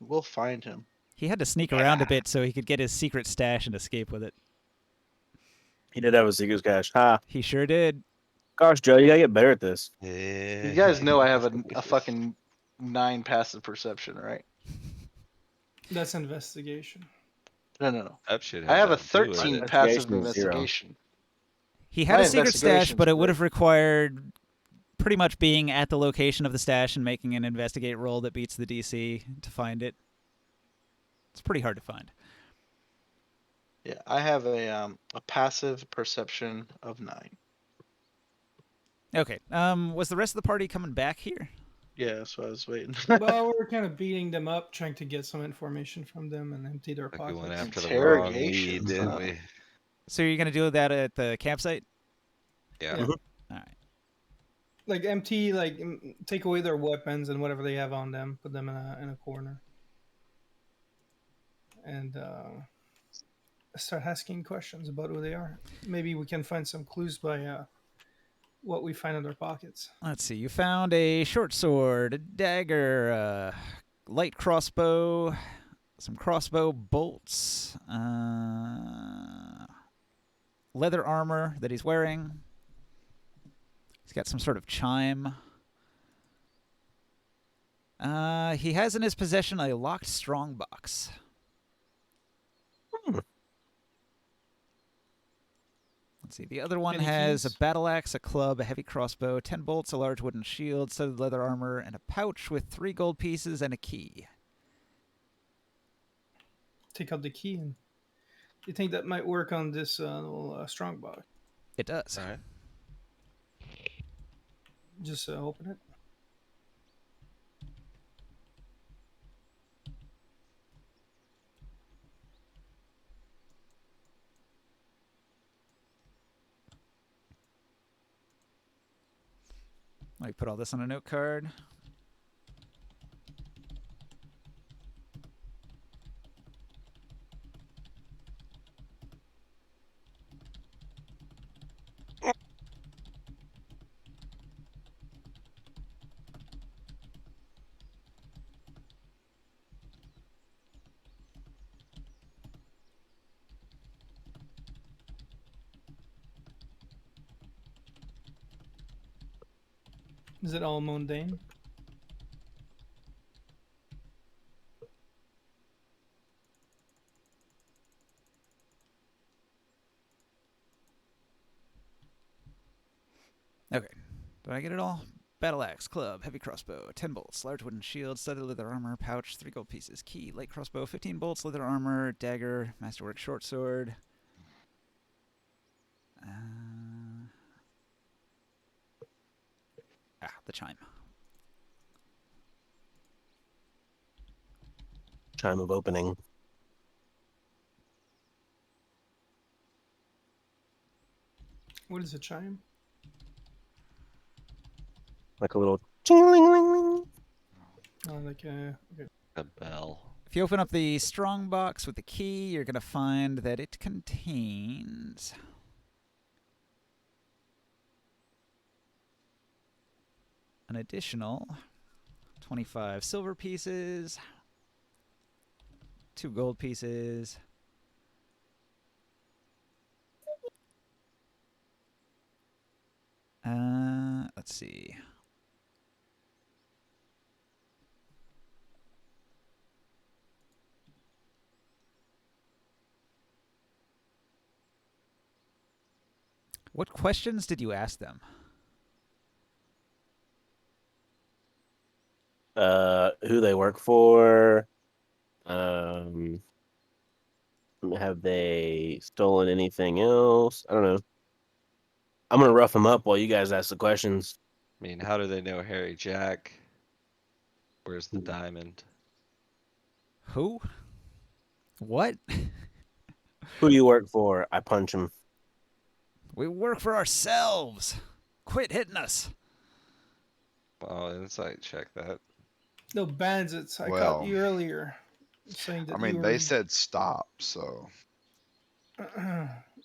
S3: We'll find him.
S1: He had to sneak around a bit so he could get his secret stash and escape with it.
S7: He did have a secret cache. Ha.
S1: He sure did.
S7: Gosh, Joe, you gotta get better at this.
S3: You guys know I have a fucking 9 passive perception, right?
S5: That's investigation.
S3: No.
S4: That shit
S3: I have a
S4: had nothing to do with
S3: 13
S4: it.
S3: passive
S7: Investigation is 0.
S3: investigation.
S1: He had
S3: My
S1: a secret stash,
S3: investigation's
S1: but it would
S3: great.
S1: have required pretty much being at the location of the stash and making an investigate roll that beats the DC to find it. It's pretty hard to find.
S3: Yeah, I have a passive perception of 9.
S1: Okay. Was the rest of the party coming back here?
S3: Yeah, that's what I was waiting.
S5: Well, we're kind of beating them up, trying to get some information from them and empty their
S4: Like we went
S5: pockets.
S4: after the wrong weed,
S3: Interrogations,
S4: didn't
S3: huh?
S4: we?
S1: So you're gonna do that at the campsite?
S4: Yeah.
S5: Yeah.
S1: All right.
S5: Like empty, like take away their weapons and whatever they have on them, put them in a corner, and start asking questions about who they are. Maybe we can find some clues by what we find in their pockets.
S1: Let's see. You found a short sword, a dagger, light crossbow, some crossbow bolts, leather armor that he's wearing. He's got some sort of chime. He has in his possession a locked strongbox. Let's see. The other one
S5: Any
S1: has a
S5: keys?
S1: battle axe, a club, a heavy crossbow, 10 bolts, a large wooden shield, studded leather armor, and a pouch with 3 gold pieces and a key.
S5: Take out the key, and you think that might work on this little strongbox?
S1: It does.
S4: All right.
S5: Just open it.
S1: Let me put all this on a note card.
S5: Is it all mundane?
S1: Okay. Did I get it all? Battle axe, club, heavy crossbow, 10 bolts, large wooden shield, studded leather armor, pouch, 3 gold pieces, key, light crossbow, 15 bolts, leather armor, dagger, masterwork short sword. The chime.
S7: Chime of opening.
S5: What is a chime?
S7: Like a little ching-a-ling-ling-ling.
S5: Oh, like okay.
S4: A bell.
S1: If you open up the strong box with the key, you're going to find that it contains an additional 25 silver pieces, 2 gold pieces, let's see. What questions did you ask them?
S7: Who they work for. Have they stolen anything else? I don't know. I'm gonna rough them up while you guys ask the questions.
S4: I mean, how do they know Harry Jack? Where's the diamond?
S1: Who? What?
S7: Who do you work for? I punch him.
S1: We work for ourselves. Quit hitting us.
S4: Well, insight check that.
S5: No, bandits. I caught
S8: Well,
S5: you earlier saying that
S8: I mean,
S5: you
S8: they
S5: were
S8: said stop, so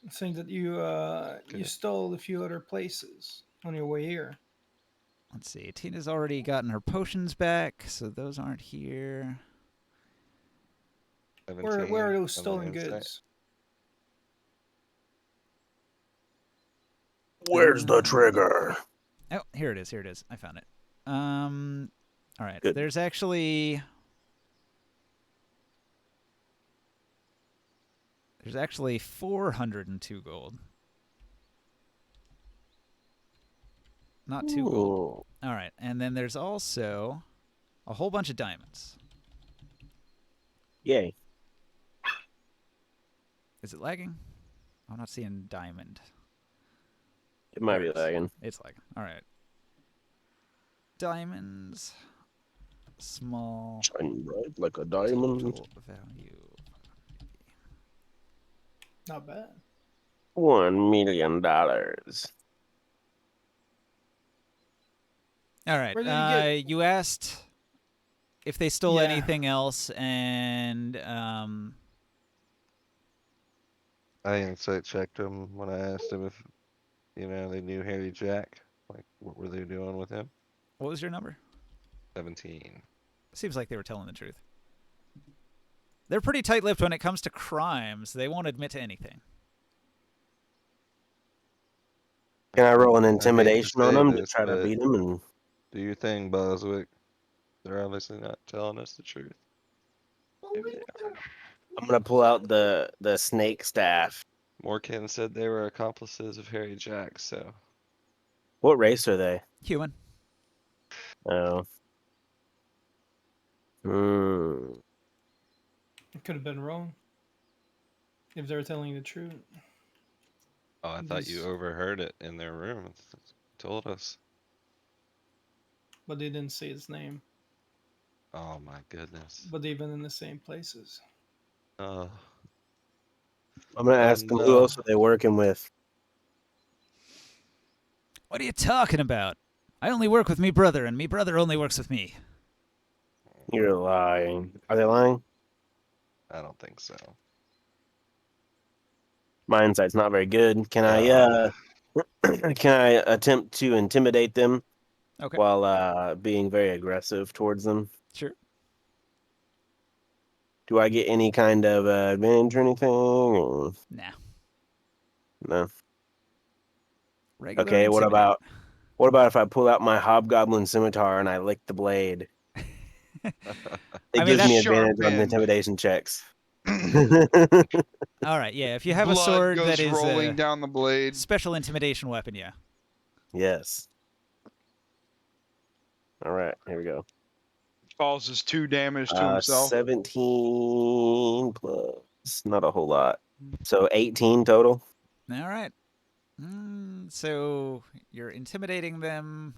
S5: saying that you
S4: Okay.
S5: stole a few other places on your way here.
S1: Let's see. Tina's already gotten her potions back, so those aren't here.
S4: 17
S5: Where are those
S4: on the
S5: stolen
S4: insight.
S5: goods?
S7: Where's the trigger?
S1: Oh, here it is. Here it is. I found it. All right.
S7: Good.
S1: There's actually 402 gold. Not 2 gold.
S7: Ooh.
S1: All right. And then there's also a whole bunch of diamonds.
S7: Yay.
S1: Is it lagging? I'm not seeing diamond.
S7: It might
S1: There
S7: be
S1: it is.
S7: lagging.
S1: It's lagging. All right. Diamonds. Small.
S7: Shine bright like a diamond.
S1: Total value.
S5: Not bad.
S7: $1 million.
S1: All right.
S5: Where did you get-
S1: You asked if they stole
S5: Yeah.
S1: anything else, and
S4: I insight checked him when I asked him if, they knew Harry Jack. Like, what were they doing with him?
S1: what was your number?
S4: 17.
S1: Seems like they were telling the truth. They're pretty tight-lipped when it comes to crimes. They won't admit to anything.
S7: Can I roll an
S4: I hate to
S7: intimidation on
S4: say
S7: them to
S4: this,
S7: try to
S4: but
S7: beat them? And
S4: do your thing, Boswick. They're obviously not telling us the truth. Maybe they are.
S7: I'm gonna pull out the snake staff.
S4: Morkin said they were accomplices of Harry Jack, so
S7: What race are they?
S1: Human.
S7: Oh. Hmm.
S5: It could have been wrong. If they were telling you the truth.
S4: I thought you
S5: These-
S4: overheard it in their room. Told us.
S5: But they didn't say his name.
S4: Oh my goodness.
S5: But they've been in the same places.
S4: Oh.
S7: I'm gonna ask
S4: And,
S7: them who else are they working with.
S1: What are you talking about? I only work with me brother, and me brother only works with me.
S7: You're lying. Are they lying?
S4: I don't think so.
S7: My insight's not very good. Can I can I attempt to intimidate them
S1: Okay.
S7: while being very aggressive towards them?
S1: Sure.
S7: Do I get any kind of advantage or anything? Or
S1: Nah.
S7: no.
S1: Regular
S7: Okay. What
S1: intimidate.
S7: about What about if I pull out my hobgoblin scimitar and I lick the blade? It
S1: I mean,
S7: gives me
S1: that's
S7: advantage on
S8: Sharp end.
S7: intimidation checks.
S1: all right. Yeah, if you have a
S8: Blood
S1: sword
S8: goes
S1: that is
S8: rolling
S1: a
S8: down the blade.
S1: special intimidation weapon, yeah.
S7: Yes. All right, here we go.
S8: Causes 2 damage to himself.
S7: 17 plus, not a whole lot. So 18 total.
S1: All right. So you're intimidating them.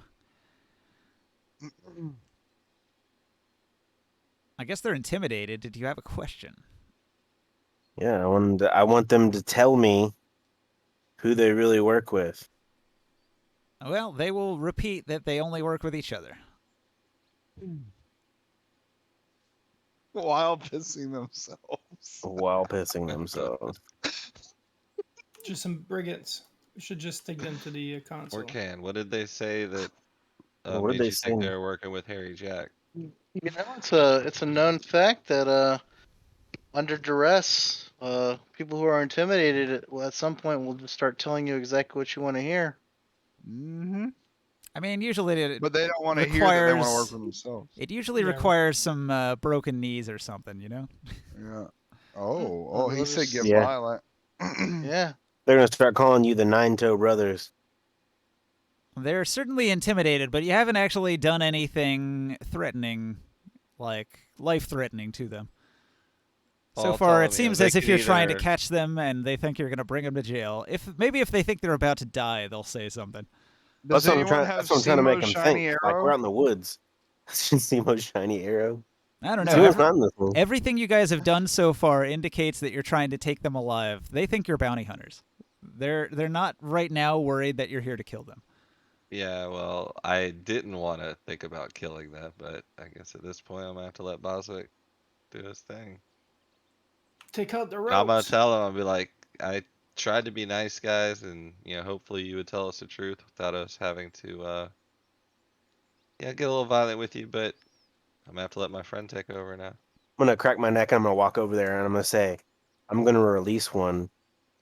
S1: I guess they're intimidated. Did you have a question?
S7: Yeah, I want them to tell me who they really work with.
S1: Well, they will repeat that they only work with each other.
S8: While pissing themselves.
S7: While pissing themselves.
S5: Just some brigands. We should just take them to the console.
S4: Or can. What did they say that
S7: What did
S4: made
S7: they
S4: you think
S7: say?
S4: they were working with Harry Jack?
S3: You know, it's a known fact that under duress, people who are intimidated at some point will just start telling you exactly what you want to hear.
S8: Mm-hmm.
S1: I mean, usually it
S8: But they don't want to hear that they want to work
S1: requires.
S8: with themselves.
S1: It usually
S5: Yeah.
S1: requires some broken knees or something, you know.
S8: Yeah.
S3: Well,
S8: Oh, he
S3: they'll
S8: said
S3: just-
S8: get
S7: Yeah.
S8: violent.
S3: Yeah.
S7: They're gonna start calling you the Nine-Toe Brothers.
S1: They're certainly intimidated, but you haven't actually done anything threatening, like life-threatening to them. So
S4: I'll
S1: far,
S4: tell
S1: it
S4: them, you know,
S1: seems
S4: they
S1: as if
S4: can
S1: you're trying to
S4: either-
S1: catch them, and they think you're going to bring them to jail. Maybe if they think they're about to die, they'll say something.
S8: Does
S7: That's what I'm
S8: anyone
S7: trying.
S8: have
S7: That's what I'm trying to make
S8: Simo's
S7: them
S8: shiny
S7: think.
S8: arrow?
S7: Like we're out in the woods. Simo's shiny arrow.
S1: I don't know.
S8: No.
S7: Simo's not in this one.
S1: Everything you guys have done so far indicates that you're trying to take them alive. They think you're bounty hunters. They're not right now worried that you're here to kill them.
S4: Yeah, well, I didn't want to think about killing them, but I guess at this point I'm gonna have to let Boswick do his thing.
S5: Take out the
S4: And I'm gonna
S5: ropes.
S4: tell him, I'll be like, I tried to be nice, guys, and hopefully you would tell us the truth without us having to, get a little violent with you. But I'm gonna have to let my friend take over now.
S7: I'm gonna crack my neck and I'm gonna walk over there and I'm gonna say, I'm gonna release one,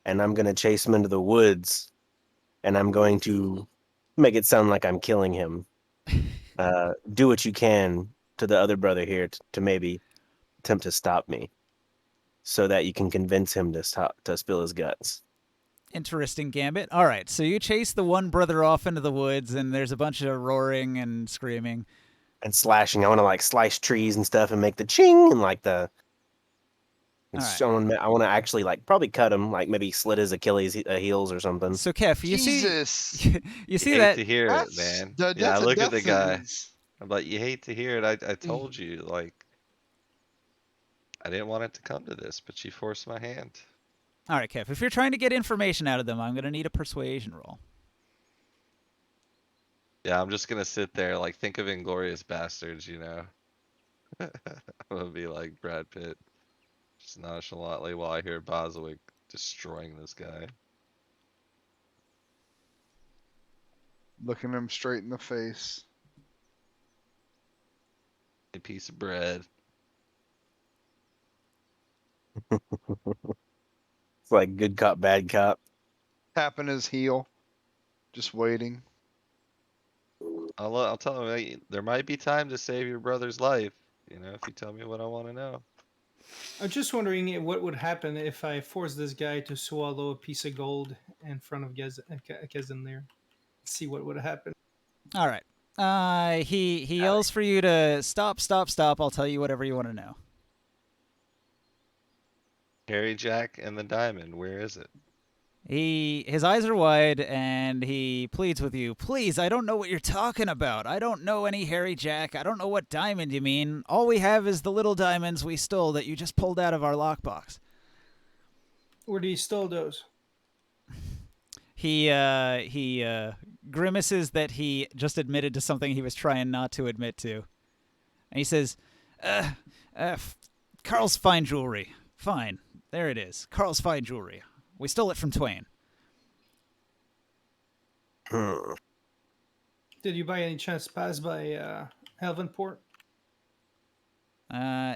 S7: and I'm gonna chase him into the woods, and I'm going to make it sound like I'm killing him. Do what you can to the other brother here to maybe attempt to stop me, so that you can convince him to spill his guts.
S1: Interesting gambit. All right, so you chase the one brother off into the woods, and there's a bunch of roaring and screaming.
S7: And slashing. I want to like slice trees and stuff and make the ching and like the.
S1: Alright.
S7: I want to actually like probably cut him, like maybe slit his Achilles heels or something.
S1: So, Kef, you
S8: Jesus.
S1: see, you see
S4: hate
S1: that
S4: to hear it,
S8: That's,
S4: man.
S8: That's
S4: Yeah,
S8: a
S4: look at
S8: death
S4: the guy.
S8: sentence.
S4: I'm like, you hate to hear it. I told you, like, I didn't want it to come to this, but you forced my hand.
S1: All right, Kev, if you're trying to get information out of them, I'm going to need a persuasion roll.
S4: Yeah, I'm just gonna sit there, like, think of Inglorious Bastards, I'm gonna be like Brad Pitt, just nonchalantly while I hear Boswick destroying this guy.
S8: Looking him straight in the face.
S4: A piece of bread.
S7: It's like good cop, bad cop.
S8: Tapping his heel. Just waiting.
S4: I'll tell him, hey, there might be time to save your brother's life, if you tell me what I want to know.
S5: I'm just wondering what would happen if I force this guy to swallow a piece of gold in front of Kezan there. See what would happen.
S1: All right. He yells for you to stop. I'll tell you whatever you want to know.
S4: Harry Jack and the diamond, where is it?
S1: His eyes are wide, and he pleads with you. Please, I don't know what you're talking about. I don't know any Harry Jack. I don't know what diamond you mean. All we have is the little diamonds we stole that you just pulled out of our lockbox.
S5: Where did he stole those?
S1: He grimaces that he just admitted to something he was trying not to admit to. And he says, Carl's fine jewelry. Fine. There it is. Carl's fine jewelry. We stole it from Twain.
S5: Did you by any chance pass by Helvenport?
S1: No,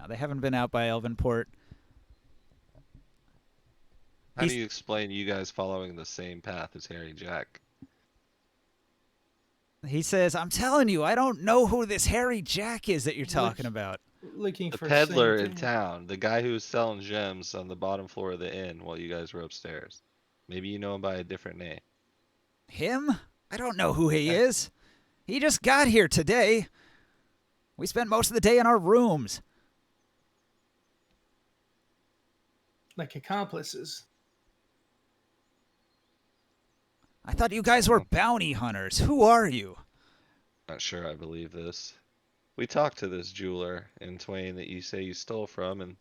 S1: they haven't been out by Elvenport.
S4: How do you explain you guys following the same path as Harry Jack?
S1: He says, I'm telling you, I don't know who this Harry Jack is that you're talking about.
S5: Looking
S4: The
S5: for
S4: peddler
S5: same
S4: in
S5: thing.
S4: town, the guy who was selling gems on the bottom floor of the inn while you guys were upstairs. Maybe you know him by a different name.
S1: Him? I don't know who he is. He just got here today. We spent most of the day in our rooms.
S5: Like accomplices.
S1: I thought you guys were bounty hunters. Who are you?
S4: Not sure I believe this. We talked to this jeweler in Twain that you say you stole from, and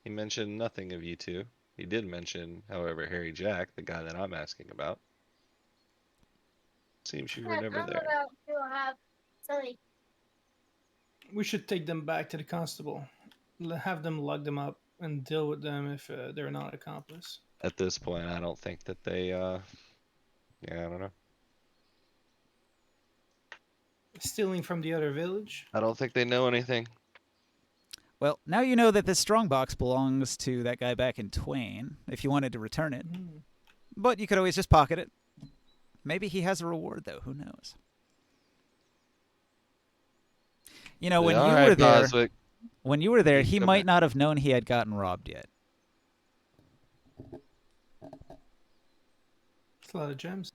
S4: he mentioned nothing of you two. He did mention, however, Harry Jack, the guy that I'm asking about. Seems you were never there.
S5: We should take them back to the constable. Have them lug them up and deal with them if they're not accomplice.
S4: At this point, I don't think that they, yeah, I don't know.
S5: Stealing from the other village?
S4: I don't think they know anything.
S1: Well, now you know that this strongbox belongs to that guy back in Twain, if you wanted to return it. But you could always just pocket it. Maybe he has a reward, though. Who knows? You know, when you were there,
S4: Boswick.
S1: he
S4: Come
S1: might
S4: back.
S1: not have known he had gotten robbed yet.
S5: It's a lot of gems.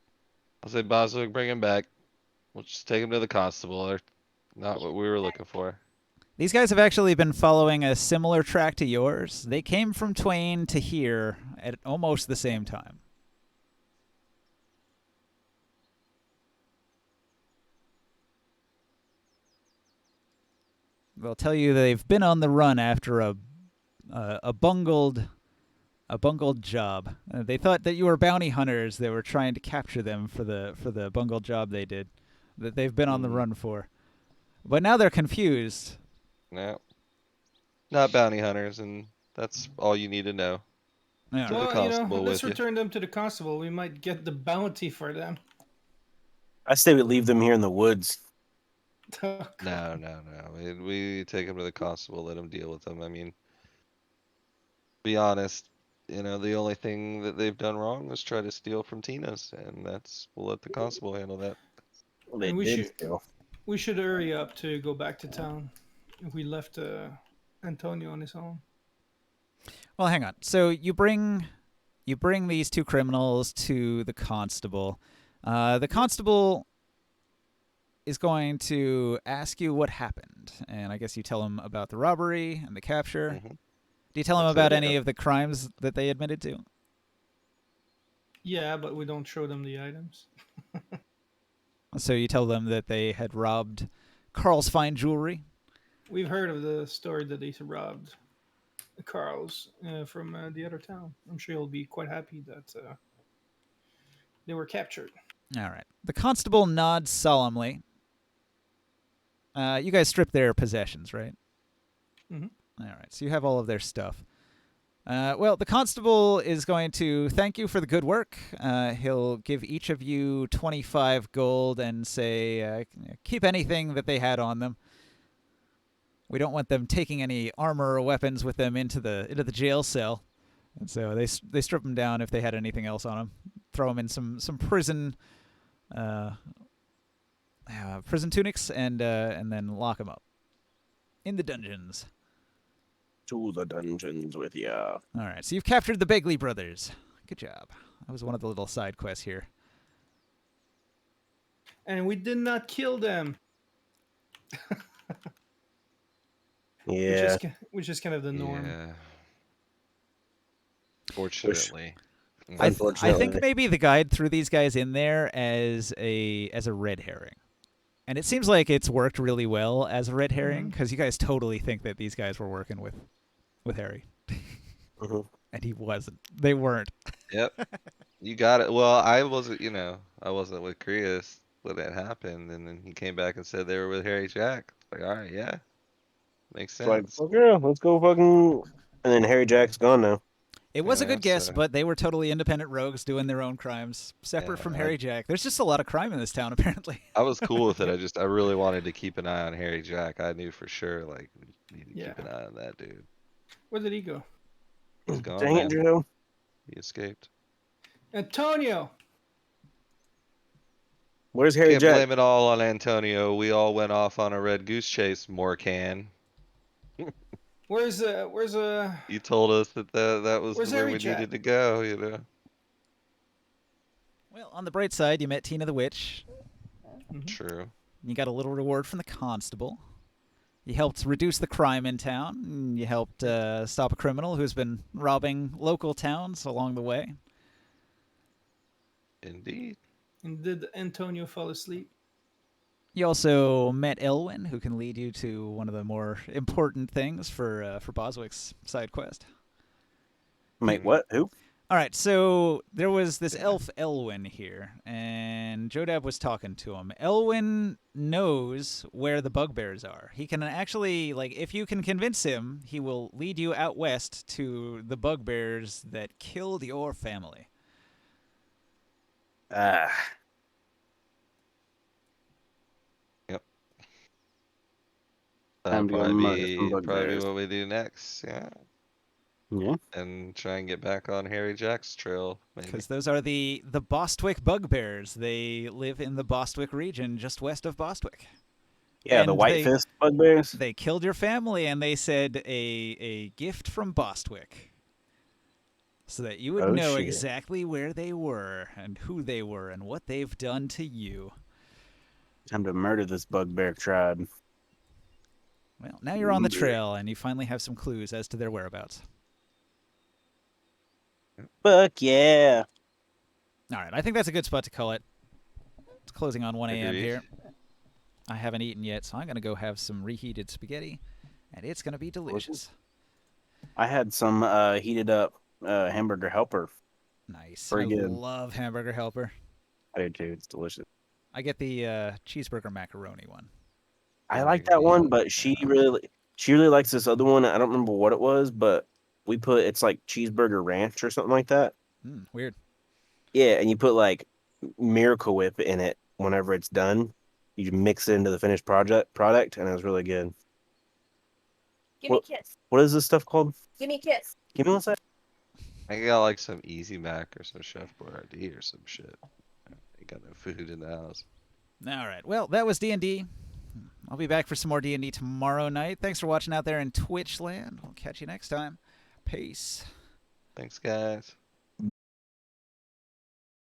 S4: I'll say, Boswick, bring him back. We'll just take him to the constable. They're not what we were looking for.
S1: These guys have actually been following a similar track to yours. They came from Twain to here at almost the same time. They'll tell you they've been on the run after a bungled job. They thought that you were bounty hunters. They were trying to capture them for the bungled job they did, that they've been on the run for. But now they're confused.
S4: No. Not bounty hunters, and that's all you need to know.
S1: Yeah.
S4: To the
S5: Well,
S4: constable
S5: let's
S4: with you.
S5: return them to the constable. We might get the bounty for them.
S7: I say we leave them here in the woods.
S5: Oh, God.
S4: No. We take them to the constable, let him deal with them. I mean, be honest, the only thing that they've done wrong was try to steal from Tina's, and we'll let the constable handle that.
S7: Well, they
S5: And we
S7: did
S5: should-
S7: still.
S5: We should hurry up to go back to town. If we left Antonio on his own.
S1: Well, hang on. So you bring these two criminals to the constable. The constable is going to ask you what happened, and I guess you tell him about the robbery and the capture.
S4: Mhm.
S1: Do you tell him
S4: That's
S1: about
S4: it,
S1: any
S4: yeah.
S1: of the crimes that they admitted to?
S5: Yeah, but we don't show them the items.
S1: So you tell them that they had robbed Carl's fine jewelry.
S5: We've heard of the story that they robbed Carl's from the other town. I'm sure he'll be quite happy that they were captured.
S1: All right. The constable nods solemnly. You guys stripped their possessions, right?
S5: Mhm.
S1: All right. So you have all of their stuff. Well, the constable is going to thank you for the good work. He'll give each of you 25 gold and say, keep anything that they had on them. We don't want them taking any armor or weapons with them into the jail cell. And so they strip them down if they had anything else on them. Throw them in some prison prison tunics and then lock them up in the dungeons.
S7: To the dungeons with ya.
S1: All right, so you've captured the Begley brothers. Good job. That was one of the little side quests here.
S5: And we did not kill them.
S7: Yeah.
S5: Which is kind of the norm.
S4: Yeah. Fortunately.
S1: I
S7: Unfortunately.
S1: think maybe the guide threw these guys in there as a red herring. And it seems like it's worked really well as a red herring because you guys totally think that these guys were working with Harry.
S7: Mhm.
S1: And he wasn't. They weren't.
S4: Yep. You got it. Well, I wasn't with Chris when that happened, and then he came back and said they were with Harry Jack. Like, all right, yeah. Makes
S7: It's like,
S4: sense.
S7: okay, let's go fucking. And then Harry Jack's gone now.
S1: It was a
S4: Yeah,
S1: good guess,
S4: so-
S1: but they were totally independent rogues doing their own crimes, separate
S4: Yeah,
S1: from Harry Jack. There's just a lot of crime in this town, apparently.
S4: I was cool with it. I really wanted to keep an eye on Harry Jack. I knew for sure, like, we need to keep an eye on that dude.
S5: Where did he go?
S4: He's gone,
S7: Dang
S4: man.
S7: it, Joe.
S4: He escaped.
S5: Antonio!
S7: Where's Harry
S4: Can't
S7: Jack?
S4: blame it all on Antonio. We all went off on a red goose chase, Morcan.
S5: Where's
S4: You told us that was
S5: Where's
S4: where
S5: Harry
S4: we
S5: Jack?
S4: needed to go, you know.
S1: Well, on the bright side, you met Tina the Witch.
S4: True.
S1: You got a little reward from the constable. You helped reduce the crime in town. And you helped stop a criminal who's been robbing local towns along the way.
S4: Indeed.
S5: And did Antonio fall asleep?
S1: You also met Elwyn, who can lead you to one of the more important things for Boswick's side quest.
S7: Wait, what? Who?
S1: All right, so there was this elf Elwyn here, and Jodab was talking to him. Elwyn knows where the bugbears are. He can actually, like, if you can convince him, he will lead you out west to the bugbears that killed your family.
S7: Ah,
S4: Yep.
S7: time
S4: That'll
S7: to go murder some
S4: probably be
S7: bugbears.
S4: what we do next, yeah.
S7: Yeah.
S4: And try and get back on Harry Jack's trail, maybe.
S1: Because those are the Bostwick bugbears. They live in the Bostwick region, just west of Bostwick.
S7: Yeah, the
S1: And
S7: white fist bugbears.
S1: They killed your family, and they said a gift from Bostwick, so that you would know
S7: shit.
S1: exactly where they were and who they were and what they've done to you.
S7: Time to murder this bugbear tribe.
S1: Well, now you're on the trail, and you finally have some clues as to their whereabouts.
S7: Fuck yeah.
S1: All right, I think that's a good spot to call it. It's closing on 1 a.m.
S4: Agreed.
S1: here. I haven't eaten yet, so I'm going to go have some reheated spaghetti, and it's going to be delicious.
S7: I had some heated up hamburger helper.
S1: Nice.
S7: Pretty
S1: I
S7: good.
S1: love Hamburger Helper.
S7: I do too. It's delicious.
S1: I get the cheeseburger macaroni one.
S7: I like that one, but she really likes this other one. I don't remember what it was, but we put it's like cheeseburger ranch or something like that.
S1: Weird.
S7: Yeah, and you put like Miracle Whip in it whenever it's done. You mix it into the finished product, and it was really good.
S9: Give me a kiss.
S7: What is this stuff called?
S9: Give me a kiss.
S7: Give me one sec.
S4: I got like some Easy Mac or some Chef Boyardee or some shit. I got no food in the house.
S1: All right. Well, that was D&D. I'll be back for some more D&D tomorrow night. Thanks for watching out there in Twitch land. We'll catch you next time. Peace.
S4: Thanks, guys.